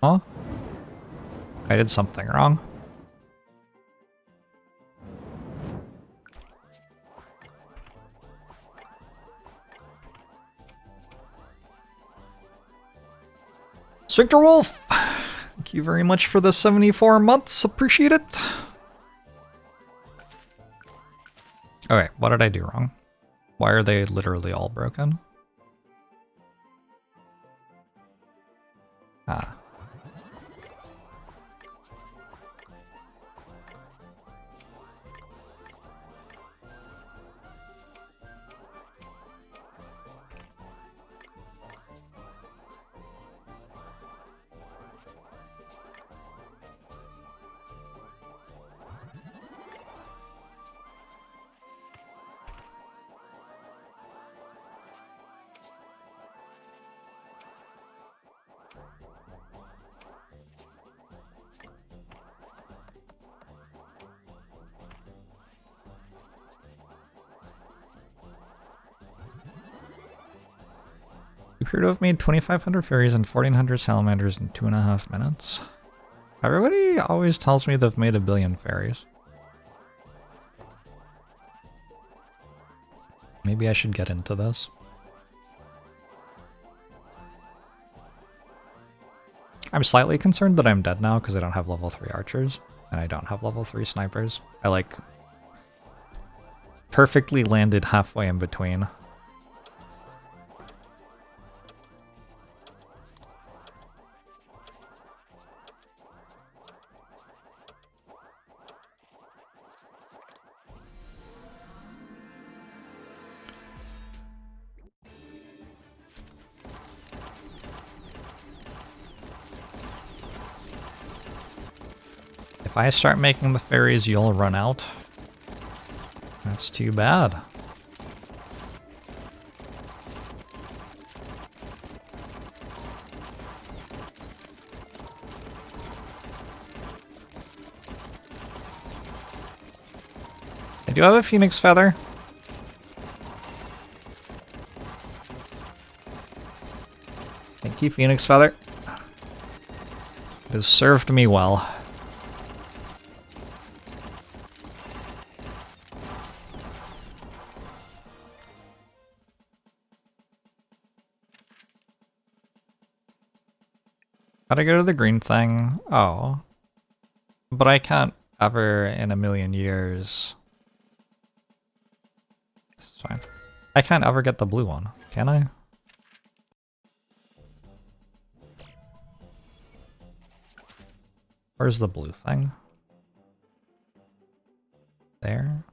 Huh? I did something wrong. Victor Wolf! Thank you very much for the 74 months. Appreciate it. Okay, what did I do wrong? Why are they literally all broken? Ah. You appear to have made 2,500 fairies and 1,400 salamanders in 2.5 minutes. Everybody always tells me they've made 1 billion fairies. Maybe I should get into this. I'm slightly concerned that I'm dead now because I don't have level 3 archers, and I don't have level 3 snipers. I like perfectly landed halfway in between. If I start making the fairies, you'll run out. That's too bad. I do have a phoenix feather. Thank you, phoenix feather. It has served me well. Gotta go to the green thing. Oh. But I can't ever in a million years. This is fine. I can't ever get the blue one, can I? Where's the blue thing? There.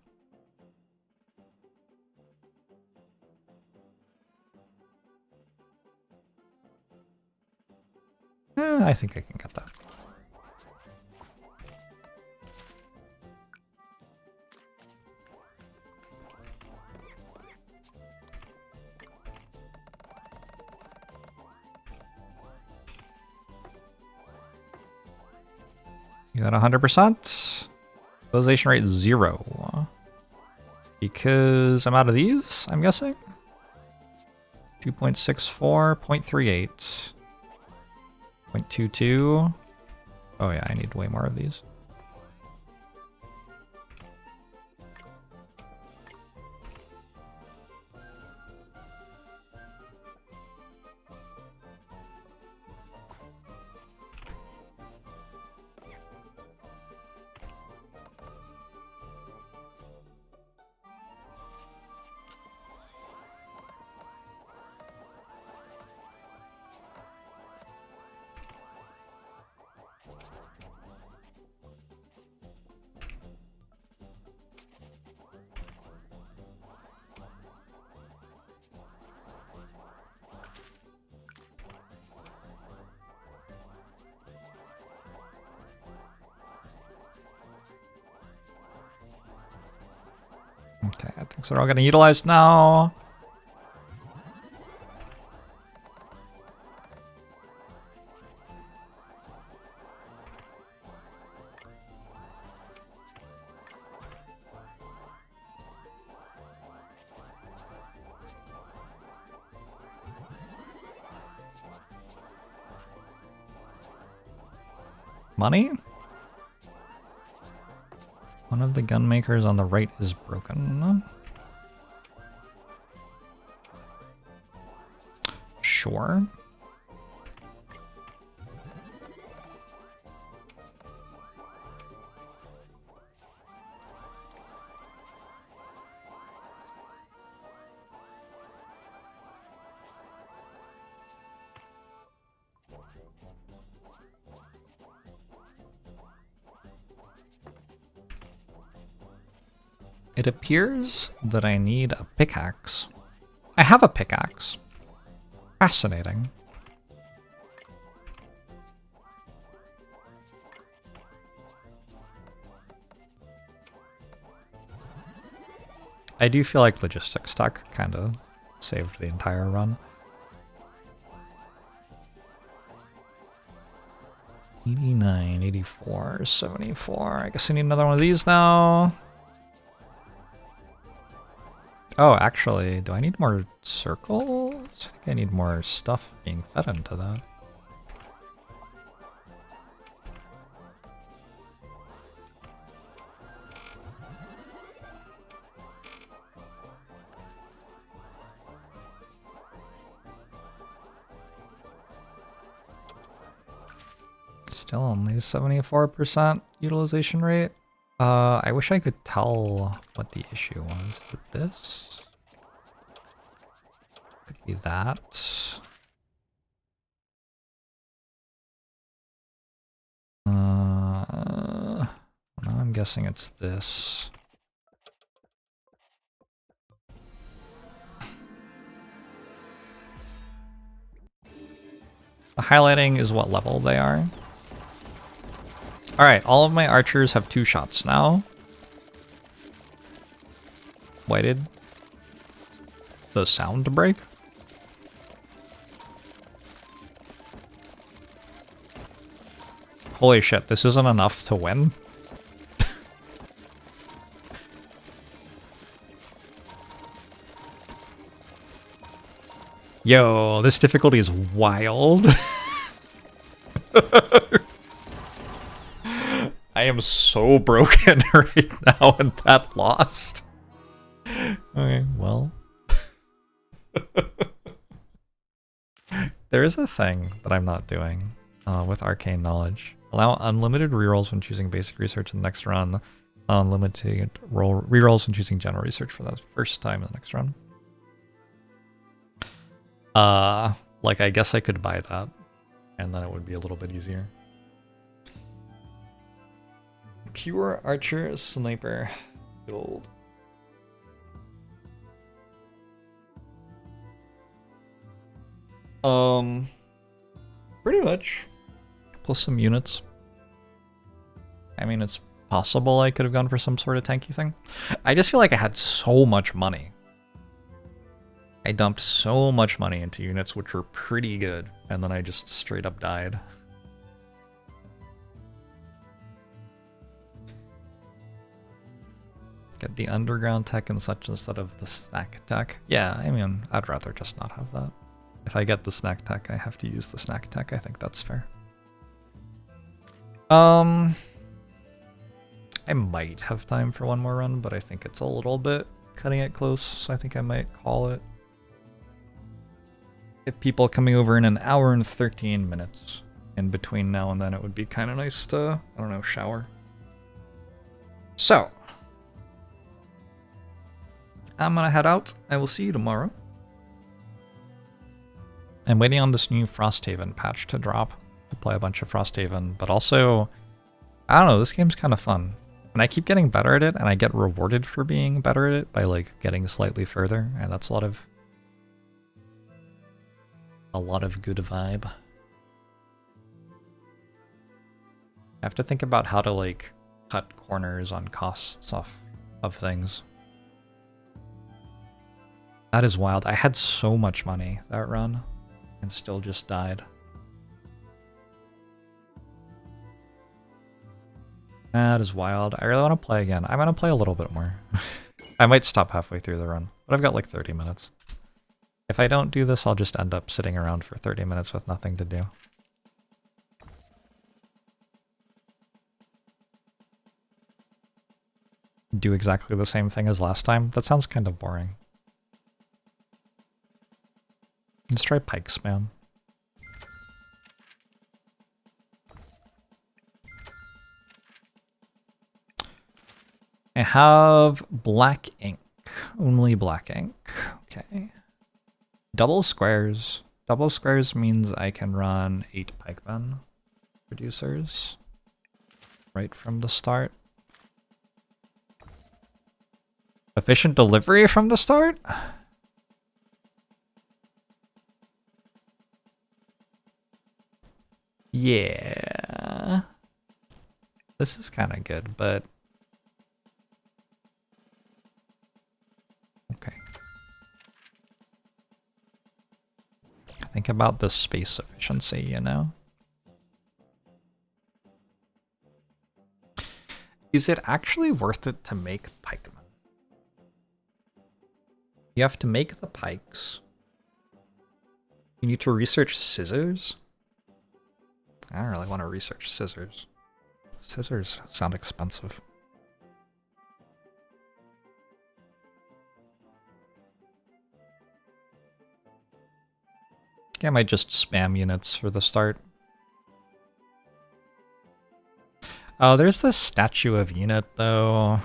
I think I can get that. You got 100%. Utilization rate 0. Because I'm out of these, I'm guessing? 2.64, 0.38. 0.22. Oh yeah, I need way more of these. Okay, I think so. We're all getting utilized now. money? One of the gun makers on the right is broken. Sure. It appears that I need a pickaxe. I have a pickaxe. Fascinating. I do feel like logistics tech kind of saved the entire run. 89, 84, 74. I guess I need another one of these now. Oh, actually, do I need more circles? I think I need more stuff being fed into that. Still only 74% utilization rate. I wish I could tell what the issue was with this. Could be that. Now I'm guessing it's this. The highlighting is what level they are. Alright, all of my archers have 2 shots now. Why did the sound break? Holy shit, this isn't enough to win? Yo, this difficulty is wild. I am so broken right now and that lost. Okay, well. There is a thing that I'm not doing with arcane knowledge. Allow unlimited rerolls when choosing basic research in the next run. Unlimited rerolls when choosing general research for the first time in the next run. Like I guess I could buy that, and then it would be a little bit easier. Pure archer sniper build. Pretty much. Plus some units. I mean, it's possible I could have gone for some sort of tanky thing. I just feel like I had so much money. I dumped so much money into units which were pretty good, and then I just straight up died. Get the underground tech and such instead of the snack tech. Yeah, I mean, I'd rather just not have that. If I get the snack tech, I have to use the snack tech. I think that's fair. I might have time for one more run, but I think it's a little bit cutting it close, so I think I might call it. If people coming over in an hour and 13 minutes in between now and then, it would be kind of nice to, I don't know, shower. So, I'm gonna head out. I will see you tomorrow. I'm waiting on this new Frosthaven patch to drop to play a bunch of Frosthaven, but also, I don't know, this game's kind of fun. And I keep getting better at it, and I get rewarded for being better at it by like getting slightly further, and that's a lot of good vibe. I have to think about how to like cut corners on costs of things. That is wild. I had so much money that run and still just died. That is wild. I really want to play again. I'm going to play a little bit more. I might stop halfway through the run, but I've got like 30 minutes. If I don't do this, I'll just end up sitting around for 30 minutes with nothing to do. do exactly the same thing as last time? That sounds kind of boring. Let's try pike spam. I have black ink. Only black ink. Okay. Double squares. Double squares means I can run 8 pikemen producers right from the start. Efficient delivery from the start? Yeah. This is kind of good, but... okay. Think about the space efficiency, you know? Is it actually worth it to make pikemen? You have to make the pikes. You need to research scissors? I don't really want to research scissors. Scissors sound expensive. I might just spam units for the start. Oh, there's this statue of unit, though.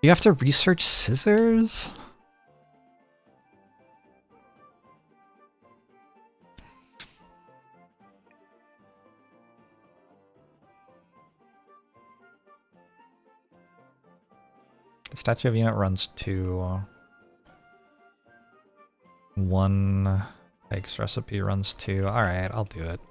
You have to research scissors? The statue of unit runs to... 1 Pike's recipe runs to... alright, I'll do it.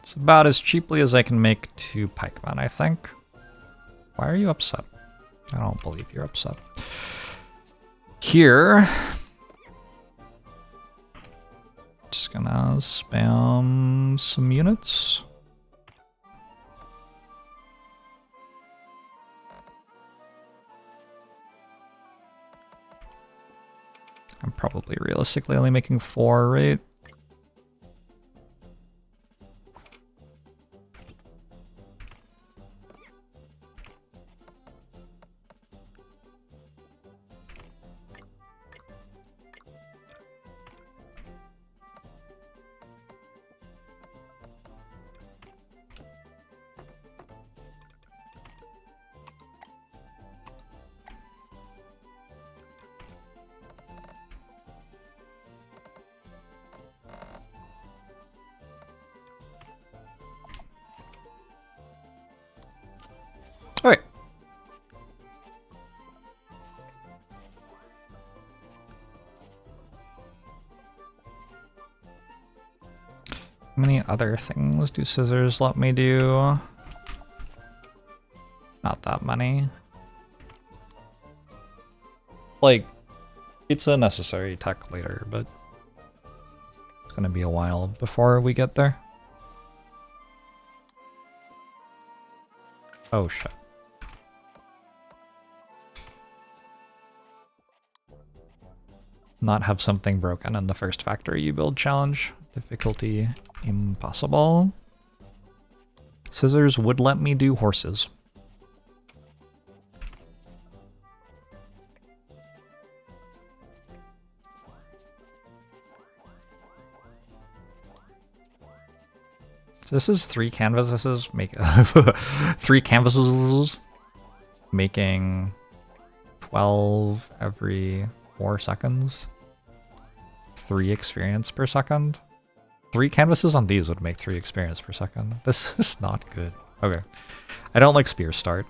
It's about as cheaply as I can make 2 pikemen, I think. Why are you upset? I don't believe you're upset. Here... just gonna spam some units. I'm probably realistically only making 4, right? Okay. How many other things do scissors let me do? Not that many. Like, it's a necessary tech later, but it's gonna be a while before we get there. Oh shit. Not have something broken in the first factory you build challenge. Difficulty impossible. Scissors would let me do horses. This is 3 canvases, make 3 canvases, making 12 every 4 seconds. 3 experience per second. 3 canvases on these would make 3 experience per second. This is not good. Okay. I don't like spear start.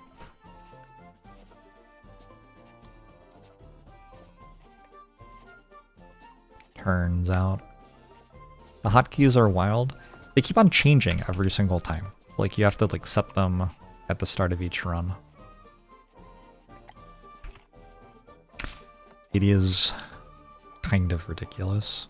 Turns out. The hotkeys are wild. They keep on changing every single time. Like, you have to, like, set them at the start of each run. It is kind of ridiculous.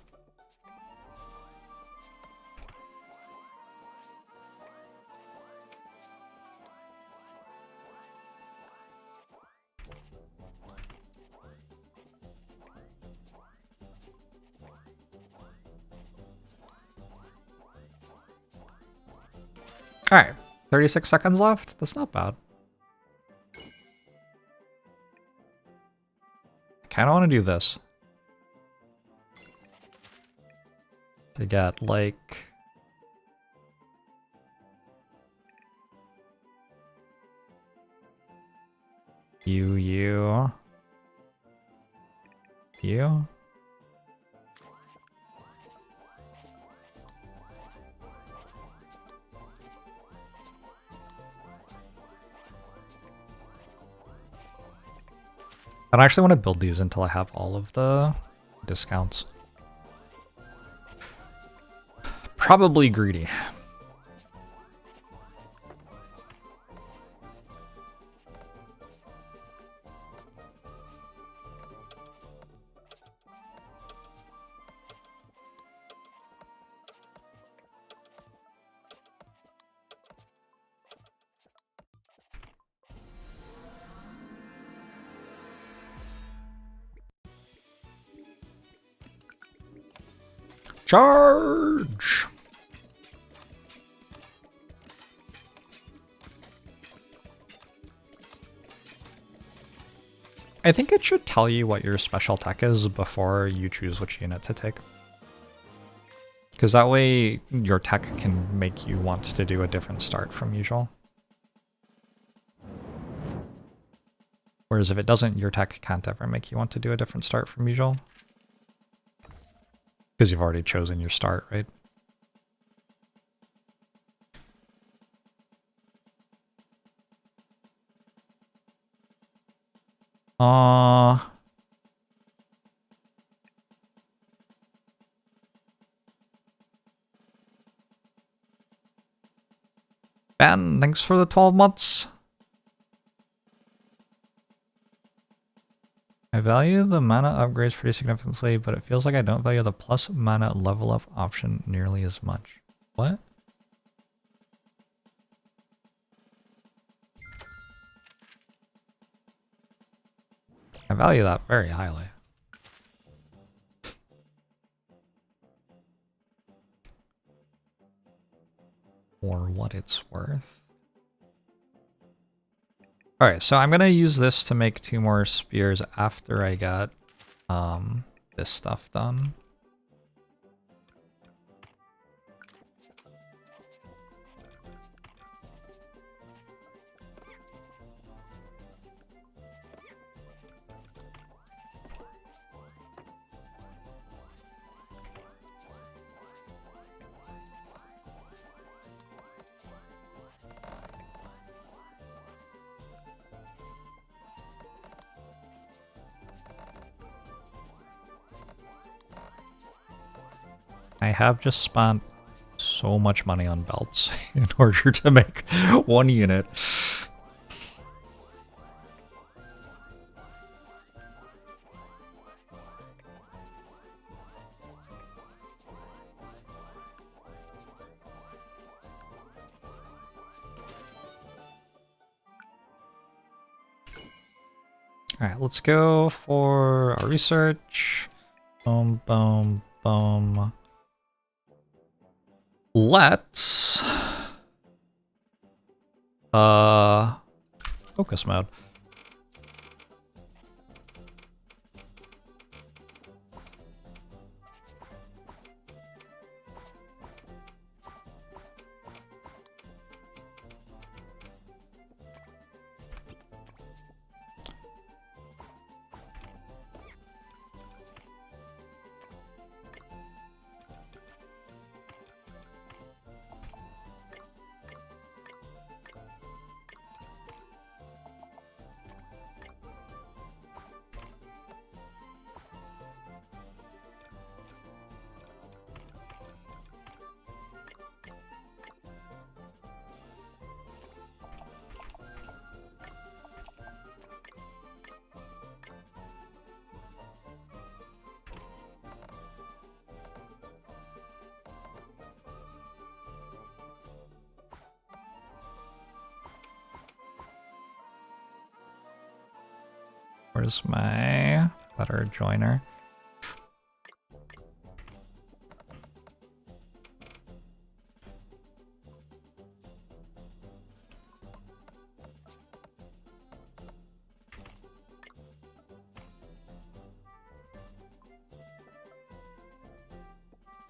Alright, 36 seconds left? That's not bad. I kind of want to do this. To get, like... You. I don't actually want to build these until I have all of the discounts. Probably greedy. Charge! I think it should tell you what your special tech is before you choose which unit to take. Because that way your tech can make you want to do a different start from usual. Whereas if it doesn't, your tech can't ever make you want to do a different start from usual. Because you've already chosen your start, right? Ben, thanks for the 12 months. I value the mana upgrades pretty significantly, but it feels like I don't value the plus mana level up option nearly as much. What? I value that very highly. For what it's worth. Alright, so I'm going to use this to make 2 more spears after I get this stuff done. I have just spent so much money on belts in order to make 1 unit. Alright, let's go for our research. Boom, boom, boom. Let's focus mode. Where's my better joiner?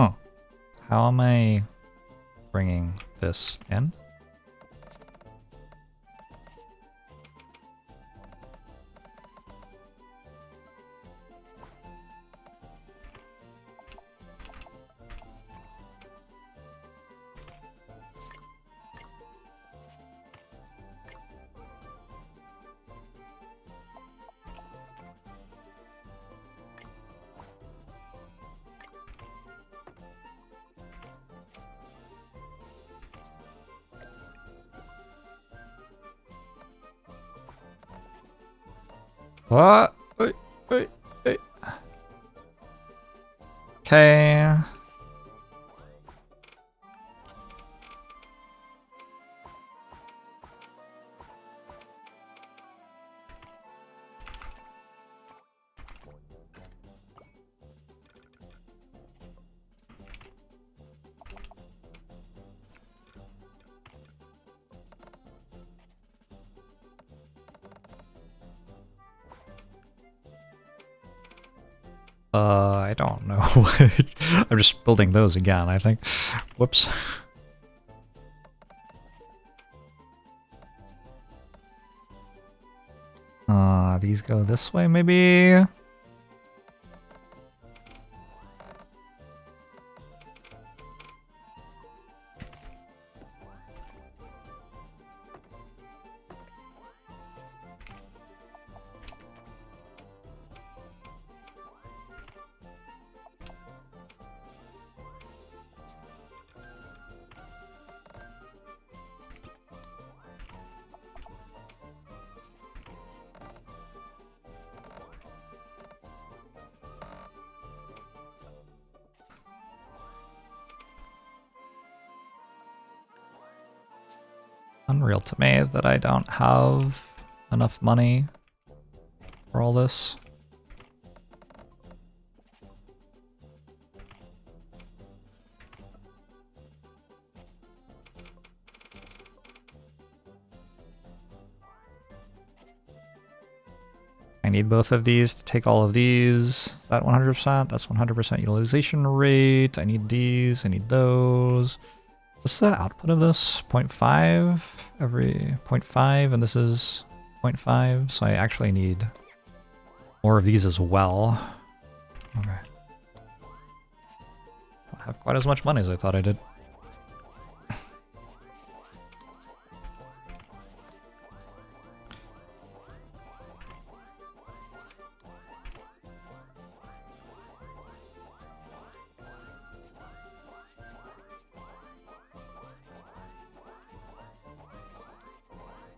Huh. How am I bringing this in? What? Wait. Okay. I don't know. I'm just building those again, I think. Whoops. These go this way, maybe? Unreal to me that I don't have enough money for all this. I need both of these to take all of these. Is that 100%? That's 100% utilization rate. I need these, I need those. What's the output of this? 0.5? Every 0.5, and this is 0.5, so I actually need more of these as well. Okay. Don't have quite as much money as I thought I did.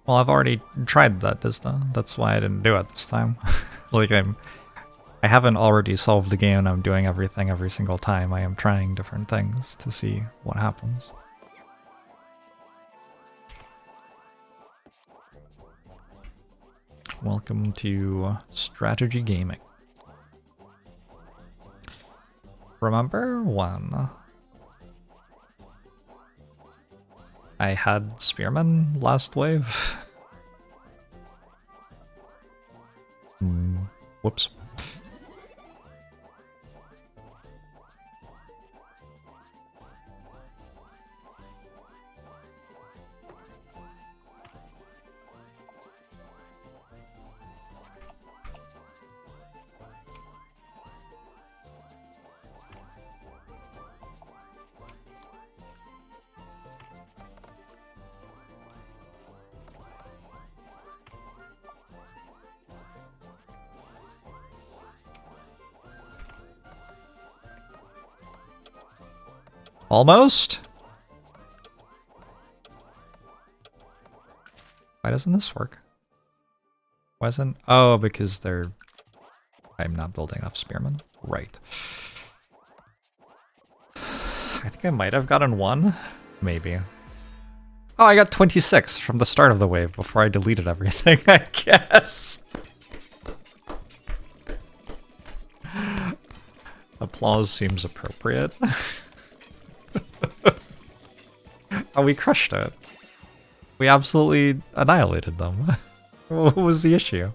Well, I've already tried that this time. That's why I didn't do it this time. Like I haven't already solved the game and I'm doing everything every single time. I am trying different things to see what happens. Welcome to strategy gaming. Remember when I had spearmen last wave? Whoops. Almost? Why doesn't this work? Why isn't... Oh, because they're... I'm not building enough spearmen. Right. I think I might have gotten one. Maybe. Oh, I got 26 from the start of the wave before I deleted everything, I guess. applause seems appropriate. Oh, we crushed it. We absolutely annihilated them. What was the issue?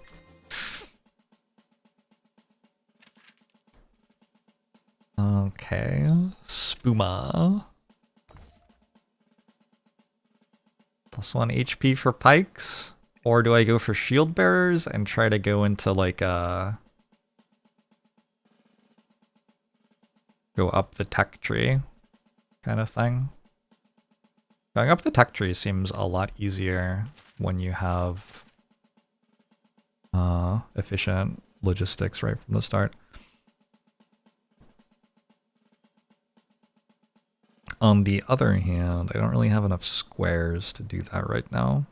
Okay, Spuma. +1 HP for pikes? Or do I go for shield bearers and try to go into like a... go up the tech tree kind of thing? Going up the tech tree seems a lot easier when you have efficient logistics right from the start. On the other hand, I don't really have enough squares to do that right now.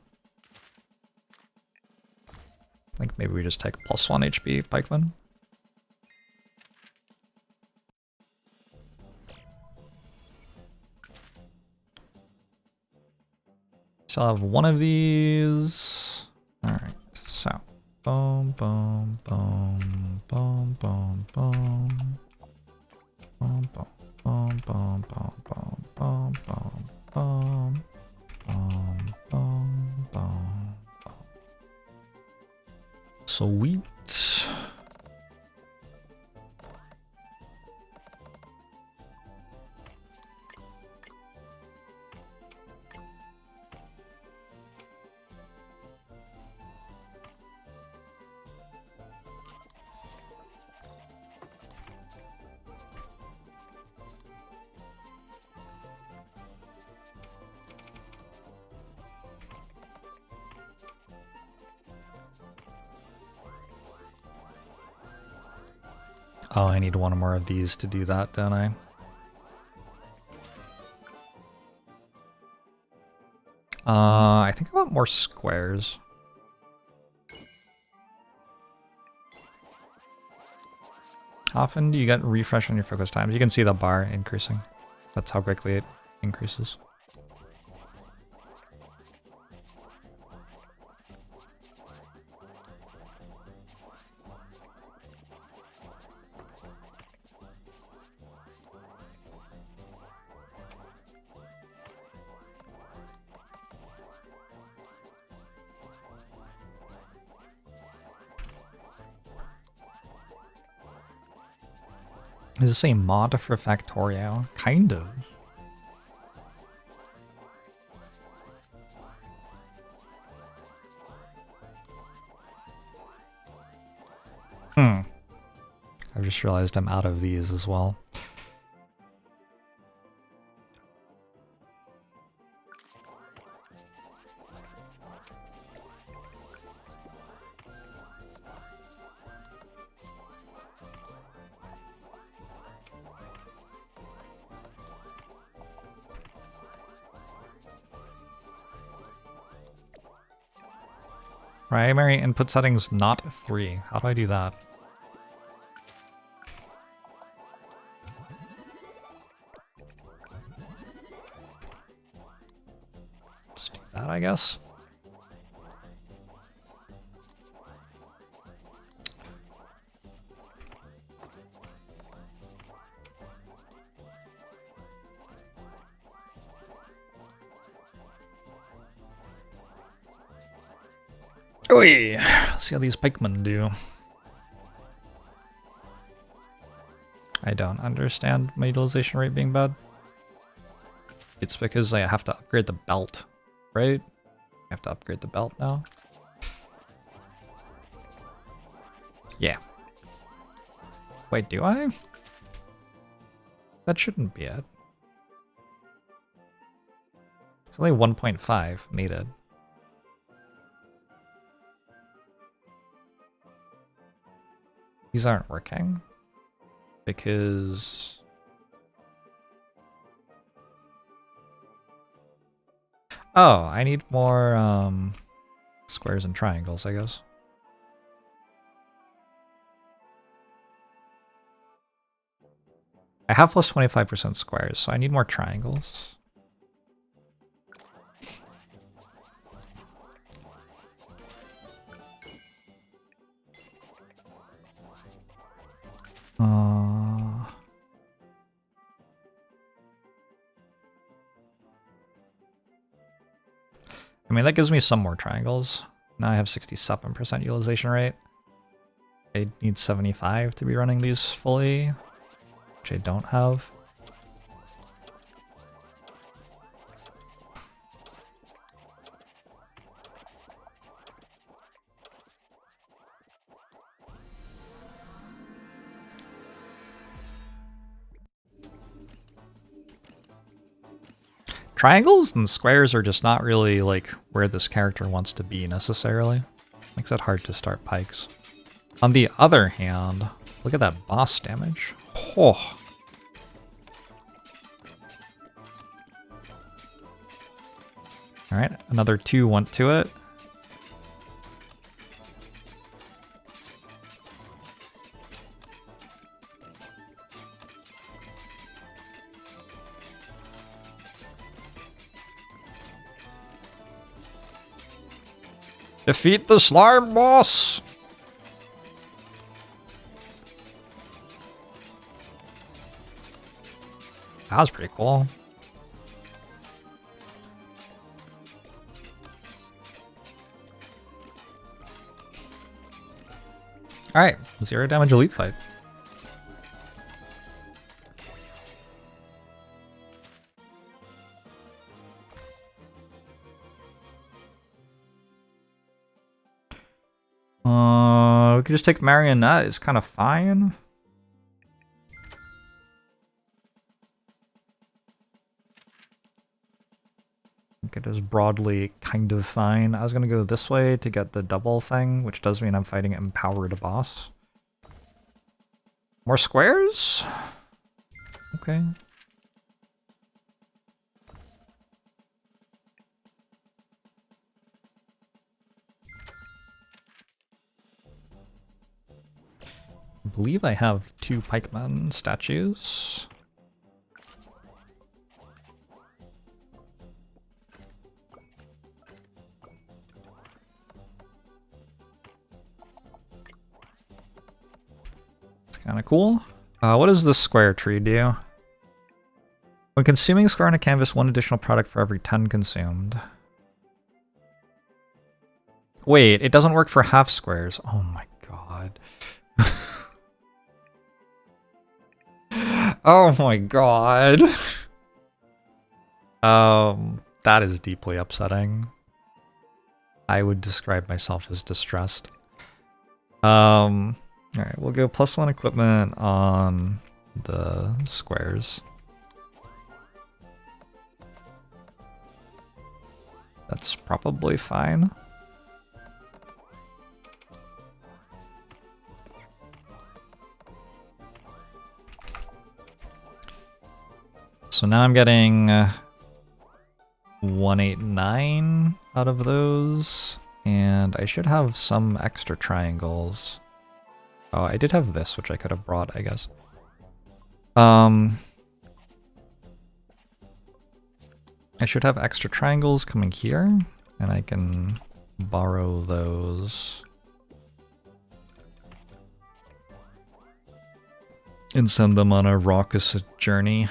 I think maybe we just take +1 HP Pikeman. So I'll have one of these. Alright, so. Boom, boom, boom, boom, boom, boom. Boom, boom, boom, boom, boom, boom, boom, boom, boom. Boom, boom, boom, boom. Sweet. Oh, I need one more of these to do that, don't I? I think I want more squares. How often do you get refresh on your focus times? You can see the bar increasing. That's how quickly it increases. Is this a mod for Factorio? Kind of. I just realized I'm out of these as well. Primary input settings not 3. How do I do that? Just do that, I guess. Oi! Let's see how these pikemen do. I don't understand my utilization rate being bad. It's because I have to upgrade the belt, right? I have to upgrade the belt now. Yeah. Wait, do I? That shouldn't be it. It's only 1.5 needed. These aren't working because oh, I need more squares and triangles, I guess. I have plus 25% squares, so I need more triangles. I mean, that gives me some more triangles. Now I have 67% utilization rate. I need 75 to be running these fully, which I don't have. Triangles and squares are just not really like where this character wants to be necessarily. Makes it hard to start pikes. On the other hand, look at that boss damage. Oh. Alright, another 2 went to it. Defeat the slime boss! That was pretty cool. Alright, 0 damage elite fight. We could just take Marionette, it's kind of fine. I think it is broadly kind of fine. I was gonna go this way to get the double thing, which does mean I'm fighting an empowered boss. More squares? Okay. I believe I have 2 Pikeman statues. It's kind of cool. What does this square tree do? When consuming a square on a canvas, 1 additional product for every 10 consumed. Wait, it doesn't work for half squares. Oh my god. Oh my god. That is deeply upsetting. I would describe myself as distressed. Alright, we'll go +1 equipment on the squares. That's probably fine. So now I'm getting 189 out of those, and I should have some extra triangles. Oh, I did have this, which I could have brought, I guess. I should have extra triangles coming here, and I can borrow those. And send them on a raucous journey.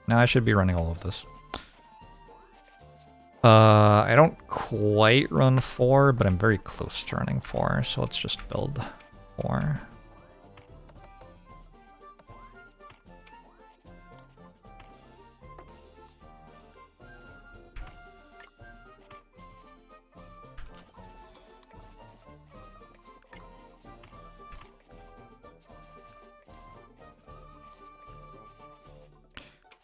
Now I should be running all of this. I don't quite run 4, but I'm very close to running 4, so let's just build 4.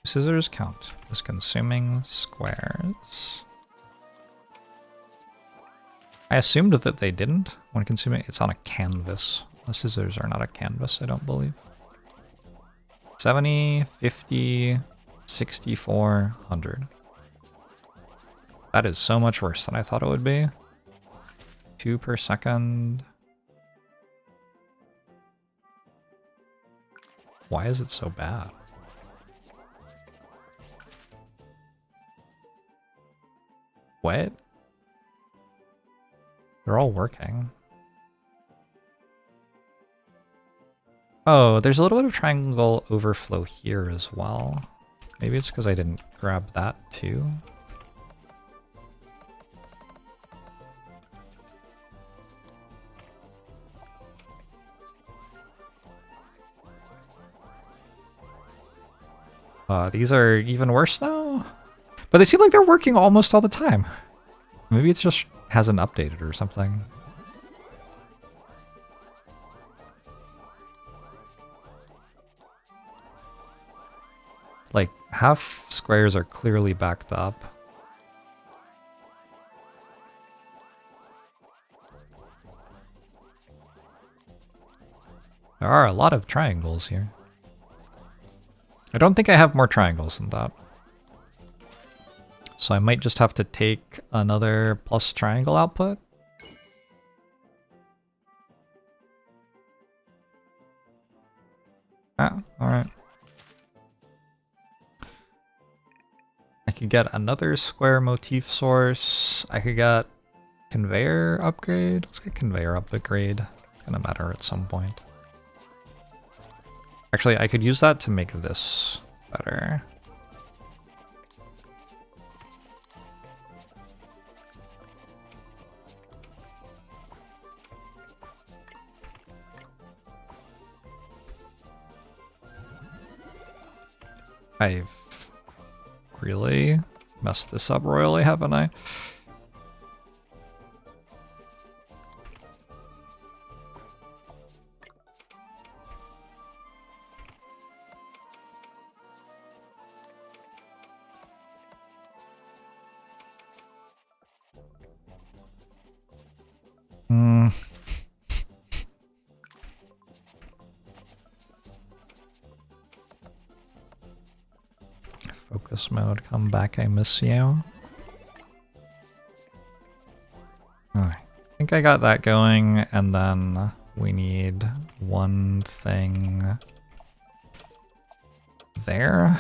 Scissors count as consuming squares. I assumed that they didn't. When consuming, it's on a canvas. The scissors are not a canvas, I don't believe. 70, 50, 64, 100. That is so much worse than I thought it would be. 2 per second. Why is it so bad? What? They're all working. Oh, there's a little bit of triangle overflow here as well. Maybe it's because I didn't grab that too. These are even worse now? But they seem like they're working almost all the time. Maybe it just hasn't updated or something. Like, half squares are clearly backed up. There are a lot of triangles here. I don't think I have more triangles than that. So I might just have to take another plus triangle output. Ah, alright. I could get another square motif source. I could get conveyor upgrade. Let's get conveyor upgrade. It's gonna matter at some point. Actually, I could use that to make this better. I've really messed this up royally, haven't I? Focus mode, come back, I miss you. Alright, I think I got that going, and then we need one thing there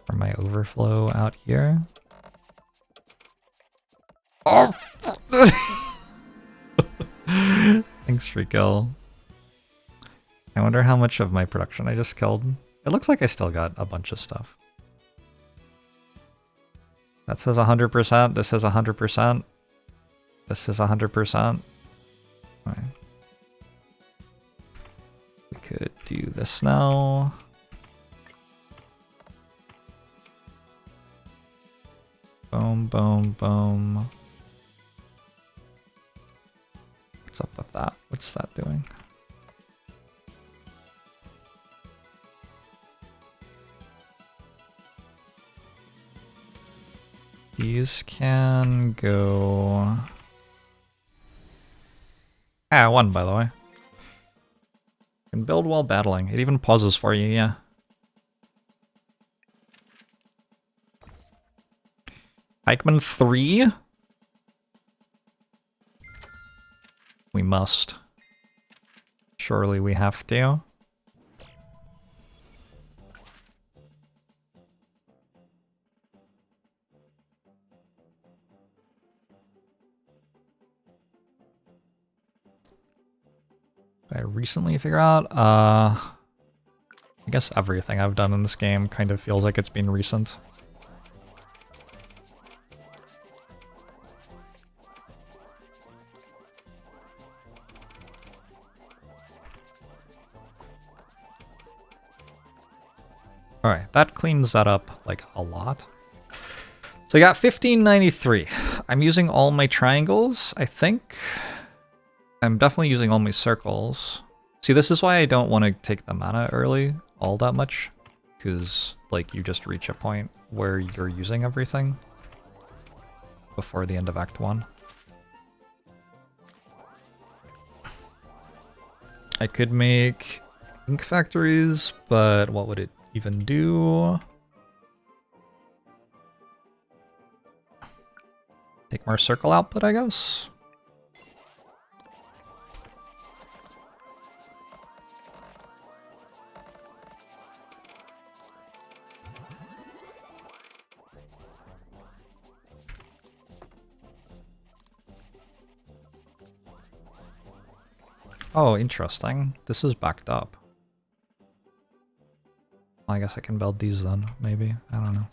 for my overflow out here. Oh! Thanks, Rico. I wonder how much of my production I just killed. It looks like I still got a bunch of stuff. That says 100%, this says 100%. This is 100%. Right. We could do this now. Boom, boom, boom. What's up with that? What's that doing? These can go... Ah, I won, by the way. You can build while battling. It even pauses for you, yeah. Pikeman 3? We must. Surely we have to. I recently figure out, I guess everything I've done in this game kind of feels like it's been recent. Alright, that cleans that up like a lot. So I got 1593. I'm using all my triangles, I think. I'm definitely using all my circles. See, this is why I don't want to take the mana early all that much. Because, like, you just reach a point where you're using everything before the end of Act 1. I could make ink factories, but what would it even do? Take more circle output, I guess? Oh, interesting. This is backed up. I guess I can build these then, maybe. I don't know.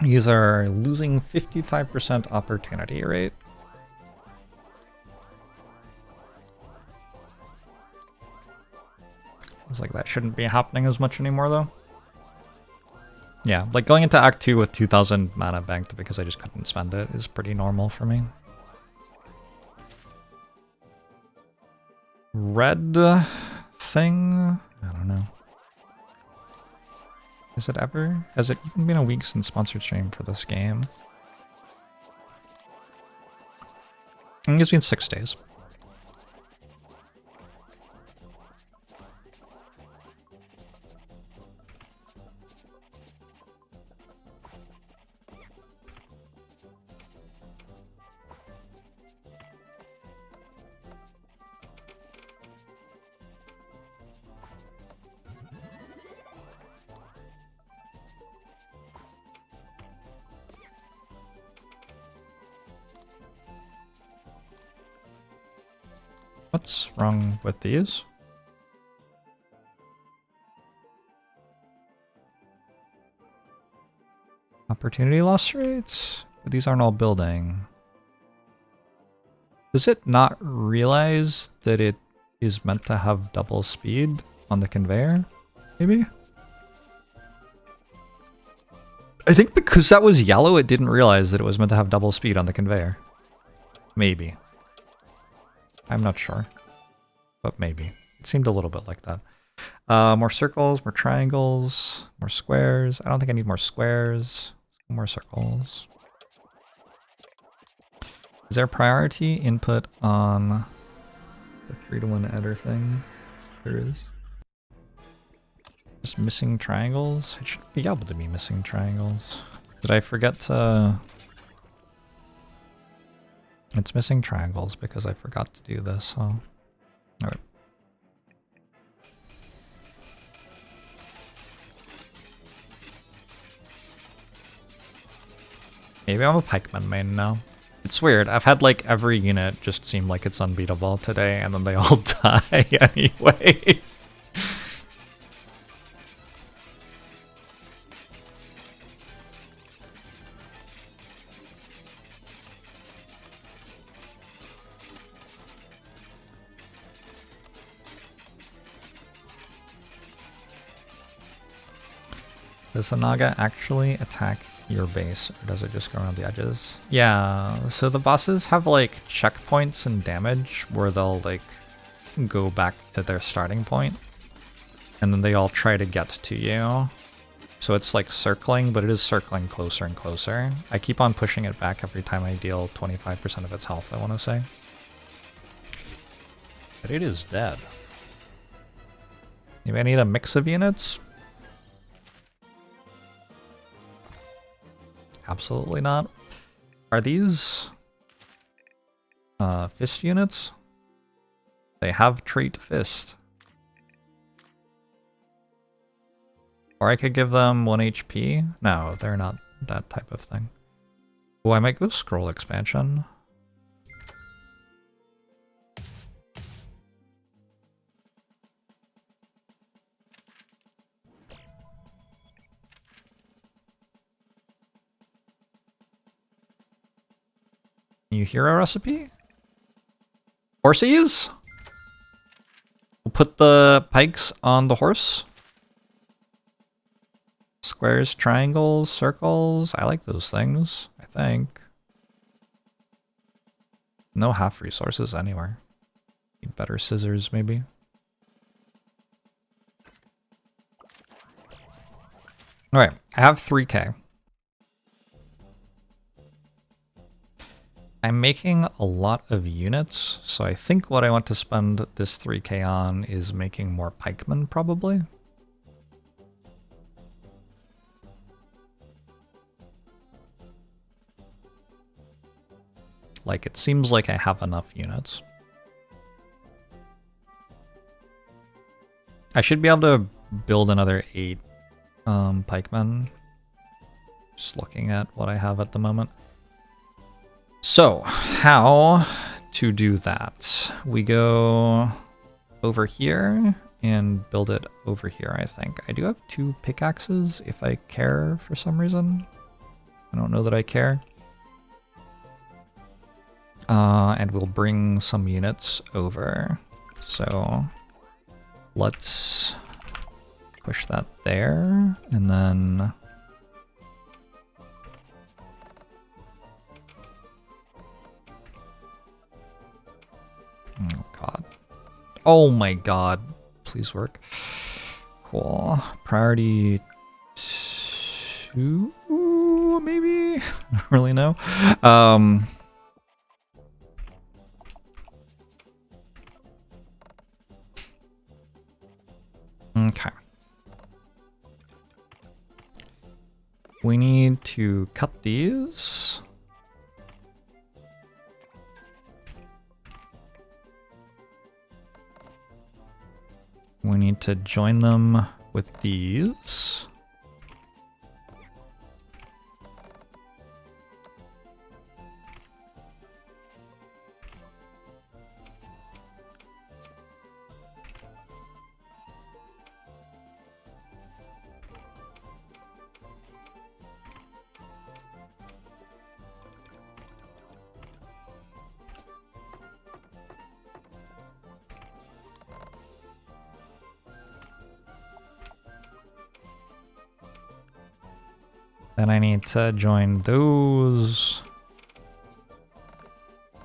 These are losing 55% opportunity rate. It's like that shouldn't be happening as much anymore though. Yeah, like going into Act 2 with 2000 mana banked because I just couldn't spend it is pretty normal for me. Red thing? I don't know. Is it ever? Has it even been a week since sponsored stream for this game? I think it's been 6 days. What's wrong with these? Opportunity loss rates? But these aren't all building. Does it not realize that it is meant to have double speed on the conveyor? Maybe? I think because that was yellow, it didn't realize that it was meant to have double speed on the conveyor. Maybe. I'm not sure, but maybe. It seemed a little bit like that. More circles, more triangles, more squares. I don't think I need more squares. More circles. Is there priority input on the 3-to-1 eder thing? There is. Just missing triangles? It should be able to be missing triangles. Did I forget to... It's missing triangles because I forgot to do this, so... Alright. Maybe I'm a Pikeman main now. It's weird, I've had like every unit just seem like it's unbeatable today, and then they all die anyway. Does the Naga actually attack your base, or does it just go around the edges? Yeah, so the bosses have like checkpoints and damage where they'll like go back to their starting point, and then they all try to get to you. So it's like circling, but it is circling closer and closer. I keep on pushing it back every time I deal 25% of its health, I want to say. But it is dead. Maybe I need a mix of units? Absolutely not. Are these fist units? They have trait fist. Or I could give them 1 HP. No, they're not that type of thing. Oh, I might go scroll expansion. New hero recipe? Horses? We'll put the pikes on the horse. Squares, triangles, circles. I like those things, I think. No half resources anywhere. Need better scissors, maybe. Alright, I have 3k. I'm making a lot of units, so I think what I want to spend this 3k on is making more pikemen, probably. Like, it seems like I have enough units. I should be able to build another 8 pikemen. Just looking at what I have at the moment. So, how to do that? We go over here and build it over here, I think. I do have 2 pickaxes if I care for some reason. I don't know that I care. And we'll bring some units over. So let's push that there, and then oh god. Oh my god. Please work. Cool. Priority 2, maybe? I don't really know. Okay. We need to cut these. We need to join them with these. Then I need to join those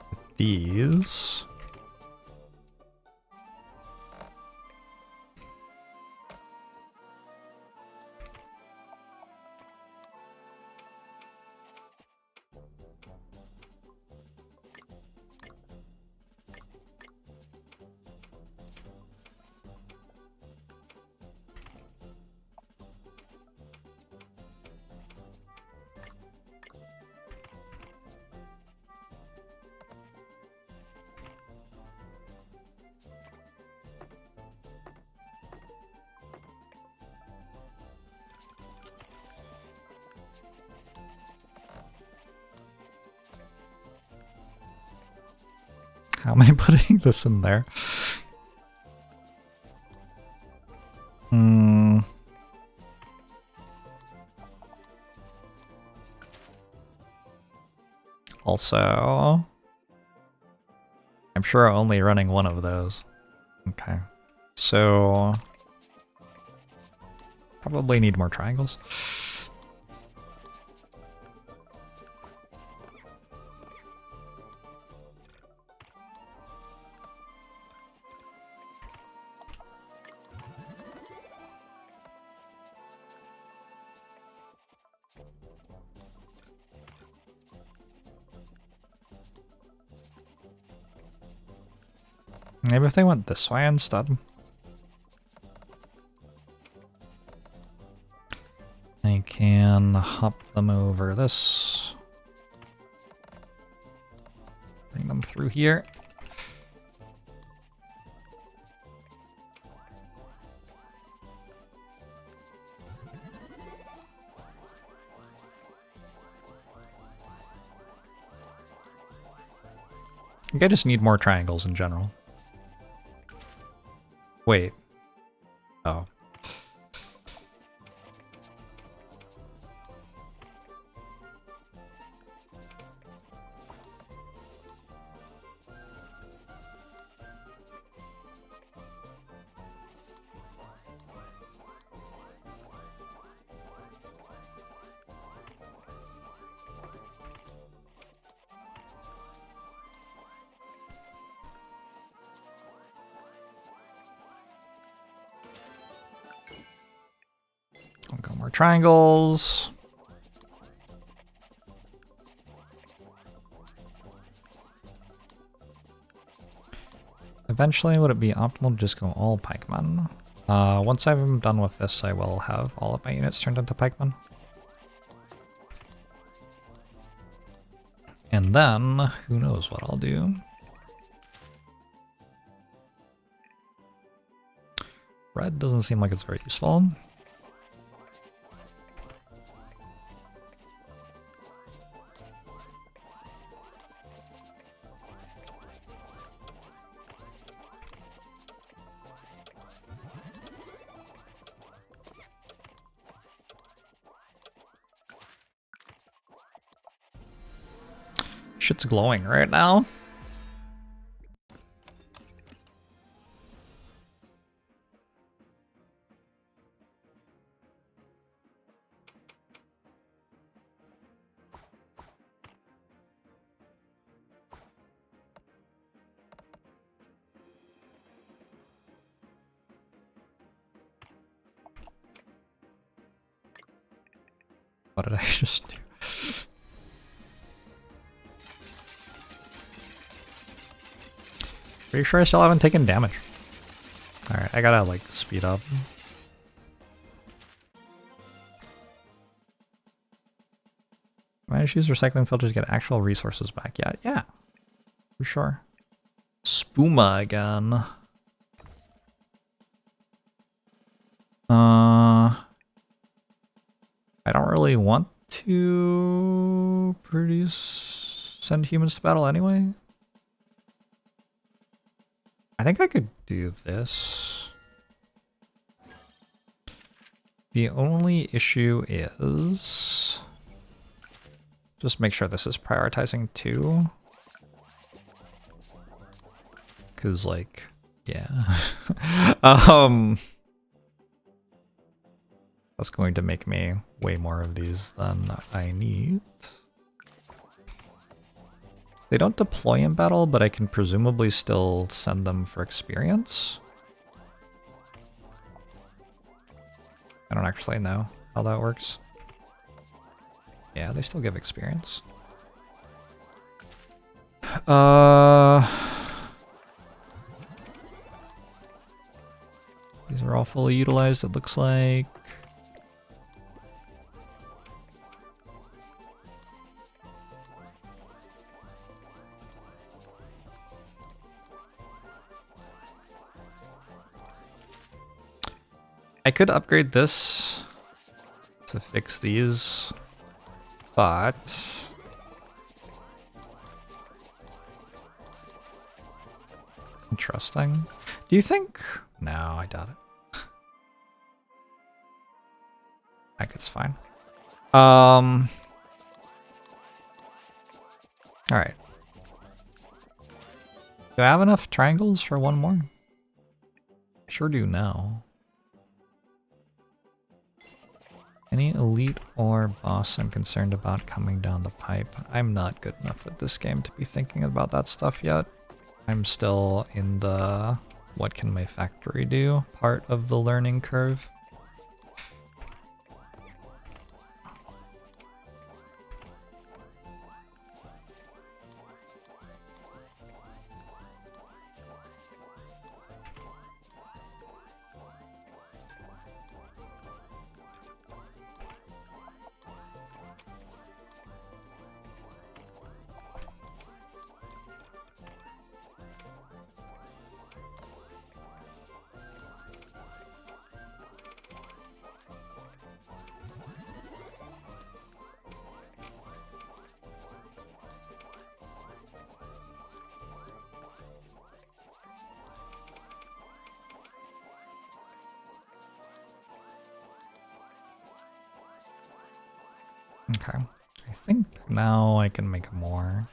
with these. How am I putting this in there? Also, I'm sure I'm only running one of those. Okay. So, probably need more triangles. Maybe if they went this way instead. I can hop them over this. Bring them through here. I think I just need more triangles in general. Wait. Oh. Got more triangles. Eventually, would it be optimal to just go all pikemen? Once I'm done with this, I will have all of my units turned into pikemen. And And then, who knows what I'll do. Red doesn't seem like it's very useful. Shit's glowing right now. What did I just do? Pretty sure I still haven't taken damage. Alright, I gotta like speed up. Manage to use recycling filters to get actual resources back. Yeah, for sure. Spuma again. I don't really want to send humans to battle anyway. I think I could do this. The only issue is just make sure this is prioritizing 2. Cause like, yeah. That's going to make me way more of these than I need. They don't deploy in battle, but I can presumably still send them for experience. I don't actually know how that works. Yeah, they still give experience. These are all fully utilized, it looks like. I could upgrade this to fix these, but interesting. Do you think? No, I doubt it. I think it's fine. All right. Do I have enough triangles for one more? I sure do now. Any elite or boss I'm concerned about coming down the pipe. I'm not good enough at this game to be thinking about that stuff yet. I'm still in the what can my factory do part of the learning curve. Okay, I think now I can make more.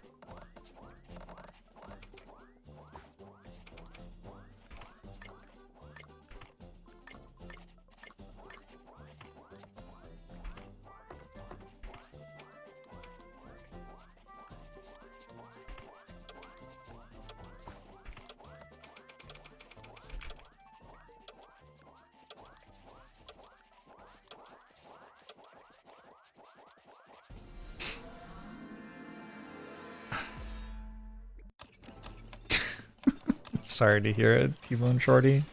Sorry to hear it, T-Bone Shorty.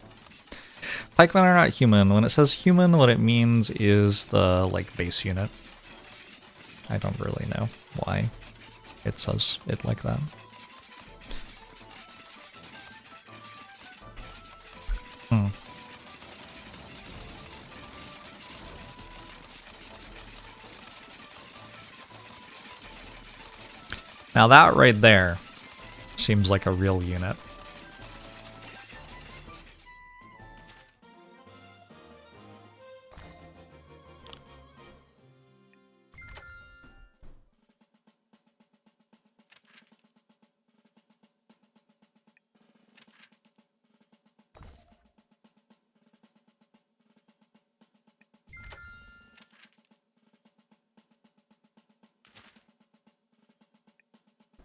Pikemen are not human. When it says human, what it means is the, like, base unit. I don't really know why. it says it like that. Now that right there seems like a real unit.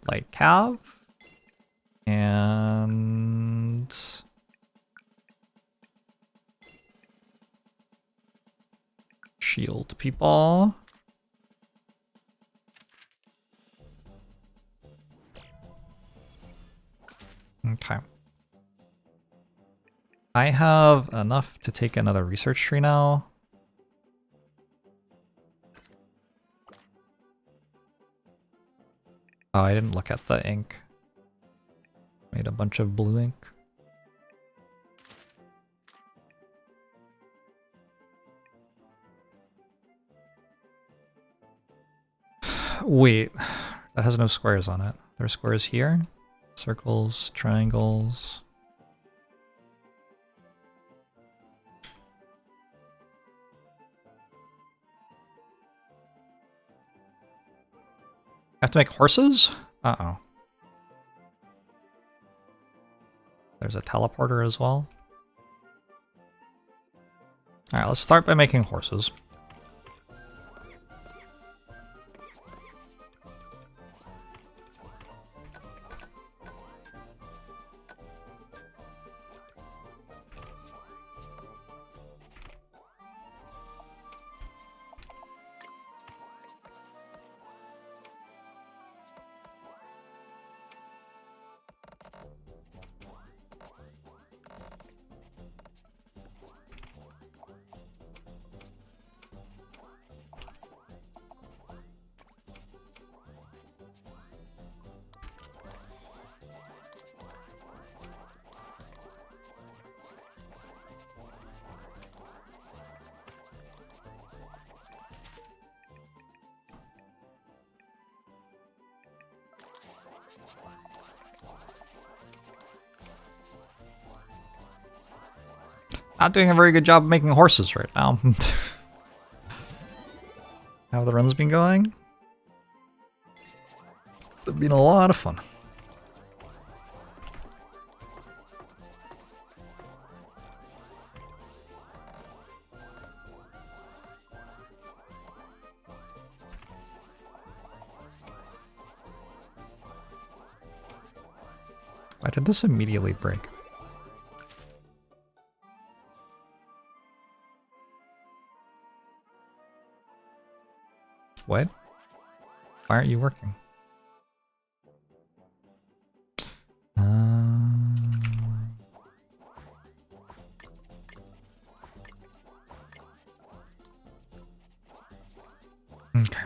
Like Cav and shield people. Okay. I have enough to take another research tree now. Oh, I didn't look at the ink. Made a bunch of blue ink. Wait, that has no squares on it. There are squares here. Circles, triangles. I have to make horses? Uh-oh. There's a teleporter as well. Alright, let's start by making horses. Not doing a very good job of making horses right now. How have the runs been going? It's been a lot of fun. Why did this immediately break? What? Why aren't you working? Okay.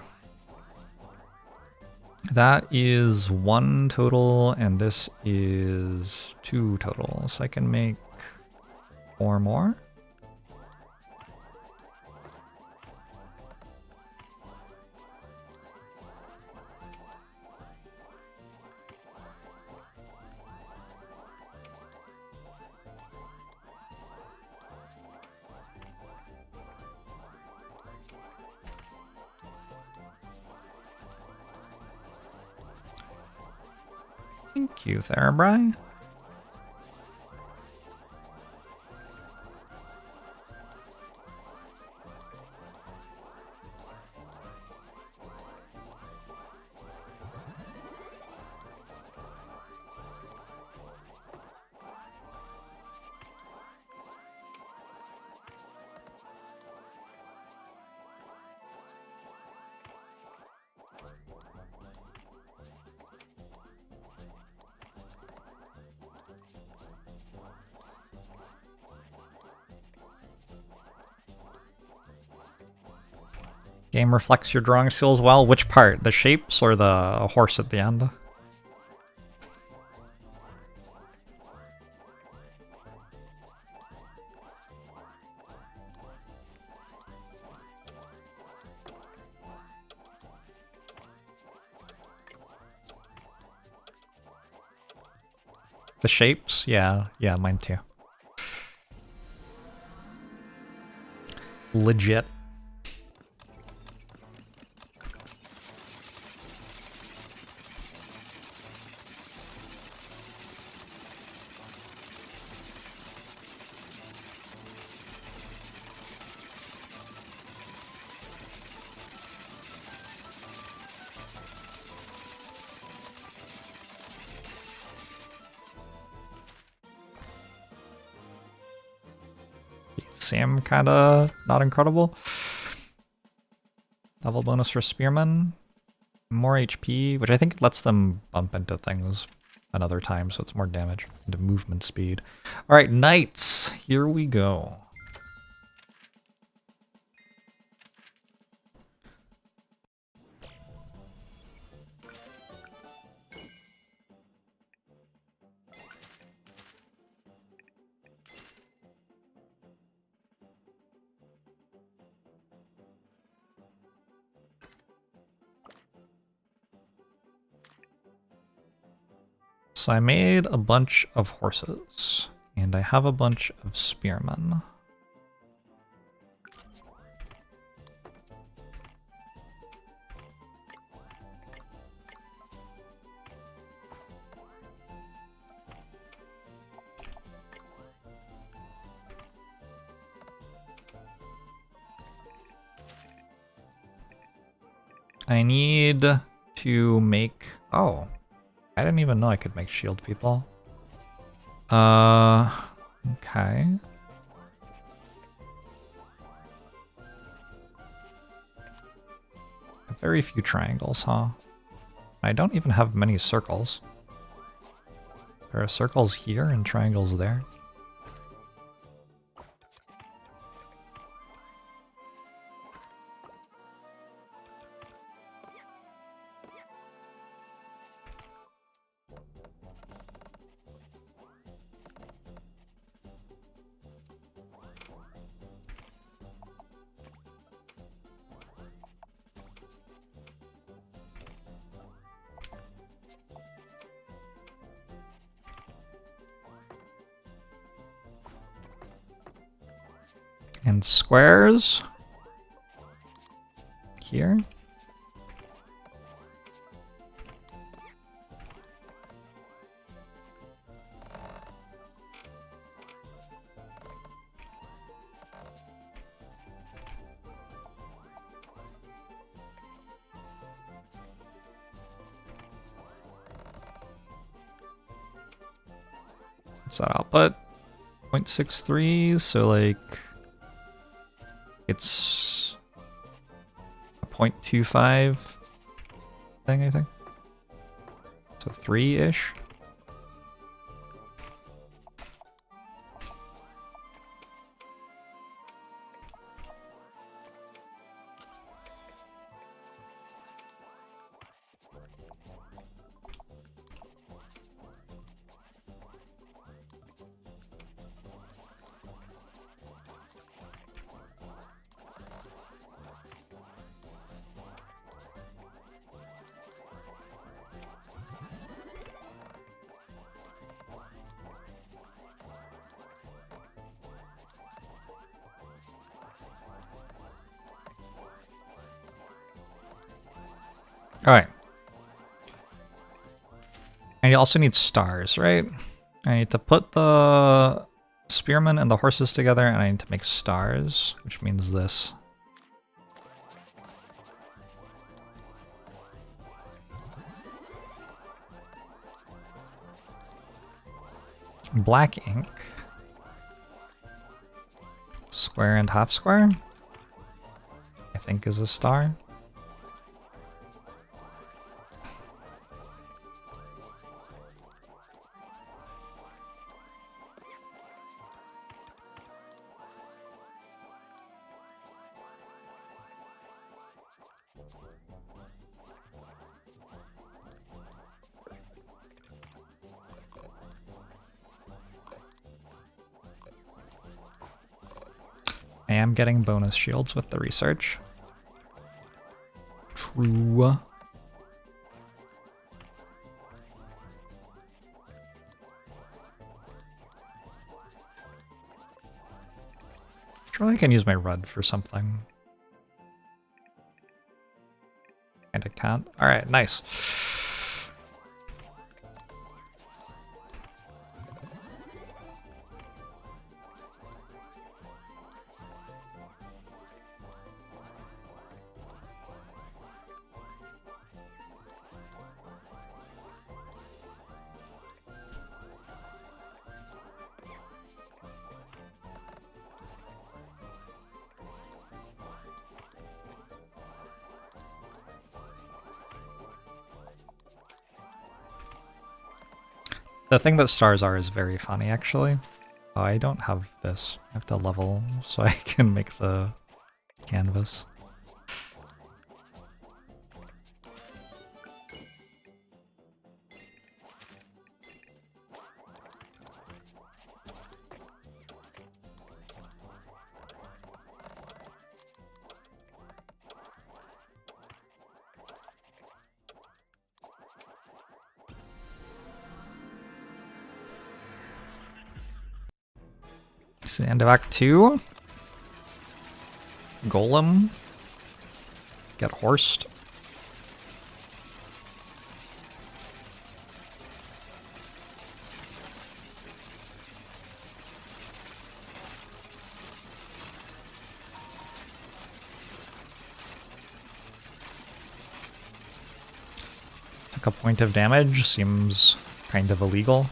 That is 1 total, and this is 2 total. So I can make 4 more. Thank you, Therabri. Game reflects your drawing skills well. Which part? The shapes or the horse at the end? The shapes? Yeah, mine too. Legit. Seem kinda not incredible. Level bonus for Spearmen. More HP, which I think lets them bump into things another time, so it's more damage into movement speed. Alright, Knights! Here we go. So I made a bunch of horses, and I have a bunch of spearmen. I need to make... Oh, I didn't even know I could make shield people. Okay. Very few triangles, huh? I don't even have many circles. There are circles here and triangles there. And squares here. What's that output? 0.63, so like it's a 0.25 thing, I think. So 3-ish. Alright. And you also need stars, right? I need to put the spearmen and the horses together, and I need to make stars, which means this. Black ink. Square and half square, I think is a star. am getting bonus shields with the research. True. Surely I can use my rud for something. And I can't. Alright, nice. The thing that stars are is very funny, actually. Oh, I don't have this. I have to level so I can make the canvas. It's the end of Act 2. Golem. Get horsed. Took a point of damage. Seems kind of illegal.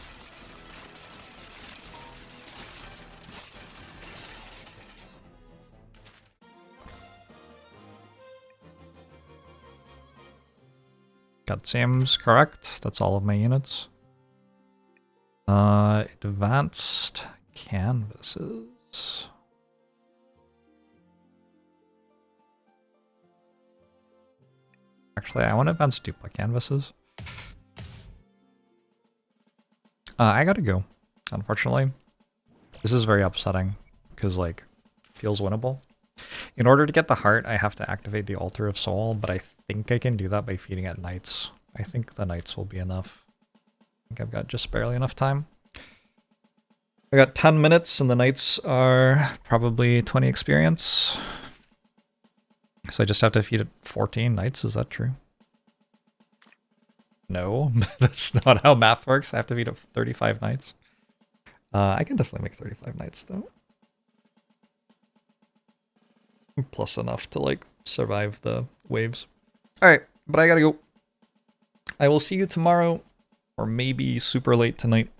That seems correct. That's all of my units. Advanced canvases. Actually, I want advanced duplicate canvases. I gotta go, unfortunately. This is very upsetting, because, like, feels winnable. In order to get the heart, I have to activate the Altar of Soul, but I think I can do that by feeding at knights. I think the knights will be enough. I think I've got just barely enough time. I got 10 minutes, and the knights are probably 20 experience. So I just have to feed it 14 knights, is that true? No, that's not how math works. I have to feed it 35 knights. I can definitely make 35 knights, though. Plus enough to, like, survive the waves. Alright, but I gotta go. I will see you tomorrow, or maybe super late tonight.